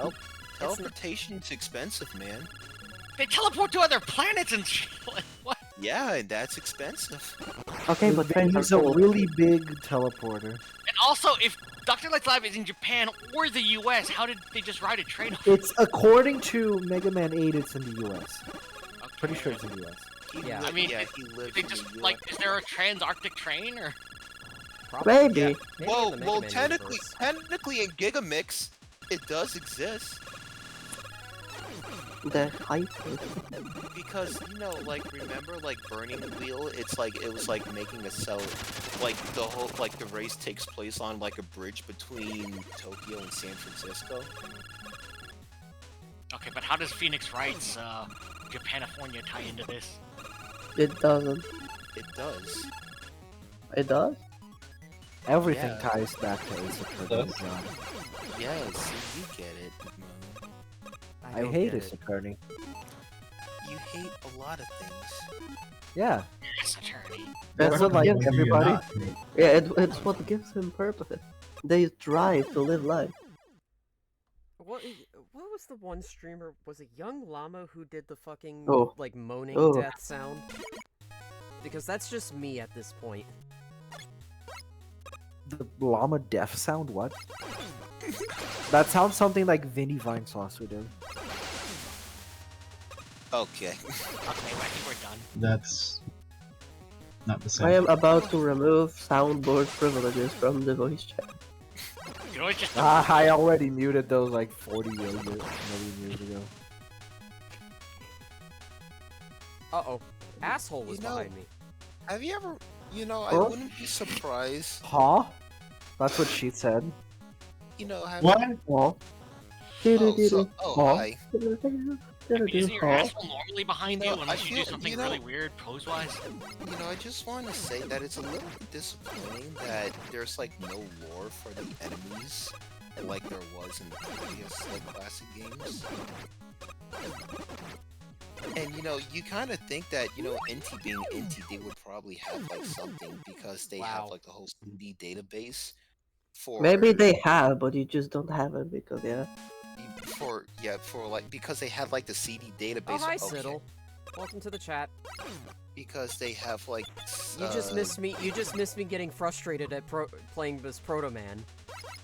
teleportation's expensive, man. They teleport to other planets and shit. Like, what? Yeah, and that's expensive. okay, but trains are He's a cool. really big teleporter. And also, if Dr. Light's Lab is in Japan or the US, how did they just ride a train? It's according to Mega Man 8. It's in the U.S. Pretty sure it's in the U.S. Yeah. I mean, yeah, he lives They in just the like, US. is there a trans-Arctic train or? Probably. Maybe. Maybe in Well, the Mega well, Man technically, universe. technically in Gigamix, it does exist. The height. Because, you know, like, remember, like, Burning Wheel? It's like, it was like making a cell, like, the whole, like, the race takes place on, like, a bridge between Tokyo and San Francisco. Okay, but how does Phoenix Wright's Japanifornia tie into this? It doesn't. It does. It does? Everything Yeah. ties back to Ace Attorney, John. Yeah, see, you get it, Mo. I don't hate get Ace it. Attorney. You hate a lot of things. Yeah. Yes, attorney. That's What what like gives everybody? Yeah, it's what gives him purpose. They drive to live life. What was the one streamer? Was it Young Llama who did the fucking Oh. like moaning Oh. death sound? Because that's just me at this point. The llama death sound? What? That sounds something like Vinny Vinesauce would do. Okay. Okay, well, I think we're done. That's not the same. I am about to remove soundboard privileges from the voice chat. You know, it's just I already muted those like 40 million years ago. Uh-oh. Asshole was You know- behind me. Have you ever, you know, I Huh? wouldn't be surprised, Huh? That's what she said. you know, have What? Oh. hi. I mean, isn't your asshole normally behind You you know, unless I you do feel- something you know- really weird pose-wise? You know, I just want to say that it's a little bit disappointing that there's like no lore for the enemies like there was in the previous like classic games. And you know, you kind of think that, you know, Inti being Inti, they would probably have like something because they have Wow. like the whole CD database for Maybe they have, but you just don't have it because for like because they have like the CD database. Oh, hi, okay, Siddle. Welcome to the chat. because they have like You just missed me. You just missed me getting frustrated at playing this Proto Man.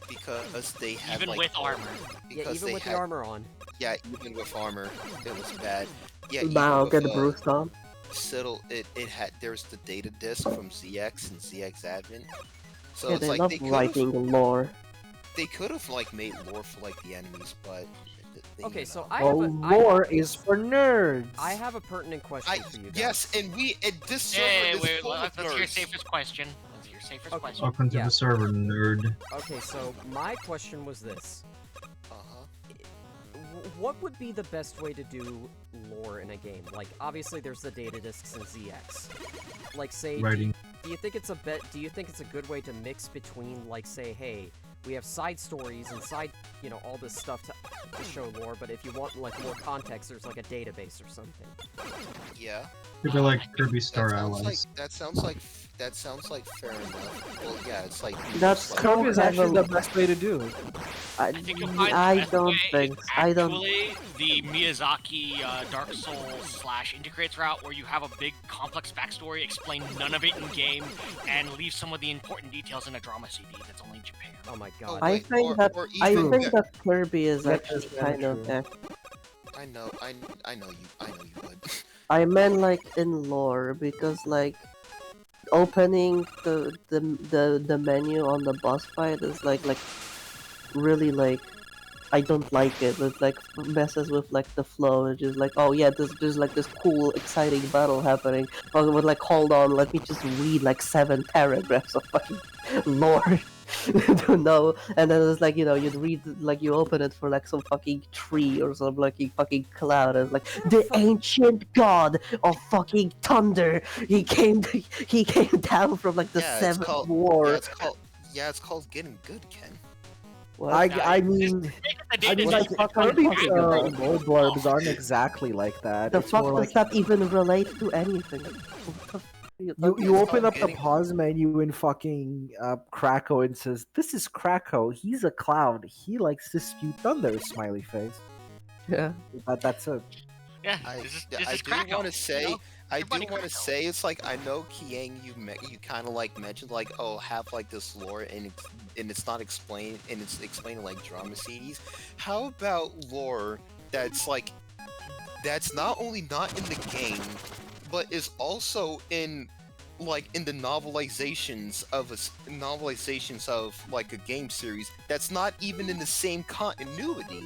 because they have Even like with all- armor. Yeah, because even they with had, the armor on. Yeah, even with armor, it was bad. Yeah, even now with, get the Bruce on. Siddle, it had there's the data disk from ZX and ZX Admin. So Yeah, it's they like love they could've- writing lore. They could have like made lore for like the enemies, but Okay, you so know. I have Oh, a lore is for nerds. I have a pertinent question for you guys. Yes, and this server Hey, is wait, full let's of hear your nerds. safest question. Let's hear your safest Okay. question. Welcome to Yeah. the server, nerd. Okay, so my question was this. Uh-huh. What would be the best way to do lore in a game? Like, obviously there's the data disks and ZX. Like, say, Writing. do you think it's a good way to mix between, like, say, hey, we have side stories and side, you know, all this stuff to show lore, but if you want, like, more context, there's, like, a database or something. Yeah. People like Kirby Star That sounds Allies. like that sounds like fair enough. Well, yeah, it's like That's like, Kirby is actually Kind of- the best way to do it. I, think you'll find the I best don't way think. is I don't. actually the Miyazaki Dark Souls / Integrates route, where you have a big complex backstory, explain none of it in game, and leave some of the important details in a drama CD that's only in Japan. Oh my god. I like, think or- that or I even- think that Kirby is That actually is very kind of. true. I know you would. I meant like in lore because like opening the menu on the boss fight is like really like I don't like it. It like messes with like the flow. It's just like, oh yeah, there's like this cool exciting battle happening. But like, hold on, let me just read like 7 paragraphs of fucking lore to know. And then it's like, you know, you'd read like you open it for like some fucking tree or some like fucking cloud, and it's like the ancient god of fucking thunder. He came down from like the Yeah, it's seventh called- war. Yeah, it's called getting good, Ken. What? I mean, Make it I mean, like, Kirby's lore blurbs aren't exactly like that. The It's fuck more does like that even relate to anything? you open up the pause menu in fucking Krakow and says, "This is Krakow. He's a cloud. He likes to spew thunder." Smiley face. Yeah. That's it. Yeah, I this is do Krakow, want to say, you know? I Your do buddy want to Krakow. say, it's like I know Kiang, you kind of like mentioned like, oh, have like this lore and it's not explained and it's explained in, like drama CDs. How about lore that's like that's not only not in the game, but is also in like in the novelizations of like a game series that's not even in the same continuity.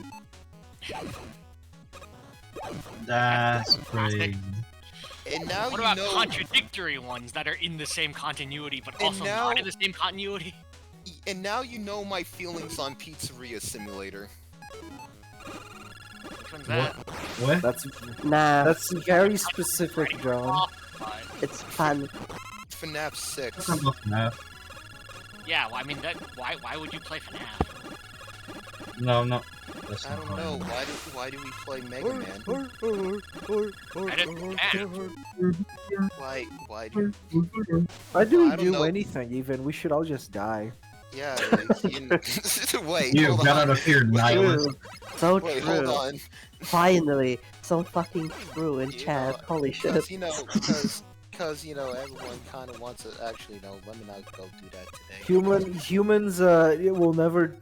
That's crazy. And now What you about know. contradictory ones that are in the same continuity but And also now- not in the same continuity? And now you know my feelings on Pizzeria Simulator. Which one's that? What? That's very specific, John. It's fun. FNAF 6. That's not FNAF. Yeah, well, I mean, why would you play FNAF? No. That's I not don't know. right. Why do we play Mega Man? Why do? Why do we I don't do know. anything even? We should all just die. Yeah. Wait. You hold got on. out of here, nihilist. So Wait, true. hold on. Finally, so fucking true in chat. Holy shit. Because everyone kind of wants to actually let me not go do that today. Humans will never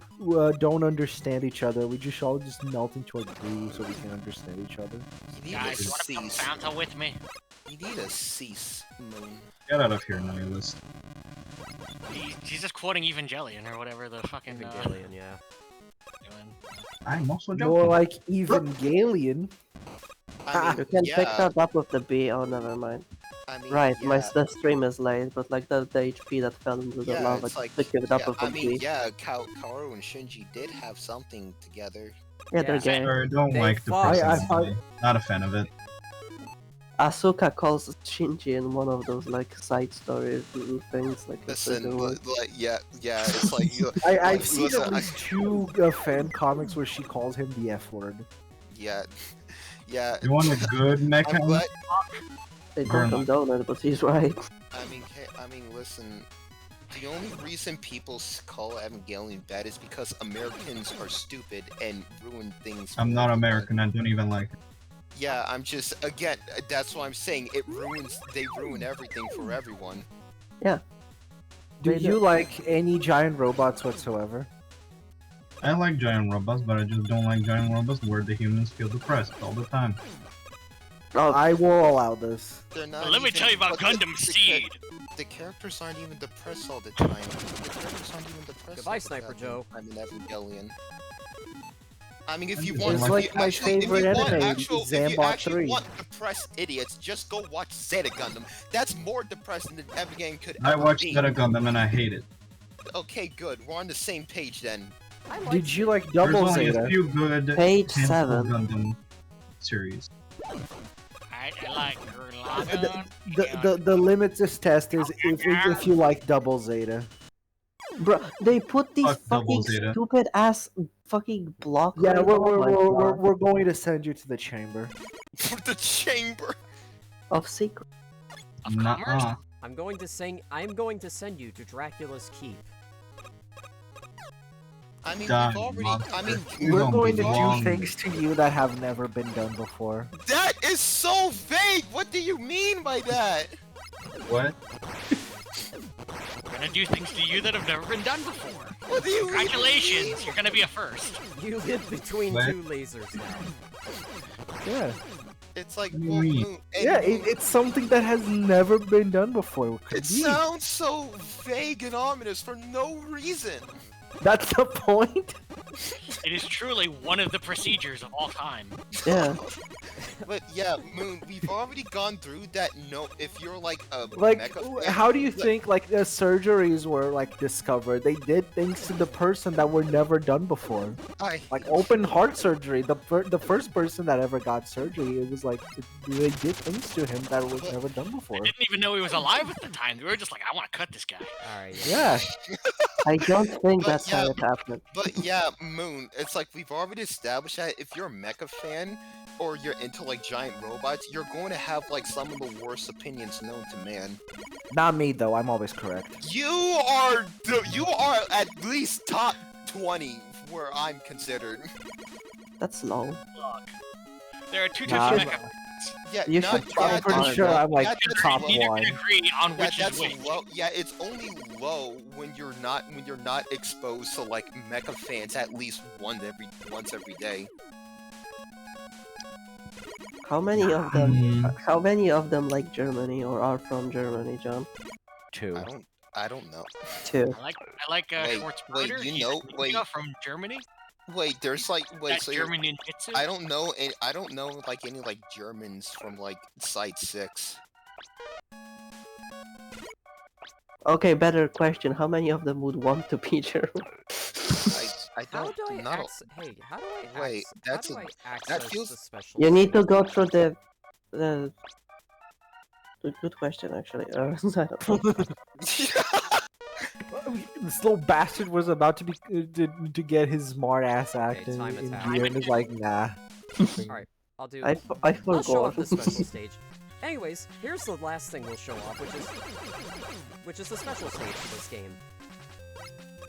don't understand each other. We just all just melt into a glue so we can understand each other. You need Guys, a you wanna come cease. Fanta with me? You need a cease, Moon. Get out of here, nihilist. He's just quoting Evangelion or whatever the fucking Evangelion, yeah. doing. I'm also joking. More like Evangelion. I mean, You can yeah. pick that up with the B. Oh, never mind. I mean, Right, yeah. the stream is late, but like the HP that fell into the Yeah, lava, it's like, pick it up yeah, with the I mean, B. yeah, Kaoru and Shinji did have something together. Yeah, they're gay. Sorry, don't They like the fought. person. Not a fan of it. Asuka calls Shinji in one of those like side story little things like Listen, yeah, it's like you. I've like, seen listen, at least two fan comics where she calls him the F word. yeah. You want a good mecha? I'm glad. They Burn don't condone it, but he's right. I mean, listen. The only reason people call Evangelion bad is because Americans are stupid and ruin things. for I'm not everyone. American. I don't even like it. Yeah, I'm just again. That's why I'm saying it ruins. They ruin everything for everyone. Yeah. Do They you do. like any giant robots whatsoever? I like giant robots, but I just don't like giant robots where the humans feel depressed all the time. Oh, I will allow this. They're not. Well, let me even- tell you about but Gundam Seed. The characters aren't even depressed all the time. The characters aren't even depressed. Goodbye, all the Sniper time. Joe. I'm in Evangelion. I mean, if you It's want, It's if like you my actually, favorite if you want anime, actual, if you Zambot actually 3. want depressed idiots, just go watch Zeta Gundam. That's more depressing than Evangelion could I ever watched be. Zeta Gundam and I hate it. Okay, good. We're on the same page then. Did you like There's Double only Zeta? a few good Page handful 7. Gundam series. I like Gurlaga. The limitless test is if you like Double Zeta. bro, they put these Fuck Double fucking Zeta. stupid ass fucking block. Yeah, oh my God. we're going to send you to the chamber. the chamber. Of secret. Of commerce? Nuh-uh. I'm going to send you to Dracula's Keep. I mean, Done, we've already. monster. I mean, You We're don't going to belong. do things to you that have never been done before. that is so vague. What do you mean by that? What? We're gonna do things to you that have never been done before. What do you Congratulations, you're gonna be a first. You live between What? two lasers now. Yeah, It's like, What do you well, mean? Moon- and yeah, Moon- it's something that has never been done before. What could It be? sounds so vague and ominous for no reason. That's the point. It is truly one of the procedures of all time. Yeah. But yeah, Moon, we've already gone through that. No, if you're like a Like, mecha, how do you think like the surgeries were like discovered? They did things to the person that were never done before. Like open heart surgery. The first person that ever got surgery, it was like they did things to him that was never done before. I didn't even know he was alive at the time. We were just like, I want to cut this guy. All right. Yeah. I don't think But that's yeah, how it happened. But yeah, Moon, it's like we've already established that if you're a mecha fan or you're into like giant robots, you're going to have like some of the worst opinions known to man. Not me though. I'm always correct. You are at least top 20 where I'm considered. That's low. Look, there are two Nah, types of mecha. Yeah, You not- should yeah, I'm pretty Fine, sure yeah. I'm like That's top Neither one. can agree on Yeah, which is that's which. low. Yeah, it's only low when you're not exposed to like mecha fans at least once every day. How many of them? How many of them like Germany or are from Germany, John? 2. I don't know. 2. I like Wait, Schwarzbrüder. you He's know, a wait. ninja from Germany. Wait, there's like That so German ninjutsu. I don't know like any like Germans from like Site 6. Okay, better question. How many of them would want to be German? I How don't do I know. Hey, how do I Wait, that's how do a- I access that feels- the special? You need to go through the. Good question, actually. I don't know. This little bastard was about to be to get his smart ass act in time attack. gear and is like, nah. Alright, I'll do. I I'll show off forgot. the special stage. Anyways, here's the last thing we'll show off, which is the special stage for this game.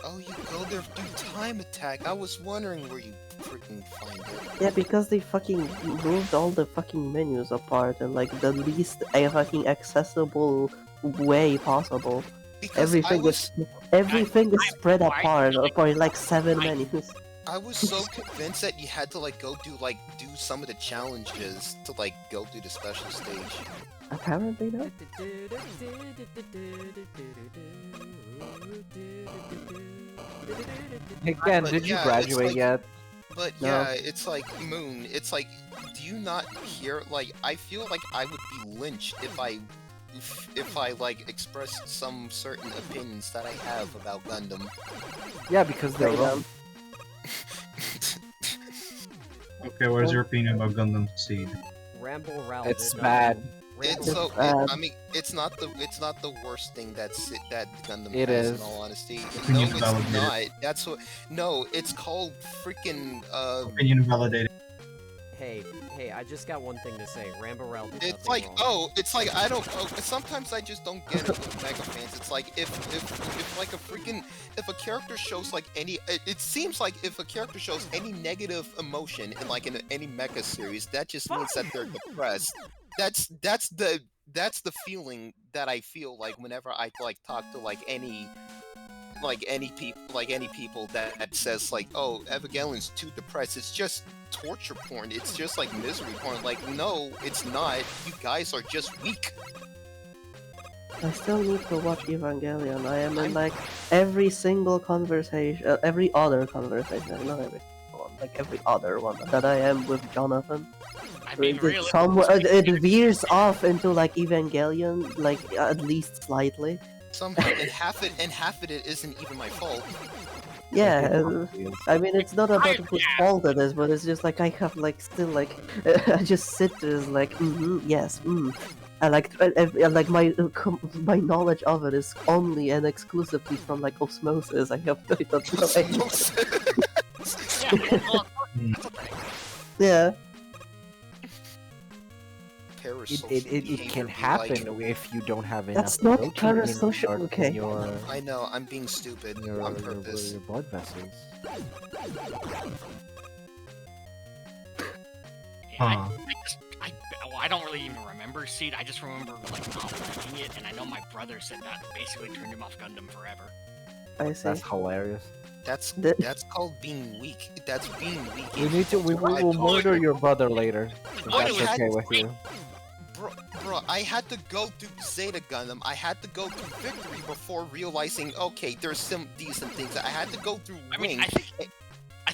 Oh, you go there through time attack. I was wondering where you freaking find it. Yeah, because they fucking moved all the fucking menus apart and like the least fucking accessible way possible. Because Everything is spread apart for like 7 menus. I was so convinced that you had to like go do some of the challenges to like go through the special stage. Apparently not. Again, But did you yeah, graduate it's like- yet? But No. yeah, it's like Moon. It's like, do you not hear? Like, I feel like I would be lynched if I like expressed some certain opinions that I have about Gundam. Yeah, because they're wrong. Okay, what is your opinion about Gundam Seed? Ramble round. It's bad. It's so. bad. I mean, it's not the worst thing that Gundam It has. is. In all honesty, Opinion no, it's validated. not. That's what. No, it's called freaking. Opinion validated. Hey, I just got one thing to say. Ramble round. did It's nothing like, wrong. oh, it's like I don't. Oh, sometimes I just don't get it with Mega fans. It's like if like if a character shows like any, it seems like if a character shows any negative emotion in like in any Mecha series, that just means that they're depressed. That's the feeling that I feel like whenever I like talk to like any people that says like, oh, Evangelion's too depressed. It's just torture porn. It's just like misery porn. Like, no, it's not. You guys are just weak. I still need to watch Evangelion. I am in like every single conversation, every other conversation, not every one, like every other one that I am with Jonathan. I mean, really. It veers off into like Evangelion, like at least slightly. Somehow, and half it isn't even my fault. Yeah, I mean it's not about whose fault it is, but it's just like I have like still like I just sit there is like yes and like my knowledge of it is only and exclusively from like osmosis. I have I don't know yeah. It can happen if you don't have enough. That's not protein in parasocial, okay. Your, I know, I'm being stupid on purpose. your blood vessels. Yeah, I don't really even remember Seed. I just remember like not liking it, and I know my brother said that basically turned him off Gundam forever. I see. That's hilarious. That's called being weak. That's being weak. We will murder your brother later. If that's okay with you. Bro, I had to go through Zeta Gundam. I had to go through Victory before realizing, okay, there's some decent things. I had to go through Wing. I think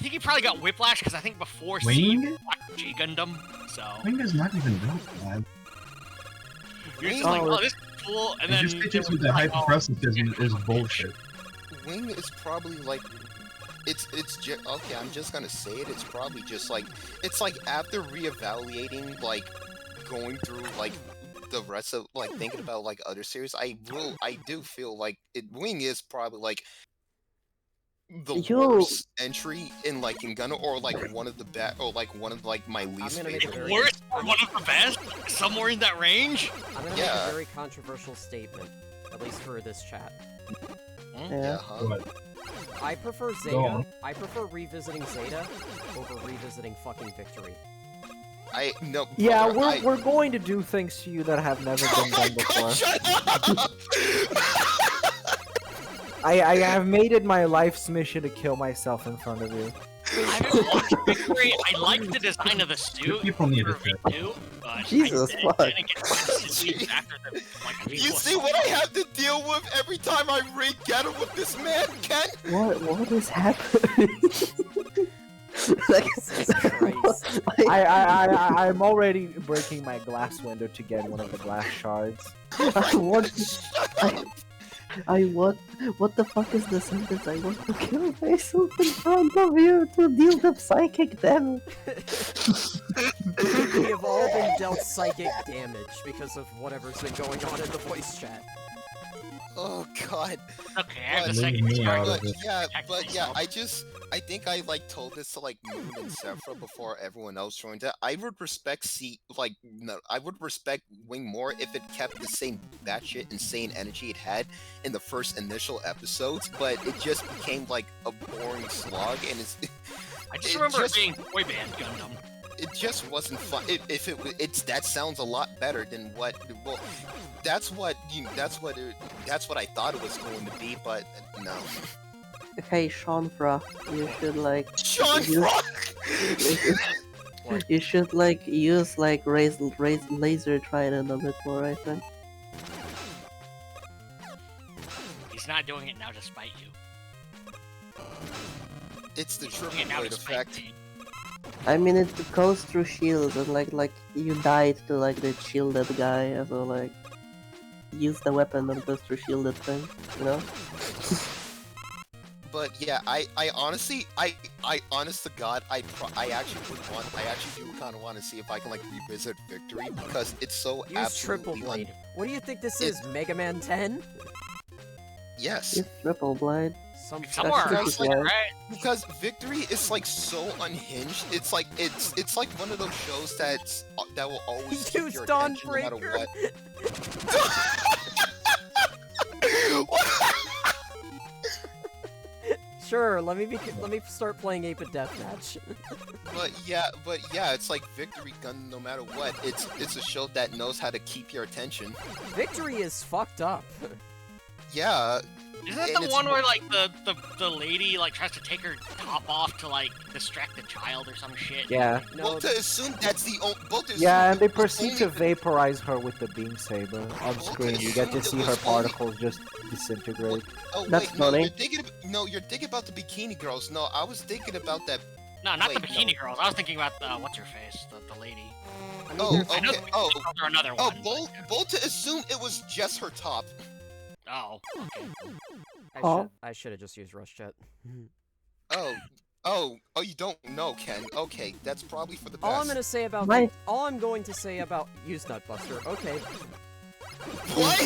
think he probably got whiplash because I think before Wing? seeing G Gundam, so Wing is not even built, lad. you're just like, oh, this is cool, and then Just pitches with the hyperprocessism is bullshit. Wing is probably like, okay, I'm just gonna say it. It's probably just like, it's like after reevaluating, like going through like the rest of like thinking about like other series, I do feel like Wing is probably like the worst entry in like in Gundam, or like one of the best, or like one of like my least favorite. Worst or one of the best? Somewhere in that range? I'm gonna make a very controversial statement, at least for this chat. Yeah. I prefer Go Zeta. on. I prefer revisiting Zeta over revisiting fucking Victory. No. Yeah, brother, we're going to do things to you that have never been done before. I have made it my life's mission to kill myself in front of you. I haven't watched Victory. I like the design of the suit. People need for it. V2, but Jesus fuck. didn't get to after the, like, You see what I have to deal with every time I re-get him with this man, Ken? What is happening? Like, I'm already breaking my glass window to get one of the glass shards. What the fuck is the sentence? I want to kill myself in front of you to deal the psychic damage. We have all been dealt psychic damage because of whatever's been going on in the voice chat. Oh god. Okay, I have a second story. But yeah, I think I like told this to like Moon and Séafra before everyone else joined it. I would respect I would respect Wing more if it kept the same batshit insane energy it had in the first initial episodes, but it just became like a boring slog, and I just remember it being boy band Gundam. It just wasn't fun. That sounds a lot better than what. Well, that's what I thought it was going to be, but no. Hey, Seanfra, you should like. Seanfra. You should like use like raise laser trident a bit more, I think. He's not doing it now to spite you. It's the He's doing it now triple blade to spite effect. me. I mean, it goes through shields, and like you died to like the shielded guy, so like use the weapon that goes through shielded thing, you know. But yeah, I honestly, honest to God, I actually do kind of want to see if I can like revisit Victory, because it's so Use triple blade. What do you think this is, Mega Man 10? Yes. Use triple blade. Somewhere because, around there, right? because Victory is like so unhinged. It's like one of those shows that will always keep your attention no matter what. Sure, let me start playing Ape Deathmatch. But yeah, it's like Victory Gun no matter what. It's a show that knows how to keep your attention. Victory is fucked up. Yeah. Isn't that the one where like the lady like tries to take her top off to like distract the child or some shit? Yeah. Well, to assume that's the only. Yeah, and they proceed to vaporize her with the beam saber on screen. You get to see her particles just disintegrate. Oh, That's wait, funny. You're thinking about the bikini girls. No, I was thinking about that. No, not Wait, the bikini girls. I was thinking about what's her face, the lady. Oh, I know okay. the bikini girls are another one. Bold to assume it was just her top. Oh, okay. I should have just used Rush Jet. Oh, you don't know, Ken. Okay, that's probably for the best. All I'm going to say about use Nutbuster. Okay. What?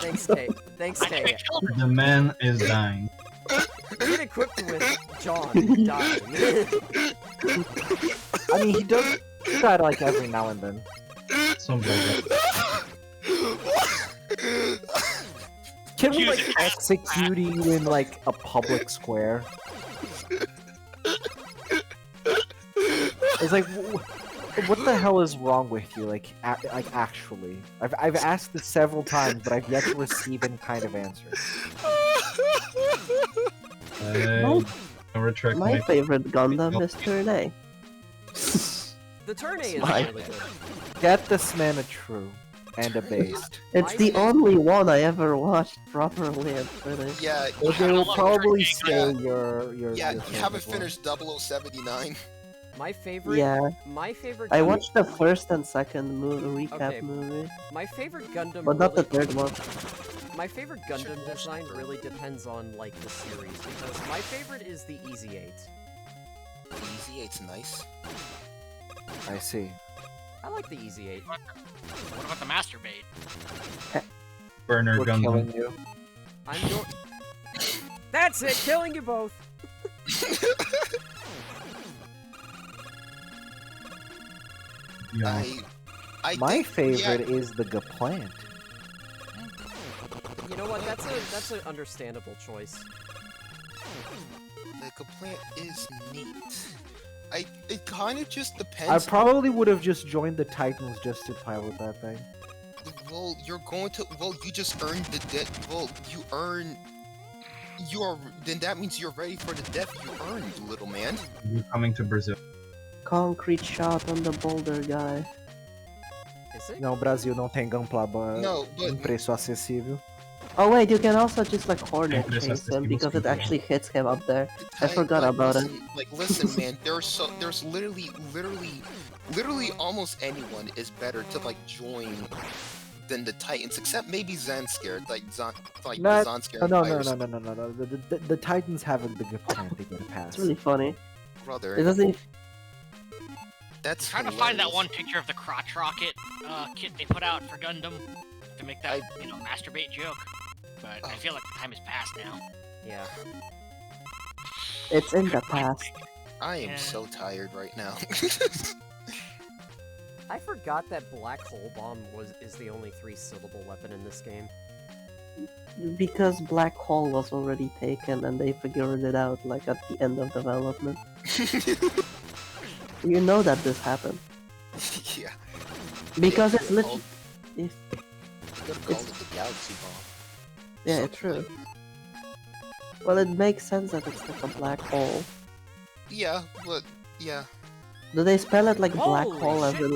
Thanks, Kate. Thanks, Kate. The man is dying. Get equipped with John dying. I mean, he does try to like every now and then. Something like that. Can we like execute you in like a public square? It's like, what the hell is wrong with you? Like actually, I've asked this several times, but I've yet to receive any kind of answer. My favorite Gundam is Turn A. The Turn A is Why? really good. Get this man a true. and abased. It's the only one I ever watched properly and finished. Yeah, Well, they will probably steal your yeah, your you haven't favorite one. finished 0079. My favorite. Yeah. My favorite. I Gundam- watched the first and second recap Okay. movie, My favorite Gundam. but not the really- third one. My favorite Gundam design really depends on like the series because my favorite is the Easy 8. Easy 8's nice. I see. I like the Easy 8. What about the masturbate? Burner We're Gundam. killing you. I'm your. That's it, killing you both. Yeah. My think- favorite yeah, is the Gaplant. You know what? That's an understandable choice. the plant is neat. It kind of just I depends. probably would have just joined the Titans just to pilot that thing. Well, you're going to. Well, you just earned the debt. Well, you earn. You are. Then that means you're ready for the death you earned, little man. You're coming to Brazil. Concrete shot on the boulder guy. Is it? Não, Brasil não tem Gunpla No, em but preço acessível. Oh wait, you can also just like hornet This chase has to him be because it possible. actually hits him up there. I Hey, forgot like, about it. listen, Like, listen, man. There's literally almost anyone is better to like join than the Titans, except maybe Zanskare. Like No, Zanskare. no. The Titans haven't the Gaplant to get a pass. It's really funny. Brother, It doesn't. that's Trying to find that hilarious. one picture of the crotch rocket kit they put out for Gundam to make that masturbate joke, but I feel like the time has passed now. Yeah. It's in the past. I am Yeah. so tired right now. I forgot that Black Hole Bomb is the only 3-syllable weapon in this game. Because Black Hole was already taken and they figured it out like at the end of development. You know that this happened. Yeah. Because it's You literally. gotta call it the Galaxy Bomb. Yeah, Something true. like that. Well, it makes sense that it's like a black hole. Yeah, but yeah. Do they spell it like black Holy hole as shit. in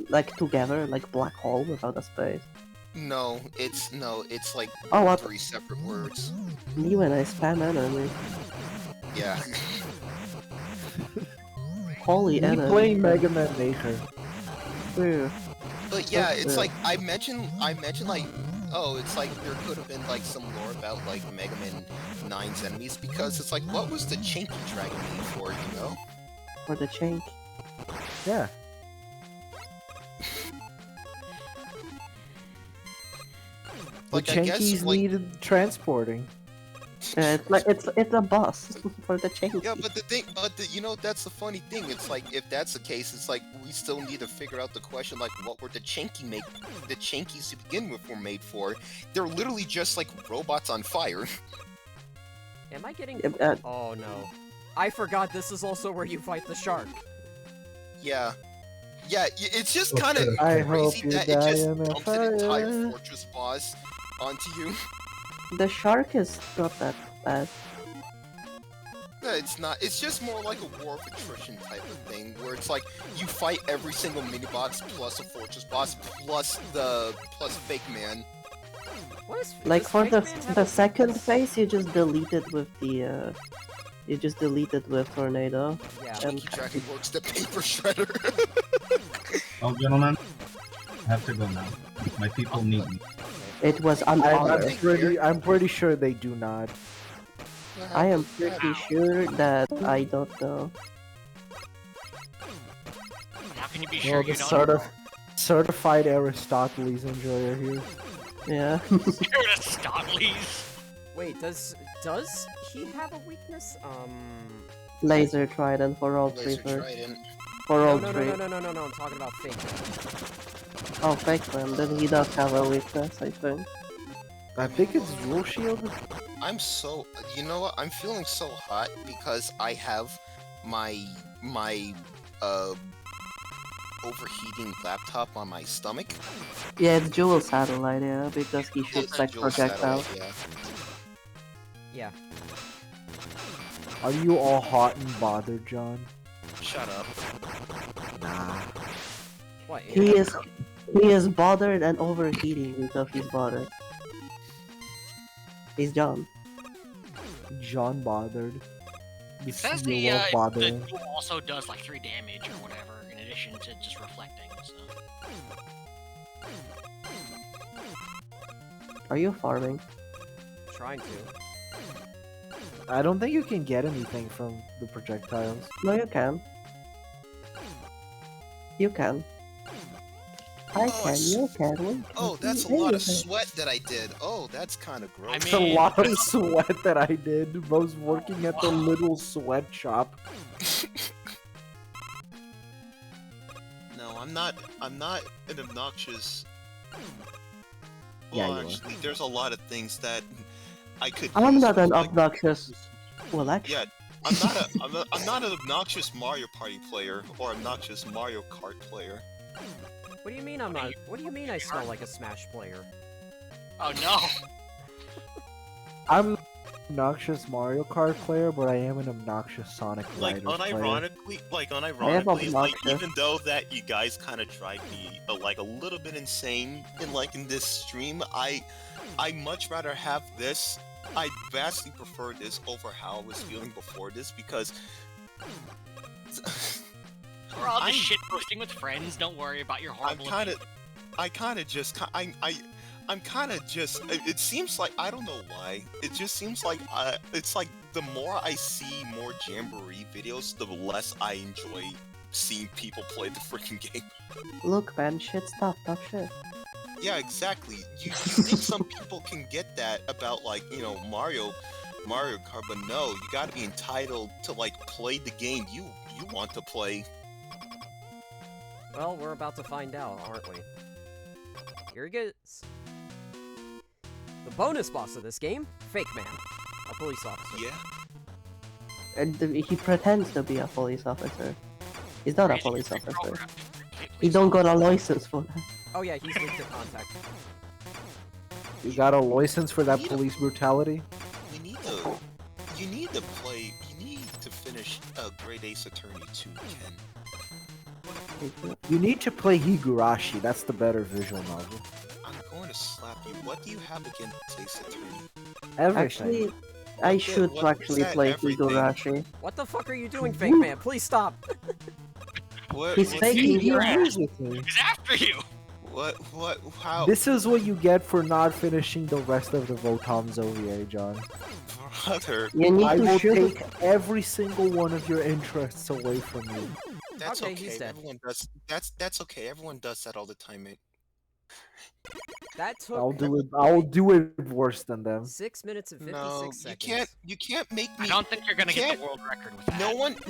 like together, like black hole without a space? No, it's like Oh, what? 3 separate words. You and I spam enemy. Yeah. Holy Me enemy. playing Mega Man Maker. True. But yeah, That's it's it. like I mentioned like, oh, it's like there could have been like some lore about like Mega Man 9's enemies because it's like, what was the Chinky Dragon made for, you know? For the chink. Yeah. Like, the I guess, Chinkies like- needed transporting. It's like it's a bus for the chink. Yeah, but you know, that's the funny thing. It's like, if that's the case, it's like we still need to figure out the question, like, what were the Chinkies to begin with were made for? They're literally just like robots on fire. Am I getting? Uh, Oh no. I forgot this is also where you fight the shark. Yeah. Yeah, it's just kind of I hope crazy you that it die just in a dumps an entire fire. fortress boss onto you. The shark is not that bad. No, it's not. It's just more like a war of attrition type of thing, where it's like you fight every single mini boss plus a fortress boss plus fake man. What is? Like does for Fake the Man have the a second weakness? phase, you just delete it with the you just delete it with tornado. Yeah. And Chinky Dragon works the paper shredder. Oh, gentlemen, I have to go now. My people need me. it was an honor. I'm pretty sure they do not. I am pretty sure that I don't know. How can you be Well, sure the you don't? certified Aristoteles enjoyer here. Yeah. Aristoteles. Wait, does he have a weakness? Laser trident for all three Laser first. Trident. For No, all no, three. no, no, no, no, no. I'm talking about Fake Man. Oh, fake man. Then he does have a weakness, I think. I think it's Dual Shield. I'm so. You know what? I'm feeling so hot because I have my overheating laptop on my stomach. Yeah, it's dual satellite, yeah, because he shoots It's a like dual projectiles. satellite, yeah. Yeah. Are you all hot and bothered, John? Shut up. Nah. What? He is He is bothered and overheating because he's bothered. He's John. John bothered. It says CEO the of bothering. duel also does like 3 damage or whatever, in addition to just reflecting. So. Are you farming? Trying to. I don't think you can get anything from the projectiles. No, you can. You can. I can, you can. Oh, that's a lot of sweat that I did. Oh, that's kind of gross. It's a lot of sweat that I did. I was working at the little sweatshop. No, I'm not an obnoxious... Yeah, Well, you are. actually, there's a lot of things that I could I'm use not with, an like... obnoxious... Well, actually... Yeah, I'm not an obnoxious Mario Party player or obnoxious Mario Kart player. What do you mean I'm not? What do you mean I smell like a Smash player? Oh no! I'm an obnoxious Mario Kart player, but I am an obnoxious Sonic Like Riders player. unironically, like even though that you guys kind of drive me like a little bit insane in this stream, I much rather have this. I vastly prefer this over how I was feeling before this because We're all just shit posting with friends. Don't worry about your horrible. I'm kind of just. It seems like I don't know why. It just seems like it's like the more I see more Jamboree videos, the less I enjoy seeing people play the freaking game. Look, man, shit, stop shit. Yeah, exactly. You think some people can get that about like Mario Kart, but no, you got to be entitled to like play the game you want to play. Well, we're about to find out, aren't we? Here he goes. The bonus boss of this game, Fake Man, a police officer. Yeah. And he pretends to be a police officer. He's not a police officer. He don't got a license for that. Oh yeah, he's linked to contact. You got a license for that police brutality? You need to finish Great Ace Attorney 2, Ken. You need to play Higurashi. That's the better visual novel. I'm going to slap you. What do you have against Ace Attorney? Everything. Actually, I should actually play Higurashi. What the fuck are you doing, Fake Man? Please stop. He's faking your ass. He's after you. How? This is what you get for not finishing the rest of the Votom's OVA, John. Brother. I will take every single one of your interests away from you. That's Okay, okay. he's dead. Everyone does. That's okay. Everyone does that all the time, mate. That took. I'll do it worse than them. 6 minutes and 56 No, seconds. you can't make me. I don't think you're gonna get the world record with that.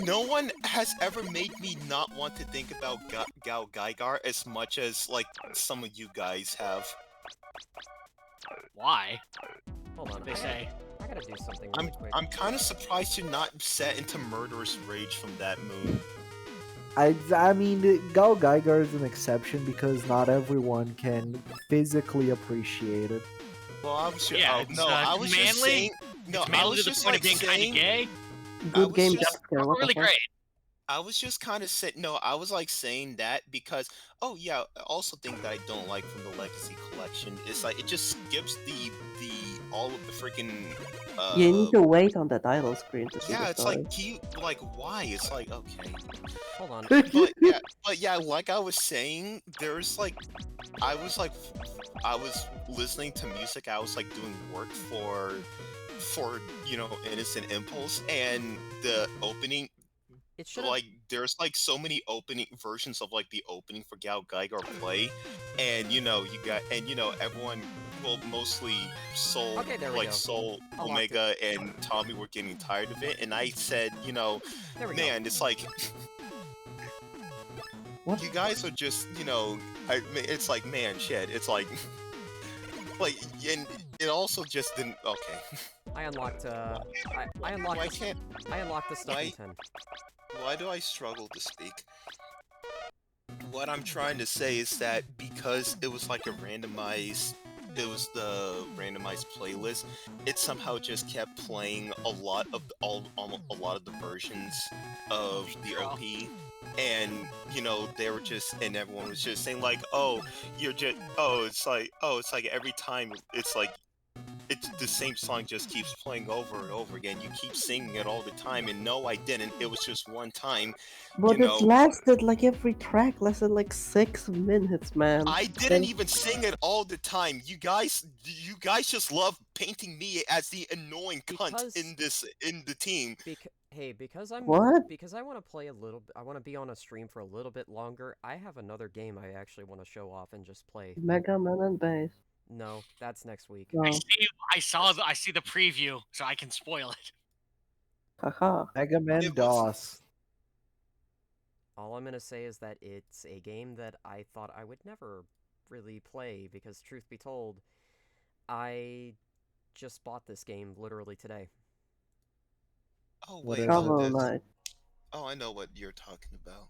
No one has ever made me not want to think about Gao Geigar as much as like some of you guys have. Why? Hold on. They say. I gotta do something really quick. I'm kind of surprised you're not set into murderous rage from that moon. I mean, Gao Geiger is an exception because not everyone can physically appreciate it. Well, I was Yeah, just, I was just saying. No, it's I manly was to the just point like of being kind saying. of gay. Good game, just- Jessica. What the Really fuck? great. I was just kind of saying. No, I was like saying that because. Oh yeah, I also think that I don't like from the Legacy Collection is like it just skips the all of the freaking. You need to wait on the title screen to see Yeah, the it's story. like why? It's like okay. Hold on. But yeah, like I was saying, there's like, I was listening to music. I was like doing work for Innocent Impulse, and the opening. It should Like there's like so many opening versions of like the opening for Gao Geiger play, and everyone, well, mostly Soul, Okay, there we go. Soul, Unlocked Omega, and Tommy were getting tired of it, and I said, There we man, it's like. What? You guys are just, it's like, man, shit. It's like, and it also just didn't. Okay. I unlocked. I unlocked. Why can't? I unlocked the stuff in 10. Why do I struggle to speak? What I'm trying to say is that because it was like a randomized the randomized playlist, it somehow just kept playing a lot of a lot of the versions of the OP, and they were just, and everyone was just saying like, oh, you're just, it's like every time it's like it's the same song just keeps playing over and over again. You keep singing it all the time, and no, I didn't. It was just one time, But it lasted like every track lasted like 6 minutes, man. I didn't even sing it all the time. You guys just love painting me as the annoying cunt in the team. Because I want to play a little. I want to be on a stream for a little bit longer. I have another game I actually want to show off and just play. Mega Man and Bass. No, that's next week. No. I see the preview, so I can spoil it. Haha. Mega Man DOS. All I'm gonna say is that it's a game that I thought I would never really play because, truth be told, I just bought this game literally today. Oh wait, oh, I know what you're talking about.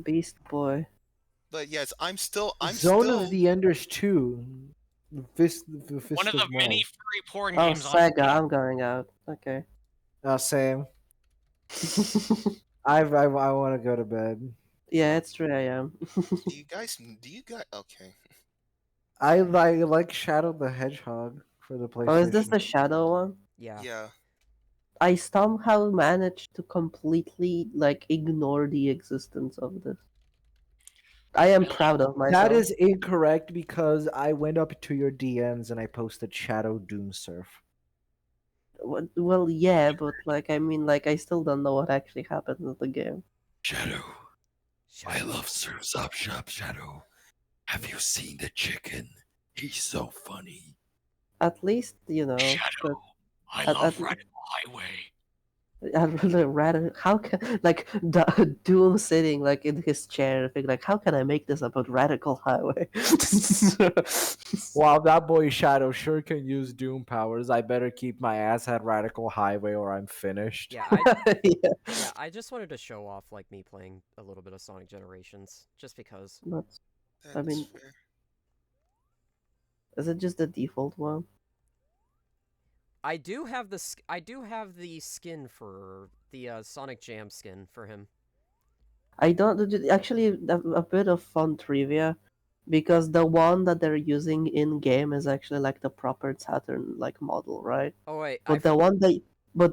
Beast Boy. But yes, I'm Zone of the Enders 2. Fist One of the of many Mars. free porn Oh, games on Sega, I'm going out. Okay. Same. I want to go to bed. Yeah, it's 3 a.m. Do you guys okay. I like Shadow the Hedgehog for the PlayStation. Oh, is this the Shadow one? Yeah. Yeah. I somehow managed to completely ignore the existence of this. I am proud of myself. That is incorrect because I went up to your DMs and I posted Shadow Doom Surf. Well, yeah, but I still don't know what actually happened in the game. Shadow. I love Surf's Up Shop, Shadow. Have you seen the chicken? He's so funny. At least, Shadow, I love Radical Highway. I'd rather how can Doom sitting in his chair, think how can I make this about Radical Highway? Wow, that boy Shadow sure can use Doom powers. I better keep my ass at Radical Highway or I'm finished. Yeah, I just wanted to show off me playing a little bit of Sonic Generations, just because. I mean, is it just the default one? I do have the skin for the Sonic Jam skin for him. I don't actually a bit of fun trivia, because the one that they're using in game is actually the proper Saturn model, right? Oh wait, but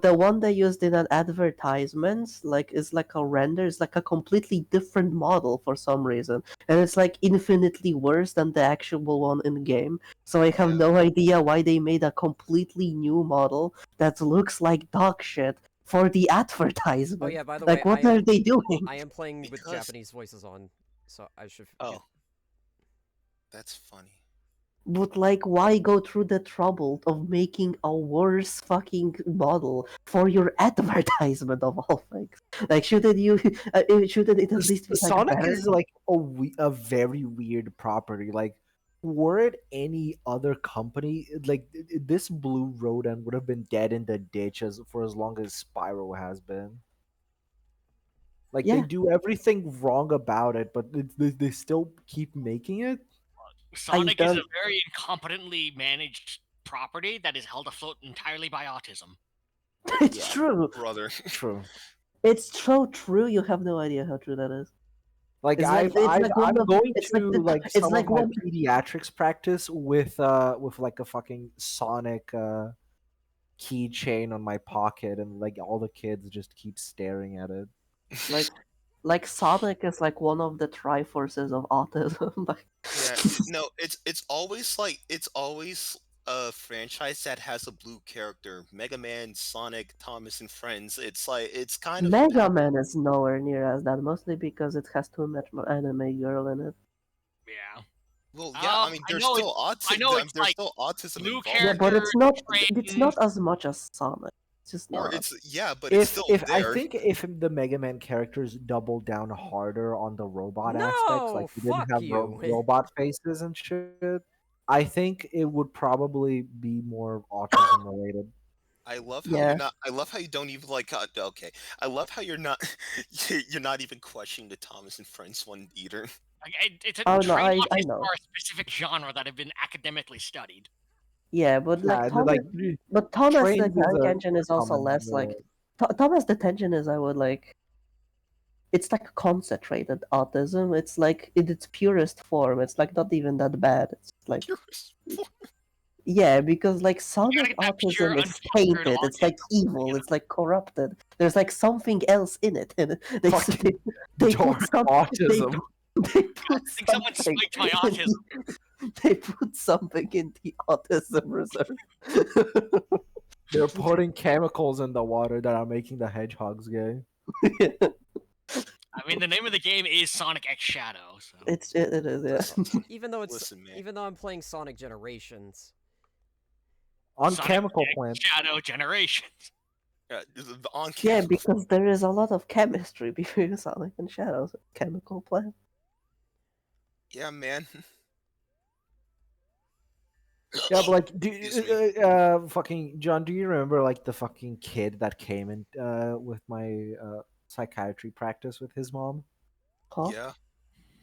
the one they used in an advertisement is a render, is a completely different model for some reason, and it's infinitely worse than the actual one in game. So I have no idea why they made a completely new model that looks like dog shit for the advertisement. Oh yeah, by the way, what are they doing? I am playing with Japanese voices on, so I should. Oh, that's funny. But why go through the trouble of making a worse fucking model for your advertisement of all things? Shouldn't it at least be Sonic better? is a very weird property. Were it any other company, this blue rodent would have been dead in the ditch for as long as Spyro has been. They do everything wrong about it, but they still keep making it. Sonic is a very incompetently managed property that is held afloat entirely by autism. It's true, brother. True. It's so true. You have no idea how true that is. I'm going to some of my pediatrics practice with a fucking Sonic keychain on my pocket, and all the kids just keep staring at it. Sonic is one of the Triforces of autism. Yeah, no, it's always a franchise that has a blue character. Mega Man, Sonic, Thomas and Friends. It's kind of Mega Man is nowhere near as that, mostly because it has too much anime girl in it. Yeah. Well, yeah, I mean, there's still autism. I know it's there's still autism blue involved. Yeah, but it's not as much as Sonic. It's just not. But it's still there. I think if the Mega Man characters doubled down harder on the robot aspects, we didn't have robot faces and shit, I think it would probably be more autism related. I love how you're not. I love how you don't even okay. I love how you're not. You're not even questioning the Thomas and Friends one either. Like, it's a Oh no, trained I autism know. are a specific genre that have been academically studied. Yeah, but like Yeah, Thomas, but Thomas the trained is a tension is also common less like Thomas the tension is I would like. It's like concentrated autism. It's like in its purest form. It's like not even that bad. It's like yeah, because like Sonic autism is unfiltered tainted. It's like evil. It's like corrupted. There's like something else in it, and they Fucking they dark put some autism. They put I think someone something spiked my in autism. they put something in the autism reserve. They're putting chemicals in the water that are making the hedgehogs gay. I mean, the name of the game is Sonic X Shadow. So. It is, yeah. Even though Listen, man. even though I'm playing Sonic Generations. On Sonic chemical X plants. Shadow Generations. On Yeah, because there is a lot of chemistry between Sonic and Shadows. Chemical plant. Yeah, man. Yeah, but like, fucking John, do you remember like the fucking kid that came in with my psychiatry practice with his mom? Huh? Yeah.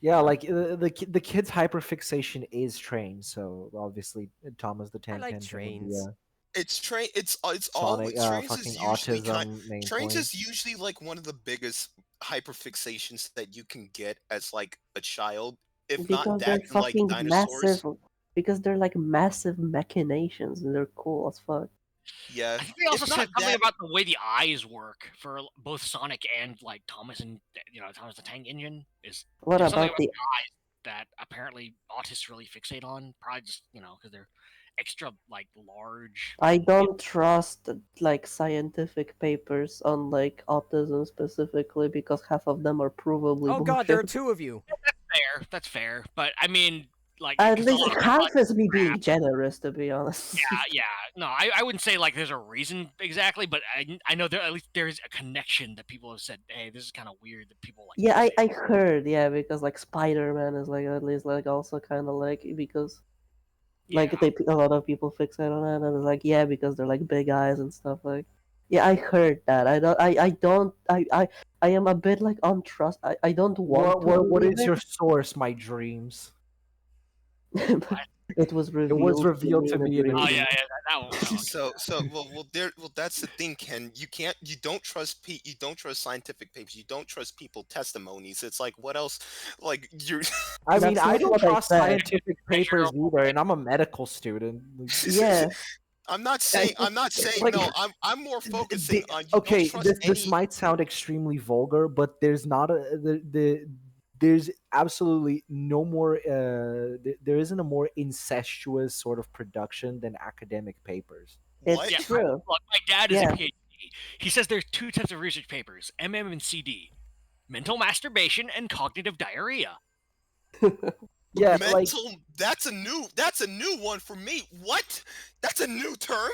Yeah, like the kid's hyperfixation is trained, so obviously Thomas the Tank like Engine would be trains. It's train. It's Sonic, always trains fucking is usually autism main trains point. is usually like one of the biggest hyperfixations that you can get as like a child. If Because not they're that, and like fucking dinosaurs. massive. Because they're like massive machinations and they're cool as fuck. Yeah. I think they also if said not something that, about the way the eyes work for both Sonic and like Thomas and Thomas the Tank Engine is What there's something about about the- the eyes that apparently autists really fixate on. Probably just because they're extra like large. I don't trust like scientific papers on like autism specifically because half of them are provably Oh bullshit. god, there are two of you. That's fair. But I mean, like At 'cause a least lot of half is me being generous, to be honest. yeah. No, I wouldn't say like there's a reason exactly, but I know there at least there's a connection that people have said, hey, this is kind of weird that people like. Yeah, I heard, yeah, because like Spider-Man is like at least like also kind of like because like a lot of people fixate on it and it's like yeah because they're like big eyes and stuff like yeah I heard that I am a bit like untrust I don't want What to is your source? My dreams. it was revealed to me in a Oh dream. yeah, that one. well, that's the thing, Ken. You don't trust you don't trust scientific papers. You don't trust people testimonies. It's like what else? Like you. I mean, That's I not don't what I trust said. scientific papers either, and I'm a medical student. Yeah. I'm not saying like- no. I'm more focusing on you Okay, don't trust this any. might sound extremely vulgar, but there's not there's absolutely no more there isn't a more incestuous sort of production than academic papers. It's Yeah, true. Look, my dad is Yeah. a PhD. He says there's two types of research papers: MM and CD, mental masturbation and cognitive diarrhea. Yeah, mental. That's a new one for me. What? That's a new term.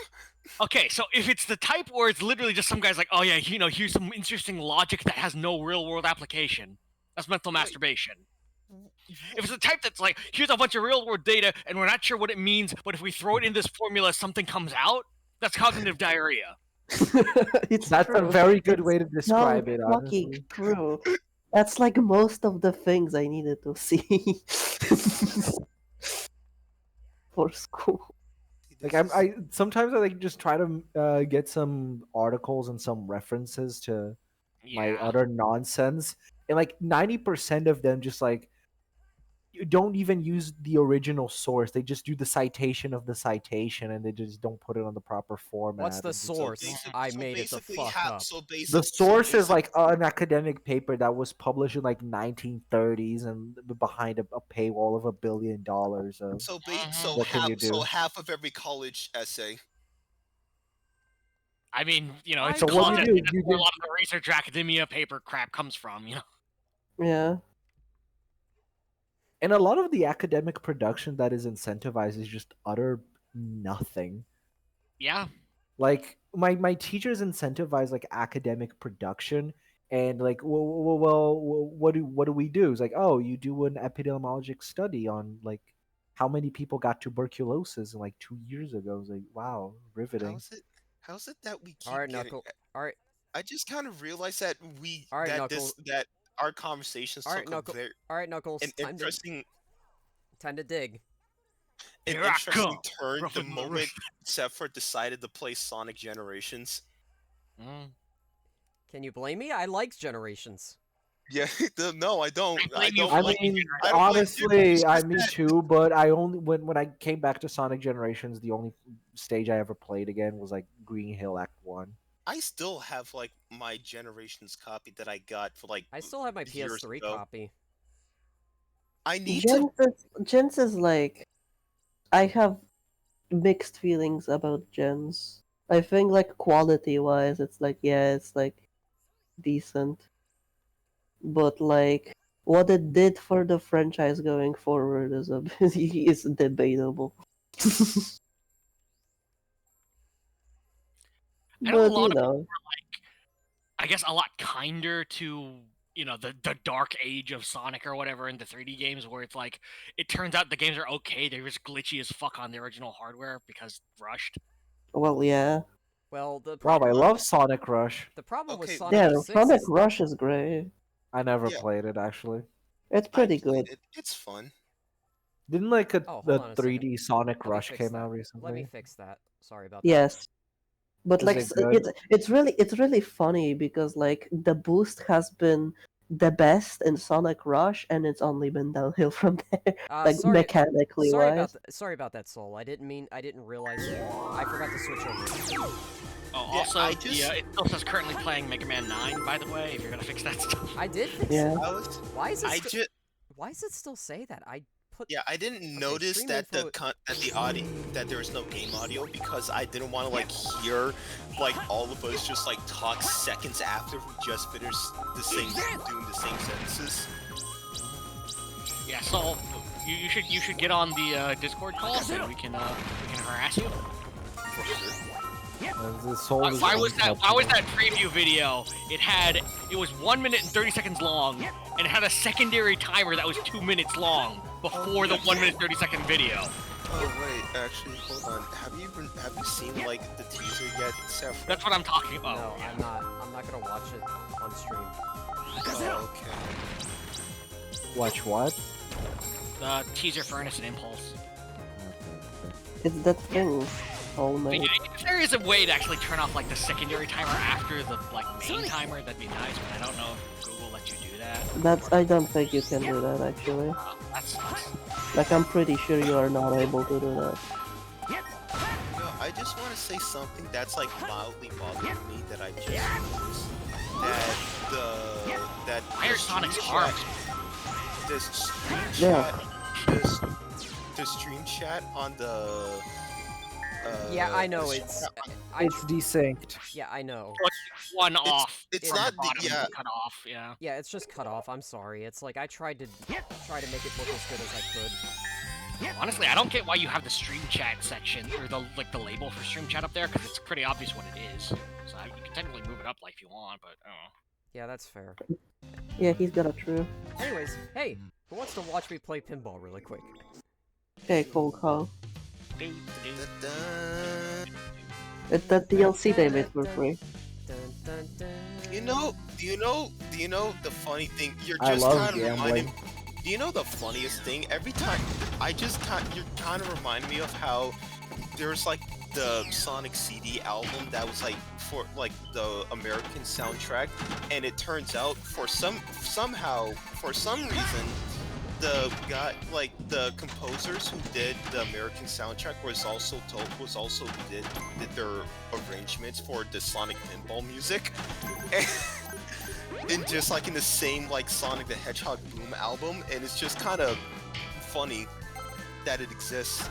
Okay, so if it's the type where it's literally just some guy's like, oh yeah, here's some interesting logic that has no real world application, that's mental masturbation. If it's the type that's like, here's a bunch of real world data and we're not sure what it means, but if we throw it in this formula, something comes out, that's cognitive diarrhea. That's a very good way to describe it, fucking honestly. true. That's like most of the things I needed to see for school. Like I sometimes I like just try to get some articles and some references to my utter nonsense, and like 90% of them just like you don't even use the original source. They just do the citation of the citation, and they just don't put it on the proper format. What's the and just- source? I made it the fuck up. The source is like an academic paper that was published in like 1930s and behind a paywall of $1 billion. So what can you do? So half of every college essay. I mean, it's So what do you content. do? That's where a lot of the research academia paper crap comes from, Yeah. And a lot of the academic production that is incentivized is just utter nothing. Yeah. Like my teachers incentivize like academic production, and like well what do we do? It's like, oh, you do an epidemiologic study on like how many people got tuberculosis in like 2 years ago. It's like, wow, riveting. How's it that we keep All right, getting? Knuckle. All right. I just kind of realized that we All right, that Knuckle. this that our conversations All right, took a very All right, Knuckles. an interesting Time to dig. an Here I interesting come, turn rough the and moment rush. Séafra decided to play Sonic Generations. Can you blame me? I liked Generations. Yeah, no, I don't. I don't. I blame mean, you. I don't blame you. honestly, It's I just me that- too. But I only when I came back to Sonic Generations, the only stage I ever played again was like Green Hill Act 1. I still have like my Generations copy that I got for like I still have my years PS3 ago. copy. I need to. Gens is like, I have mixed feelings about Gens. I think like quality wise, it's like it's like decent, but like what it did for the franchise going forward is is debatable. I know a But lot you of people know, are like, I guess, a lot kinder to the dark age of Sonic or whatever in the 3D games, where it's like it turns out the games are okay. They're just glitchy as fuck on the original hardware because rushed. well, yeah, Well, the Rob, problem. I love Sonic Rush. The problem with Okay, Sonic yeah, 06 Sonic is Rush is great. I never Yeah. played it actually. It's I pretty played good. it. It's fun. Didn't like Oh, hold the on a second. 3D Sonic Let me Rush fix came that. out Let me recently? fix that. Sorry about that. Yes. But Is like it good? it's really funny because like the boost has been the best in Sonic Rush and it's only been downhill from there. Like mechanically wise. Sorry about that, Soul. I didn't realize. I forgot to switch over. Oh, Yeah, also, I just- it still says currently playing Mega Man 9, by the way, if you're gonna fix that stuff. I did fix Yeah. it. I was. Why is it? I just. Why does it still say that? I put. Yeah, I didn't Okay, notice stream that info- that the audio that there was no game audio because I didn't want to like hear like all of us just like talk seconds after we just finished doing the same sentences. Yeah, so you should get on the Discord call so we can harass you. The Soul Why, is why was that uncomfortable. preview video? It was 1 minute and 30 seconds long, and it had a secondary timer that was 2 minutes long before the 1 minute 30-second video. Oh wait, actually, hold on. Have you seen like the teaser yet, Séafra? That's what I'm talking about. No, I'm not. I'm not gonna watch it on stream. Oh, okay. Watch what? The teaser for Innocent Impulse. It's that thing. Oh I mean, man. if there is a way to actually turn off like the secondary timer after the main timer, that'd be nice. But I don't know if Google lets you do that. I don't think you can do that actually. That sucks. Like I'm pretty sure you are not able to do that. No, I just want to say something that's like mildly bothering me that I just noticed. That Why are Sonic's arms? This stream Yeah. chat, the stream chat on the. Yeah, I know the it's. stream chat It's desynced. Yeah, I know. One off. it's from not the the- bottom yeah. cut off. Yeah. Yeah, it's just cut off. I'm sorry. It's like I tried to make it look as good as I could. Honestly, I don't get why you have the stream chat section or the label for stream chat up there because it's pretty obvious what it is. So you can technically move it up like if you want, but I don't know. Yeah, that's fair. Yeah, he's got a true. Anyways, hey, who wants to watch me play pinball really quick? Okay, cool call. Do, do. Da-da. It's that DLC they made for free. Dun, dun, dun. Do you know the funny thing? You're I just love kind of reminding. gambling. Do you know the funniest thing? Every time you're kind of remind me of how there's like the Sonic CD album that was like for like the American soundtrack, and it turns out for some reason the guy like the composers who did the American soundtrack did their arrangements for the Sonic pinball music. And just like in the same like Sonic the Hedgehog Boom album, and it's just kind of funny that it exists.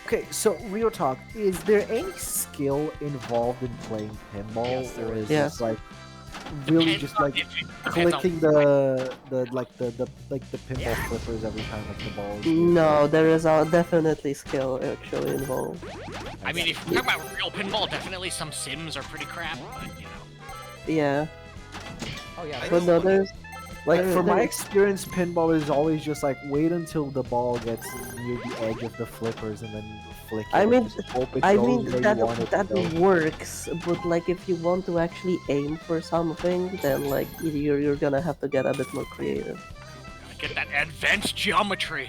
Okay, so real talk, is there any skill involved in playing pinball, Yes, there or is. is Yeah. it like really Depends just on like if it depends on clicking the pinball flippers every time like the ball is No, there is definitely skill actually involved. I mean, if you're talking about real pinball, definitely some sims are pretty crap, but you know. Yeah, Oh yeah, I but know no, Like for my there- experience, pinball is always just like wait until the ball gets near the edge of the flippers and then flick it. I and mean, just hope it I goes mean where that you want it that to go. works, but like if you want to actually aim for something, then like you're gonna have to get a bit more creative. Get that advanced geometry.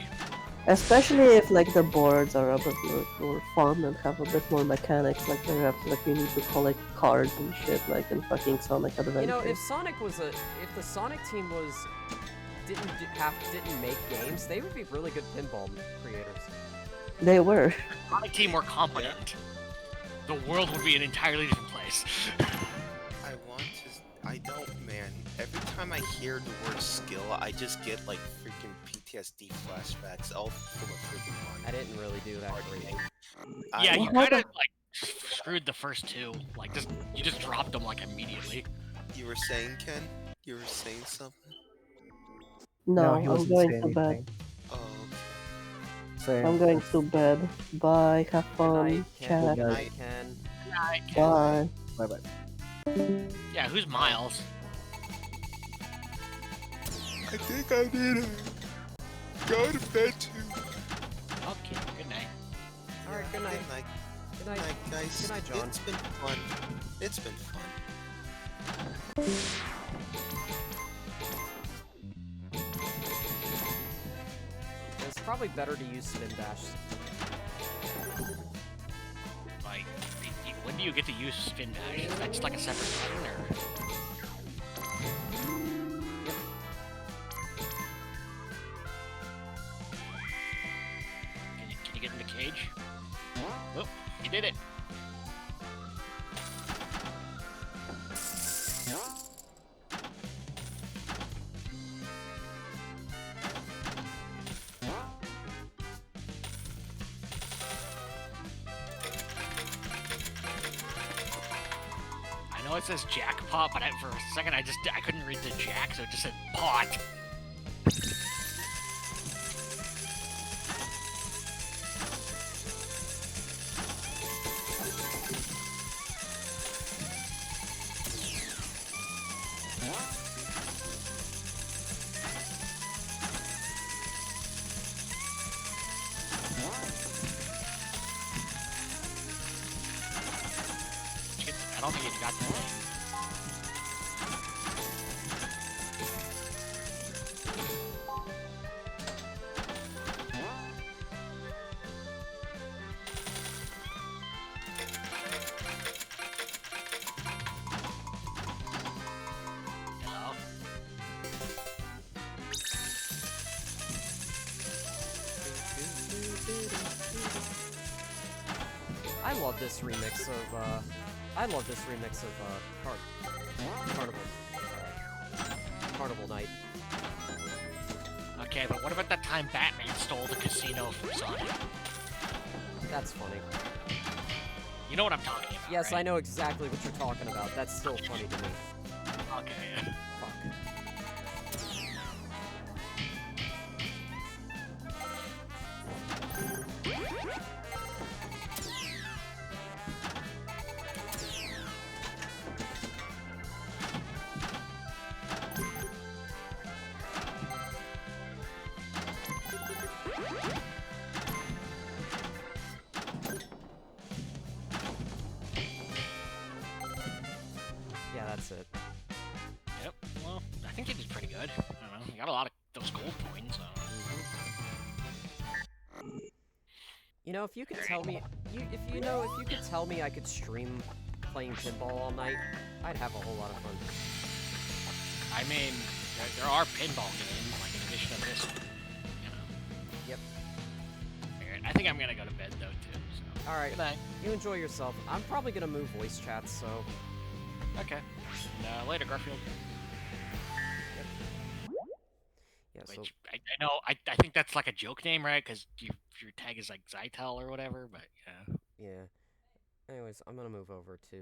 Especially if like the boards are a bit more fun and have a bit more mechanics, like they have like you need to collect cards and shit, like in fucking Sonic Adventure. You know, if the Sonic team didn't make games, they would be really good pinball creators. They were. Sonic team were competent. The world would be an entirely different place. I don't, man. Every time I hear the word skill, I just get like freaking PTSD flashbacks all from a freaking Mario. I didn't really do that great. Yeah, you kind of like screwed the first two. Like you just dropped them like immediately. You were saying, Ken? You were saying something? No, he I'm wasn't going saying to bed. anything. Oh, Same. I'm going to bed. Bye. Have fun. Chat. Good night, Ken. Bye. Bye bye. Yeah, who's Miles? I think I need to go to bed too. Okay, good night. Alright, good night. Good night. Good night. Good night, guys. Good night, John. It's been fun. It's been fun. It's probably better to use Spin Dash. Like, when do you get to use Spin Dash? Is that just like a separate button, or? Can you get in the cage? Oh, you did it. I know it says jackpot, but for a second I couldn't read the jack, so it just said pot. I don't think you got the thing. Hello? I love this remix of Carnival Night. Okay, but what about that time Batman stole the casino from Sonic? That's funny. You know what I'm talking about, Yes, right? I know exactly what you're talking about. That's still funny to me. Okay. Fuck. Yeah, that's it. Yep. Well, I think you did pretty good. I don't know. You got a lot of those gold coins. You know, if you could tell me, if you could tell me I could stream playing pinball all night, I'd have a whole lot of fun. I mean, there are pinball games, like in addition to this one. You know. Yep. Alright, I think I'm gonna go to bed though too. So. All right. Good night. You enjoy yourself. I'm probably gonna move voice chats, so. Okay. And, later, Garfield. Yeah. So. Which I know. I think that's like a joke name, right? Because your tag is like Zytel or whatever. But yeah. Yeah. Anyways, I'm gonna move over to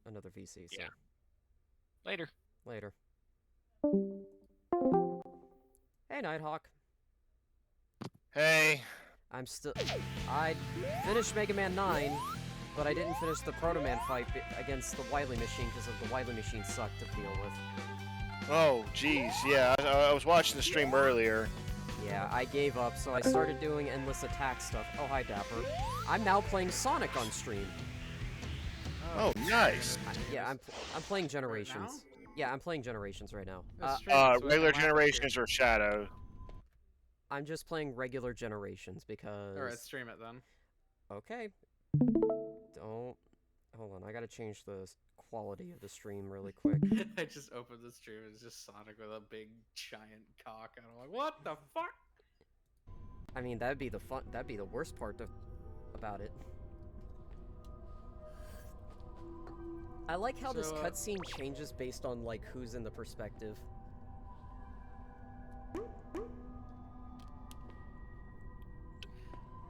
another VC. So. Yeah. Later. Later. Hey, Nighthawk. Hey. I finished Mega Man 9, but I didn't finish the Proto Man fight against the Wily Machine because the Wily Machine sucked to deal with. Oh, geez, yeah, I was watching the stream earlier. Yeah, I gave up, so I started doing endless attack stuff. Oh, hi, Dapper. I'm now playing Sonic on stream. Oh, nice. Yeah, I'm playing Generations. Yeah, I'm playing Generations right now. Regular Generations or Shadow? I'm just playing regular Generations because... Alright, stream it then. Okay. Don't... Hold on, I gotta change the quality of the stream really quick. I just opened the stream and it's just Sonic with a big giant cock, and I'm like, what the fuck? I mean, that'd be the worst part about it. I like how this cutscene changes based on, like, who's in the perspective.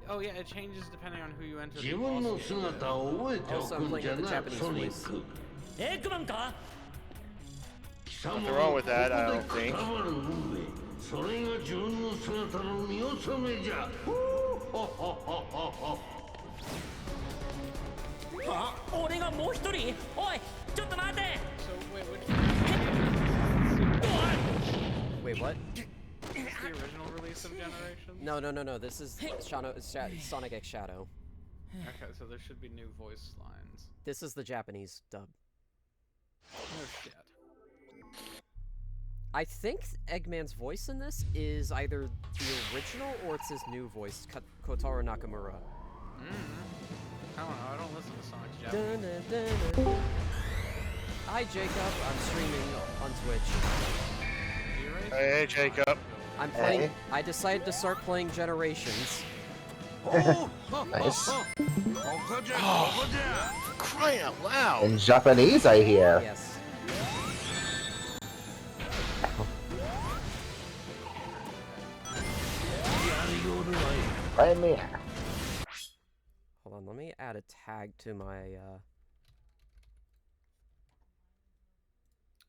Oh yeah, it changes depending on who you enter. Also, I'm playing with the Japanese voice. Nothing wrong with that, I don't think. Wait, what? Is this the original release of Generations? No. This is Sonic X Shadow. Okay, so there should be new voice lines. This is the Japanese dub. No shit. I think Eggman's voice in this is either the original or it's his new voice, Kotaro Nakamura. I don't know, I don't listen to Sonic's Japanese. Hi Jacob, I'm streaming on Twitch. Hey Jacob. I'm playing. Hey. I decided to start playing Generations. Nice. Oh, for crying out loud! In Japanese, I hear. Yes. Right me. Hold on, let me add a tag to my.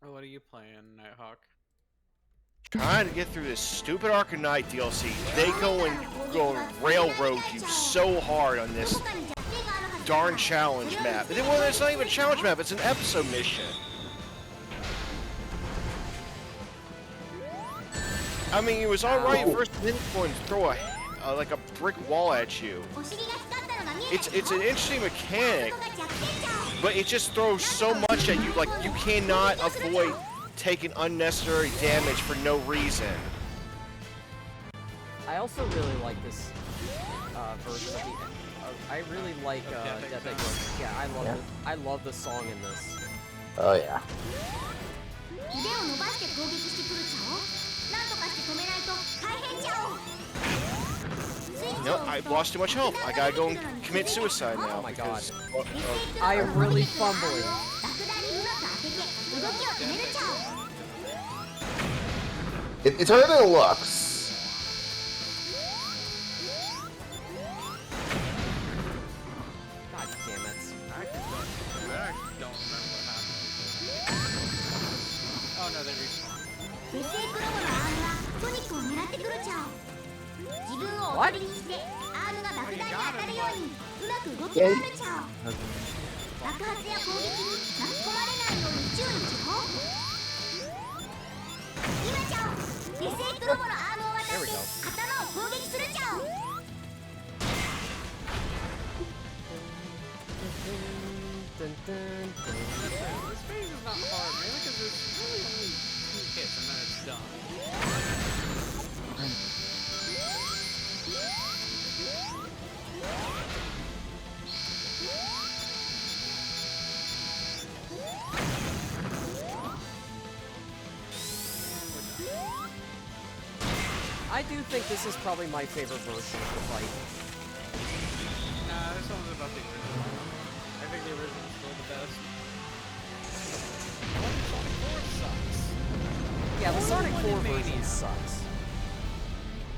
Oh, what are you playing, Nighthawk? Trying to get through this stupid Ark of Night DLC. They go and railroad you so hard on this darn challenge map. Well, it's not even a challenge map, it's an episode mission. I mean, it was alright first minute going to throw like a brick wall at you. It's an interesting mechanic, but it just throws so much at you, like you cannot avoid taking unnecessary damage for no reason. I also really like this version of the. I really like Death Egg. Yeah, I love the song in this. Oh yeah. No, I lost too much health. I gotta go and commit suicide now. Oh my god. I am really fumbling. It's harder than it looks. God damn it. I actually don't remember what happened. Oh no, they respawned. What? There we go. This phase is not hard, mainly because it's really only 2 hits and then it's done. I do think this is probably my favorite version of the fight. Nah, this one's about the original. I think the original is still the best. Sonic 4 sucks. Yeah, the Sonic 4 version sucks.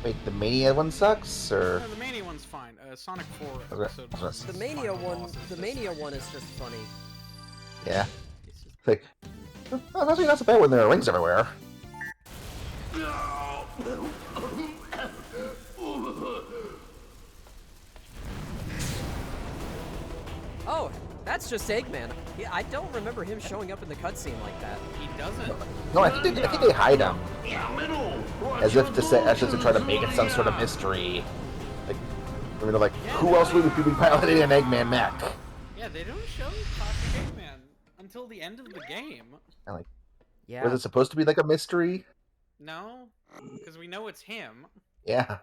Wait, the Mania one sucks, or? No, the Mania one's fine. Sonic 4 Okay. episode. The Mania one is just funny. Yeah. It's like, oh, that's not so bad when there are rings everywhere. Oh, That's just Eggman. I don't remember him showing up in the cutscene like that. He doesn't. No, I think they hide him. As if to try to make it some sort of mystery. Like, I mean, like, who else would be piloting an Eggman mech? Yeah, they don't show Classic Eggman until the end of the game. And like, Yeah. was it supposed to be like a mystery? No, because we know it's him. Yeah.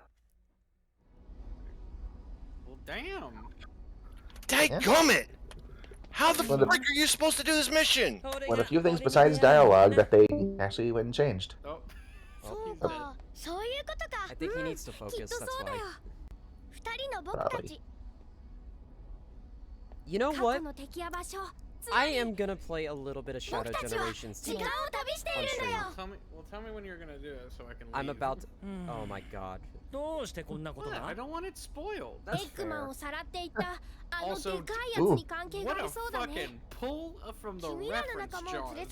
Well, damn. Dadgummit! How the Well, the- frick are you supposed to do this mission? Well, a few things besides dialogue that they actually went and changed. Oh. I think he needs to focus, that's why. Probably. You know what? I am gonna play a little bit of Shadow Generations tonight. On stream. Tell me when you're gonna do it so I can leave. I'm about to... Oh my god. What? I don't want it spoiled. That's fair. Also, Ooh. what a fucking pull from the reference jar. The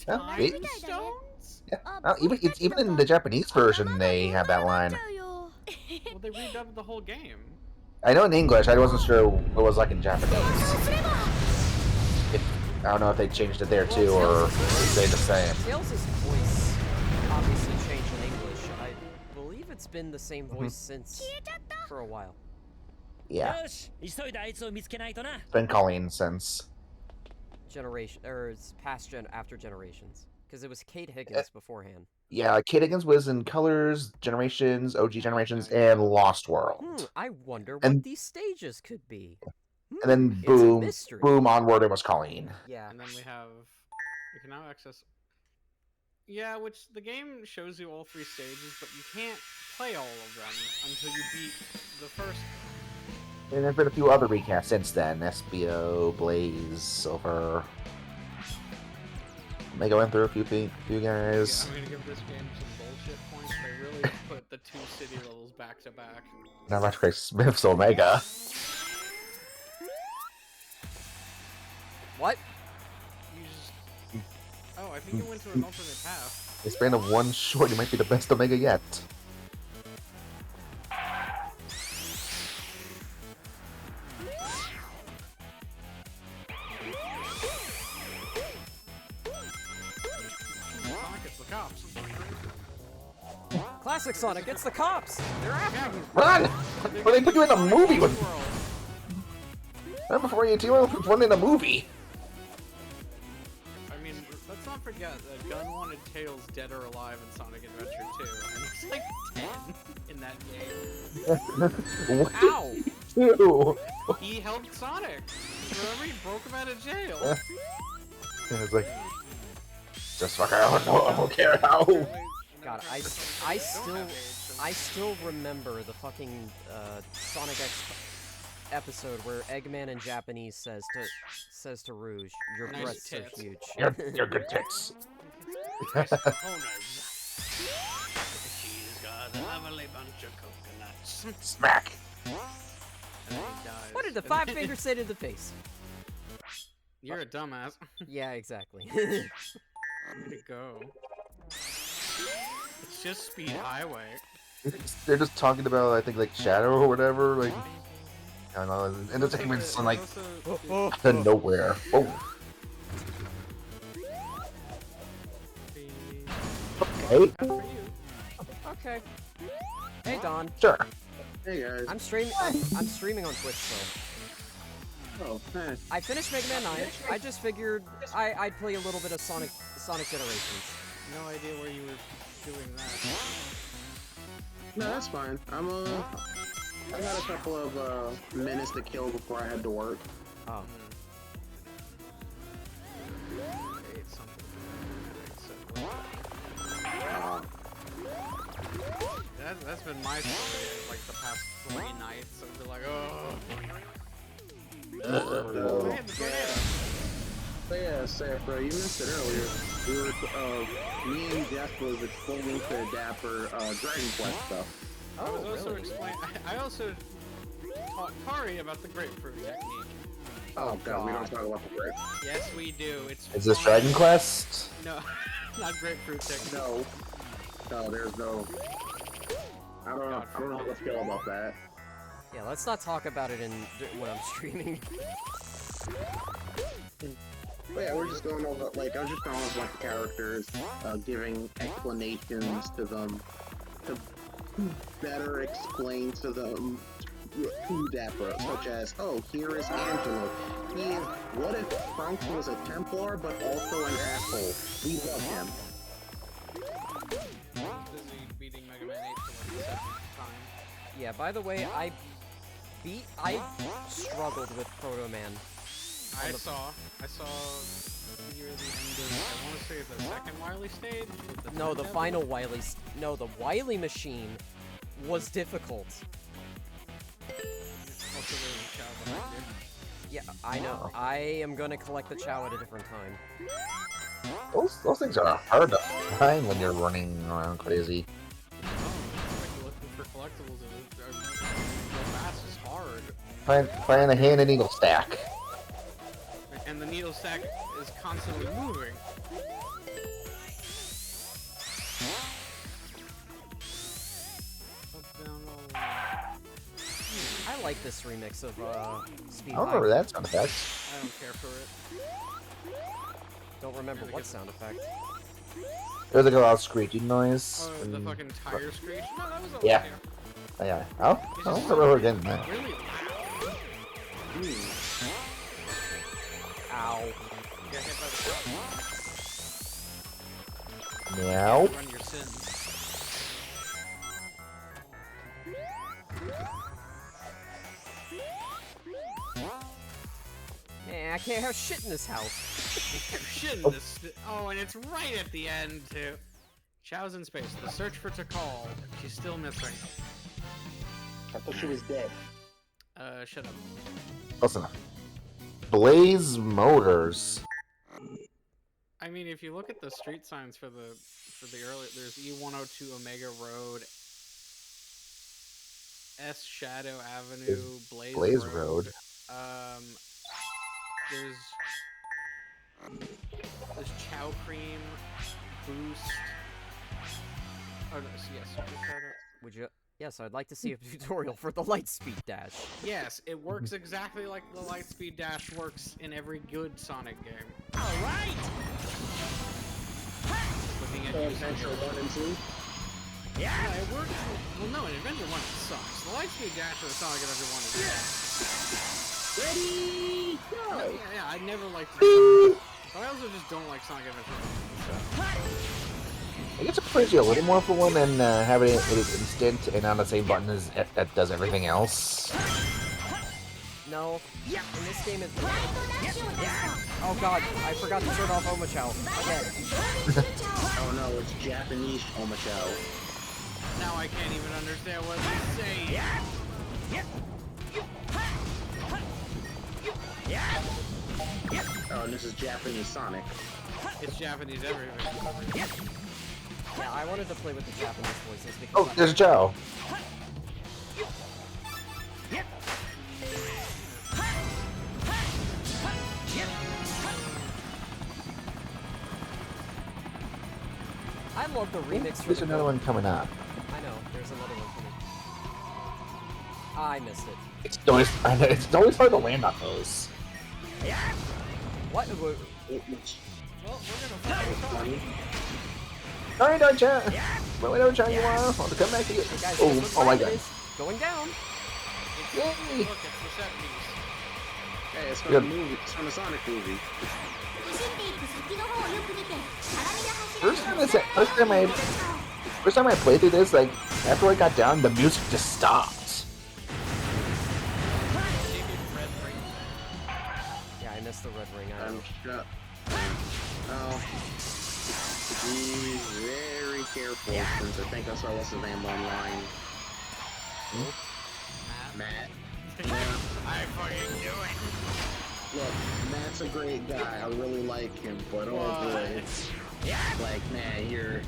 Yeah, time it- stones? Yeah. Even in the Japanese version, they have that line. Well, they redubbed the whole game. I know in English, I wasn't sure what it was like in Japanese. I don't know if they changed it there too, or if it stayed the same. Tails' voice obviously changed in English. I believe it's been the same voice since for a while. Yeah. It's been Colleen since. Generation, or it's after Generations. Because it was Kate Higgins beforehand. Yeah, Kate Higgins was in Colors, Generations, OG Generations, and Lost World. I wonder what And- these stages could be. And then It's a boom, mystery. boom, onward it was Colleen. Yeah. And then we can now access. Yeah, which the game shows you all 3 stages, but you can't play all of them until you beat the first. And there's been a few other recasts since then. SBO, Blaze, Silver. Omega went through a few guys. I'm gonna give this game some bullshit points. They really put the 2 city levels back to back. Not much Craig Smith's Omega. What? You just... Oh, I think you went to an alternate path. The span of one short, it might be the best Omega yet. Sonic gets the cops. Classic Sonic gets the cops! They're after you! Run! Well, they put you in a movie with. Not before you put one in a movie. I mean, let's not forget that Gunn wanted Tails dead or alive in Sonic Adventure 2, and he's like 10 in that game. What Ow! did he do? He helped Sonic. Remember, he broke him out of jail. Yeah, it's like, just fuck out. I don't care how. God, I still remember the fucking Sonic X episode where Eggman in Japanese says to Rouge, "Your Nice breasts are tits. huge." You're good tits. Nice cojones. She's got a lovely bunch of coconuts. Smack. And then he dies. What did the 5 fingers say to the face? You're a dumbass. Yeah, exactly. Way to go. It's just Speed Highway. They're just talking about, I think, like Shadow or whatever. Like, I don't know, entertainment's on like out of nowhere. Oh. Okay. Okay. Hey Don. Sure. Hey guys. I'm streaming on Twitch still. Oh, hey. I finished Mega Man 9. I just figured I'd play a little bit of Sonic Generations. No idea where you were doing that. No, that's fine. I got a couple of minutes to kill before I head to work. Oh. That's been my story like the past 3 nights. I've been like, oh. So yeah, Séafra, you missed it earlier. We were, me and Jeff was explaining to Dapper Dragon Quest stuff. I was also explaining. I also taught Kari about the grapefruit technique. Oh god, we don't talk about the grape. Yes, we do. It's. Is this fun. Dragon Quest? No, not grapefruit technique. No. No, there's no. I don't know how to feel about that. Yeah, let's not talk about it when I'm streaming. But yeah, we're just going over, like, I was just going over a bunch of characters, giving explanations to them, to better explain to them who Dapper, such as, oh, here is Angelo. He is, what if Trunks was a Templar, but also an asshole? We love him. Busy beating Mega Man 8 for like the 7th time. Yeah, by the way, I struggled with Proto Man. I saw near the end of, I want to say the second Wily stage? With the No, the Devil? final Wily. No, the Wily machine was difficult. Also, there's a Chow behind you. Yeah, I know. I am gonna collect the Chow at a different time. Those things are hard to find when you're running around crazy. Like looking for collectibles go fast is hard. Find a hand and needle stack. And the needle stack is constantly moving. I like this remix of Speed I don't High. remember that sound effect. I don't care for it. Don't remember what sound effect. There's like a loud screeching noise. Oh, the fucking tire screech? No, that was okay. Yeah. Oh, yeah. I don't remember getting that. Really loud. Ow. Get hit by the car. Meow. Run your sins. Man, I can't have shit in this house. Shit in this. Oh, and it's right at the end, too. Chow's in space. The search for Tikal. She's still missing. I thought she was dead. Shut up. Listen. Blaze Motors. I mean, if you look at the street signs for the early, there's E102 Omega Road, S Shadow Avenue, Blaze Road. There's Chow Cream, Boost. Oh no, yes. Would you? Yes, I'd like to see a tutorial for the Lightspeed Dash. Yes, it works exactly like the Lightspeed Dash works in every good Sonic game. All right. Looking at So you, Adventure 1 and 2. Yeah, it works. Well, no, in Adventure 1 it sucks. The Lightspeed Dash for Sonic Adventure 1 is Ready, go! Yeah, I never liked it. But I also just don't like Sonic Adventure 1. I guess it plays you a little more for one than having it instant and on the same button as that does everything else. No. Yeah. In this game, it's. Oh god, I forgot to turn off Omochow. Again. Oh no, it's Japanese Omochow. Now I can't even understand what he's saying. Oh, and this is Japanese Sonic. It's Japanese everything. Yeah, I wanted to play with the Japanese voices because. Oh, there's Joe. I love the remix. There's another one coming up. I know. There's another one coming. I missed it. It's always hard to land on those. What? Well, we're gonna find Sorry, don't chat. Well, we don't chat you are. Want to come back to you? Guys, Oh my god. Going down. Look, it's the 70s. Hey, it's from a movie. It's from a Sonic movie. First time I played through this, like after I got down, the music just stopped. Yeah, I missed the red ring. Shut. Oh. Be very careful since I think I saw what's his name online. Matt. I fucking knew it. Look, Matt's a great guy. I really like him, but oh boy. Like, man, you're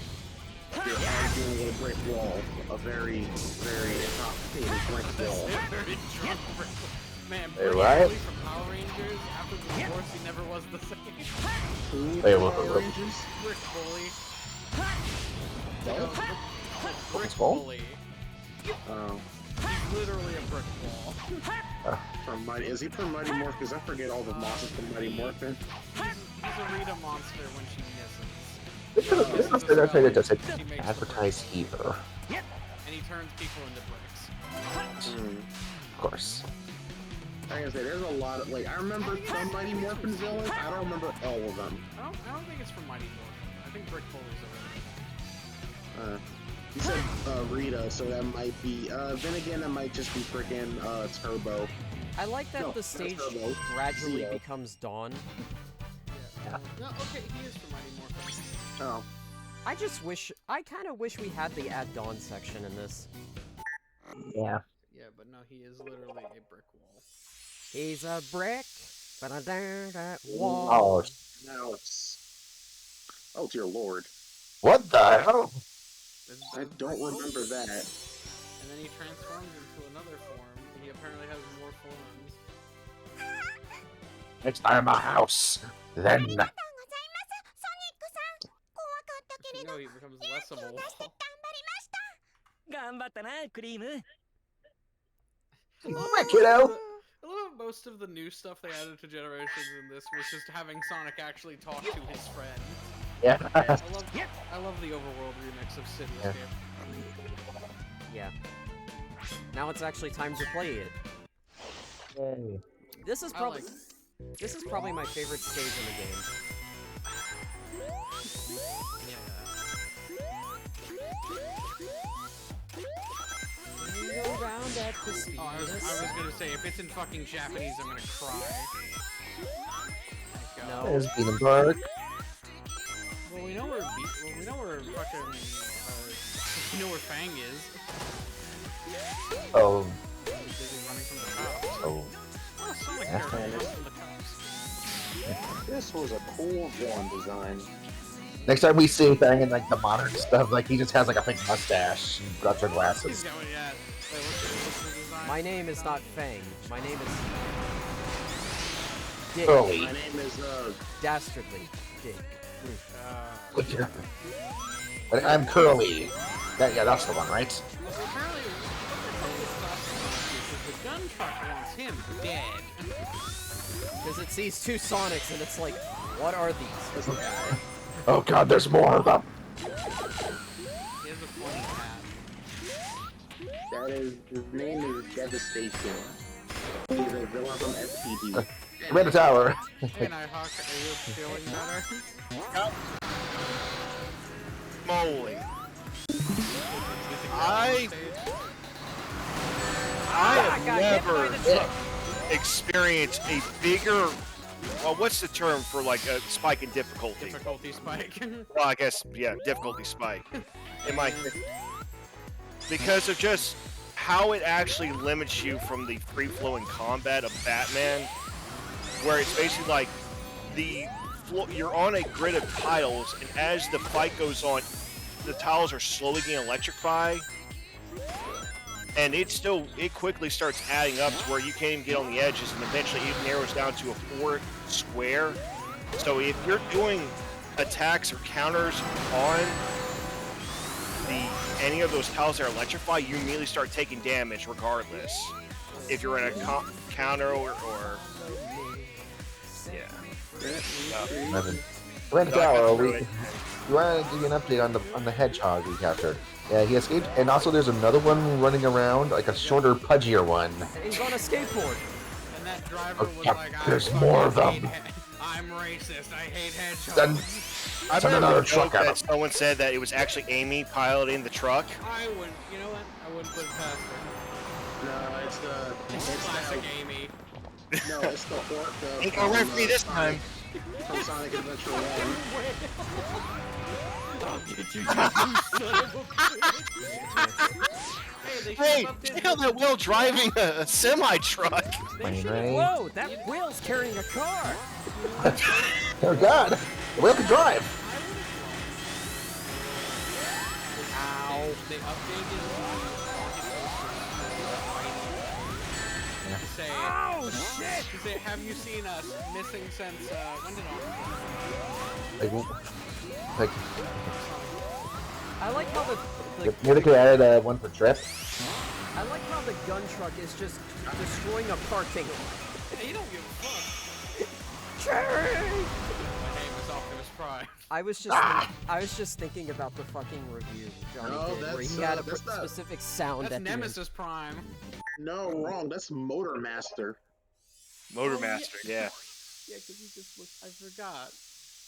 arguing with a brick wall. A very, very complicated brick wall. Very drunk brick wall. Man, Hey, Brick right? Bully from Power Rangers, after the divorce, he never was the same. Who? Hey, Power Rangers? Brick Bully. What? Brick Ball? Bully. Oh. He's literally a brick wall. From Mighty, is he from Mighty Morphin? Because I forget all the monsters from Mighty Morphin. He's a Rita monster when she misses. This must be that thing that does it. She makes Advertise here. And he turns people into bricks. Of course. Like I said, there's a lot of, like, I remember some Mighty Morphin villains, I don't remember all of them. I don't think it's from Mighty Morphin. I think Brick Bully's a You said Rita, so that might be, then again, that might just be freaking Turbo. I like that No, the stage not Turbo. gradually Zeo. becomes dawn. No, okay, he is from Mighty Morphin. Oh. I kind of wish we had the add dawn section in this. Yeah. Yeah, but no, he is literally a brick wall. He's a brick, but a that Oh. wall. Now it's... Oh, dear lord. What the hell? I don't remember that. And then he transforms into another form. He apparently has more forms. Next time a house. Then. No, he becomes less of a wall. Alright, kiddo. I love most of the new stuff they added to Generations in this was just having Sonic actually talk to his friend. Yeah. I love the overworld remix of Cityscape. Yeah. Now it's actually time to play it. Yay. This is probably my favorite stage in the game. Go round at the speed. Oh, I was gonna say, if it's in fucking Japanese, I'm gonna cry. No. There's Beatenberg. Well, we know where fucking, we know where Fang is. Oh. He's busy running from the cops. Oh. Oh, Sonic That's character nice. runs from the cops. This was a cool villain design. Next time we see Fang in like the modern stuff, like he just has like a fake mustache and got your He's glasses. going, yeah. Wait, what's the design? My name is not Fang. My name is Dick. Curly. My name is, Dastardly Dick. But I'm Curly. Yeah, that's the one, right? Well, apparently, the gun truck wants him dead. Because it sees two Sonics and it's like, what are these? Oh god, there's more of them. He has a funny hat. That is, his name is Devastation. He's a villain from SPD. I'm in the tower. Hey, Nighthawk, are you feeling better? Moly. I have never experienced a bigger, well, what's the term for like a spike in difficulty? Difficulty spike. Well, I guess, yeah, difficulty spike. Because of just how it actually limits you from the free-flowing combat of Batman, where it's basically like you're on a grid of tiles, and as the fight goes on, the tiles are slowly getting electrified, and it quickly starts adding up to where you can't even get on the edges, and eventually it narrows down to a 4 square. So if you're doing attacks or counters on any of those tiles that are electrified, you immediately start taking damage regardless. If you're in a counter or yeah. We're in the tower. We want to give you an update on the hedgehog we captured. Yeah, he escaped, and also there's another one running around, like a shorter, pudgier one. He's on a skateboard. And that driver was yeah, like, there's more of them. I'm racist, I hate Send hedgehogs. another truck at him. Someone said that it was actually Amy piloting the truck. I wouldn't, you know what? I wouldn't put it past her. No, it's Classic Amy. No, it's the orc. Ain't gonna ref me this time. From Sonic Adventure 1. I'll get you, son of a bitch. Hey, check out that Will driving a semi-truck. Whoa, that Will's carrying a car. Oh god, the whale can drive. Ow. They updated to say, oh shit! To say, have you seen us missing since when did Like, I like how maybe they could add one for Trip. I like how the gun truck is just destroying a parking lot. Hey, you don't give a fuck. Cherry! My name is Optimus Prime. I was just thinking about the fucking review Johnny No, did, where that's, he had a that's not- specific sound That's at the end. Nemesis Prime. No, wrong. That's Motor Master. Motormaster, yeah. Yeah, because he just looked. I forgot.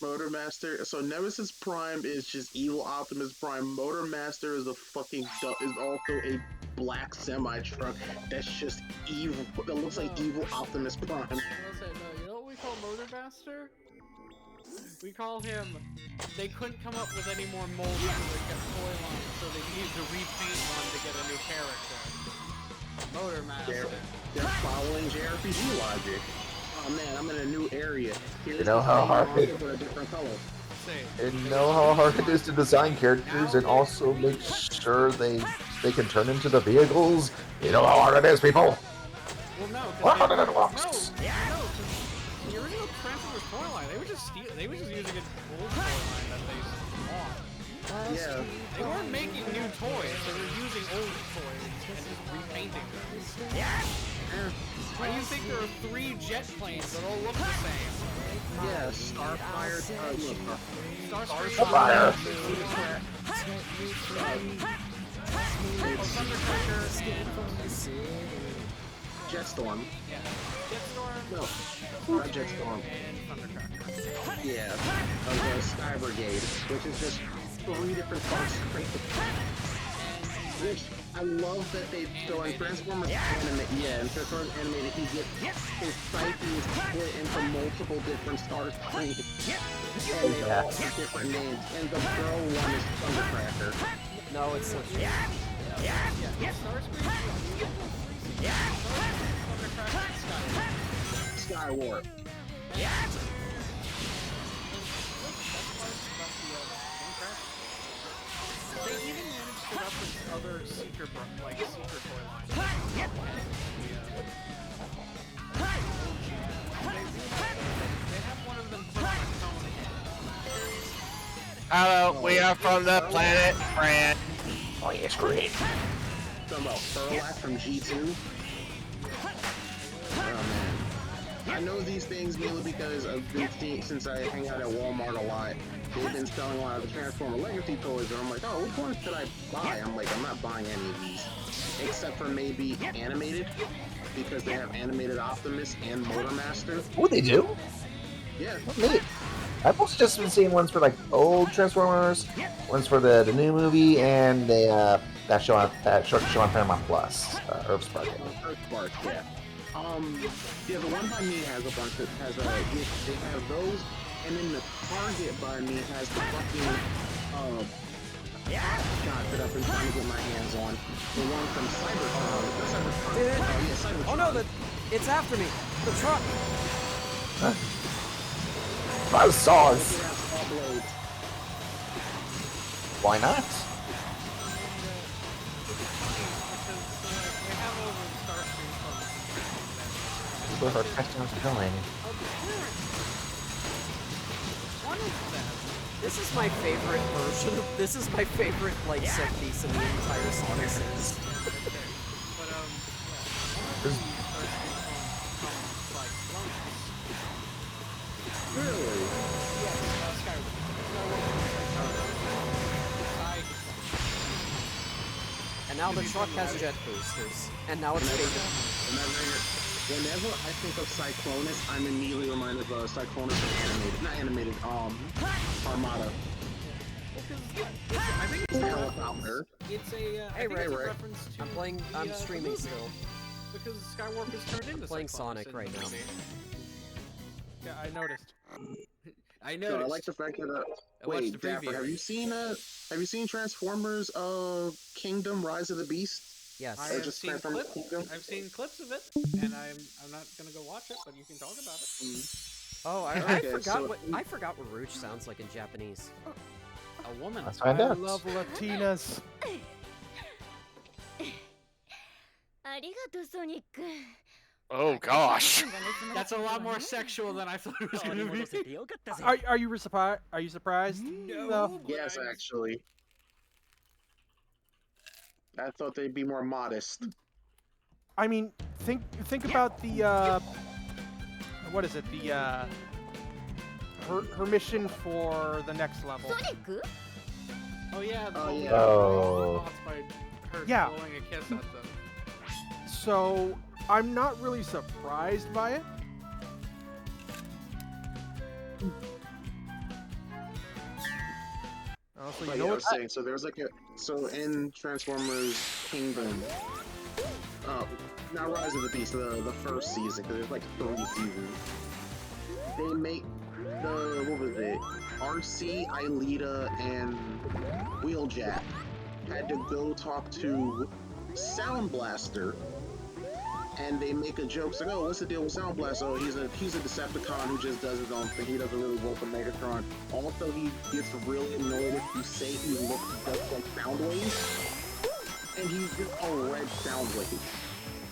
Motor Master. So Nemesis Prime is just evil Optimus Prime. Motor Master is is also a black semi truck that's just evil. That looks like evil Optimus Prime. I'll say, no, you know what we call Motor Master? We call him. They couldn't come up with any more molds for the toy line, so they needed to repaint one to get a new character. Motor Master. They're following JRPG logic. Oh man, I'm in a new area. You know how hard it a different color. You know how hard it is to design characters and also make sure they can turn into the vehicles? You know how hard it is, people? Well, no, Well, because it works. the original Transformers toy line, they were just using an old toy line that they bought. Yeah. They weren't making new toys, they were using old toys and just repainting them. Why do you think there are 3 jet planes that all look the same? Yeah, Starfire. Fire. Thundercracker Jetstorm. Yeah. Jetstorm. No, not Jetstorm. And Thundercracker. Yeah, of the Sky Brigade, which is just 3 different parts. Which I love that they so in Transformers Transformers animated, he gets his psyche is split into multiple different star screens. And they all have different names. And the pro one is Thundercracker. No, it's not. Skywarp. They even managed to reference other Seeker toy lines. They have one of them from Hello, we are from the planet Fran. Oh, yes, great. Talking about Furlac from G2. Oh man. I know these things mainly because I've been seeing, since I hang out at Walmart a lot, they've been selling a lot of the Transformer Legacy toys, and I'm like, oh, which ones should I buy? I'm like, I'm not buying any of these. Except for maybe animated, because they have animated Optimus and Motor Master. Oh, they do? Yeah. Oh, neat. I've also just been seeing ones for like old Transformers, ones for the new movie, and that short show on Paramount Plus, Earthspark. Earthspark, yeah. Yeah, the one by me has a bunch of they have those, and then the Target by me has the fucking God, that I've been trying to get my hands on. The one from Cybertron. Oh no, it's after me. The truck. Huh? Buzzsaws. Why not? Where our customers are going. This is my favorite version of this is my favorite like set piece in the entire Sonic series. Really? And now the truck has jet boosters. And now it's faded. Whenever I think of Cyclonus, I'm immediately reminded of Cyclonus from Armada. I think it's helicopter. It's a. Hey, Rick. Reference to I'm streaming still. Because Skywarp is turned into Playing Cyclonus Sonic in right the now. movie. Yeah, I noticed. I No, noticed. I like the fact that I watched wait, the Dapper, preview. have you seen Transformers Kingdom Rise of the Beast? Yes. I Or have just seen Transformers clips. Kingdom? I've seen clips of it, and I'm not gonna go watch it, but you can talk about it. Oh, I Okay, forgot so- I forgot what Rouge sounds like in Japanese. A woman. Let's find out. love Latinas. Oh gosh. That's a lot more sexual than I thought it was gonna be. Are you surprised? Are you surprised? No. Yes, actually. I thought they'd be more modest. I mean, think about the what is it? The her mission for the next level. Oh yeah. Oh. By her Yeah. blowing a kiss at them. So I'm not really surprised by it. Also, But you yeah, know I what? was saying, so there's like so in Transformers Kingdom, not Rise of the Beast, the first season, because there's like 3 seasons. They make what was it? RC, Aelita, and Wheeljack had to go talk to Sound Blaster, and they make a joke like, "Oh, what's the deal with Sound Blaster? Oh, he's a Decepticon who just does his own thing. He doesn't really work for Megatron. Also, he gets really annoyed if you say he looks just like Soundwave, and he's just a red Soundwave."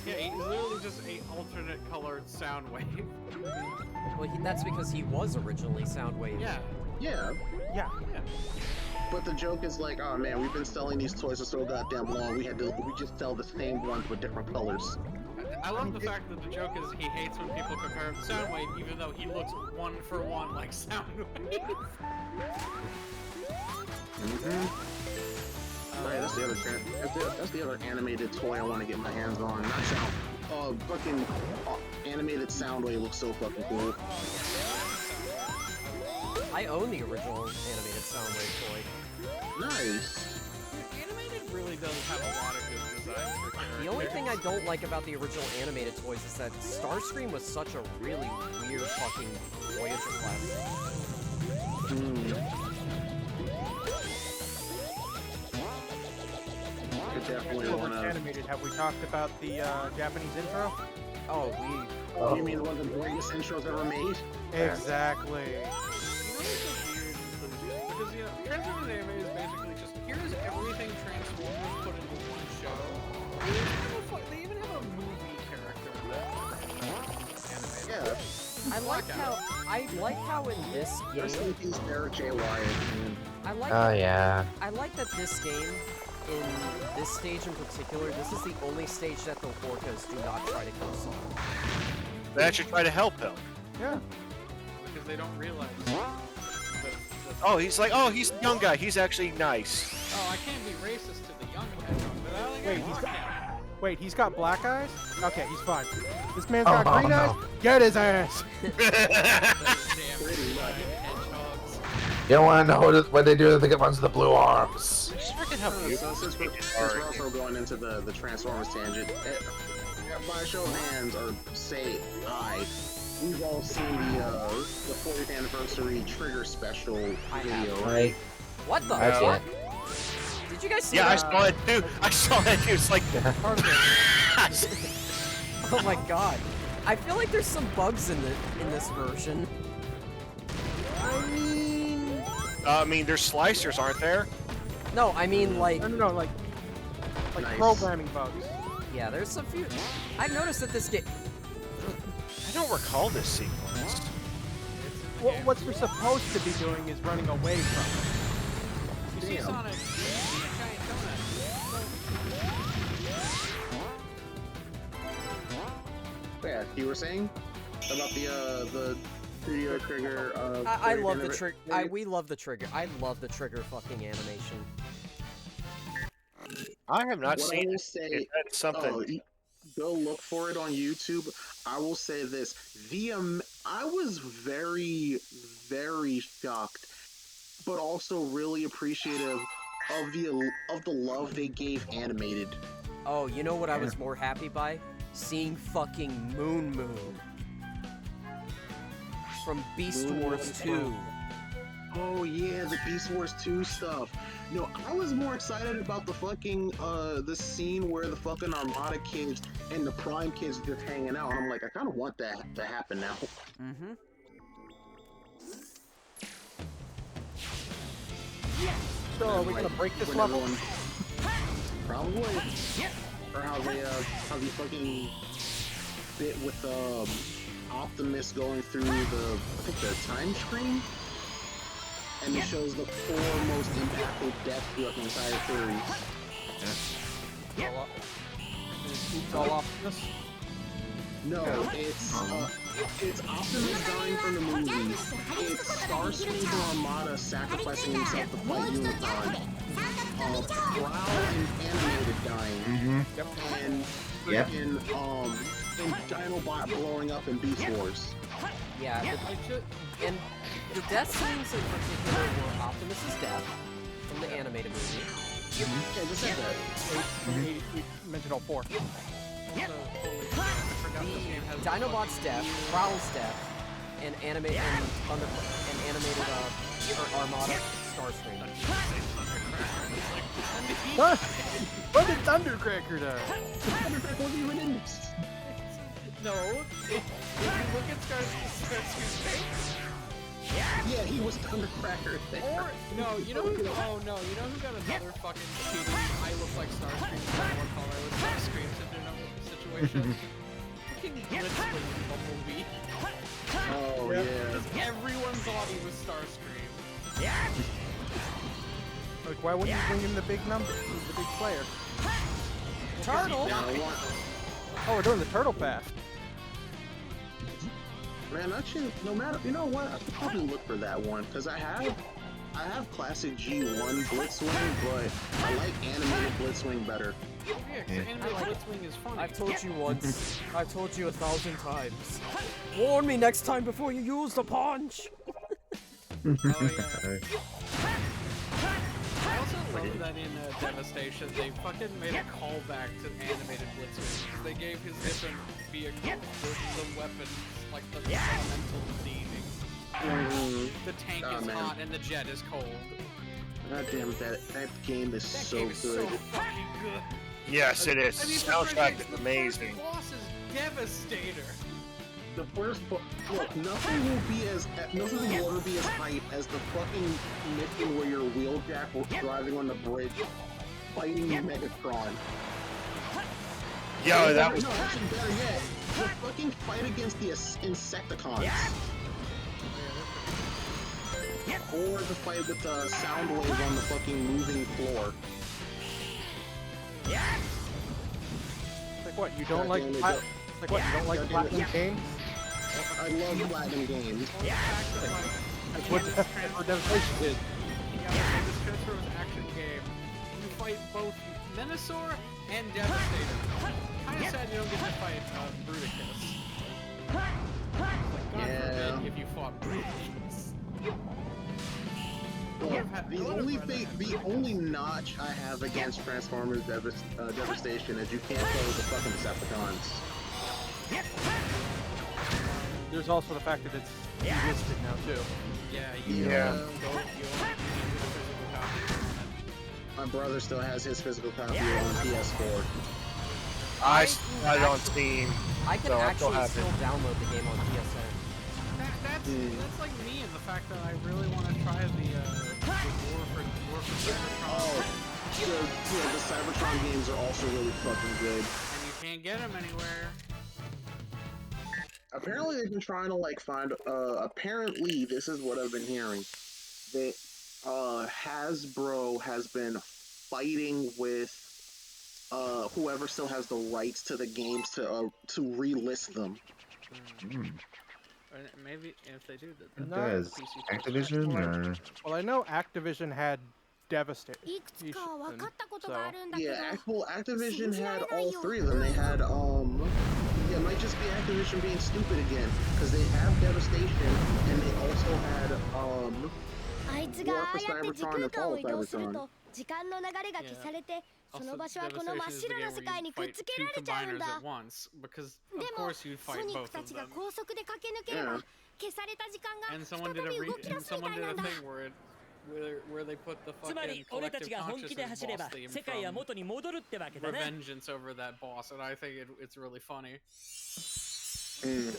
Yeah, he's literally just a alternate colored sound wave. Well, that's because he was originally Soundwave. Yeah. Yeah. Yeah. But the joke is like, oh man, we've been selling these toys for so goddamn long. We just sell the same ones with different colors. I love the fact that the joke is he hates when people compare him to Soundwave, even though he looks 1-for-1 like Soundwave. Right, that's the other animated toy I want to get my hands on. Not Sound. Fucking animated Soundwave looks so fucking cool. I own the original animated Soundwave toy. Nice. Animated really does have a lot of good designs for characters. The only thing I don't like about the original animated toys is that Starscream was such a really weird fucking Voyager class. Animated. Have we talked about the Japanese intro? Oh, You mean one of the greatest intros ever made? Exactly. Because, you know, Transformers anime is basically just, here's everything Transformers put into one show. They even have a movie character in that anime. Yeah. I like how in this game. Rest in peace, Eric J. Wyatt. I like. Oh yeah. I like that this game, in this stage in particular, this is the only stage that the Orcas do not try to kill someone. They actually try to help him. Yeah. Because they don't realize. Oh, he's like, oh, he's the young guy. He's actually nice. Oh, I can't be racist to the young guy, but I like Wait, he's got black eyes? Okay, he's fine. This man's Oh, got green no. eyes? Get his ass! You don't want to know what they do if they get ones of the blue arms. So since we're also going into the Transformers tangent, by a show of hands, or say we've all seen the 40th anniversary Trigger special video, right? What the I've fuck? Did you guys see Yeah, that? I saw it too. I saw that too. It's like, Oh my god. I feel like there's some bugs in this version. I mean, there's slicers, aren't there? No, I mean like No, like Nice. programming bugs. yeah, there's a few. I've noticed that this game. I don't recall this sequence. What you're supposed to be doing is running away from it. You see Sonic eating a giant donut. Yeah, you were saying about the Studio Trigger. I love the trigger. We love the trigger. I love the trigger fucking animation. I have not What I seen will it. say, That's something. go look for it on YouTube. I will say this: I was very, very shocked, but also really appreciative of the love they gave animated. Oh, you know what I was more happy by? Seeing fucking Moon from Beast Wars 2. Oh yeah, the Beast Wars 2 stuff. No, I was more excited about the fucking the scene where the fucking Armada kids and the Prime kids just hanging out, and I'm like, I kind of want that to happen now. Mm-hmm. So, are we gonna break this When level? everyone- Probably. Or how the fucking bit with Optimus going through the time screen, and it shows the 4 most impactful deaths throughout the entire series. It's all Optimus? No, it's Optimus dying from the movie. It's Starscream from Armada sacrificing himself to fight Unicron. Prowl and Animated dying. And freaking and Dinobot blowing up in Beast Wars. Yeah, and the death scenes in particular were Optimus's death from the animated movie. Yeah, just said that. We mentioned all four. The Dinobot's death, Prowl's death, and animated Armada Starscream. What did Thundercracker die? Thundercracker wasn't even in this. No, if you look at Starscream's face. Yeah, he was Thundercracker there. Or no, you know who? Oh no, you know who got another fucking cheating? I look like Starscream, so one color with Starscream situation. Fucking Blitzwing in the movie. Oh yeah. Because everyone thought he was Starscream. Like, why wouldn't you bring in the big number, the big player? Turtle. Oh, we're doing the turtle path. Man, actually, no matter, you know what? I could probably look for that one because I have classic G1 Blitzwing, but I like animated Blitzwing better. Yeah, because animated Blitzwing is funny. I've told you once. I've told you 1,000 times. Warn me next time before you use the punch. Oh yeah. I also love that in Devastation they fucking made a callback to animated Blitzwing. They gave his different vehicles the weapons, like the elemental theming. The tank is hot and the jet is cold. God damn, that game is so Game good. is so fucking good. Yes, it is. I mean, Soundtrack is amazing. The boss is Devastator. The first book, look, nothing will ever be as hype as the fucking mission where you're Wheeljack driving on the bridge, fighting Megatron. Yo, that was. No, actually better yet, the fucking fight against the Insecticons. Or the fight with the Soundwave on the fucking moving floor. Like what? You don't like? Like what? You don't like platinum games? I love platinum games. That's what Devastation did. Yeah, this Transformers action game, you fight both Menasor and Devastator. Kinda sad you don't get to fight Bruticus. Like, God forbid if you fought Bruticus. Well, the only notch I have against Transformers Devastation is you can't play with the fucking Decepticons. There's also the fact that it's delisted now too. Yeah, Yeah. You only need a physical copy. My brother still has his physical copy on PS4. I got it on Steam. I can so actually I still download the game on PSN. That's like me and the fact that I really want to try the War for Cybertron. Oh, the Cybertron games are also really fucking good. And you can't get them anywhere. Apparently they've been trying to like find, apparently this is what I've been hearing, that Hasbro has been fighting with whoever still has the rights to the games to relist them. Or maybe if they do that. Who does? Activision or? Well, I know Activision had Devastator. Yeah, Activision had all three of them. They had yeah, it might just be Activision being stupid again, because they have Devastation, and they also had War for Cybertron and Fall of Cybertron. Also, Devastation is the game where you fight two combiners at once, because of course you'd fight both of them. Yeah. And someone did a thing where they put the fucking collective consciousness boss theme from Revengeance over that boss, and I think it's really funny. It's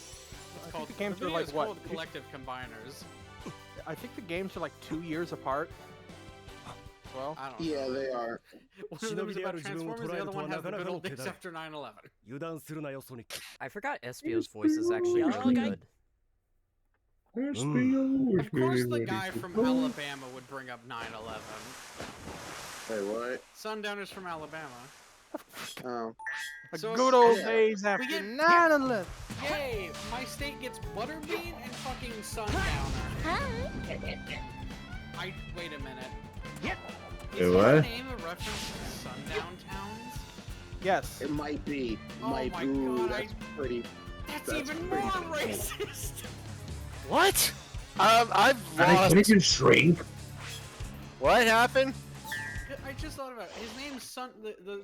called, the games the are like video's what? called Collective Combiners. I think the games are like 2 years apart. Well, I don't Yeah, they are. One of them is about Transformers, the other one has the good old days after 9/11. I forgot Espio's voice is actually really good. Of course the guy from Alabama would bring up 9/11. Wait, what? Sundowners from Alabama. Oh. A So, good old yeah. days We after get- 9/11. Yay! My state gets Butterbean and fucking Sundowner. Wait a minute. Wait, Is what? his name a reference to Sundown Towns? Yes. It might be. Oh Might my ooh, god, that's pretty. That's even more racist. What? I've Are they lost. putting you shrink? What happened? I just thought about it. His name's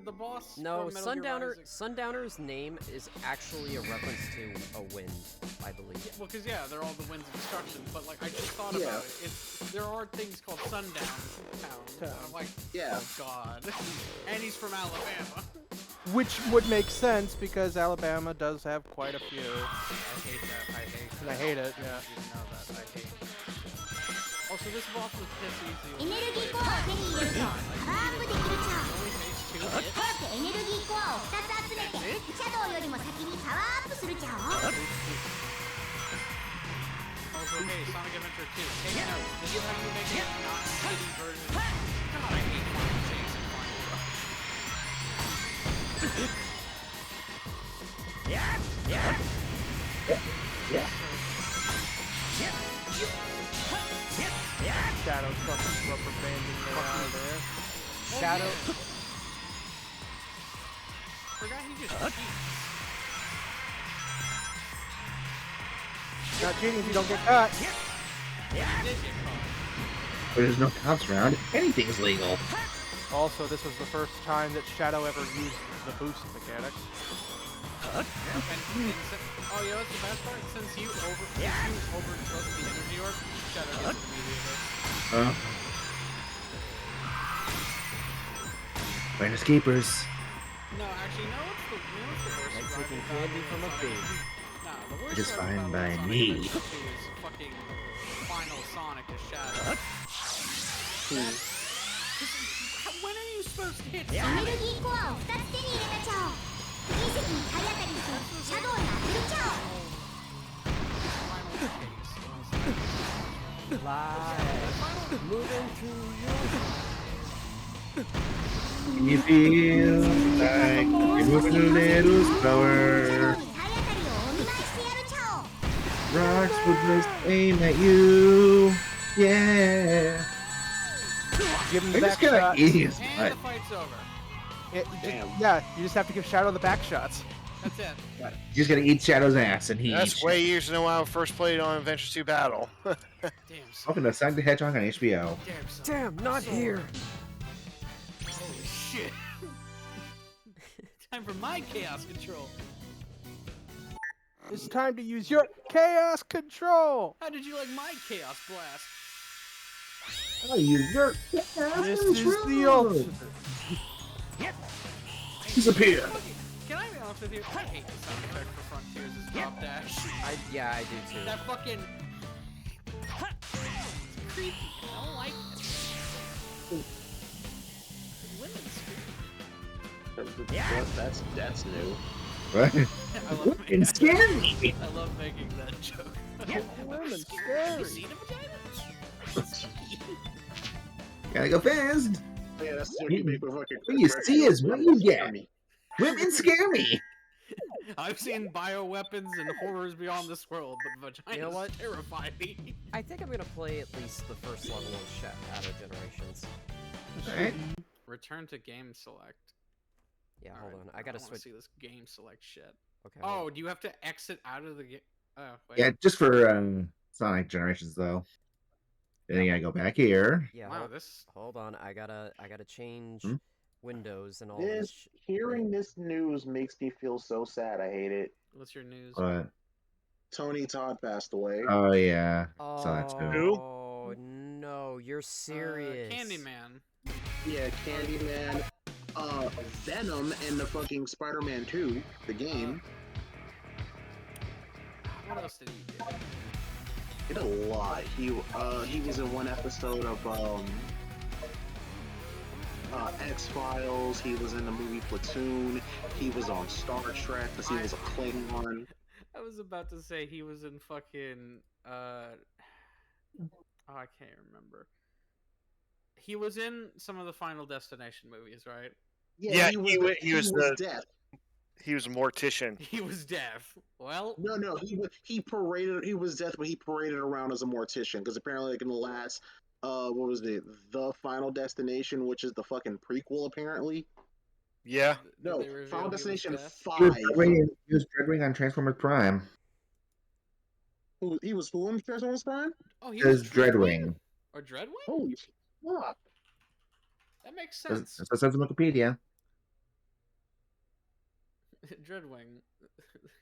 the boss. No, from Metal Gear Sundowner. Rising. Sundowner's name is actually a reference to a wind, I believe. Yeah, well, because they're all the winds of destruction. But like, I just thought Yeah. about it. There are things called Sundown Towns. And I'm like, Yeah. oh god. And he's from Alabama. Which would make sense because Alabama does have quite a few. I hate that. And I hate it, yeah. You know that. I hate. Also, this boss was piss easy. エネルギーコアを手に入れるとパワーアップできるちゃう。早くエネルギーコアを2つ集めてシャドウよりも先にパワーアップするちゃおう。 Also, hey, Sonic Adventure 2. Take note. This is how you make it not shitty version. God, I hate Final Chase and Final Rush. Shadow's fucking rubber banding their out of there. Shadow. Forgot he just cheats. Not cheating if you don't get caught. He did get caught. There's no cops around. Anything's legal. Also, this was the first time that Shadow ever used the boost mechanic. Oh, you know what's the best part? Since you overtook the energy orb, Shadow gets it immediately. Finders keepers. No, actually, what's the worst? Like rival taking battle candy in from a Sonic? baby. Nah, the worst Just rival fine battle by in Sonic me. Adventure 2 is fucking Final Sonic is Shadow. When are you supposed to hit エネル Sonic? ギーコアを2つ手に入れたちゃおう。隕石に体当たりしてシャドウに当てるちゃおう。 Moving to You feel like you're moving a little slower. 体当たりをお見舞いしてやるちゃおう。 Rocks would just aim at you. Yeah. Give him They're the just back kind shot. of idiots. And But the fight's over. Yeah, you just have to give Shadow the back shots. That's it. you just gotta eat Shadow's ass, and he That's eats. way years to know how I first played on Adventure 2 Battle. Damn, Welcome to Sonic the Hedgehog on HBO. Damn, not here. Holy shit. Time for my chaos control. It's time to use your chaos control. How did you like my chaos blast? Oh, you're This is the ultimate. disappear. Can I be honest with you? I hate the sound effect for Frontiers' drop dash. Yeah, I do too. That fucking... It's creepy. I don't like it. Women scream. That's new. What? I love Fucking scare me. I love making that joke. Women Have you scary. seen a vagina? Gotta go fast. Yeah, that's what you make with fucking. What you see is what you get. Women scare me. I've seen bioweapons and horrors beyond this world, but vaginas You know what? terrify me. I think I'm gonna play at least the first level of Shadow Generations. Alright. Return to game select. Yeah, All hold right, on. I gotta wanna switch. see this game select shit. Okay. hold Oh, on. do you have to exit out of the game? Oh, wait. Yeah, just for Sonic Generations though. Then you gotta go back here. Yeah. Wow, hold, this. hold on. I gotta change Hmm? windows and all This this. hearing this news makes me feel so sad. I hate it. What's your news? But Tony Todd passed away. oh yeah, saw that too. Oh no, you're serious. Candyman. Yeah, Candyman, Venom, and the fucking Spider-Man 2, the game. What else did he do? He did a lot. He was in one episode of X-Files. He was in the movie Platoon. He was on Star Trek because he was a Klingon. I was about to say he was in fucking oh, I can't remember. He was in some of the Final Destination movies, right? Yeah, he he was deaf. He was a mortician. He was deaf. Well, no, he paraded. He was deaf, but he paraded around as a mortician because apparently, like in the last, what was it? The Final Destination, which is the fucking prequel, apparently. Yeah. No, they reveal Final he was Destination deaf? He 5. was Dreadwing on Transformers Prime. He was who in Transformers Prime? Oh, he Says was Dreadwing. Or Dreadwing? Holy fuck! That makes That's sense. what it says on Wikipedia. Dreadwing,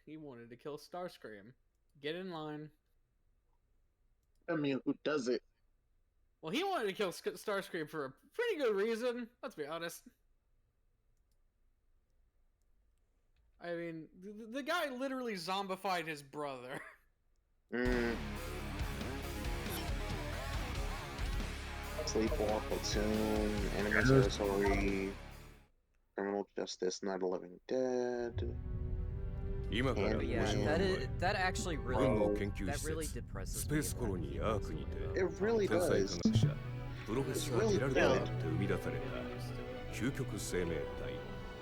he wanted to kill Starscream. Get in line. I mean, who does it? Well, he wanted to kill Starscream for a pretty good reason. Let's be honest. I mean, the guy literally zombified his brother. Sleepwalk, Platoon, Enemy Territory, Criminal Justice, Night of the Living Dead. But yeah, that actually really depresses me. It really does.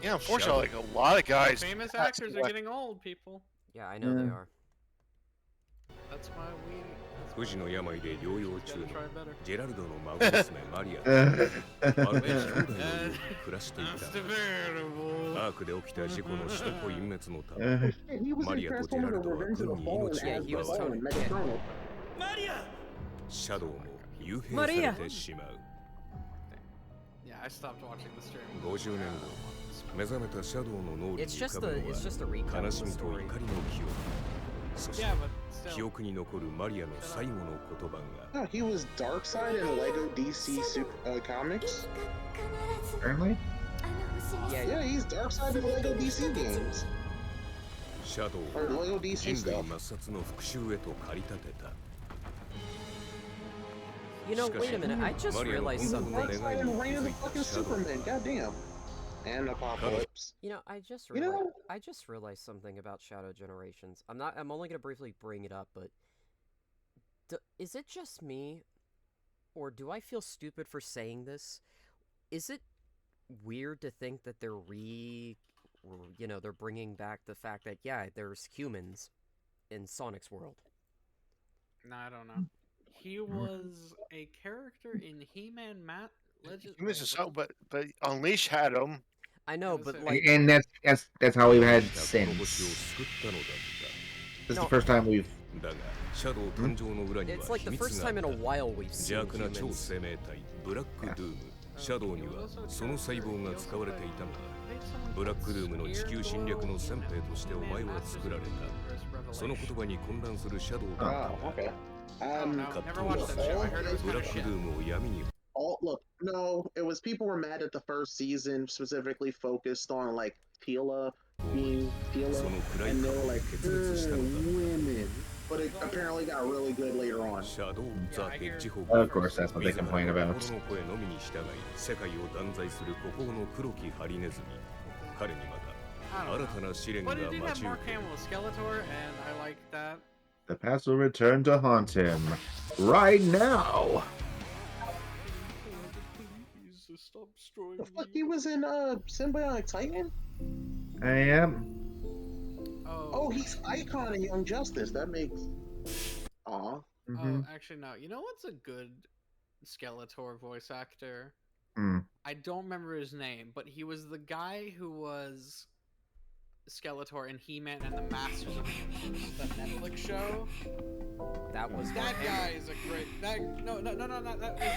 Yeah, unfortunately, like a lot of guys. Famous actors are getting old, people. Yeah, I know they are. That's why we. 不治の病で療養中の Gotta try better. ジェラルドの孫娘マリアとまるで兄弟のように暮らしていた。アークで起きた事故の首都高隠滅のため、マリアとジェラルドは軍に命を奪われ、シャドウも幽閉されてしまう。 Yeah, I stopped watching the stream. 50年後、目覚めたシャドウの能力に浮かぶのは悲しみと怒りの記憶。そして、記憶に残るマリアの最後の言葉が。 No, he was Darkseid in Lego DC comics. Apparently? Yeah, he's Darkseid in Lego DC games. シャドウ Or を Lego 人 DC 類 stuff. 抹殺の復讐へと駆り立てた。 You know, wait a minute, I just realized something. Darkseid and Reign of the fucking Superman, goddamn. And Apocalypse. You know, I just realized something about Shadow Generations. I'm only gonna briefly bring it up, but is it just me, or do I feel stupid for saying this? Is it weird to think that they're they're bringing back the fact that yeah, there's humans in Sonic's world? No, I don't know. He was a character in He-Man Legends. He was just so, but Unleash had him. I know, but like, And that's how we've had since. This is the first time we've. It's like the first time in a while we've seen 邪悪な超 humans. 生命体ブラックドゥームシャドウにはその細胞が使われていたがブラックドゥームの地球侵略の先兵としてお前は作られたその言葉に混乱するシャドウだった 葛藤したブラックドゥームを闇に Look, no, it was people were mad at the first season, specifically focused on like Tila being Tila, and they were like, women. But it apparently got really good later on. Of course, that's what they complain about. 世界を断罪する孤高の黒きハリネズミ彼にまた新たな試練が But it did 待 have ち受 Mark ける Hamill as Skeletor, and I liked that. The past will return to haunt him right now. Stop destroying The fuck, he was in Symbiotic Titan? I am. Oh, he's Icon in Young Justice. That makes. Aw. Oh, actually, no. You know what's a good Skeletor voice actor? I don't remember his name, but he was the guy who was Skeletor in He-Man and the Masters of the Universe, that Netflix show. That was That guy is a great. No, that isn't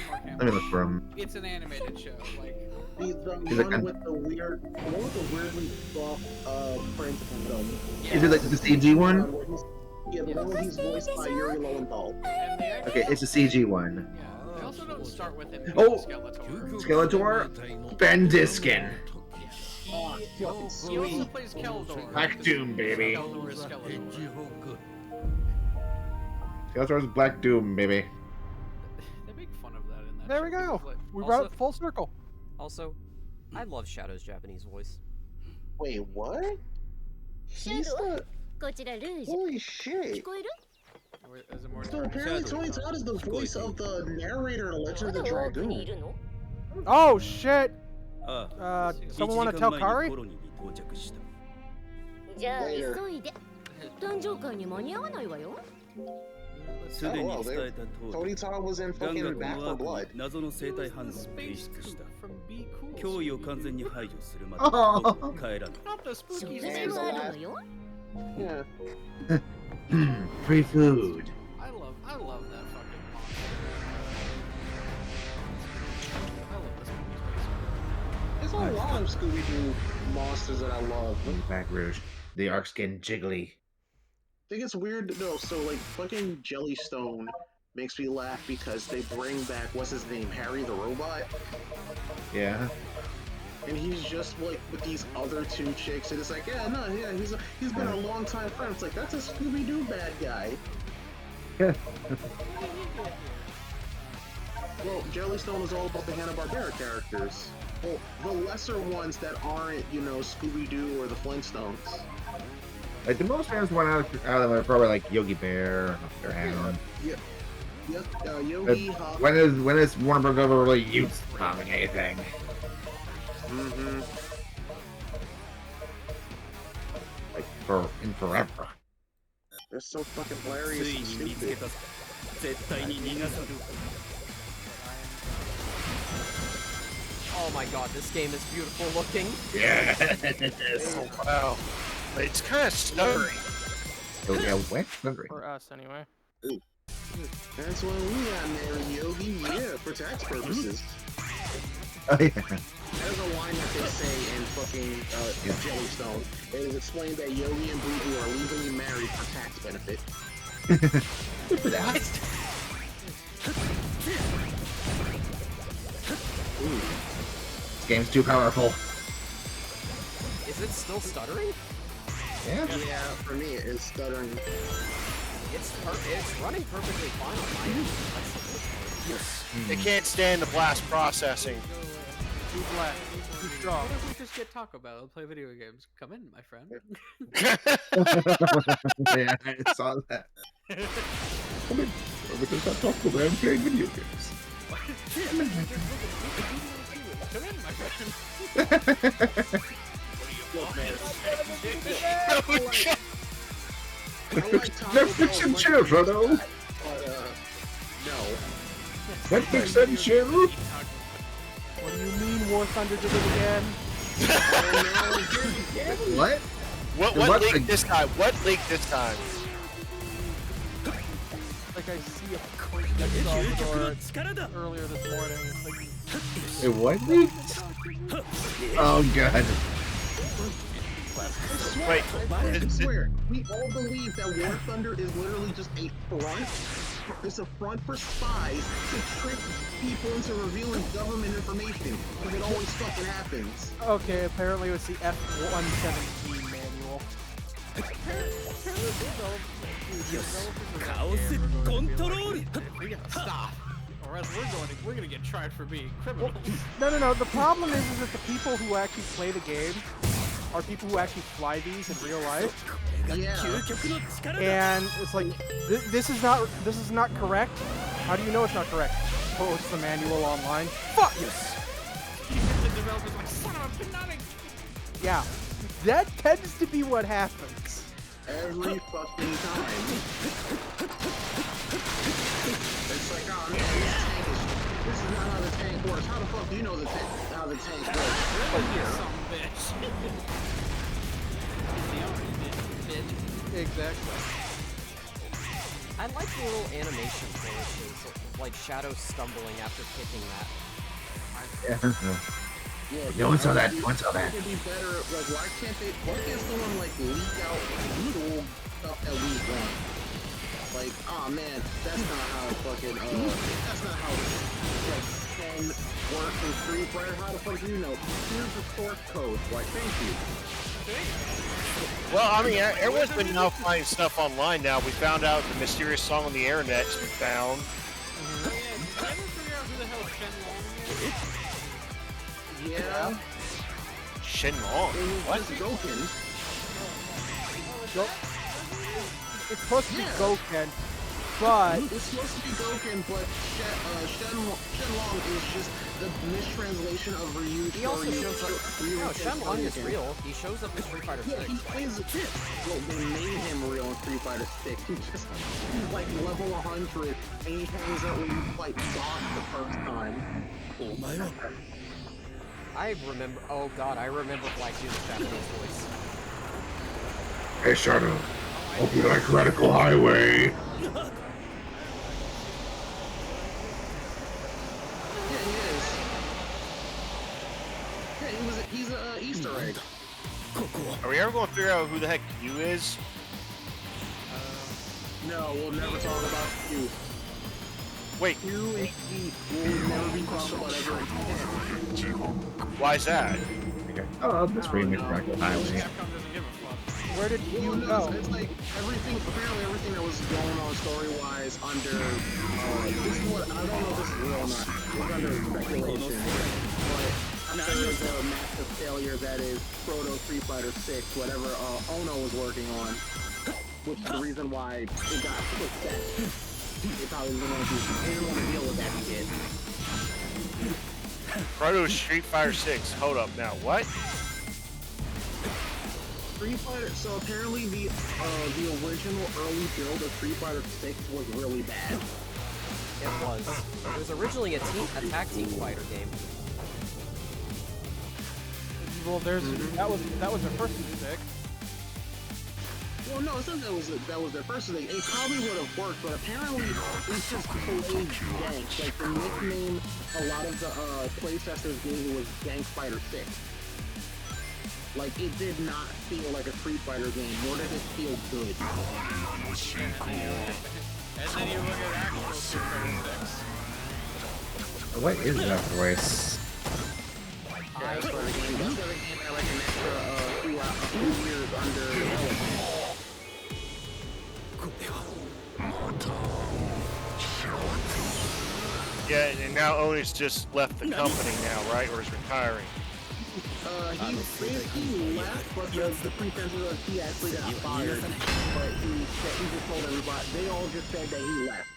Mark Hamill. Let me look for him. It's an animated show. Like He's the He's one like- with the weirdly buff Prince film. Is it like the CG one? Yeah, the one where he's voiced by Yuri Lowenthal. Okay, it's a CG one. They also don't start with him being Oh! Skeletor. Skeletor? Ben Diskin. Oh, fucking He also sweet. plays Keldor. Black Doom, baby. Keldor is Skeletor. Skeletor's Black Doom, baby. They make fun of that in that. There we show. go. Like, We Also- brought it full circle. Also, I love Shadow's Japanese voice. Wait, what? He's the. こちらルージュ Holy shit! 聞こえる Is it more So apparently Tony Todd is the voice of the narrator in Legend of the まだオープンにい Dragoon. るの Oh shit! Someone want to tell Kari? じゃあ急いで。誕生会に間に合わないわよ。すでに伝えた通り、 Tony was in ガン fucking が Back こ for の後 Blood. に謎の生体反応を提出した。脅威を完全に排除するまで Oh. 僕は帰らない。食事もあるわよ。 Yeah. Free food. I love that fucking monster. There's a lot of Scooby-Doo monsters that I love. Back Rouge. The arc's getting jiggly. I think it's weird though, so like fucking Jellystone makes me laugh because they bring back, what's his name, Harry the Robot? Yeah. And he's just like with these other two chicks, and it's like, yeah, no, yeah, he's been a long time friend. It's like, that's a Scooby-Doo bad guy. Well, Jellystone is all about the Hanna-Barbera characters. Well, the lesser ones that aren't, you know, Scooby-Doo or the Flintstones. Like the most famous one out of them are probably like Yogi Bear, or Hound. Yeah. Yep, Yogi, Hawk. When is Warner Bros. Ever really used comic anything? Mm-hmm. Like in forever. They're so fucking hilarious and stupid. Oh my god, this game is beautiful looking. Yeah. Oh, wow. It's kind of stuttering. Oh yeah, what? For us, anyway. Ooh. That's why we got married, Yogi. Yeah, for tax purposes. Oh yeah. There's a line that they say in fucking Jellystone. It is explained that Yogi and Boo Boo are legally married for tax benefit. Ooh. This game's too powerful. Is it still stuttering? Yeah. Yeah, for me it is stuttering. It's running perfectly fine on my end. They can't stand the blast processing. Too black, too strong. What if we just get Taco Bell and play video games? Come in, my friend. Yeah, I saw that. Come in. We can start talking about playing video games. Come in, my friend. Look, man. Netflix and chill, Frodo. No. Netflix and chill. What do you mean War Thunder did it again? What? What leaked this time? What leaked this time? Like I see a quick Salvador earlier this morning. It's like, It what leaked? Oh god. Wait, I swear, we all believe that War Thunder is literally just a front. It's a front for spies to trick people into revealing government information. Because it always fucking happens. okay, apparently it's the F-117 manual. Stop. Or else we're gonna get tried for being criminals. No. The problem is that the people who actually play the game are people who actually fly these in real life. Yeah. And it's like, this is not correct. How do you know it's not correct? Oh, it's the manual online. Fuck yes. The developer's like, son of a banana. Yeah, that tends to be what happens. Every fucking time. It's like, oh man, this is not how the tank works. How the fuck do you know how the tank works? Some bitch. Exactly. I like the little animation flourishes, like Shadow stumbling after kicking that. Yeah, No one saw that. No one saw that. It could be better. Like, why can't someone like leak out cool stuff that we want? Like, oh man, that's not how fucking that's not how like 10 works in Street Fighter. How the fuck do you know? Here's the source code. Why, thank you. Well, I mean, everyone's been now finding stuff online now. We found out the mysterious song on the internet's been found. Did I ever figure out who the hell Shenlong is? Yeah. Shenlong? What? Goken. It's supposed to be Goken, but it's supposed to be Goken, but Shenlong is just the mistranslation of Ryu. He also shows up. No, Shenlong is real. He shows up in Street Fighter 6. Yeah, he plays it. Well, they made him real in Street Fighter 6. He's like level 100, and he hangs out when you fight Boss the first time. I remember. Oh god, I remember Black Dude's Japanese voice. Hey Shadow, hope you like Radical Highway. He's a Easter egg. Are we ever going to figure out who the heck you is? No, we'll never talk about you. Wait. You and he will never be talked about ever again. Why is that? Oh, this remake Radical Highway. Where did you go? It's like apparently everything that was going on story-wise under, this is what, I don't know if this is real or not, it's under speculation, but under the massive failure that is Proto Street Fighter 6, whatever Ono was working on, which is the reason why it got pushed back. They probably didn't want to deal with that shit. Proto Street Fighter 6. Hold up now. What? Street Fighter. So apparently the original early build of Street Fighter 6 was really bad. It was originally a tag team fighter game. Well, that was their first mistake. Well, no, it's not that was their first mistake. It probably would have worked, but apparently it's just totally jank. Like the nickname a lot of the playtesters gave it was Jank Fighter 6. Like, it did not feel like a Street Fighter game, nor did it feel good. And then you look at actual Street Fighter 6. What is that voice? That's why the game had like an extra few years under Yeah, and now Onis just left the company now, right? Or is retiring? He left, but the pretense was that he actually got fired. But he just told everybody, they all just said that he left.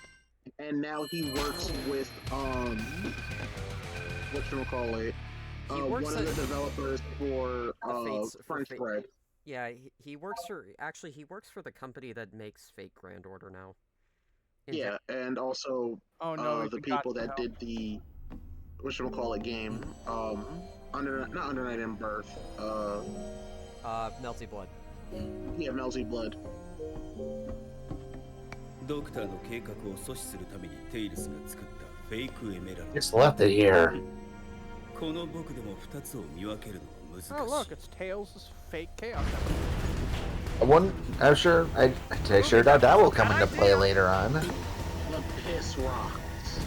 And now he works with, whatchamacallit, one of the developers for, French Bread. Yeah, he works for the company that makes Fate Grand Order now. Yeah, and also, the people that did the, whatchamacallit game, not Under Night in Birth, Melty Blood. Yeah, Melty Blood. ドクターの計画を阻止するためにテイルスが作ったフェイクエメラルド。 Just left it here. この僕でも2つを見分けるのは難しい。 Oh look, it's Tails' fake chaos. I'm sure I sure doubt that will come into play later on. The piss rocks.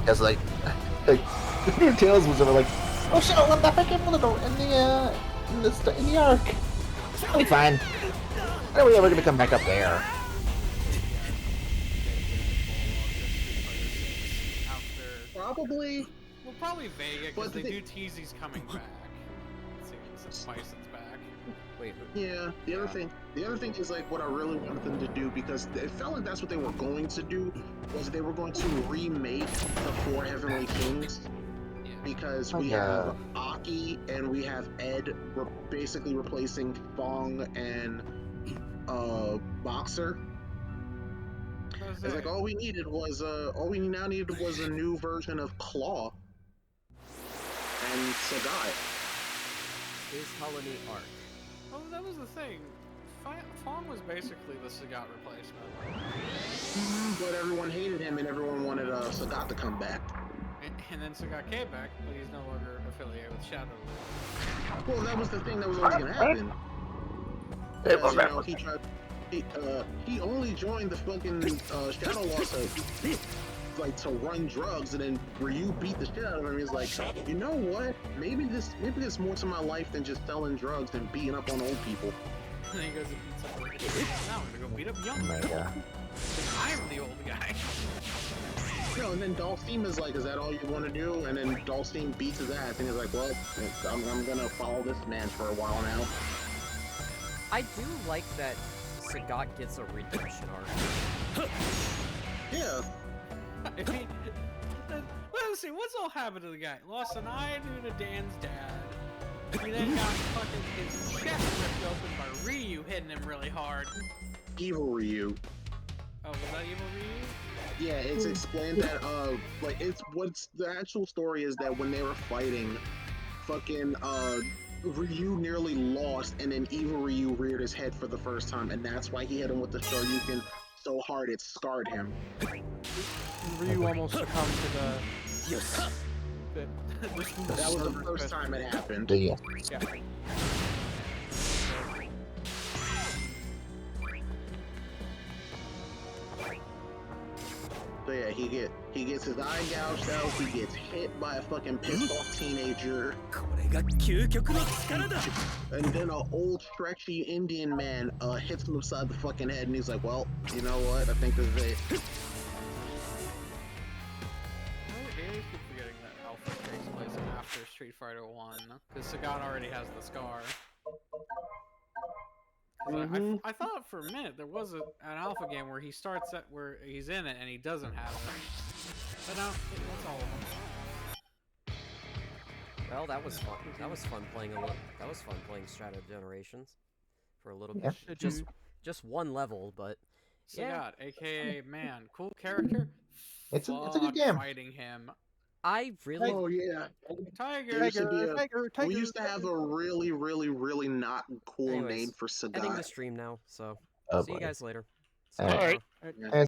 Because like Tails was ever like, oh shit, I left that back in the arc. It'll be fine. When are we ever gonna come back up there? Probably. Well, probably Vega, because they do tease he's coming back. Since Bison's back. Wait. Yeah. The other thing is like what I really wanted them to do, because it felt like that's what they were going to do, was they were going to remake the 4 Heavenly Kings. Because we have Aki and we have Ed basically replacing Fong and Boxer. It's like all we now needed was a new version of Claw and Sagat. Is Helene Arc. Well, that was the thing. Fong was basically the Sagat replacement. But everyone hated him and everyone wanted Sagat to come back. And then Sagat came back, but he's no longer affiliated with Shadow. Well, that was the thing that was always gonna happen. Because, he only joined the fucking Shadow Lost to run drugs, and then Ryu beat the shit out of him. He's like, you know what? Maybe there's more to my life than just selling drugs and beating up on old people. And then he goes and beats up Ryu. Now I'm gonna go beat up young people. I'm the old guy. No, and then Dalsteam is like, is that all you want to do? And then Dalsteam beats his ass, and he's like, well, I'm gonna follow this man for a while now. I do like that Sagat gets a redemption arc. Yeah. honestly, what's all happened to the guy? Lost an eye due to Dan's dad. He then got fucking his chest ripped open by Ryu hitting him really hard. Evil Ryu. Oh, was that Evil Ryu? Yeah, it's explained that like it's what's the actual story is that when they were fighting, fucking Ryu nearly lost, and then Evil Ryu reared his head for the first time, and that's why he hit him with the Shoryuken so hard it scarred him. Ryu almost succumbed to the. Yes. That was the first time it happened. Yeah. So yeah, he gets his eye gouged out. He gets hit by a fucking pissed off teenager. And then an old stretchy Indian man hits him upside the fucking head, and he's like, "Well, you know what? I think this is it." I always keep forgetting that Alpha takes place after Street Fighter 1, because Sagat already has the scar. I thought for a minute there was an Alpha game where he starts at where he's in it and he doesn't have it. But no, that's all of them. Well, that was fun. That was fun playing that was fun playing Strato Generations for a little bit. Yeah. Just one level, but Sagat, aka man, cool character. It's a good game. Fighting him. I really. Oh yeah. Tiger. We used to have a really not cool Anyways, name for Sagat. ending the stream now. So Oh, see you boy. guys later. All right. Sayonara. All right.